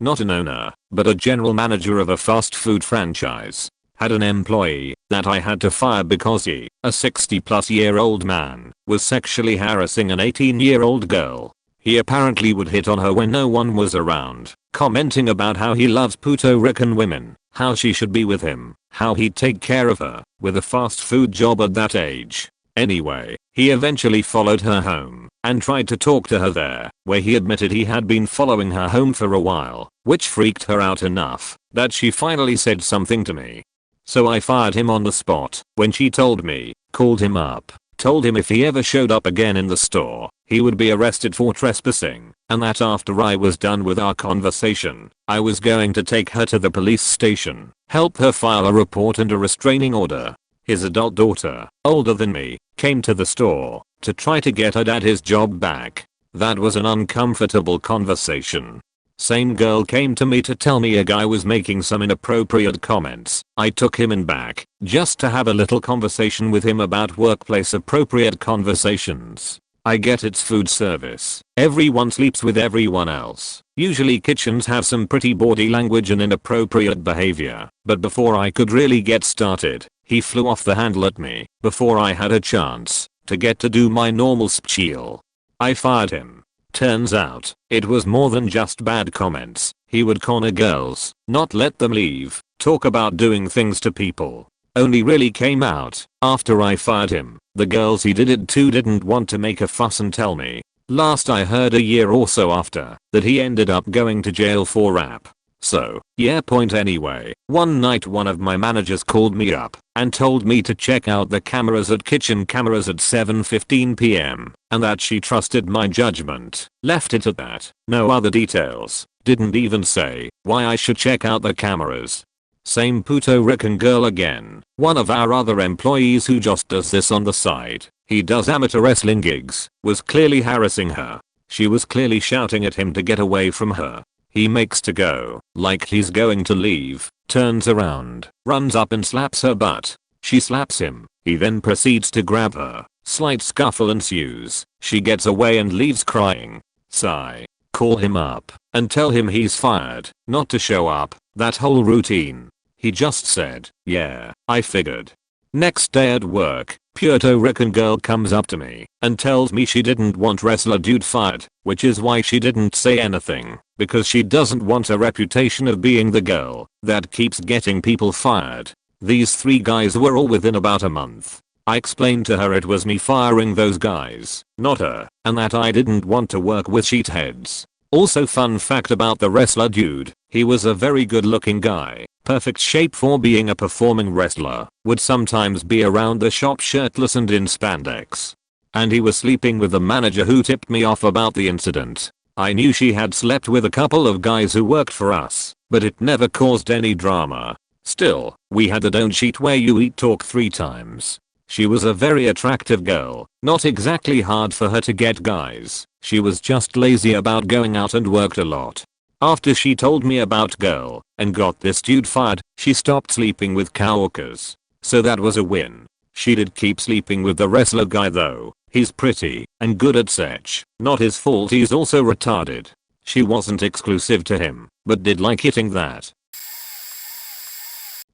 Speaker 1: Not an owner, but a general manager of a fast food franchise, had an employee that I had to fire because he, a 60-plus-year-old man, was sexually harassing an 18-year-old girl. He apparently would hit on her when no one was around, commenting about how he loves Puerto Rican women, how she should be with him, how he'd take care of her, with a fast food job at that age. Anyway, he eventually followed her home and tried to talk to her there, where he admitted he had been following her home for a while, which freaked her out enough that she finally said something to me. So I fired him on the spot when she told me, called him up, told him if he ever showed up again in the store, he would be arrested for trespassing, and that after I was done with our conversation, I was going to take her to the police station, help her file a report and a restraining order. His adult daughter, older than me, came to the store to try to get her dad his job back. That was an uncomfortable conversation. Same girl came to me to tell me a guy was making some inappropriate comments. I took him in back just to have a little conversation with him about workplace appropriate conversations. I get it's food service. Everyone sleeps with everyone else. Usually kitchens have some pretty bawdy language and inappropriate behavior. But before I could really get started, he flew off the handle at me before I had a chance to get to do my normal spiel. I fired him. Turns out, it was more than just bad comments. He would corner girls, not let them leave, talk about doing things to people. Only really came out after I fired him. The girls he did it to didn't want to make a fuss and tell me. Last I heard, a year or so after, that he ended up going to jail for rap. So, yeah, point anyway. One night one of my managers called me up and told me to check out the cameras at kitchen cameras at 7:15 p.m. and that she trusted my judgment. Left it at that. No other details. Didn't even say why I should check out the cameras. Same Puerto Rican girl again. One of our other employees who just does this on the side. He does amateur wrestling gigs. Was clearly harassing her. She was clearly shouting at him to get away from her. He makes to go, like he's going to leave, turns around, runs up and slaps her butt. She slaps him. He then proceeds to grab her. Slight scuffle ensues. She gets away and leaves crying. Sigh. Call him up and tell him he's fired, not to show up, that whole routine. He just said, yeah, I figured. Next day at work, Puerto Rican girl comes up to me and tells me she didn't want wrestler dude fired, which is why she didn't say anything, because she doesn't want a reputation of being the girl that keeps getting people fired. These 3 guys were all within about a month. I explained to her it was me firing those guys, not her, and that I didn't want to work with sheetheads. Also, fun fact about the wrestler dude, he was a very good looking guy, perfect shape for being a performing wrestler, would sometimes be around the shop shirtless and in spandex. And he was sleeping with the manager who tipped me off about the incident. I knew she had slept with a couple of guys who worked for us, but it never caused any drama. Still, we had the don't cheat where you eat talk 3 times. She was a very attractive girl, not exactly hard for her to get guys. She was just lazy about going out and worked a lot. After she told me about girl and got this dude fired, she stopped sleeping with coworkers. So that was a win. She did keep sleeping with the wrestler guy though. He's pretty and good at sex. Not his fault he's also retarded. She wasn't exclusive to him, but did like hitting that.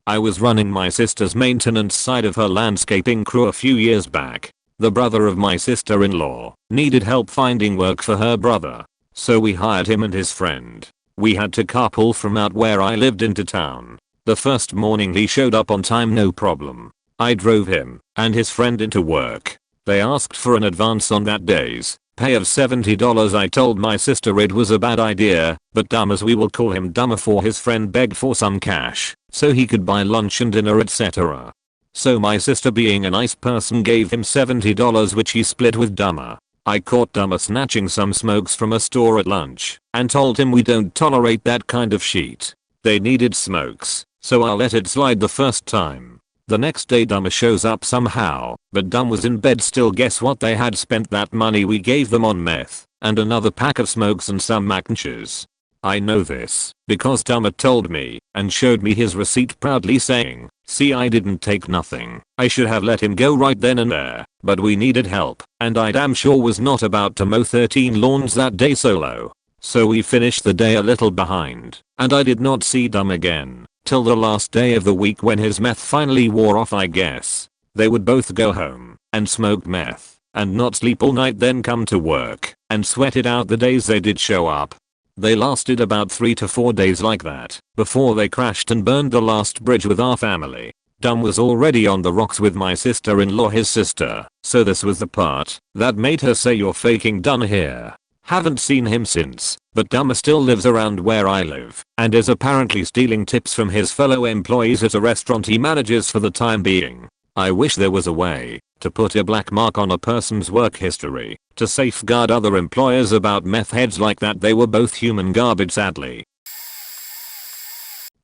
Speaker 1: I was running my sister's maintenance side of her landscaping crew a few years back. The brother of my sister-in-law needed help finding work for her brother. So we hired him and his friend. We had to carpool from out where I lived into town. The first morning he showed up on time, no problem. I drove him and his friend into work. They asked for an advance on that day's pay of $70. I told my sister it was a bad idea, but dumb, as we will call him dumber, for his friend begged for some cash so he could buy lunch and dinner, etc. So my sister, being a nice person, gave him $70, which he split with dumber. I caught Dummer snatching some smokes from a store at lunch and told him we don't tolerate that kind of shit. They needed smokes, so I let it slide the first time. The next day Dummer shows up somehow, but Dumb was in bed still. Guess what? They had spent that money we gave them on meth and another pack of smokes and some mac and cheese. I know this because Dummer told me and showed me his receipt proudly saying, "See, I didn't take nothing. I should have let him go right then and there, but we needed help and I damn sure was not about to mow 13 lawns that day solo." So we finished the day a little behind and I did not see Dumb again till the last day of the week when his meth finally wore off, I guess. They would both go home and smoke meth and not sleep all night, then come to work and sweat it out the days they did show up. They lasted about 3 to 4 days like that before they crashed and burned the last bridge with our family. Dumb was already on the rocks with my sister-in-law, his sister, so this was the part that made her say, "You're faking done here." Haven't seen him since, but Dummer still lives around where I live and is apparently stealing tips from his fellow employees at a restaurant he manages for the time being. I wish there was a way to put a black mark on a person's work history to safeguard other employers about meth heads like that. They were both human garbage, sadly.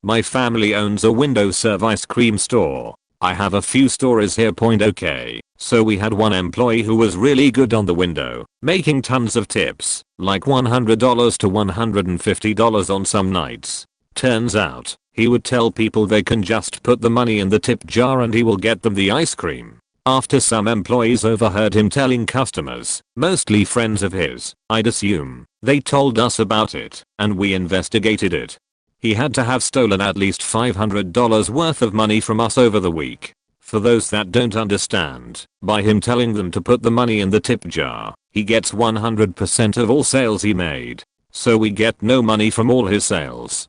Speaker 1: My family owns a window-serve ice cream store. I have a few stories here. Okay, so we had one employee who was really good on the window, making tons of tips, like $100 to $150 on some nights. Turns out, he would tell people they can just put the money in the tip jar and he will get them the ice cream. After some employees overheard him telling customers, mostly friends of his, I'd assume, they told us about it, and we investigated it. He had to have stolen at least $500 worth of money from us over the week. For those that don't understand, by him telling them to put the money in the tip jar, he gets 100% of all sales he made. So we get no money from all his sales.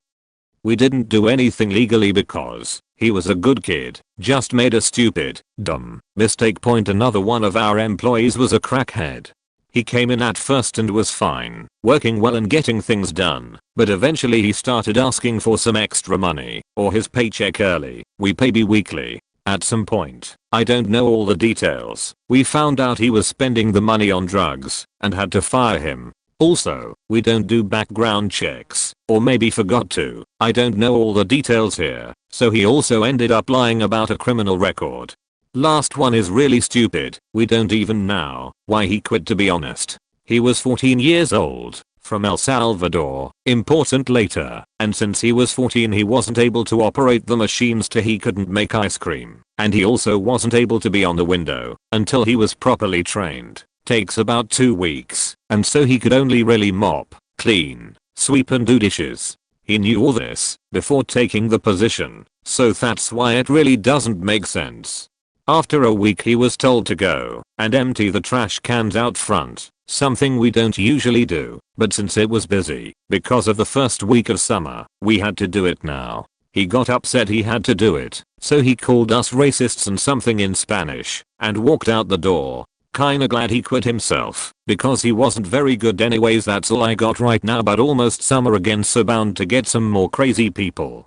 Speaker 1: We didn't do anything legally because he was a good kid, just made a stupid, dumb mistake. Another one of our employees was a crackhead. He came in at first and was fine, working well and getting things done, but eventually he started asking for some extra money or his paycheck early. We pay bi-weekly. At some point, I don't know all the details, we found out he was spending the money on drugs and had to fire him. Also, we don't do background checks, or maybe forgot to. I don't know all the details here, so he also ended up lying about a criminal record. Last one is really stupid. We don't even know why he quit, to be honest. He was 14 years old, from El Salvador, important later, and since he was 14 he wasn't able to operate the machines, he couldn't make ice cream, and he also wasn't able to be on the window until he was properly trained. Takes about 2 weeks, and so he could only really mop, clean, sweep and do dishes. He knew all this before taking the position, so that's why it really doesn't make sense. After a week he was told to go and empty the trash cans out front, something we don't usually do, but since it was busy because of the first week of summer, we had to do it now. He got upset he had to do it, so he called us racists and something in Spanish and walked out the door. Kinda glad he quit himself, because he wasn't very good anyways. That's all I got right now, but almost summer again, so bound to get some more crazy people.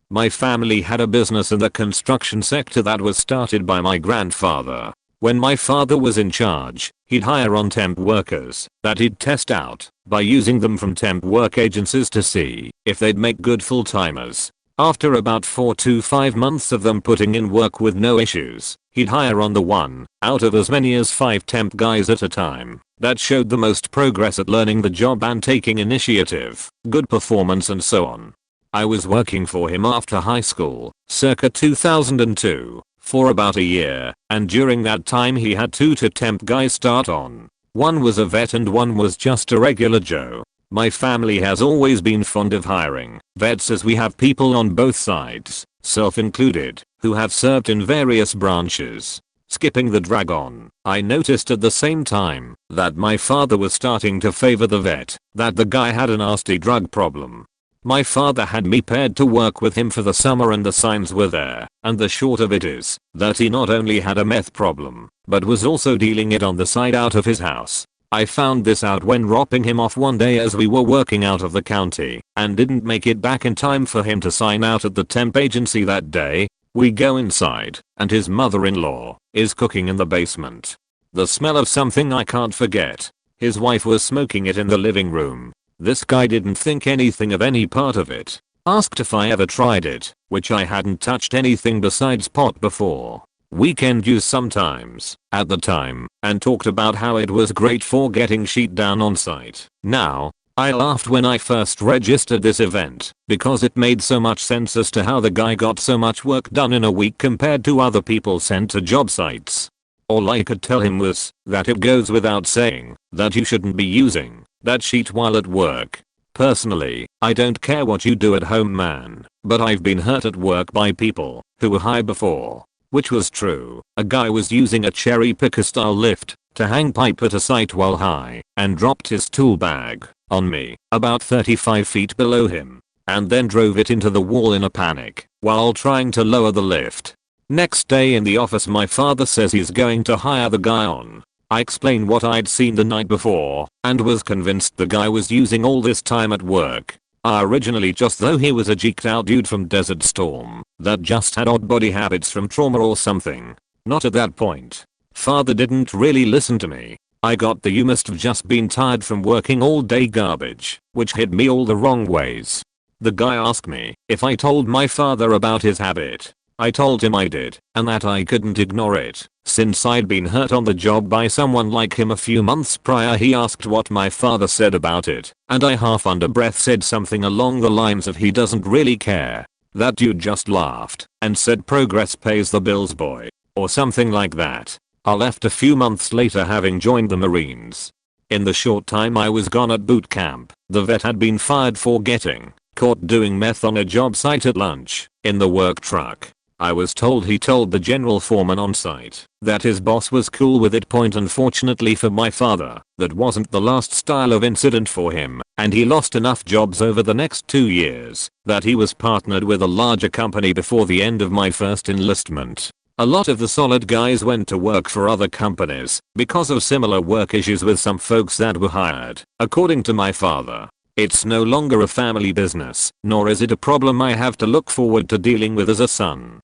Speaker 1: My family had a business in the construction sector that was started by my grandfather. When my father was in charge, he'd hire on temp workers that he'd test out by using them from temp work agencies to see if they'd make good full-timers. After about 4 to 5 months of them putting in work with no issues, he'd hire on the one out of as many as 5 temp guys at a time that showed the most progress at learning the job and taking initiative, good performance and so on. I was working for him after high school, circa 2002, for about a year, and during that time he had 2 temp guys start on. One was a vet and one was just a regular Joe. My family has always been fond of hiring vets, as we have people on both sides, self included, who have served in various branches. Skipping the dragon, I noticed at the same time that my father was starting to favor the vet, that the guy had a nasty drug problem. My father had me paired to work with him for the summer and the signs were there, and the short of it is that he not only had a meth problem, but was also dealing it on the side out of his house. I found this out when dropping him off one day as we were working out of the county and didn't make it back in time for him to sign out at the temp agency that day. We go inside and his mother-in-law is cooking in the basement. The smell of something I can't forget. His wife was smoking it in the living room. This guy didn't think anything of any part of it. Asked if I ever tried it, which I hadn't touched anything besides pot before. Weekend use sometimes, at the time, and talked about how it was great for getting shit down on site. Now, I laughed when I first registered this event, because it made so much sense as to how the guy got so much work done in a week compared to other people sent to job sites. All I could tell him was that it goes without saying that you shouldn't be using that sheet while at work. Personally, I don't care what you do at home, man, but I've been hurt at work by people who were high before. Which was true. A guy was using a cherry picker style lift to hang pipe at a site while high and dropped his tool bag on me about 35 feet below him and then drove it into the wall in a panic while trying to lower the lift. Next day in the office, my father says he's going to hire the guy on. I explained what I'd seen the night before and was convinced the guy was using all this time at work. Originally just though he was a geeked out dude from Desert Storm that just had odd body habits from trauma or something. Not at that point. Father didn't really listen to me. I got the "you must have just been tired from working all day" garbage, which hit me all the wrong ways. The guy asked me if I told my father about his habit. I told him I did, and that I couldn't ignore it, since I'd been hurt on the job by someone like him a few months prior. He asked what my father said about it, and I half under breath said something along the lines of "he doesn't really care." That dude just laughed and said "progress pays the bills, boy," or something like that. I left a few months later, having joined the Marines. In the short time I was gone at boot camp, the vet had been fired for getting caught doing meth on a job site at lunch in the work truck. I was told he told the general foreman on site that his boss was cool with it. Unfortunately for my father, that wasn't the last style of incident for him, and he lost enough jobs over the next 2 years that he was partnered with a larger company before the end of my first enlistment. A lot of the solid guys went to work for other companies because of similar work issues with some folks that were hired. According to my father, it's no longer a family business, nor is it a problem I have to look forward to dealing with as a son.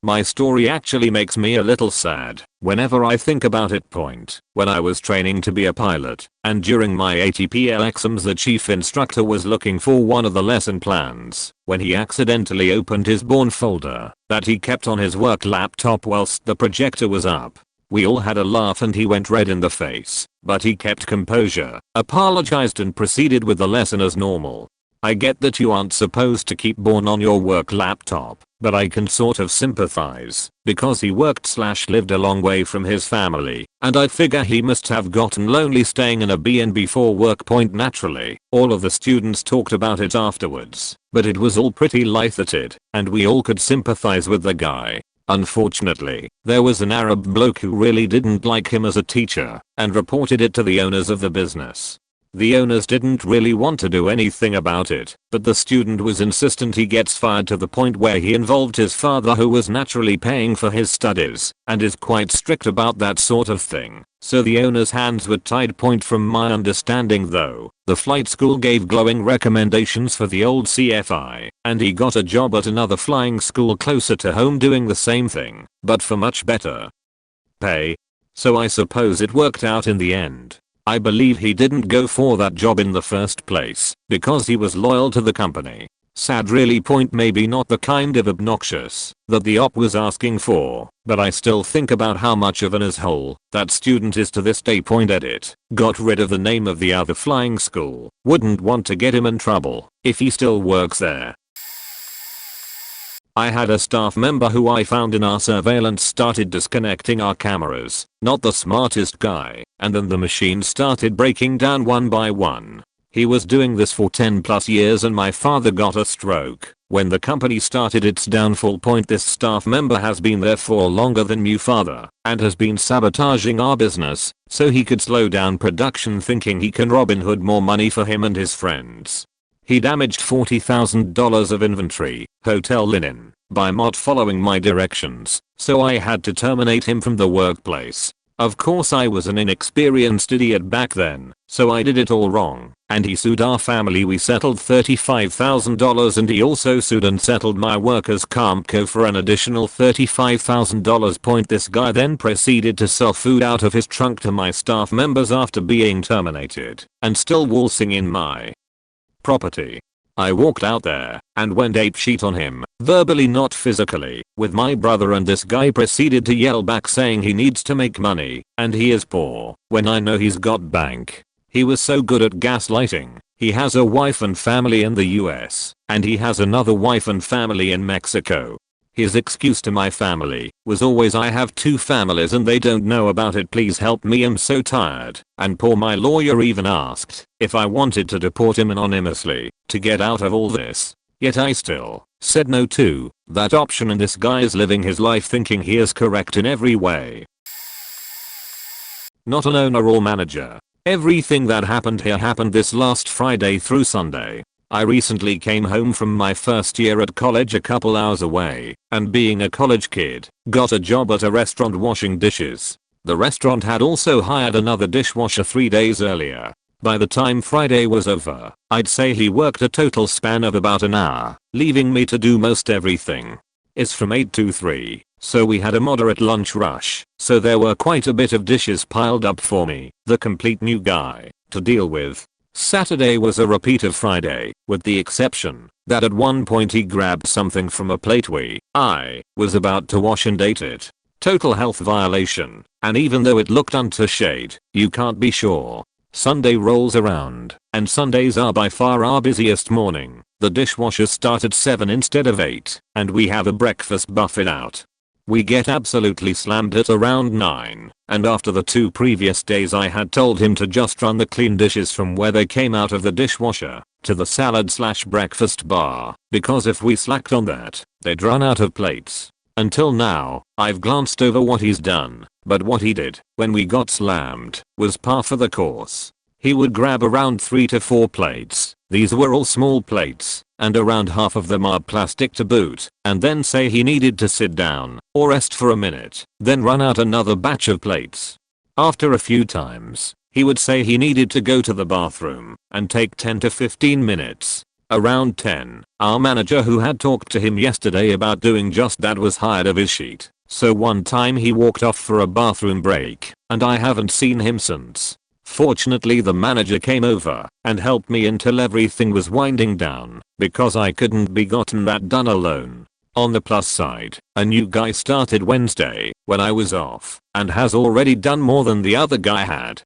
Speaker 1: My story actually makes me a little sad whenever I think about it. When I was training to be a pilot, and during my ATPL exams, the chief instructor was looking for one of the lesson plans when he accidentally opened his Bourne folder that he kept on his work laptop whilst the projector was up. We all had a laugh and he went red in the face, but he kept composure, apologized and proceeded with the lesson as normal. I get that you aren't supposed to keep Bourne on your work laptop, but I can sort of sympathize because he worked/lived a long way from his family, and I figure he must have gotten lonely staying in a B&B for work. Naturally, all of the students talked about it afterwards, but it was all pretty lighthearted, and we all could sympathize with the guy. Unfortunately, there was an Arab bloke who really didn't like him as a teacher and reported it to the owners of the business. The owners didn't really want to do anything about it, but the student was insistent. He gets fired to the point where he involved his father, who was naturally paying for his studies and is quite strict about that sort of thing. So the owner's hands were tied. From my understanding though, the flight school gave glowing recommendations for the old CFI, and he got a job at another flying school closer to home doing the same thing, but for much better pay. So I suppose it worked out in the end. I believe he didn't go for that job in the first place because he was loyal to the company. Sad really. Maybe not the kind of obnoxious that the op was asking for, but I still think about how much of an asshole that student is to this day. Edit. Got rid of the name of the other flying school. Wouldn't want to get him in trouble if he still works there. I had a staff member who I found in our surveillance started disconnecting our cameras. Not the smartest guy, and then the machines started breaking down one by one. He was doing this for 10+ years and my father got a stroke when the company started its downfall. This staff member has been there for longer than my father and has been sabotaging our business so he could slow down production, thinking he can Robin Hood more money for him and his friends. He damaged $40,000 of inventory, hotel linen, by not following my directions, so I had to terminate him from the workplace. Of course I was an inexperienced idiot back then, So I did it all wrong, and he sued our family. We settled $35,000 and he also sued and settled my workers' comp co for an additional $35,000. This guy then proceeded to sell food out of his trunk to my staff members after being terminated and still waltzing in my property. I walked out there and went apeshit on him, verbally not physically, with my brother, and this guy proceeded to yell back saying he needs to make money and he is poor when I know he's got bank. He was so good at gaslighting. He has a wife and family in the US, and he has another wife and family in Mexico. His excuse to my family was always, I have two families and they don't know about it, please help me, I'm so tired and poor. My lawyer even asked if I wanted to deport him anonymously to get out of all this, yet I still said no to that option, and this guy is living his life thinking he is correct in every way. Not an owner or manager. Everything that happened here happened this last Friday through Sunday. I recently came home from my first year at college a couple hours away, and being a college kid, got a job at a restaurant washing dishes. The restaurant had also hired another dishwasher 3 days earlier. By the time Friday was over, I'd say he worked a total span of about an hour, leaving me to do most everything. It's from 8 to 3, so we had a moderate lunch rush, so there were quite a bit of dishes piled up for me, the complete new guy, to deal with. Saturday was a repeat of Friday, with the exception that at one point he grabbed something from a plate I was about to wash and ate it. Total health violation, and even though it looked unto shade, you can't be sure. Sunday rolls around, and Sundays are by far our busiest morning. The dishwashers start at 7 instead of 8, and we have a breakfast buffet out. We get absolutely slammed at around 9, and after the 2 previous days I had told him to just run the clean dishes from where they came out of the dishwasher to the salad/breakfast bar, because if we slacked on that, they'd run out of plates. Until now, I've glanced over what he's done, but what he did when we got slammed was par for the course. He would grab around 3 to 4 plates, these were all small plates, and around half of them are plastic to boot, and then say he needed to sit down or rest for a minute, then run out another batch of plates. After a few times, he would say he needed to go to the bathroom and take 10 to 15 minutes. Around 10, our manager who had talked to him yesterday about doing just that was hired of his sheet, so one time he walked off for a bathroom break, and I haven't seen him since. Fortunately the manager came over and helped me until everything was winding down, because I couldn't be gotten that done alone. On the plus side, a new guy started Wednesday when I was off, and has already done more than the other guy had.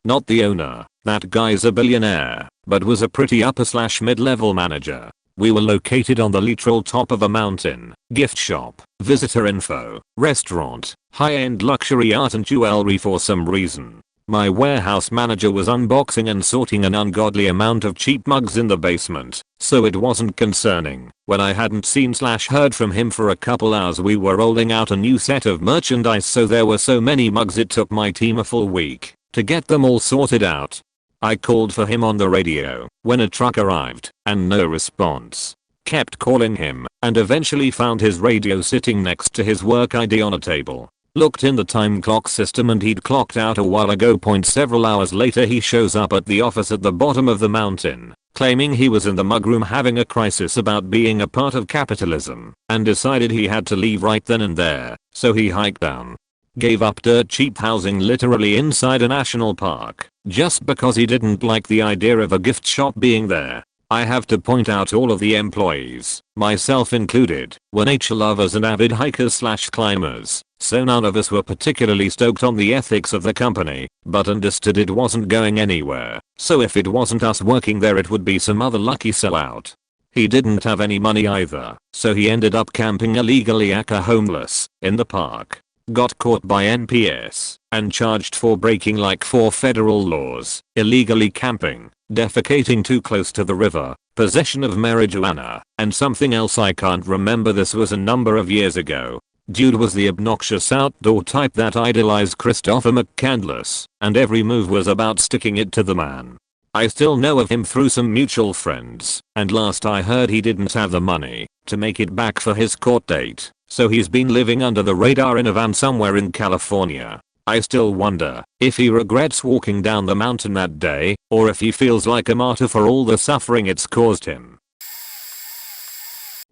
Speaker 1: Not the owner, that guy's a billionaire, but was a pretty upper/mid-level manager. We were located on the literal top of a mountain, gift shop, visitor info, restaurant, high-end luxury art and jewelry. For some reason, my warehouse manager was unboxing and sorting an ungodly amount of cheap mugs in the basement, so it wasn't concerning when I hadn't seen/heard from him for a couple hours. We were rolling out a new set of merchandise, so there were so many mugs it took my team a full week to get them all sorted out. I called for him on the radio when a truck arrived, and no response. Kept calling him, and eventually found his radio sitting next to his work ID on a table. Looked in the time clock system and he'd clocked out a while ago. Several hours later he shows up at the office at the bottom of the mountain, claiming he was in the mugroom having a crisis about being a part of capitalism, and decided he had to leave right then and there, so he hiked down. Gave up dirt cheap housing literally inside a national park, just because he didn't like the idea of a gift shop being there. I have to point out all of the employees, myself included, were nature lovers and avid hikers/climbers, so none of us were particularly stoked on the ethics of the company, but understood it wasn't going anywhere, so if it wasn't us working there it would be some other lucky sellout. He didn't have any money either, so he ended up camping illegally aka homeless, in the park. Got caught by NPS and charged for breaking like 4 federal laws: illegally camping, defecating too close to the river, possession of marijuana, and something else I can't remember. This was a number of years ago. Dude was the obnoxious outdoor type that idolized Christopher McCandless, and every move was about sticking it to the man. I still know of him through some mutual friends, and last I heard he didn't have the money to make it back for his court date, so he's been living under the radar in a van somewhere in California. I still wonder if he regrets walking down the mountain that day, or if he feels like a martyr for all the suffering it's caused him.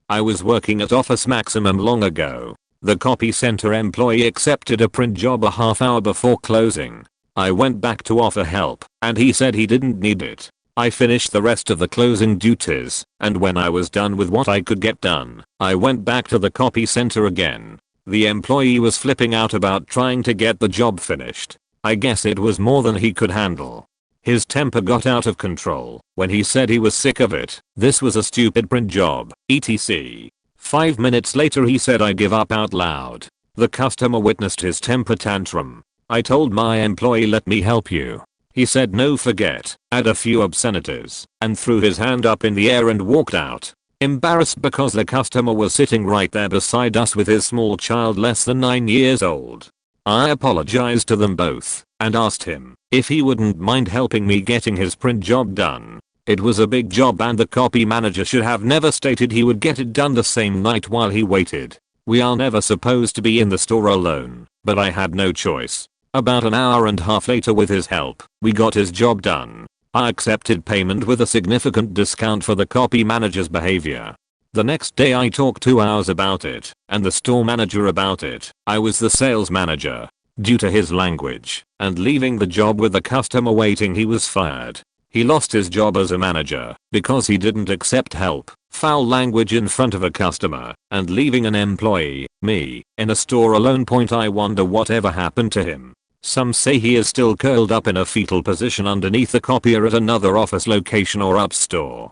Speaker 1: I was working at Office Maximum long ago. The copy center employee accepted a print job a half hour before closing. I went back to offer help, and he said he didn't need it. I finished the rest of the closing duties, and when I was done with what I could get done, I went back to the copy center again. The employee was flipping out about trying to get the job finished. I guess it was more than he could handle. His temper got out of control when he said he was sick of it. This was a stupid print job, etc. 5 minutes later he said I give up out loud. The customer witnessed his temper tantrum. I told my employee, let me help you. He said no forget, add a few obscenities, and threw his hand up in the air and walked out. Embarrassed because the customer was sitting right there beside us with his small child less than 9 years old. I apologized to them both and asked him if he wouldn't mind helping me getting his print job done. It was a big job and the copy manager should have never stated he would get it done the same night while he waited. We are never supposed to be in the store alone, but I had no choice. About an hour and a half later with his help, we got his job done. I accepted payment with a significant discount for the copy manager's behavior. The next day I talked 2 hours about it, and the store manager about it. I was the sales manager. Due to his language and leaving the job with the customer waiting, he was fired. He lost his job as a manager because he didn't accept help, foul language in front of a customer, and leaving an employee, me, in a store alone. I wonder whatever happened to him. Some say he is still curled up in a fetal position underneath the copier at another office location or up store.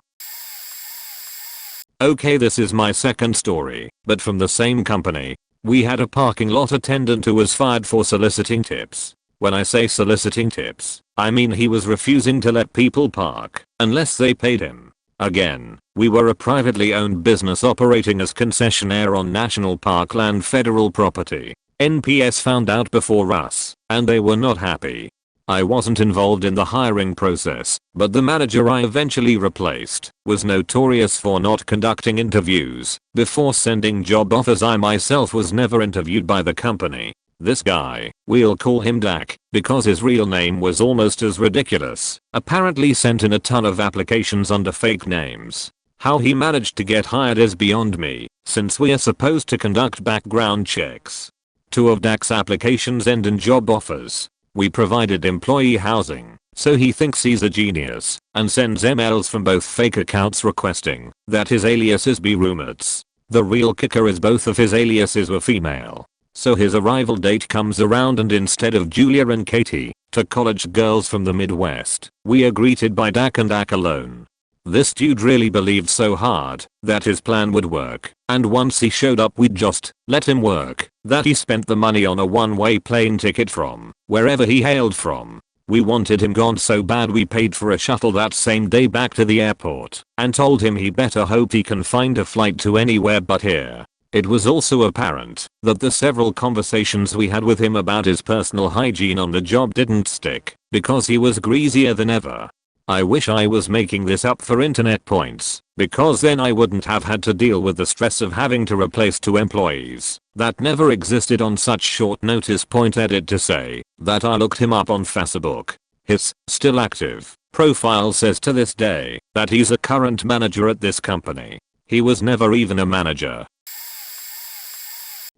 Speaker 1: Okay, this is my second story, but from the same company. We had a parking lot attendant who was fired for soliciting tips. When I say soliciting tips, I mean he was refusing to let people park unless they paid him. Again, we were a privately owned business operating as concessionaire on national parkland federal property. NPS found out before us, and they were not happy. I wasn't involved in the hiring process, but the manager I eventually replaced was notorious for not conducting interviews before sending job offers. I myself was never interviewed by the company. This guy, we'll call him Dak, because his real name was almost as ridiculous, apparently sent in a ton of applications under fake names. How he managed to get hired is beyond me, since we are supposed to conduct background checks. 2 of Dak's applications end in job offers. We provided employee housing, so he thinks he's a genius, and sends emails from both fake accounts requesting that his aliases be roommates. The real kicker is both of his aliases were female. So his arrival date comes around and instead of Julia and Katie, 2 college girls from the Midwest, we are greeted by Dak and Dak alone. This dude really believed so hard that his plan would work, and once he showed up we'd just let him work, that he spent the money on a one-way plane ticket from wherever he hailed from. We wanted him gone so bad we paid for a shuttle that same day back to the airport and told him he better hope he can find a flight to anywhere but here. It was also apparent that the several conversations we had with him about his personal hygiene on the job didn't stick because he was greasier than ever. I wish I was making this up for internet points, because then I wouldn't have had to deal with the stress of having to replace 2 employees that never existed on such short notice. Edit to say that I looked him up on Facebook. His still active profile says to this day that he's a current manager at this company. He was never even a manager.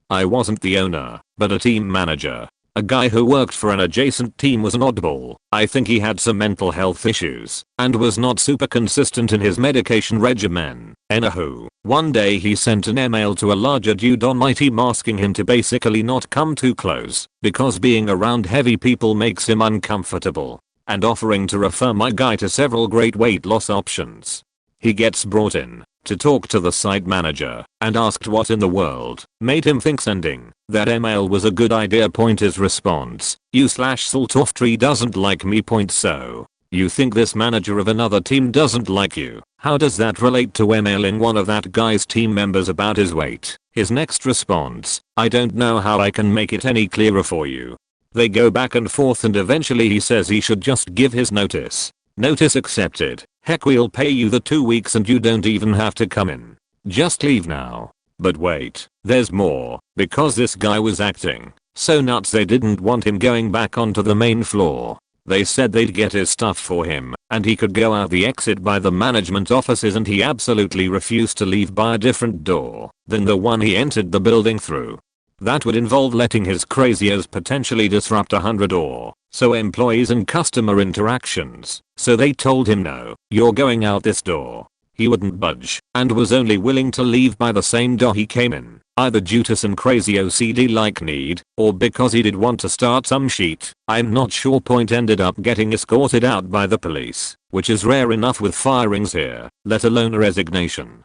Speaker 1: I wasn't the owner, but a team manager. A guy who worked for an adjacent team was an oddball. I think he had some mental health issues and was not super consistent in his medication regimen. Anywho, one day he sent an email to a larger dude on my team asking him to basically not come too close because being around heavy people makes him uncomfortable, and offering to refer my guy to several great weight loss options. He gets brought in to talk to the site manager and asked what in the world made him think sending that email was a good idea. His response, "You/salt off tree doesn't like me. So you think this manager of another team doesn't like you? How does that relate to emailing one of that guy's team members about his weight?" His next response, "I don't know how I can make it any clearer for you." They go back and forth and eventually he says he should just give his notice. Notice accepted. Heck, we'll pay you the 2 weeks and you don't even have to come in. Just leave now. But wait, there's more, because this guy was acting So nuts they didn't want him going back onto the main floor. They said they'd get his stuff for him and he could go out the exit by the management offices, and he absolutely refused to leave by a different door than the one he entered the building through. That would involve letting his craziers potentially disrupt 100 or so employees and customer interactions, so they told him no, you're going out this door. He wouldn't budge and was only willing to leave by the same door he came in, either due to some crazy OCD-like need or because he did want to start some shit. I'm not sure. Point ended up getting escorted out by the police, which is rare enough with firings here, let alone a resignation.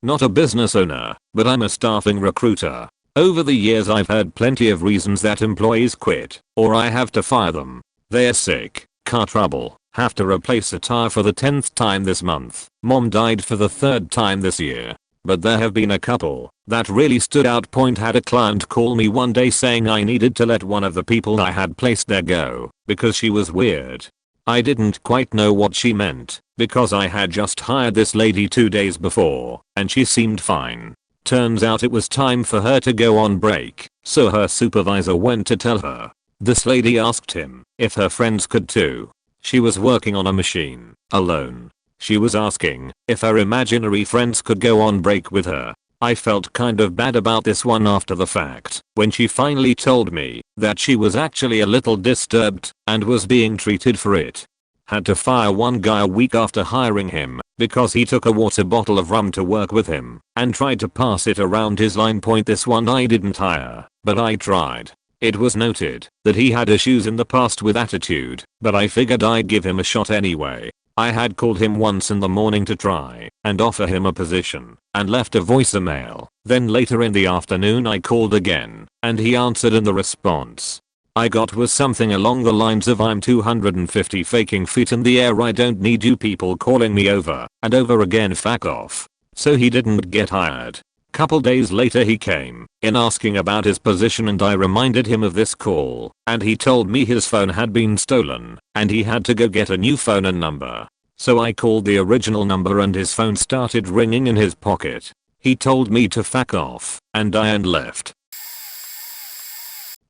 Speaker 1: Not a business owner, but I'm a staffing recruiter. Over the years I've heard plenty of reasons that employees quit, or I have to fire them. They're sick, car trouble, have to replace a tire for the 10th time this month, mom died for the 3rd time this year. But there have been a couple that really stood out. Point had a client call me one day saying I needed to let one of the people I had placed there go because she was weird. I didn't quite know what she meant because I had just hired this lady 2 days before and she seemed fine. Turns out it was time for her to go on break, so her supervisor went to tell her. This lady asked him if her friends could too. She was working on a machine, alone. She was asking if her imaginary friends could go on break with her. I felt kind of bad about this one after the fact when she finally told me that she was actually a little disturbed and was being treated for it. Had to fire one guy a week after hiring him because he took a water bottle of rum to work with him and tried to pass it around his line. Point this one I didn't hire, but I tried. It was noted that he had issues in the past with attitude, but I figured I'd give him a shot anyway. I had called him once in the morning to try and offer him a position and left a voicemail. Then later in the afternoon I called again and he answered, and the response I got was something along the lines of, I'm 250 faking feet in the air, I don't need you people calling me over and over again, fuck off. So he didn't get hired. Couple days later he came in asking about his position and I reminded him of this call and he told me his phone had been stolen and he had to go get a new phone and number. So I called the original number and his phone started ringing in his pocket. He told me to fuck off and I left.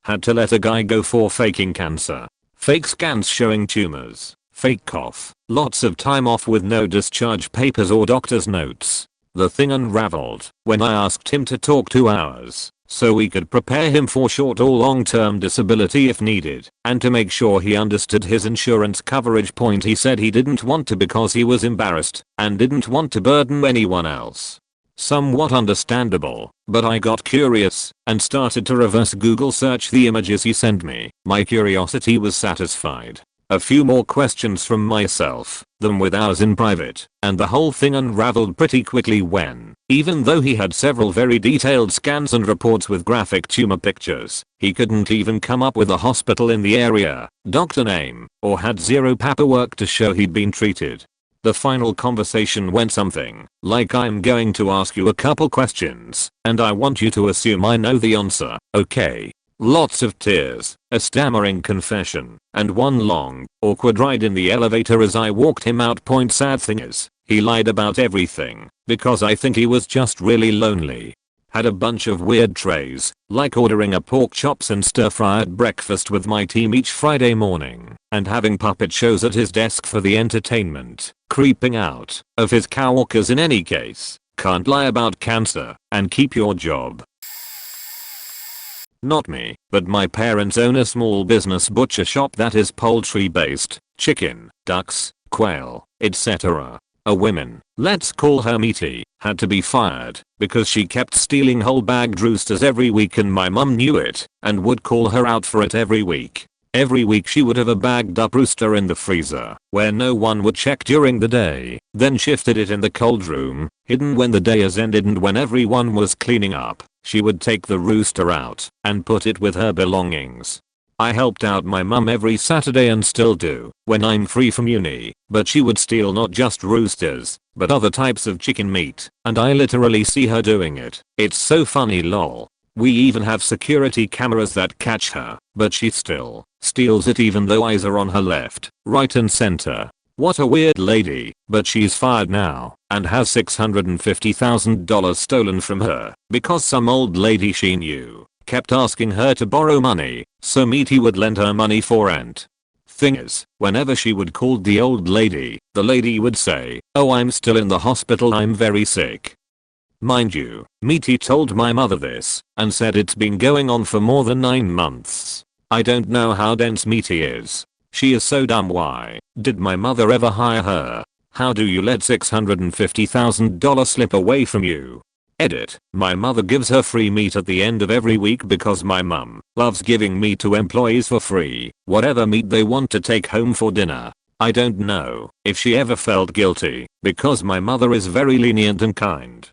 Speaker 1: Had to let a guy go for faking cancer. Fake scans showing tumors. Fake cough. Lots of time off with no discharge papers or doctor's notes. The thing unraveled when I asked him to talk 2 hours so we could prepare him for short or long-term disability if needed and to make sure he understood his insurance coverage. Point he said he didn't want to because he was embarrassed and didn't want to burden anyone else. Somewhat understandable, but I got curious and started to reverse Google search the images he sent me. My curiosity was satisfied. A few more questions from myself, them with ours in private, and the whole thing unraveled pretty quickly when, even though he had several very detailed scans and reports with graphic tumor pictures, he couldn't even come up with a hospital in the area, doctor name, or had zero paperwork to show he'd been treated. The final conversation went something like, I'm going to ask you a couple questions, and I want you to assume I know the answer, okay? Lots of tears, a stammering confession, and one long, awkward ride in the elevator as I walked him out. Point sad thing is, he lied about everything, because I think he was just really lonely. Had a bunch of weird trays, like ordering a pork chops and stir-fried breakfast with my team each Friday morning, and having puppet shows at his desk for the entertainment, creeping out of his coworkers. In any case, can't lie about cancer and keep your job. Not me, but my parents own a small business butcher shop that is poultry based, chicken, ducks, quail, etc. A woman, let's call her Meaty, had to be fired because she kept stealing whole bagged roosters every week and my mum knew it and would call her out for it every week. Every week she would have a bagged up rooster in the freezer where no one would check during the day, then shifted it in the cold room, hidden when the day has ended, and when everyone was cleaning up, she would take the rooster out and put it with her belongings. I helped out my mum every Saturday and still do when I'm free from uni, but she would steal not just roosters, but other types of chicken meat, and I literally see her doing it. It's so funny, lol. We even have security cameras that catch her, but she still steals it even though eyes are on her left, right and center. What a weird lady, but she's fired now and has $650,000 stolen from her because some old lady she knew kept asking her to borrow money, so Meaty would lend her money for rent. Thing is, whenever she would call the old lady, the lady would say, "Oh, I'm still in the hospital, I'm very sick." Mind you, Meaty told my mother this and said it's been going on for more than 9 months. I don't know how dense Meaty is. She is so dumb. Why did my mother ever hire her? How do you let $650,000 slip away from you? Edit. My mother gives her free meat at the end of every week because my mum loves giving meat to employees for free, whatever meat they want to take home for dinner. I don't know if she ever felt guilty because my mother is very lenient and kind.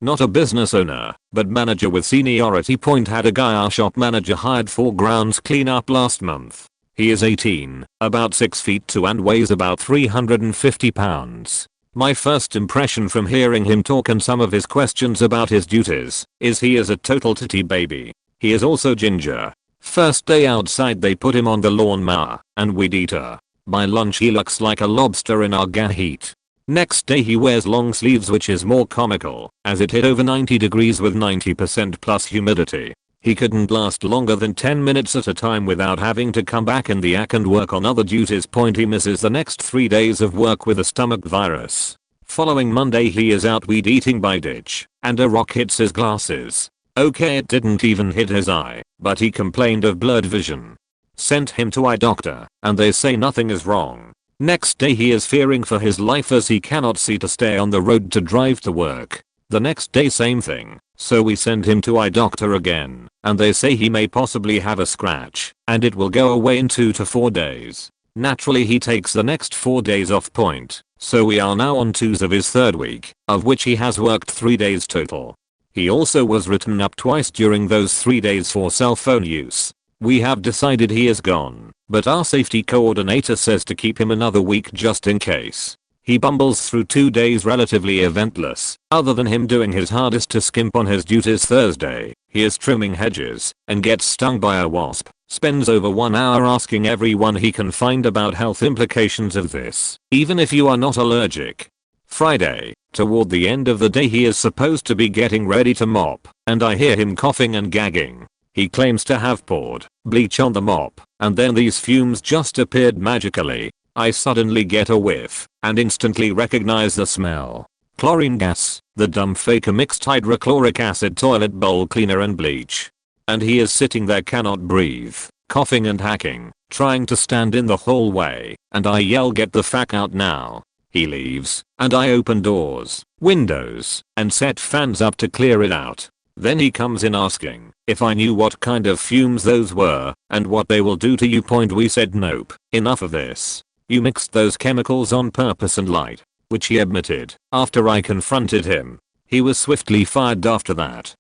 Speaker 1: Not a business owner, but manager with seniority point had a guy our shop manager hired for grounds cleanup last month. He is 18, about 6 feet 2 and weighs about 350 pounds. My first impression from hearing him talk and some of his questions about his duties is he is a total titty baby. He is also ginger. First day outside they put him on the lawnmower and weed eater. By lunch he looks like a lobster in Arga heat. Next day he wears long sleeves, which is more comical as it hit over 90 degrees with 90% plus humidity. He couldn't last longer than 10 minutes at a time without having to come back in the yak and work on other duties. Point he misses the next 3 days of work with a stomach virus. Following Monday he is out weed eating by ditch and a rock hits his glasses. Okay, it didn't even hit his eye, but he complained of blurred vision. Sent him to eye doctor and they say nothing is wrong. Next day he is fearing for his life as he cannot see to stay on the road to drive to work. The next day same thing, so we send him to eye doctor again and they say he may possibly have a scratch and it will go away in 2 to 4 days. Naturally he takes the next 4 days off point, so we are now on 2s of his 3rd week, of which he has worked 3 days total. He also was written up twice during those 3 days for cell phone use. We have decided he is gone, but our safety coordinator says to keep him another week just in case. He bumbles through 2 days relatively eventless, other than him doing his hardest to skimp on his duties. Thursday, he is trimming hedges and gets stung by a wasp, spends over 1 hour asking everyone he can find about health implications of this, even if you are not allergic. Friday, toward the end of the day he is supposed to be getting ready to mop, and I hear him coughing and gagging. He claims to have poured bleach on the mop, and then these fumes just appeared magically. I suddenly get a whiff and instantly recognize the smell. Chlorine gas, the dumb faker mixed hydrochloric acid toilet bowl cleaner and bleach. And he is sitting there, cannot breathe, coughing and hacking, trying to stand in the hallway, and I yell, "Get the fuck out now." He leaves, and I open doors, windows, and set fans up to clear it out. Then he comes in asking if I knew what kind of fumes those were and what they will do to you. Point we said nope, enough of this. You mixed those chemicals on purpose and lied, which he admitted after I confronted him. He was swiftly fired after that.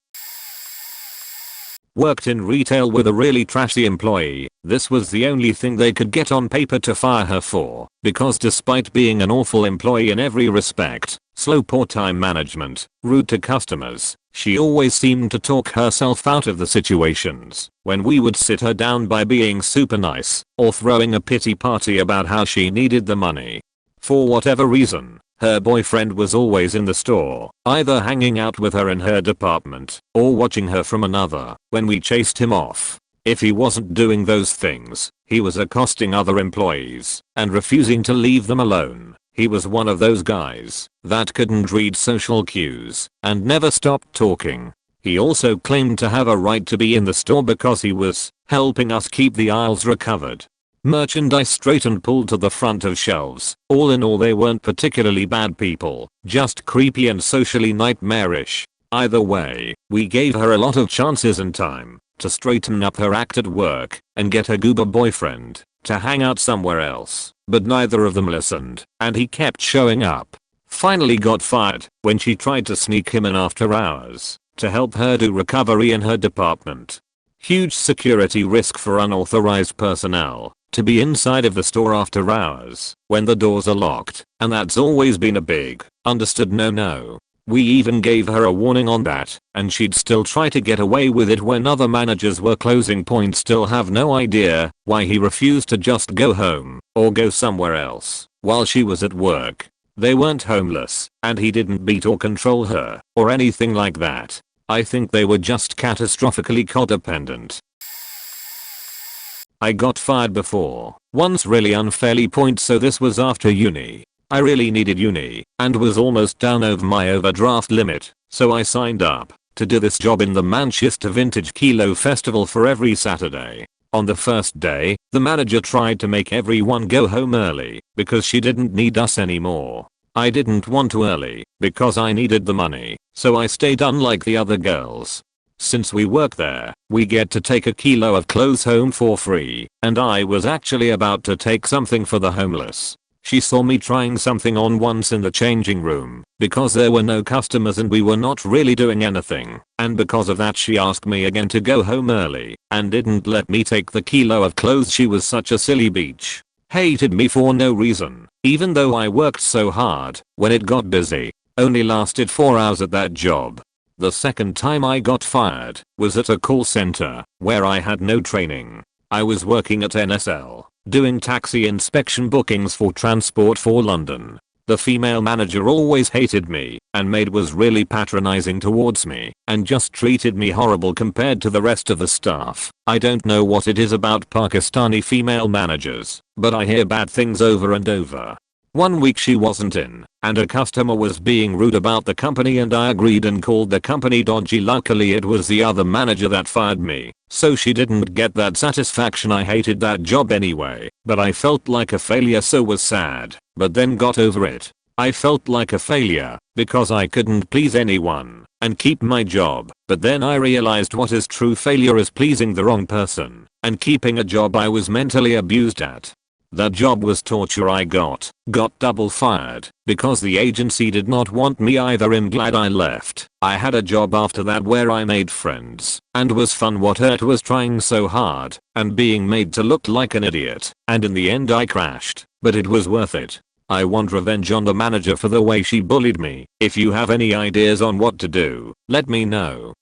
Speaker 1: Worked in retail with a really trashy employee. This was the only thing they could get on paper to fire her for, because despite being an awful employee in every respect, slow, poor time management, rude to customers, she always seemed to talk herself out of the situations when we would sit her down by being super nice or throwing a pity party about how she needed the money. For whatever reason, her boyfriend was always in the store, either hanging out with her in her department or watching her from another. When we chased him off, if he wasn't doing those things, he was accosting other employees and refusing to leave them alone. He was one of those guys that couldn't read social cues and never stopped talking. He also claimed to have a right to be in the store because he was helping us keep the aisles recovered. Merchandise straight and pulled to the front of shelves. All in all, they weren't particularly bad people, just creepy and socially nightmarish. Either way, we gave her a lot of chances and time to straighten up her act at work and get her goober boyfriend to hang out somewhere else, but neither of them listened, and he kept showing up. Finally got fired when she tried to sneak him in after hours to help her do recovery in her department. Huge security risk for unauthorized personnel to be inside of the store after hours when the doors are locked, and that's always been a big, understood no. We even gave her a warning on that, and she'd still try to get away with it when other managers were closing. Point still have no idea why he refused to just go home or go somewhere else while she was at work. They weren't homeless, and he didn't beat or control her or anything like that. I think they were just catastrophically codependent. I got fired before, once really unfairly. So this was after uni. I really needed uni and was almost down over my overdraft limit, so I signed up to do this job in the Manchester Vintage Kilo Festival for every Saturday. On the first day, the manager tried to make everyone go home early because she didn't need us anymore. I didn't want to early because I needed the money, so I stayed unlike the other girls. Since we work there, we get to take a kilo of clothes home for free, and I was actually about to take something for the homeless. She saw me trying something on once in the changing room because there were no customers and we were not really doing anything, and because of that she asked me again to go home early and didn't let me take the kilo of clothes. She was such a silly bitch. Hated me for no reason, even though I worked so hard. When it got busy, only lasted 4 hours at that job. The second time I got fired was at a call center where I had no training. I was working at NSL, doing taxi inspection bookings for Transport for London. The female manager always hated me, and maid was really patronizing towards me and just treated me horrible compared to the rest of the staff. I don't know what it is about Pakistani female managers, but I hear bad things over and over. One week she wasn't in, and a customer was being rude about the company and I agreed and called the company dodgy. Luckily it was the other manager that fired me, so she didn't get that satisfaction. I hated that job anyway, but I felt like a failure, so was sad, but then got over it. I felt like a failure because I couldn't please anyone and keep my job, but then I realized what is true failure is pleasing the wrong person and keeping a job I was mentally abused at. That job was torture. I got double fired because the agency did not want me either. I'm glad I left. I had a job after that where I made friends and was fun. What hurt was trying so hard and being made to look like an idiot, and in the end I crashed, but it was worth it. I want revenge on the manager for the way she bullied me. If you have any ideas on what to do, let me know.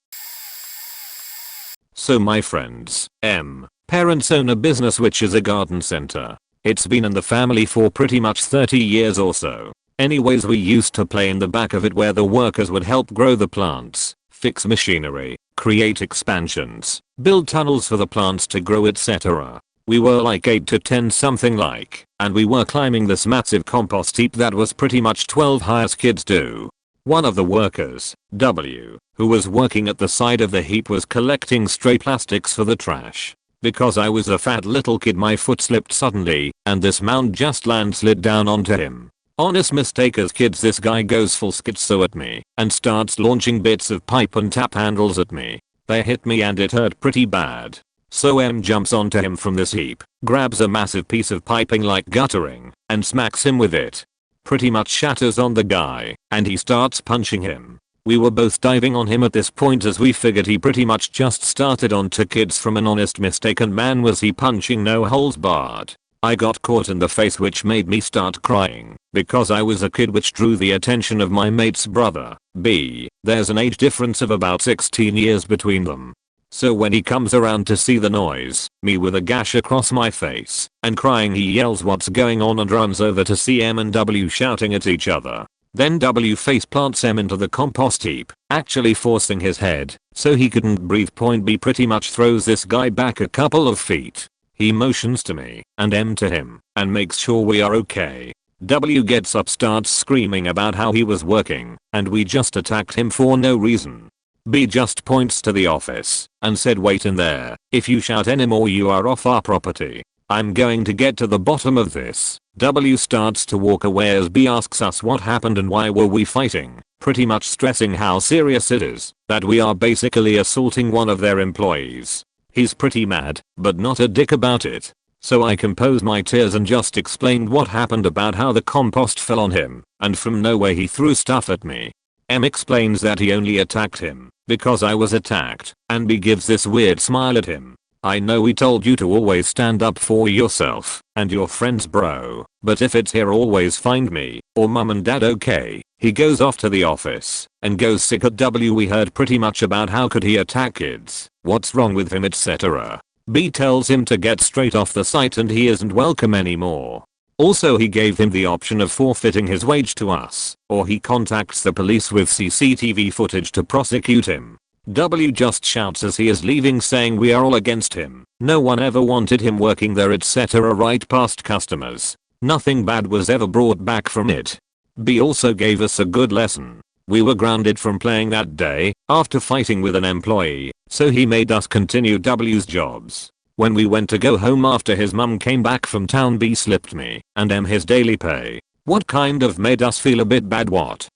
Speaker 1: So my friends, parents own a business which is a garden center. It's been in the family for pretty much 30 years or so. Anyways, we used to play in the back of it where the workers would help grow the plants, fix machinery, create expansions, build tunnels for the plants to grow, etc. We were like 8 to 10 something like, and we were climbing this massive compost heap that was pretty much 12 high as kids do. One of the workers, W, who was working at the side of the heap, was collecting stray plastics for the trash. Because I was a fat little kid, my foot slipped suddenly and this mound just slid down onto him. Honest mistake as kids, this guy goes full schizo at me and starts launching bits of pipe and tap handles at me. They hit me and it hurt pretty bad. So M jumps onto him from this heap, grabs a massive piece of piping like guttering and smacks him with it. Pretty much shatters on the guy and he starts punching him. We were both diving on him at this point as we figured he pretty much just started onto kids from an honest mistake, and man was he punching, no holds barred. I got caught in the face, which made me start crying because I was a kid, which drew the attention of my mate's brother, B. There's an age difference of about 16 years between them. So when he comes around to see the noise, me with a gash across my face and crying, he yells what's going on and runs over to see M and W shouting at each other. Then W face plants M into the compost heap, actually forcing his head so he couldn't breathe. Point B pretty much throws this guy back a couple of feet. He motions to me and M to him and makes sure we are okay. W gets up, starts screaming about how he was working and we just attacked him for no reason. B just points to the office and said, wait in there, if you shout anymore you are off our property. I'm going to get to the bottom of this. W starts to walk away as B asks us what happened and why were we fighting, pretty much stressing how serious it is that we are basically assaulting one of their employees. He's pretty mad, but not a dick about it. So I composed my tears and just explained what happened about how the compost fell on him and from nowhere he threw stuff at me. M explains that he only attacked him because I was attacked, and B gives this weird smile at him. I know we told you to always stand up for yourself and your friends, bro, but if it's here always find me or mum and dad, okay? He goes off to the office and goes sick at W. We heard pretty much about how could he attack kids, what's wrong with him, etc. B tells him to get straight off the site and he isn't welcome anymore. Also, he gave him the option of forfeiting his wage to us or he contacts the police with CCTV footage to prosecute him. W just shouts as he is leaving saying we are all against him. No one ever wanted him working there, etc. right past customers. Nothing bad was ever brought back from it. B also gave us a good lesson. We were grounded from playing that day after fighting with an employee, so he made us continue W's jobs. When we went to go home after his mum came back from town, B slipped me and M his daily pay. What kind of made us feel a bit bad.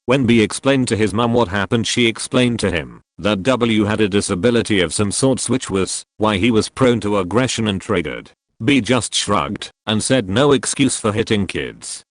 Speaker 1: When B explained to his mum what happened, she explained to him that W had a disability of some sorts, which was why he was prone to aggression and triggered. B just shrugged and said no excuse for hitting kids.